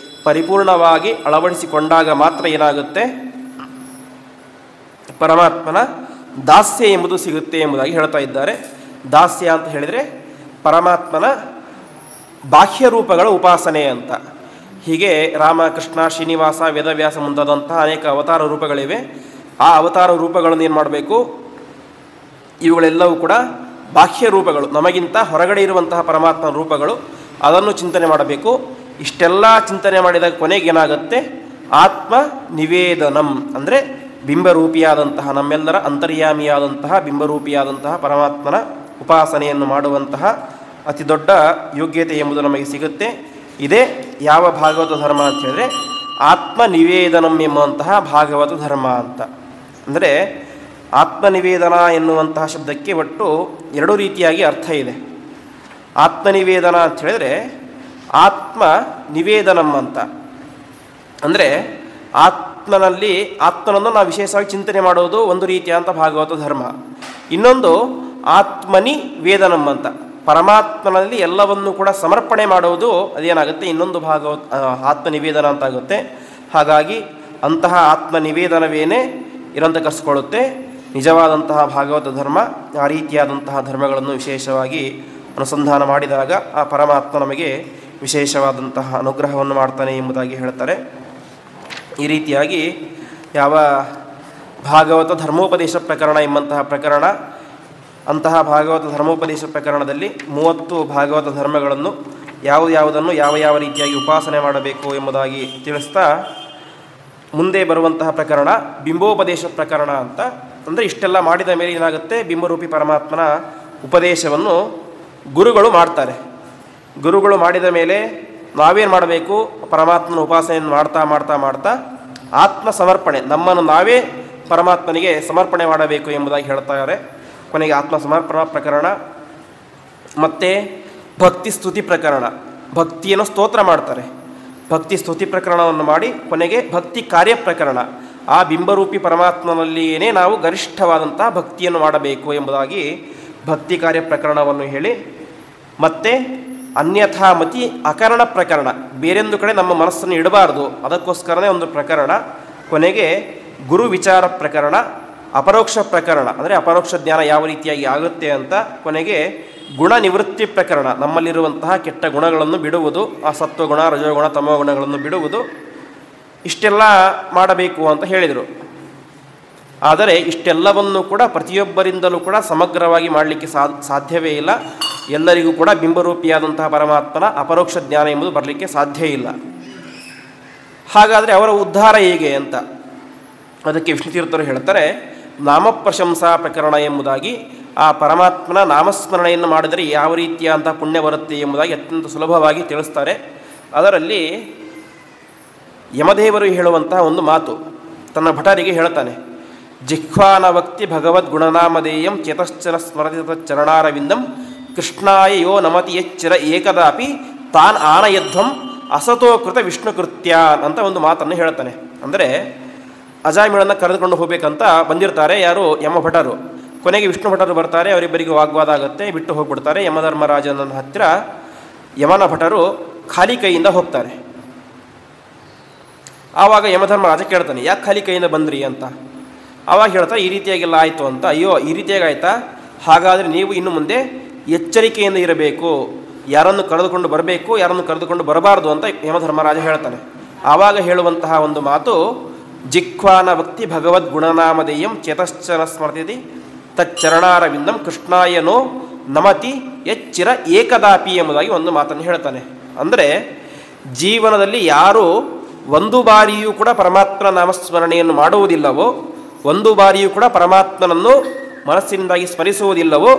ಪರಿಪೂರ್ಣವಾಗಿ ಅಳವಡಿಸಿಕೊಂಡಾಗ ಮಾತ್ರ ಏನಾಗುತ್ತೆ, ಪರಮಾತ್ಮನ ದಾಸ್ಯ ಎಂಬುದು ಸಿಗುತ್ತೆ ಎಂಬುದಾಗಿ ಹೇಳ್ತಾ ಇದ್ದಾರೆ. ದಾಸ್ಯ ಅಂತ ಹೇಳಿದರೆ ಪರಮಾತ್ಮನ ಬಾಹ್ಯ ರೂಪಗಳ ಉಪಾಸನೆ ಅಂತ. ಹೀಗೆ ರಾಮ, ಕೃಷ್ಣ, ಶ್ರೀನಿವಾಸ, ವೇದವ್ಯಾಸ ಮುಂತಾದಂತಹ ಅನೇಕ ಅವತಾರ ರೂಪಗಳಿವೆ. ಆ ಅವತಾರ ರೂಪಗಳನ್ನು ಏನು ಮಾಡಬೇಕು, ಇವುಗಳೆಲ್ಲವೂ ಕೂಡ ಬಾಹ್ಯ ರೂಪಗಳು, ನಮಗಿಂತ ಹೊರಗಡೆ ಇರುವಂತಹ ಪರಮಾತ್ಮನ ರೂಪಗಳು. ಅದನ್ನು ಚಿಂತನೆ ಮಾಡಬೇಕು. ಇಷ್ಟೆಲ್ಲ ಚಿಂತನೆ ಮಾಡಿದಾಗ ಕೊನೆಗೆ ಏನಾಗುತ್ತೆ, ಆತ್ಮ ನಿವೇದನಂ ಅಂದರೆ ಬಿಂಬರೂಪಿಯಾದಂತಹ, ನಮ್ಮೆಲ್ಲರ ಅಂತರ್ಯಾಮಿಯಾದಂತಹ ಬಿಂಬರೂಪಿಯಾದಂತಹ ಪರಮಾತ್ಮನ ಉಪಾಸನೆಯನ್ನು ಮಾಡುವಂತಹ ಅತಿ ದೊಡ್ಡ ಯೋಗ್ಯತೆ ಎಂಬುದು ನಮಗೆ ಸಿಗುತ್ತೆ. ಇದೇ ಯಾವ ಭಾಗವತ ಧರ್ಮ ಅಂತ ಹೇಳಿದ್ರೆ ಆತ್ಮನಿವೇದನಂ ಎಂಬುವಂತಹ ಭಾಗವತ ಧರ್ಮ ಅಂತ. ಅಂದರೆ ಆತ್ಮನಿವೇದನ ಎನ್ನುವಂತಹ ಶಬ್ದಕ್ಕೆ ಒಟ್ಟು 2 ರೀತಿಯಾಗಿ ಅರ್ಥ ಇದೆ. ಆತ್ಮನಿವೇದನ ಅಂತ ಹೇಳಿದರೆ ಆತ್ಮ ನಿವೇದನಂ ಅಂತ, ಅಂದರೆ ಆತ್ಮನನ್ನು ನಾವು ವಿಶೇಷವಾಗಿ ಚಿಂತನೆ ಮಾಡೋದು ಒಂದು ರೀತಿಯಾದಂಥ ಭಾಗವತ ಧರ್ಮ. ಇನ್ನೊಂದು ಆತ್ಮನಿ ವೇದನಂ ಅಂತ, ಪರಮಾತ್ಮನಲ್ಲಿ ಎಲ್ಲವನ್ನು ಕೂಡ ಸಮರ್ಪಣೆ ಮಾಡುವುದು ಅದೇನಾಗುತ್ತೆ, ಇನ್ನೊಂದು ಭಾಗವತ ಆತ್ಮನಿವೇದನ ಅಂತ ಆಗುತ್ತೆ. ಹಾಗಾಗಿ ಅಂತಹ ಆತ್ಮನಿವೇದನವೇನೇ ಇರಂತ ಕರೆಸ್ಕೊಳ್ಳುತ್ತೆ ನಿಜವಾದಂತಹ ಭಾಗವತ ಧರ್ಮ. ಆ ರೀತಿಯಾದಂತಹ ಧರ್ಮಗಳನ್ನು ವಿಶೇಷವಾಗಿ ಅನುಸಂಧಾನ ಮಾಡಿದಾಗ ಆ ಪರಮಾತ್ಮ ನಮಗೆ ವಿಶೇಷವಾದಂತಹ ಅನುಗ್ರಹವನ್ನು ಮಾಡ್ತಾನೆ ಎಂಬುದಾಗಿ ಹೇಳ್ತಾರೆ. ಈ ರೀತಿಯಾಗಿ ಯಾವ ಭಾಗವತ ಧರ್ಮೋಪದೇಶ ಪ್ರಕರಣ ಎಂಬಂತಹ ಪ್ರಕರಣ, ಅಂತಹ ಭಾಗವತ ಧರ್ಮೋಪದೇಶ ಪ್ರಕರಣದಲ್ಲಿ 30 ಭಾಗವತ ಧರ್ಮಗಳನ್ನು ಯಾವುದನ್ನು ಯಾವ ರೀತಿಯಾಗಿ ಉಪಾಸನೆ ಮಾಡಬೇಕು ಎಂಬುದಾಗಿ ತಿಳಿಸ್ತಾ ಮುಂದೆ ಬರುವಂತಹ ಪ್ರಕರಣ ಬಿಂಬೋಪದೇಶ ಪ್ರಕರಣ ಅಂತ. ಅಂದರೆ ಇಷ್ಟೆಲ್ಲ ಮಾಡಿದ ಮೇಲೆ ಏನಾಗುತ್ತೆ, ಬಿಂಬರೂಪಿ ಪರಮಾತ್ಮನ ಉಪದೇಶವನ್ನು ಗುರುಗಳು ಮಾಡ್ತಾರೆ. ಗುರುಗಳು ಮಾಡಿದ ಮೇಲೆ ನಾವೇನು ಮಾಡಬೇಕು, ಪರಮಾತ್ಮನ ಉಪಾಸನೆಯನ್ನು ಮಾಡ್ತಾ ಆತ್ಮ ಸಮರ್ಪಣೆ, ನಮ್ಮನ್ನು ನಾವೇ ಪರಮಾತ್ಮನಿಗೆ ಸಮರ್ಪಣೆ ಮಾಡಬೇಕು ಎಂಬುದಾಗಿ ಹೇಳ್ತಾರೆ. ಕೊನೆಗೆ ಆತ್ಮ ಸಮರ್ಪಣಾ ಪ್ರಕರಣ ಮತ್ತು ಭಕ್ತಿ ಸ್ತುತಿ ಪ್ರಕರಣ, ಭಕ್ತಿಯನ್ನು ಸ್ತೋತ್ರ ಮಾಡ್ತಾರೆ. ಭಕ್ತಿ ಸ್ತುತಿ ಪ್ರಕರಣವನ್ನು ಮಾಡಿ ಕೊನೆಗೆ ಭಕ್ತಿ ಕಾರ್ಯ ಪ್ರಕರಣ, ಆ ಬಿಂಬರೂಪಿ ಪರಮಾತ್ಮನಲ್ಲಿಯೇ ನಾವು ಗರಿಷ್ಠವಾದಂಥ ಭಕ್ತಿಯನ್ನು ಮಾಡಬೇಕು ಎಂಬುದಾಗಿ ಭಕ್ತಿ ಕಾರ್ಯ ಪ್ರಕರಣವನ್ನು ಹೇಳಿ, ಮತ್ತು ಅನ್ಯಥಾಮತಿ ಅಕರಣ ಪ್ರಕರಣ, ಬೇರೊಂದು ಕಡೆ ನಮ್ಮ ಮನಸ್ಸನ್ನು ಇಡಬಾರ್ದು, ಅದಕ್ಕೋಸ್ಕರನೇ ಒಂದು ಪ್ರಕರಣ. ಕೊನೆಗೆ ಗುರು ವಿಚಾರ ಪ್ರಕರಣ, ಅಪರೋಕ್ಷ ಪ್ರಕರಣ, ಅಂದರೆ ಅಪರೋಕ್ಷ ಜ್ಞಾನ ಯಾವ ರೀತಿಯಾಗಿ ಆಗುತ್ತೆ ಅಂತ. ಕೊನೆಗೆ ಗುಣ ನಿವೃತ್ತಿ ಪ್ರಕರಣ, ನಮ್ಮಲ್ಲಿರುವಂತಹ ಕೆಟ್ಟ ಗುಣಗಳನ್ನು ಬಿಡುವುದು, ಆ ಸತ್ವಗುಣ, ರಜೋಗುಣ, ತಮೋಗುಣಗಳನ್ನು ಬಿಡುವುದು. ಇಷ್ಟೆಲ್ಲ ಮಾಡಬೇಕು ಅಂತ ಹೇಳಿದರು. ಆದರೆ ಇಷ್ಟೆಲ್ಲವನ್ನು ಕೂಡ ಪ್ರತಿಯೊಬ್ಬರಿಂದಲೂ ಕೂಡ ಸಮಗ್ರವಾಗಿ ಮಾಡಲಿಕ್ಕೆ ಸಾಧ್ಯವೇ ಇಲ್ಲ. ಎಲ್ಲರಿಗೂ ಕೂಡ ಬಿಂಬರೂಪಿಯಾದಂತಹ ಪರಮಾತ್ಮನ ಅಪರೋಕ್ಷ ಜ್ಞಾನ ಎಂಬುದು ಬರಲಿಕ್ಕೆ ಸಾಧ್ಯ ಇಲ್ಲ. ಹಾಗಾದರೆ ಅವರ ಉದ್ಧಾರ ಹೇಗೆ ಅಂತ ಅದಕ್ಕೆ ವಿಷ್ಣುತೀರ್ಥರು ಹೇಳ್ತಾರೆ, ನಾಮಪ್ರಶಂಸಾ ಪ್ರಕರಣ ಎಂಬುದಾಗಿ ಆ ಪರಮಾತ್ಮನ ನಾಮಸ್ಮರಣೆಯನ್ನು ಮಾಡಿದರೆ ಯಾವ ರೀತಿಯಾದಂಥ ಪುಣ್ಯ ಬರುತ್ತೆ ಎಂಬುದಾಗಿ ಅತ್ಯಂತ ಸುಲಭವಾಗಿ ತಿಳಿಸ್ತಾರೆ. ಅದರಲ್ಲಿ ಯಮದೇವರು ಹೇಳುವಂತಹ ಒಂದು ಮಾತು ತನ್ನ ಭಟರಿಗೆ ಹೇಳ್ತಾನೆ, ಜಿಹ್ವಾನವಕ್ತಿ ಭಗವದ್ಗುಣನಾಮಧೇಯಂ ಚೇತಶ್ಚನ ಸ್ಮರತಿ ಚರಣಾರವಿಂದಂ ಕೃಷ್ಣಾಯ ಯೋ ನಮತಿ ಎಚ್ಚರ ಏಕದಾಪಿ ತಾನ್ ಆನಯಧ್ವಂ ಅಸತೋಕೃತ ವಿಷ್ಣುಕೃತ್ಯಾನ್ ಅಂತ ಒಂದು ಮಾತನ್ನು ಹೇಳ್ತಾನೆ. ಅಂದರೆ ಅಜಾಮಿಳನ್ನು ಕರೆದುಕೊಂಡು ಹೋಗಬೇಕಂತ ಬಂದಿರ್ತಾರೆ ಯಾರು, ಯಮಭಟರು. ಕೊನೆಗೆ ವಿಷ್ಣು ಭಟರು ಬರ್ತಾರೆ, ಅವರಿಬ್ಬರಿಗೂ ವಾಗ್ವಾದ ಆಗುತ್ತೆ, ಬಿಟ್ಟು ಹೋಗ್ಬಿಡ್ತಾರೆ. ಯಮಧರ್ಮರಾಜನ ಹತ್ತಿರ ಯಮನ ಭಟರು ಖಾಲಿ ಕೈಯಿಂದ ಹೋಗ್ತಾರೆ. ಆವಾಗ ಯಮಧರ್ಮರಾಜ ಕೇಳ್ತಾನೆ, ಯಾಕೆ ಖಾಲಿ ಕೈಯಿಂದ ಬಂದ್ರಿ ಅಂತ. ಆವಾಗ ಹೇಳ್ತಾರೆ, ಈ ರೀತಿಯಾಗೆಲ್ಲ ಆಯಿತು ಅಂತ. ಅಯ್ಯೋ, ಈ ರೀತಿಯಾಗಿ ಆಯಿತಾ, ಹಾಗಾದರೆ ನೀವು ಇನ್ನು ಮುಂದೆ ಎಚ್ಚರಿಕೆಯಿಂದ ಇರಬೇಕು, ಯಾರನ್ನು ಕರೆದುಕೊಂಡು ಬರಬೇಕು, ಯಾರನ್ನು ಕರೆದುಕೊಂಡು ಬರಬಾರ್ದು ಅಂತ ಯಮಧರ್ಮರಾಜ ಹೇಳ್ತಾನೆ. ಆವಾಗ ಹೇಳುವಂತಹ ಒಂದು ಮಾತು, ಜಿಹ್ವಾನ ಭಕ್ತಿ ಭಗವದ್ಗುಣನಾಮಧೇಯಂ ಚೇತಶ್ಚರ ಸ್ಮರ್ತಿತಿ ತಚ್ಚರಣಾರವಿಂದಂ ಕೃಷ್ಣಾಯನೋ ನಮತಿ ಎಚ್ಚಿರ ಏಕದಾಪಿ ಎಂಬುದಾಗಿ ಒಂದು ಮಾತನ್ನು ಹೇಳ್ತಾನೆ. ಅಂದರೆ ಜೀವನದಲ್ಲಿ ಯಾರು ಒಂದು ಬಾರಿಯೂ ಕೂಡ ಪರಮಾತ್ಮನ ನಾಮಸ್ಮರಣೆಯನ್ನು ಮಾಡುವುದಿಲ್ಲವೋ, ಒಂದು ಬಾರಿಯೂ ಕೂಡ ಪರಮಾತ್ಮನನ್ನು ಮನಸ್ಸಿನಿಂದಾಗಿ ಸ್ಮರಿಸುವುದಿಲ್ಲವೋ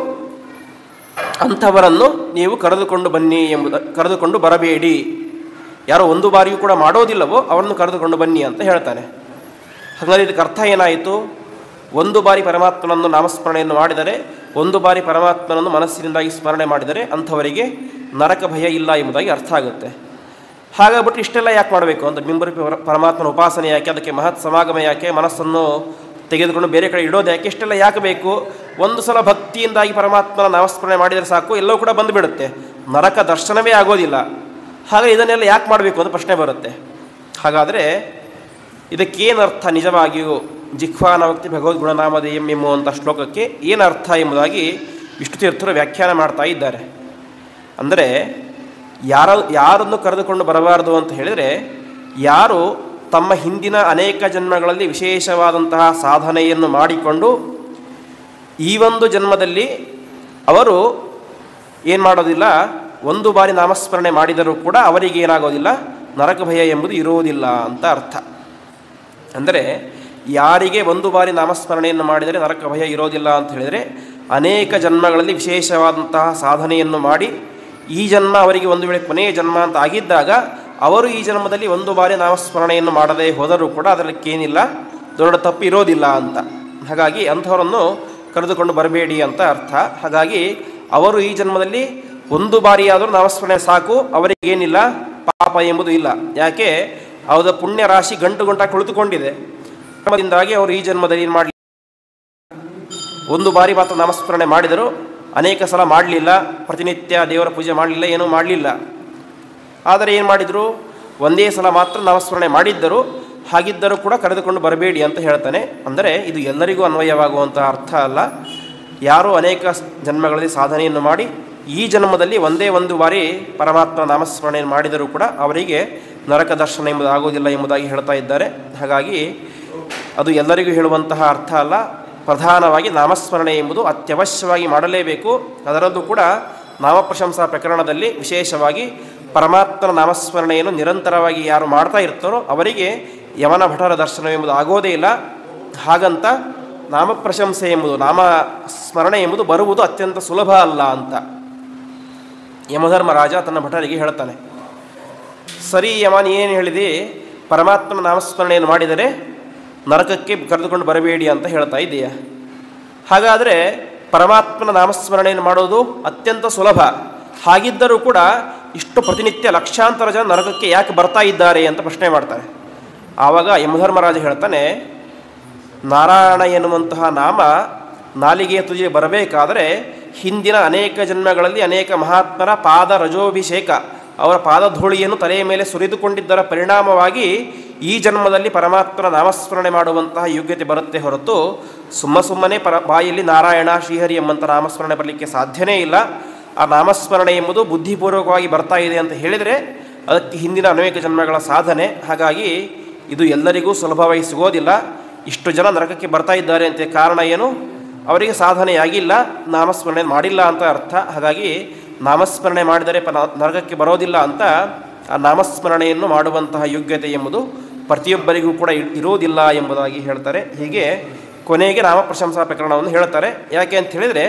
ಅಂಥವರನ್ನು ನೀವು ಕರೆದುಕೊಂಡು ಬನ್ನಿ ಕರೆದುಕೊಂಡು ಬರಬೇಡಿ. ಯಾರೋ ಒಂದು ಬಾರಿಯೂ ಕೂಡ ಮಾಡೋದಿಲ್ಲವೋ ಅವರನ್ನು ಕರೆದುಕೊಂಡು ಬನ್ನಿ ಅಂತ ಹೇಳ್ತಾನೆ. ಹಾಗಾದರೆ ಇದಕ್ಕೆ ಅರ್ಥ ಏನಾಯಿತು? ಒಂದು ಬಾರಿ ಪರಮಾತ್ಮನನ್ನು ನಾಮಸ್ಮರಣೆಯನ್ನು ಮಾಡಿದರೆ, ಒಂದು ಬಾರಿ ಪರಮಾತ್ಮನನ್ನು ಮನಸ್ಸಿನಿಂದಾಗಿ ಸ್ಮರಣೆ ಮಾಡಿದರೆ ಅಂಥವರಿಗೆ ನರಕ ಭಯ ಇಲ್ಲ ಎಂಬುದಾಗಿ ಅರ್ಥ ಆಗುತ್ತೆ. ಹಾಗಾಗ್ಬಿಟ್ಟು ಇಷ್ಟೆಲ್ಲ ಯಾಕೆ ಮಾಡಬೇಕು ಅಂತ, ಬಿಂಬರೂಪಿ ಪರಮಾತ್ಮನ ಉಪಾಸನೆ ಯಾಕೆ, ಅದಕ್ಕೆ ಮಹತ್ ಸಮಾಗಮ ಯಾಕೆ, ಮನಸ್ಸನ್ನು ತೆಗೆದುಕೊಂಡು ಬೇರೆ ಕಡೆ ಇಡೋದು ಯಾಕೆ, ಇಷ್ಟೆಲ್ಲ ಯಾಕೆ ಬೇಕು? ಒಂದು ಸಲ ಭಕ್ತಿಯಿಂದಾಗಿ ಪರಮಾತ್ಮನ ನಾಮಸ್ಮರಣೆ ಮಾಡಿದರೆ ಸಾಕು, ಎಲ್ಲವೂ ಕೂಡ ಬಂದುಬಿಡುತ್ತೆ, ನರಕ ದರ್ಶನವೇ ಆಗೋದಿಲ್ಲ. ಹಾಗೆ ಇದನ್ನೆಲ್ಲ ಯಾಕೆ ಮಾಡಬೇಕು ಅಂತ ಪ್ರಶ್ನೆ ಬರುತ್ತೆ. ಹಾಗಾದರೆ ಇದಕ್ಕೇನರ್ಥ ನಿಜವಾಗಿಯೂ ಜಿಹ್ವಾನಭಕ್ತಿ ಭಗವದ್ಗುಣನಾಮಧೇಯಂ ಎಂಬುವಂಥ ಶ್ಲೋಕಕ್ಕೆ ಏನರ್ಥ ಎಂಬುದಾಗಿ ವಿಷ್ಣುತೀರ್ಥರು ವ್ಯಾಖ್ಯಾನ ಮಾಡ್ತಾ ಇದ್ದಾರೆ. ಅಂದರೆ ಯಾರನ್ನು ಕರೆದುಕೊಂಡು ಬರಬಾರದು ಅಂತ ಹೇಳಿದರೆ, ಯಾರು ತಮ್ಮ ಹಿಂದಿನ ಅನೇಕ ಜನ್ಮಗಳಲ್ಲಿ ವಿಶೇಷವಾದಂತಹ ಸಾಧನೆಯನ್ನು ಮಾಡಿಕೊಂಡು ಈ ಒಂದು ಜನ್ಮದಲ್ಲಿ ಅವರು ಏನು ಮಾಡೋದಿಲ್ಲ, ಒಂದು ಬಾರಿ ನಾಮಸ್ಮರಣೆ ಮಾಡಿದರೂ ಕೂಡ ಅವರಿಗೆ ಏನಾಗೋದಿಲ್ಲ, ನರಕ ಭಯ ಎಂಬುದು ಇರುವುದಿಲ್ಲ ಅಂತ ಅರ್ಥ. ಅಂದರೆ ಯಾರಿಗೆ ಒಂದು ಬಾರಿ ನಾಮಸ್ಮರಣೆಯನ್ನು ಮಾಡಿದರೆ ನರಕ ಭಯ ಇರೋದಿಲ್ಲ ಅಂತ ಹೇಳಿದರೆ, ಅನೇಕ ಜನ್ಮಗಳಲ್ಲಿ ವಿಶೇಷವಾದಂತಹ ಸಾಧನೆಯನ್ನು ಮಾಡಿ ಈ ಜನ್ಮ ಅವರಿಗೆ ಒಂದು ವೇಳೆ ಕೊನೆಯ ಜನ್ಮ ಅಂತ ಆಗಿದ್ದಾಗ ಅವರು ಈ ಜನ್ಮದಲ್ಲಿ ಒಂದು ಬಾರಿ ನಾಮಸ್ಮರಣೆಯನ್ನು ಮಾಡದೇ ಹೋದರೂ ಕೂಡ ಅದರಕ್ಕೇನಿಲ್ಲ, ದೊಡ್ಡ ತಪ್ಪು ಇರೋದಿಲ್ಲ ಅಂತ. ಹಾಗಾಗಿ ಅಂಥವರನ್ನು ಕರೆದುಕೊಂಡು ಬರಬೇಡಿ ಅಂತ ಅರ್ಥ. ಹಾಗಾಗಿ ಅವರು ಈ ಜನ್ಮದಲ್ಲಿ ಒಂದು ಬಾರಿಯಾದರೂ ನಾಮಸ್ಮರಣೆ ಸಾಕು, ಅವರಿಗೇನಿಲ್ಲ ಪಾಪ ಎಂಬುದು ಇಲ್ಲ. ಯಾಕೆ? ಅವರ ಪುಣ್ಯ ರಾಶಿ ಗಂಟು ಗಂಟಾಗಿ ಕುಳಿತುಕೊಂಡಿದೆ. ಕ್ರಮದಿಂದಾಗಿ ಅವರು ಈ ಜನ್ಮದಲ್ಲಿ ಏನು ಮಾಡಲಿ, ಒಂದು ಬಾರಿ ಮಾತ್ರ ನಾಮಸ್ಮರಣೆ ಮಾಡಿದರು, ಅನೇಕ ಸಲ ಮಾಡಲಿಲ್ಲ, ಪ್ರತಿನಿತ್ಯ ದೇವರ ಪೂಜೆ ಮಾಡಲಿಲ್ಲ, ಏನೂ ಮಾಡಲಿಲ್ಲ. ಆದರೆ ಏನು ಮಾಡಿದರು, ಒಂದೇ ಸಲ ಮಾತ್ರ ನಾಮಸ್ಮರಣೆ ಮಾಡಿದ್ದರು. ಹಾಗಿದ್ದರೂ ಕೂಡ ಕರೆದುಕೊಂಡು ಬರಬೇಡಿ ಅಂತ ಹೇಳ್ತಾನೆ. ಅಂದರೆ ಇದು ಎಲ್ಲರಿಗೂ ಅನ್ವಯವಾಗುವಂಥ ಅರ್ಥ ಅಲ್ಲ. ಯಾರು ಅನೇಕ ಜನ್ಮಗಳಲ್ಲಿ ಸಾಧನೆಯನ್ನು ಮಾಡಿ ಈ ಜನ್ಮದಲ್ಲಿ ಒಂದೇ ಒಂದು ಬಾರಿ ಪರಮಾತ್ಮ ನಾಮಸ್ಮರಣೆಯನ್ನು ಮಾಡಿದರೂ ಕೂಡ ಅವರಿಗೆ ನರಕ ದರ್ಶನ ಎಂಬುದು ಆಗೋದಿಲ್ಲ ಎಂಬುದಾಗಿ ಹೇಳ್ತಾ ಇದ್ದಾರೆ. ಹಾಗಾಗಿ ಅದು ಎಲ್ಲರಿಗೂ ಹೇಳುವಂತಹ ಅರ್ಥ ಅಲ್ಲ. ಪ್ರಧಾನವಾಗಿ ನಾಮಸ್ಮರಣೆ ಎಂಬುದು ಅತ್ಯವಶ್ಯವಾಗಿ ಮಾಡಲೇಬೇಕು. ಅದರಲ್ಲೂ ಕೂಡ ನಾಮಪ್ರಶಂಸಾ ಪ್ರಕರಣದಲ್ಲಿ ವಿಶೇಷವಾಗಿ ಪರಮಾತ್ಮನ ನಾಮಸ್ಮರಣೆಯನ್ನು ನಿರಂತರವಾಗಿ ಯಾರು ಮಾಡ್ತಾ ಇರ್ತಾರೋ ಅವರಿಗೆ ಯಮನ ಭಟರ ದರ್ಶನವೆಂಬುದು ಆಗೋದೇ ಇಲ್ಲ. ಹಾಗಂತ ನಾಮಪ್ರಶಂಸೆ ಎಂಬುದು, ನಾಮಸ್ಮರಣೆ ಎಂಬುದು ಬರುವುದು ಅತ್ಯಂತ ಸುಲಭ ಅಲ್ಲ ಅಂತ ಯಮಧರ್ಮರಾಜ ತನ್ನ ಭಟರಿಗೆ ಹೇಳ್ತಾನೆ. ಸರಿ ಯಮ, ನೀನು ಹೇಳಿದೆ ಪರಮಾತ್ಮನ ನಾಮಸ್ಮರಣೆಯನ್ನು ಮಾಡಿದರೆ ನರಕಕ್ಕೆ ಕರೆದುಕೊಂಡು ಬರಬೇಡಿ ಅಂತ ಹೇಳ್ತಾ ಇದ್ದೀಯ. ಹಾಗಾದರೆ ಪರಮಾತ್ಮನ ನಾಮಸ್ಮರಣೆಯನ್ನು ಮಾಡೋದು ಅತ್ಯಂತ ಸುಲಭ. ಹಾಗಿದ್ದರೂ ಕೂಡ ಇಷ್ಟು ಪ್ರತಿನಿತ್ಯ ಲಕ್ಷಾಂತರ ಜನ ನರಕಕ್ಕೆ ಯಾಕೆ ಬರ್ತಾ ಇದ್ದಾರೆ ಅಂತ ಪ್ರಶ್ನೆ ಮಾಡ್ತಾರೆ. ಆವಾಗ ಯಮಧರ್ಮರಾಜ ಹೇಳ್ತಾನೆ, ನಾರಾಯಣ ಎನ್ನುವಂತಹ ನಾಮ ನಾಲಿಗೆಯ ತುದಿಗೆ ಬರಬೇಕಾದರೆ ಹಿಂದಿನ ಅನೇಕ ಜನ್ಮಗಳಲ್ಲಿ ಅನೇಕ ಮಹಾತ್ಮರ ಪಾದ ರಜೋಭಿಷೇಕ, ಅವರ ಪಾದಧೂಳಿಯನ್ನು ತಲೆಯ ಮೇಲೆ ಸುರಿದುಕೊಂಡಿದ್ದರ ಪರಿಣಾಮವಾಗಿ ಈ ಜನ್ಮದಲ್ಲಿ ಪರಮಾತ್ಮನ ನಾಮಸ್ಮರಣೆ ಮಾಡುವಂತಹ ಯೋಗ್ಯತೆ ಬರುತ್ತೆ ಹೊರತು ಸುಮ್ಮನೆ ಬಾಯಲ್ಲಿ ನಾರಾಯಣ ಶ್ರೀಹರಿ ಎಂಬಂಥ ನಾಮಸ್ಮರಣೆ ಬರಲಿಕ್ಕೆ ಸಾಧ್ಯನೇ ಇಲ್ಲ. ಆ ನಾಮಸ್ಮರಣೆ ಎಂಬುದು ಬುದ್ಧಿಪೂರ್ವಕವಾಗಿ ಬರ್ತಾ ಇದೆ ಅಂತ ಹೇಳಿದರೆ ಅದಕ್ಕೆ ಹಿಂದಿನ ಅನೇಕ ಜನ್ಮಗಳ ಸಾಧನೆ. ಹಾಗಾಗಿ ಇದು ಎಲ್ಲರಿಗೂ ಸುಲಭವಾಗಿ ಸಿಗೋದಿಲ್ಲ. ಇಷ್ಟು ಜನ ನರಕಕ್ಕೆ ಬರ್ತಾ ಇದ್ದಾರೆ ಅಂತ ಕಾರಣ ಏನು? ಅವರಿಗೆ ಸಾಧನೆಯಾಗಿಲ್ಲ, ನಾಮಸ್ಮರಣೆ ಮಾಡಿಲ್ಲ ಅಂತ ಅರ್ಥ. ಹಾಗಾಗಿ ನಾಮಸ್ಮರಣೆ ಮಾಡಿದರೆ ನರಕಕ್ಕೆ ಬರೋದಿಲ್ಲ ಅಂತ ಆ ನಾಮಸ್ಮರಣೆಯನ್ನು ಮಾಡುವಂತಹ ಯೋಗ್ಯತೆ ಎಂಬುದು ಪ್ರತಿಯೊಬ್ಬರಿಗೂ ಕೂಡ ಇರುವುದಿಲ್ಲ ಎಂಬುದಾಗಿ ಹೇಳ್ತಾರೆ. ಹೀಗೆ ಕೊನೆಗೆ ನಾಮಪ್ರಶಂಸಾ ಪ್ರಕರಣವನ್ನು ಹೇಳ್ತಾರೆ. ಯಾಕೆ ಅಂತ ಹೇಳಿದರೆ,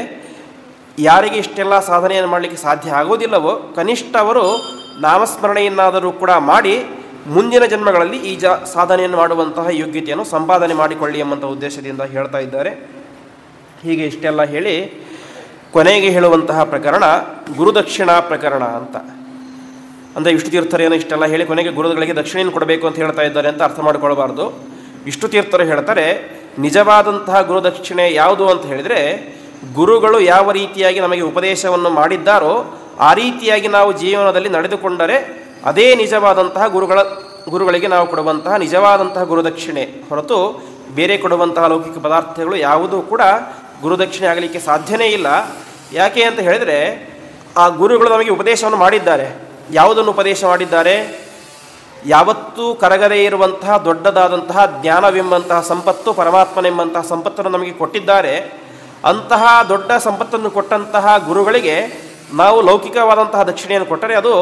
ಯಾರಿಗೆ ಇಷ್ಟೆಲ್ಲ ಸಾಧನೆಯನ್ನು ಮಾಡಲಿಕ್ಕೆ ಸಾಧ್ಯ ಆಗೋದಿಲ್ಲವೋ ಕನಿಷ್ಠ ಅವರು ನಾಮಸ್ಮರಣೆಯನ್ನಾದರೂ ಕೂಡ ಮಾಡಿ ಮುಂದಿನ ಜನ್ಮಗಳಲ್ಲಿ ಈ ಸಾಧನೆಯನ್ನು ಮಾಡುವಂತಹ ಯೋಗ್ಯತೆಯನ್ನು ಸಂಪಾದನೆ ಮಾಡಿಕೊಳ್ಳಿ ಎಂಬಂಥ ಉದ್ದೇಶದಿಂದ ಹೇಳ್ತಾ ಇದ್ದಾರೆ. ಹೀಗೆ ಇಷ್ಟೆಲ್ಲ ಹೇಳಿ ಕೊನೆಗೆ ಹೇಳುವಂತಹ ಪ್ರಕರಣ ಗುರುದಕ್ಷಿಣಾ ಪ್ರಕರಣ ಅಂತ. ಅಂದರೆ ವಿಷ್ಣುತೀರ್ಥರೇನು ಇಷ್ಟೆಲ್ಲ ಹೇಳಿ ಕೊನೆಗೆ ಗುರುಗಳಿಗೆ ದಕ್ಷಿಣೆಯನ್ನು ಕೊಡಬೇಕು ಅಂತ ಹೇಳ್ತಾ ಇದ್ದಾರೆ ಅಂತ ಅರ್ಥ ಮಾಡಿಕೊಳ್ಬಾರ್ದು. ವಿಷ್ಣುತೀರ್ಥರು ಹೇಳ್ತಾರೆ, ನಿಜವಾದಂತಹ ಗುರುದಕ್ಷಿಣೆ ಯಾವುದು ಅಂತ ಹೇಳಿದರೆ, ಗುರುಗಳು ಯಾವ ರೀತಿಯಾಗಿ ನಮಗೆ ಉಪದೇಶವನ್ನು ಮಾಡಿದ್ದಾರೋ ಆ ರೀತಿಯಾಗಿ ನಾವು ಜೀವನದಲ್ಲಿ ನಡೆದುಕೊಂಡರೆ ಅದೇ ನಿಜವಾದಂತಹ ಗುರುಗಳಿಗೆ ನಾವು ಕೊಡುವಂತಹ ನಿಜವಾದಂತಹ ಗುರುದಕ್ಷಿಣೆ ಹೊರತು ಬೇರೆ ಕೊಡುವಂತಹ ಲೌಕಿಕ ಪದಾರ್ಥಗಳು ಯಾವುದೂ ಕೂಡ ಗುರುದಕ್ಷಿಣೆ ಆಗಲಿಕ್ಕೆ ಸಾಧ್ಯನೇ ಇಲ್ಲ. ಯಾಕೆ ಅಂತ ಹೇಳಿದರೆ, ಆ ಗುರುಗಳು ನಮಗೆ ಉಪದೇಶವನ್ನು ಮಾಡಿದ್ದಾರೆ. ಯಾವುದನ್ನು ಉಪದೇಶ ಮಾಡಿದ್ದಾರೆ? ಯಾವತ್ತೂ ಕರಗದೇ ಇರುವಂತಹ ದೊಡ್ಡದಾದಂತಹ ಜ್ಞಾನವೆಂಬಂತಹ ಸಂಪತ್ತು, ಪರಮಾತ್ಮನೆಂಬಂತಹ ಸಂಪತ್ತನ್ನು ನಮಗೆ ಕೊಟ್ಟಿದ್ದಾರೆ. ಅಂತಹ ದೊಡ್ಡ ಸಂಪತ್ತನ್ನು ಕೊಟ್ಟಂತಹ ಗುರುಗಳಿಗೆ ನಾವು ಲೌಕಿಕವಾದಂತಹ ದಕ್ಷಿಣೆಯನ್ನು ಕೊಟ್ಟರೆ ಅದು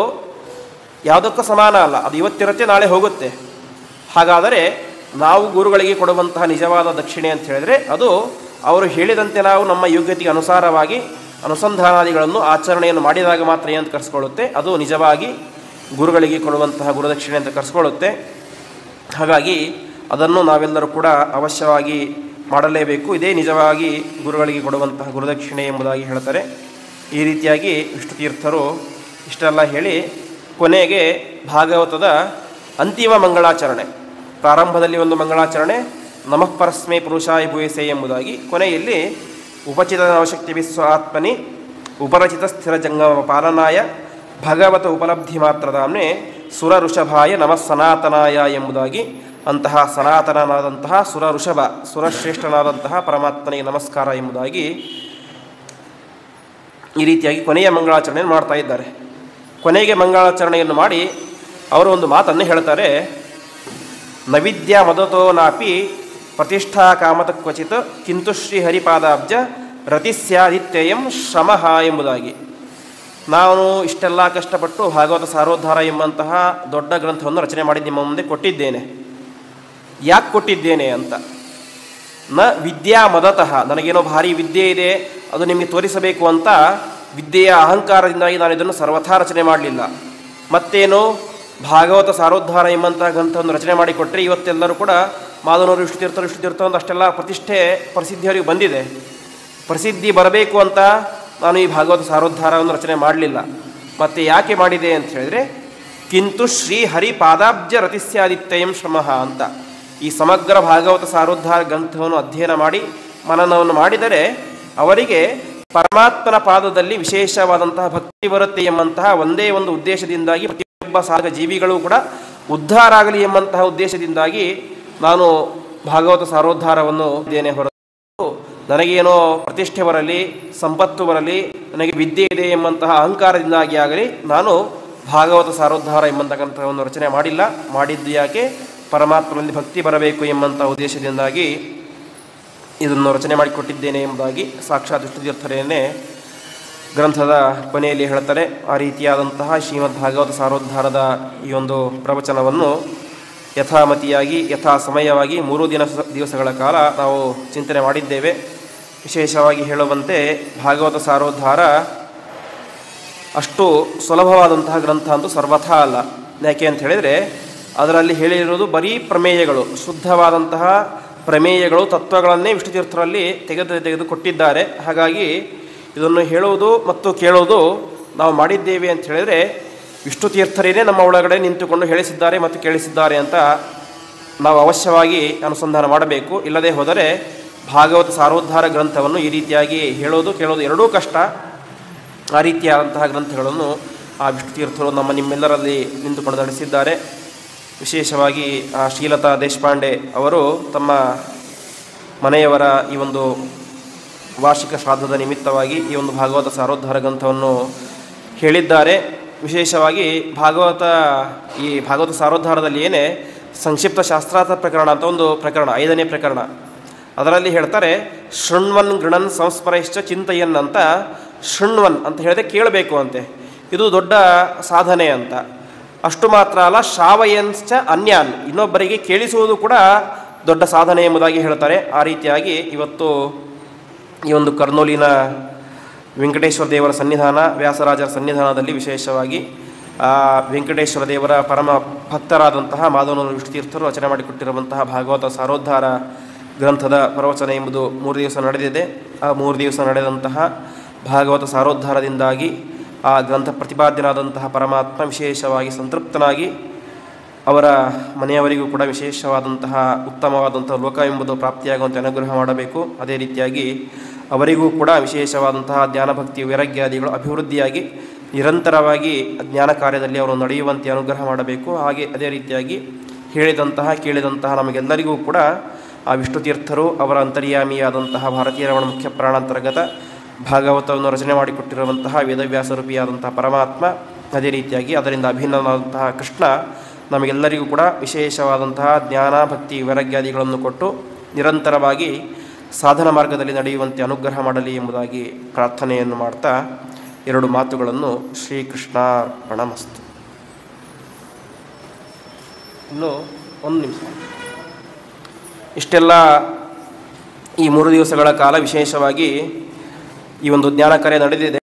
ಯಾವುದಕ್ಕೂ ಸಮಾನ ಅಲ್ಲ. ಅದು ಇವತ್ತಿರುತ್ತೆ, ನಾಳೆ ಹೋಗುತ್ತೆ. ಹಾಗಾದರೆ ನಾವು ಗುರುಗಳಿಗೆ ಕೊಡುವಂತಹ ನಿಜವಾದ ದಕ್ಷಿಣೆ ಅಂತ ಹೇಳಿದರೆ ಅದು ಅವರು ಹೇಳಿದಂತೆ ನಾವು ನಮ್ಮ ಯೋಗ್ಯತೆಗೆ ಅನುಸಾರವಾಗಿ ಅನುಸಂಧಾನಾದಿಗಳನ್ನು ಆಚರಣೆಯನ್ನು ಮಾಡಿದಾಗ ಮಾತ್ರ ಏನಂತ ಕರೆಸ್ಕೊಳ್ಳುತ್ತೆ, ಅದು ನಿಜವಾಗಿ ಗುರುಗಳಿಗೆ ಕೊಡುವಂತಹ ಗುರುದಕ್ಷಿಣೆ ಅಂತ ಕರೆಸ್ಕೊಳ್ಳುತ್ತೆ. ಹಾಗಾಗಿ ಅದನ್ನು ನಾವೆಲ್ಲರೂ ಕೂಡ ಅವಶ್ಯವಾಗಿ ಮಾಡಲೇಬೇಕು. ಇದೇ ನಿಜವಾಗಿ ಗುರುಗಳಿಗೆ ಕೊಡುವಂತಹ ಗುರುದಕ್ಷಿಣೆ ಎಂಬುದಾಗಿ ಹೇಳ್ತಾರೆ. ಈ ರೀತಿಯಾಗಿ ವಿಷ್ಣು ತೀರ್ಥರು ಇಷ್ಟೆಲ್ಲ ಹೇಳಿ ಕೊನೆಗೆ ಭಾಗವತದ ಅಂತಿಮ ಮಂಗಳಾಚರಣೆ, ಪ್ರಾರಂಭದಲ್ಲಿ ಒಂದು ಮಂಗಳಾಚರಣೆ ನಮಃ ಪರಸ್ಮೈ ಪುರುಷಾಯ ಭೂಯಸೆ ಎಂಬುದಾಗಿ, ಕೊನೆಯಲ್ಲಿ ಉಪಚಿತ ನವಶಕ್ತಿ ವಿಶ್ವ ಆತ್ಮನಿ ಉಪರಚಿತ ಸ್ಥಿರ ಜಂಗಮ ಪಾಲನಾಯ ಭಗವತ ಉಪಲಬ್ಧಿ ಮಾತ್ರದಾಮ್ನೆ ಸುರ ಋಷಭಾಯ ನಮಃ ಸನಾತನಾಯ ಎಂಬುದಾಗಿ, ಅಂತಹ ಸನಾತನನಾದಂತಹ ಸುರ ಋಷಭ, ಸುರಶ್ರೇಷ್ಠನಾದಂತಹ ಪರಮಾತ್ಮನಿಗೆ ನಮಸ್ಕಾರ ಎಂಬುದಾಗಿ ಈ ರೀತಿಯಾಗಿ ಕೊನೆಯ ಮಂಗಳಾಚರಣೆಯನ್ನು ಮಾಡ್ತಾ ಇದ್ದಾರೆ. ಕೊನೆಗೆ ಮಂಗಳಾಚರಣೆಯನ್ನು ಮಾಡಿ ಅವರು ಒಂದು ಮಾತನ್ನು ಹೇಳ್ತಾರೆ. ನವಿದ್ಯಾ ಮದತೋ ನಾಪಿ ಪ್ರತಿಷ್ಠಾ ಕಾಮತ ಕ್ವಚಿತ್ ಕಿಂತು ಶ್ರೀಹರಿಪಾದಾಬ್ಜ ರತಿಸ್ಯಾದಿತ್ಯಯಂ ಶ್ರಮಃ ಎಂಬುದಾಗಿ. ನಾನು ಇಷ್ಟೆಲ್ಲ ಕಷ್ಟಪಟ್ಟು ಭಾಗವತ ಸಾರೋದ್ಧಾರ ಎಂಬಂತಹ ದೊಡ್ಡ ಗ್ರಂಥವನ್ನು ರಚನೆ ಮಾಡಿ ನಿಮ್ಮ ಮುಂದೆ ಕೊಟ್ಟಿದ್ದೇನೆ. ಯಾಕೆ ಕೊಟ್ಟಿದ್ದೇನೆ ಅಂತ, ನ ವಿದ್ಯಾ ಮದತಃ, ನನಗೇನೋ ಭಾರಿ ವಿದ್ಯೆ ಇದೆ ಅದು ನಿಮಗೆ ತೋರಿಸಬೇಕು ಅಂತ ವಿದ್ಯೆಯ ಅಹಂಕಾರದಿಂದಾಗಿ ನಾನು ಇದನ್ನು ಸರ್ವಥಾ ರಚನೆ ಮಾಡಲಿಲ್ಲ. ಮತ್ತೇನು, ಭಾಗವತ ಸಾರೋದ್ಧಾರ ಎಂಬಂತಹ ಗ್ರಂಥವನ್ನು ರಚನೆ ಮಾಡಿಕೊಟ್ರೆ ಇವತ್ತೆಲ್ಲರೂ ಕೂಡ ಮಾಧವನವರು ವಿಷ್ಣು ತೀರ್ಥ ಅಂತ ಅಷ್ಟೆಲ್ಲ ಪ್ರಸಿದ್ಧಿಯವರಿಗೆ ಬಂದಿದೆ. ಪ್ರಸಿದ್ಧಿ ಬರಬೇಕು ಅಂತ ನಾನು ಈ ಭಾಗವತ ಸಾರೋದ್ಧಾರವನ್ನು ರಚನೆ ಮಾಡಲಿಲ್ಲ. ಮತ್ತು ಯಾಕೆ ಮಾಡಿದೆ ಅಂತ ಹೇಳಿದರೆ, ಕಿಂತು ಶ್ರೀ ಹರಿ ಪಾದಾಬ್ಜ ರತಿಸ್ಯಾದಿತ್ಯಯಂ ಶ್ರಮಃ ಅಂತ. ಈ ಸಮಗ್ರ ಭಾಗವತ ಸಾರೋದ್ಧಾರ ಗ್ರಂಥವನ್ನು ಅಧ್ಯಯನ ಮಾಡಿ ಮನನವನ್ನು ಮಾಡಿದರೆ ಅವರಿಗೆ ಪರಮಾತ್ಮನ ಪಾದದಲ್ಲಿ ವಿಶೇಷವಾದಂತಹ ಭಕ್ತಿ ಬರುತ್ತೆ ಎಂಬಂತಹ ಒಂದೇ ಒಂದು ಉದ್ದೇಶದಿಂದಾಗಿ, ಪ್ರತಿಯೊಬ್ಬ ಸಾಧಕ ಜೀವಿಗಳು ಕೂಡ ಉದ್ಧಾರ ಆಗಲಿ ಎಂಬಂತಹ ಉದ್ದೇಶದಿಂದಾಗಿ ನಾನು ಭಾಗವತ ಸಾರೋದ್ಧಾರವನ್ನು ಇದ್ದೇನೆ ಹೊರತು ನನಗೇನೋ ಪ್ರತಿಷ್ಠೆ ಬರಲಿ, ಸಂಪತ್ತು ಬರಲಿ, ನನಗೆ ವಿದ್ಯೆ ಇದೆ ಎಂಬಂತಹ ಅಹಂಕಾರದಿಂದಾಗಿ ಆಗಲಿ ನಾನು ಭಾಗವತ ಸಾರೋದ್ಧಾರ ಎಂಬಂತಕ್ಕಂಥವನ್ನು ರಚನೆ ಮಾಡಿಲ್ಲ. ಮಾಡಿದ್ದು ಯಾಕೆ, ಪರಮಾತ್ಮನಲ್ಲಿ ಭಕ್ತಿ ಬರಬೇಕು ಎಂಬಂಥ ಉದ್ದೇಶದಿಂದಾಗಿ ಇದನ್ನು ರಚನೆ ಮಾಡಿಕೊಟ್ಟಿದ್ದೇನೆ ಎಂಬುದಾಗಿ ಸಾಕ್ಷಾತ್ ವಿಷ್ಣು ತೀರ್ಥರೇನೇ ಗ್ರಂಥದ ಕೊನೆಯಲ್ಲಿ ಹೇಳ್ತಾರೆ. ಆ ರೀತಿಯಾದಂತಹ ಶ್ರೀಮದ್ ಭಾಗವತ ಸಾರೋದ್ಧಾರದ ಈ ಒಂದು ಪ್ರವಚನವನ್ನು ಯಥಾಮತಿಯಾಗಿ ಯಥಾ ಸಮಯವಾಗಿ 3 ದಿವಸಗಳ ಕಾಲ ನಾವು ಚಿಂತನೆ ಮಾಡಿದ್ದೇವೆ. ವಿಶೇಷವಾಗಿ ಹೇಳುವಂತೆ ಭಾಗವತ ಸಾರೋದ್ಧಾರ ಅಷ್ಟು ಸುಲಭವಾದಂತಹ ಗ್ರಂಥ ಅಂತೂ ಸರ್ವಥಾ ಅಲ್ಲ. ಯಾಕೆ ಅಂತ ಹೇಳಿದರೆ ಅದರಲ್ಲಿ ಹೇಳಿರುವುದು ಬರೀ ಪ್ರಮೇಯಗಳು, ಶುದ್ಧವಾದಂತಹ ಪ್ರಮೇಯಗಳು, ತತ್ವಗಳನ್ನೇ ವಿಷ್ಣು ತೀರ್ಥರಲ್ಲಿ ತೆಗೆದು ಕೊಟ್ಟಿದ್ದಾರೆ. ಹಾಗಾಗಿ ಇದನ್ನು ಹೇಳುವುದು ಮತ್ತು ಕೇಳುವುದು ನಾವು ಮಾಡಿದ್ದೇವೆ ಅಂತ ಹೇಳಿದರೆ ವಿಷ್ಣು ತೀರ್ಥರೇನೇ ನಮ್ಮ ಒಳಗಡೆ ನಿಂತುಕೊಂಡು ಹೇಳಿಸಿದ್ದಾರೆ ಮತ್ತು ಕೇಳಿಸಿದ್ದಾರೆ ಅಂತ ನಾವು ಅವಶ್ಯವಾಗಿ ಅನುಸಂಧಾನ ಮಾಡಬೇಕು. ಇಲ್ಲದೆ ಹೋದರೆ ಭಾಗವತ ಸಾರೋದ್ಧಾರ ಗ್ರಂಥವನ್ನು ಈ ರೀತಿಯಾಗಿ ಹೇಳೋದು ಕೇಳೋದು ಎರಡೂ ಕಷ್ಟ. ಆ ರೀತಿಯಾದಂತಹ ಗ್ರಂಥಗಳನ್ನು ಆ ವಿಷ್ಣು ತೀರ್ಥರು ನಿಮ್ಮೆಲ್ಲರಲ್ಲಿ ನಿಂತುಕೊಂಡು ನಡೆಸಿದ್ದಾರೆ. ವಿಶೇಷವಾಗಿ ಆ ಶ್ರೀಲತಾ ದೇಶಪಾಂಡೆ ಅವರು ತಮ್ಮ ಮನೆಯವರ ಈ ಒಂದು ವಾರ್ಷಿಕ ಶ್ರಾದ್ದದ ನಿಮಿತ್ತವಾಗಿ ಈ ಒಂದು ಭಾಗವತ ಸಾರೋದ್ಧಾರ ಗ್ರಂಥವನ್ನು ಹೇಳಿದ್ದಾರೆ. ವಿಶೇಷವಾಗಿ ಈ ಭಾಗವತ ಸಾರೋದ್ಧಾರದಲ್ಲಿ ಏನೇ ಸಂಕ್ಷಿಪ್ತ ಶಾಸ್ತ್ರಾರ್ಥ ಪ್ರಕರಣ ಅಂತ ಒಂದು ಪ್ರಕರಣ, 5ನೇ ಪ್ರಕರಣ, ಅದರಲ್ಲಿ ಹೇಳ್ತಾರೆ ಶೃಣ್ವನ್ ಗೃಣನ್ ಸಂಸ್ಮರೈಶ್ಚ ಚಿಂತೆಯನ್ ಅಂತ. ಶೃಣ್ವನ್ ಅಂತ ಹೇಳಿದ್ರೆ ಕೇಳಬೇಕು ಅಂತೆ, ಇದು ದೊಡ್ಡ ಸಾಧನೆ ಅಂತ. ಅಷ್ಟು ಮಾತ್ರ ಅಲ್ಲ, ಶ್ರಾವಯನ್ಶ್ಚ ಅನ್ಯಾನ್, ಇನ್ನೊಬ್ಬರಿಗೆ ಕೇಳಿಸುವುದು ಕೂಡ ದೊಡ್ಡ ಸಾಧನೆ ಎಂಬುದಾಗಿ ಹೇಳ್ತಾರೆ. ಆ ರೀತಿಯಾಗಿ ಇವತ್ತು ಈ ಒಂದು ಕರ್ನೂಲಿನ ವೆಂಕಟೇಶ್ವರ ದೇವರ ಸನ್ನಿಧಾನ, ವ್ಯಾಸರಾಜರ ಸನ್ನಿಧಾನದಲ್ಲಿ ವಿಶೇಷವಾಗಿ ವೆಂಕಟೇಶ್ವರ ದೇವರ ಪರಮ ಭಕ್ತರಾದಂತಹ ಮಾಧವನವರು ವಿಷ್ಣು ತೀರ್ಥರು ರಚನೆ ಮಾಡಿಕೊಟ್ಟಿರುವಂತಹ ಭಾಗವತ ಸಾರೋದ್ಧಾರ ಗ್ರಂಥದ ಪ್ರವಚನ ಎಂಬುದು 3 ದಿವಸ ನಡೆದಿದೆ. ಆ 3 ದಿವಸ ನಡೆದಂತಹ ಭಾಗವತ ಸಾರೋದ್ಧಾರದಿಂದಾಗಿ ಆ ಗ್ರಂಥ ಪ್ರತಿಪಾದ್ಯನಾದಂತಹ ಪರಮಾತ್ಮ ವಿಶೇಷವಾಗಿ ಸಂತೃಪ್ತನಾಗಿ ಅವರ ಮನೆಯವರಿಗೂ ಕೂಡ ವಿಶೇಷವಾದಂತಹ ಉತ್ತಮವಾದಂತಹ ಲೋಕ ಎಂಬುದು ಪ್ರಾಪ್ತಿಯಾಗುವಂತೆ ಅನುಗ್ರಹ ಮಾಡಬೇಕು. ಅದೇ ರೀತಿಯಾಗಿ ಅವರಿಗೂ ಕೂಡ ವಿಶೇಷವಾದಂತಹ ಜ್ಞಾನಭಕ್ತಿ ವೈರಾಗ್ಯಾದಿಗಳು ಅಭಿವೃದ್ಧಿಯಾಗಿ ನಿರಂತರವಾಗಿ ಜ್ಞಾನ ಕಾರ್ಯದಲ್ಲಿ ಅವರು ನಡೆಯುವಂತೆ ಅನುಗ್ರಹ ಮಾಡಬೇಕು. ಹಾಗೆ ಅದೇ ರೀತಿಯಾಗಿ ಹೇಳಿದಂತಹ ಕೇಳಿದಂತಹ ನಮಗೆಲ್ಲರಿಗೂ ಕೂಡ ಆ ವಿಷ್ಣು ತೀರ್ಥರು ಅವರ ಅಂತರ್ಯಾಮಿಯಾದಂತಹ ಭಾರತೀಯ ರಮಣ ಮುಖ್ಯ ಪ್ರಾಣಾಂತರ್ಗತ ಭಾಗವತವನ್ನು ರಚನೆ ಮಾಡಿಕೊಟ್ಟಿರುವಂತಹ ವೇದವ್ಯಾಸರೂಪಿಯಾದಂತಹ ಪರಮಾತ್ಮ, ಅದೇ ರೀತಿಯಾಗಿ ಅದರಿಂದ ಅಭಿನ್ನವಾದಂತಹ ಕೃಷ್ಣ ನಮಗೆಲ್ಲರಿಗೂ ಕೂಡ ವಿಶೇಷವಾದಂತಹ ಜ್ಞಾನ, ಭಕ್ತಿ, ವೈರಾಗ್ಯಾದಿಗಳನ್ನು ಕೊಟ್ಟು ನಿರಂತರವಾಗಿ ಸಾಧನ ಮಾರ್ಗದಲ್ಲಿ ನಡೆಯುವಂತೆ ಅನುಗ್ರಹ ಮಾಡಲಿ ಎಂಬುದಾಗಿ ಪ್ರಾರ್ಥನೆಯನ್ನು ಮಾಡ್ತಾ ಎರಡು ಮಾತುಗಳನ್ನು ಶ್ರೀಕೃಷ್ಣಾರ್ಪಣಮಸ್ತು. ಇನ್ನು ಒಂದು ನಿಮಿಷ. ಇಷ್ಟೆಲ್ಲ ಈ 3 ದಿವಸಗಳ ಕಾಲ ವಿಶೇಷವಾಗಿ ಈ ಒಂದು ಜ್ಞಾನ ಕಾರ್ಯ ನಡೆದಿದೆ.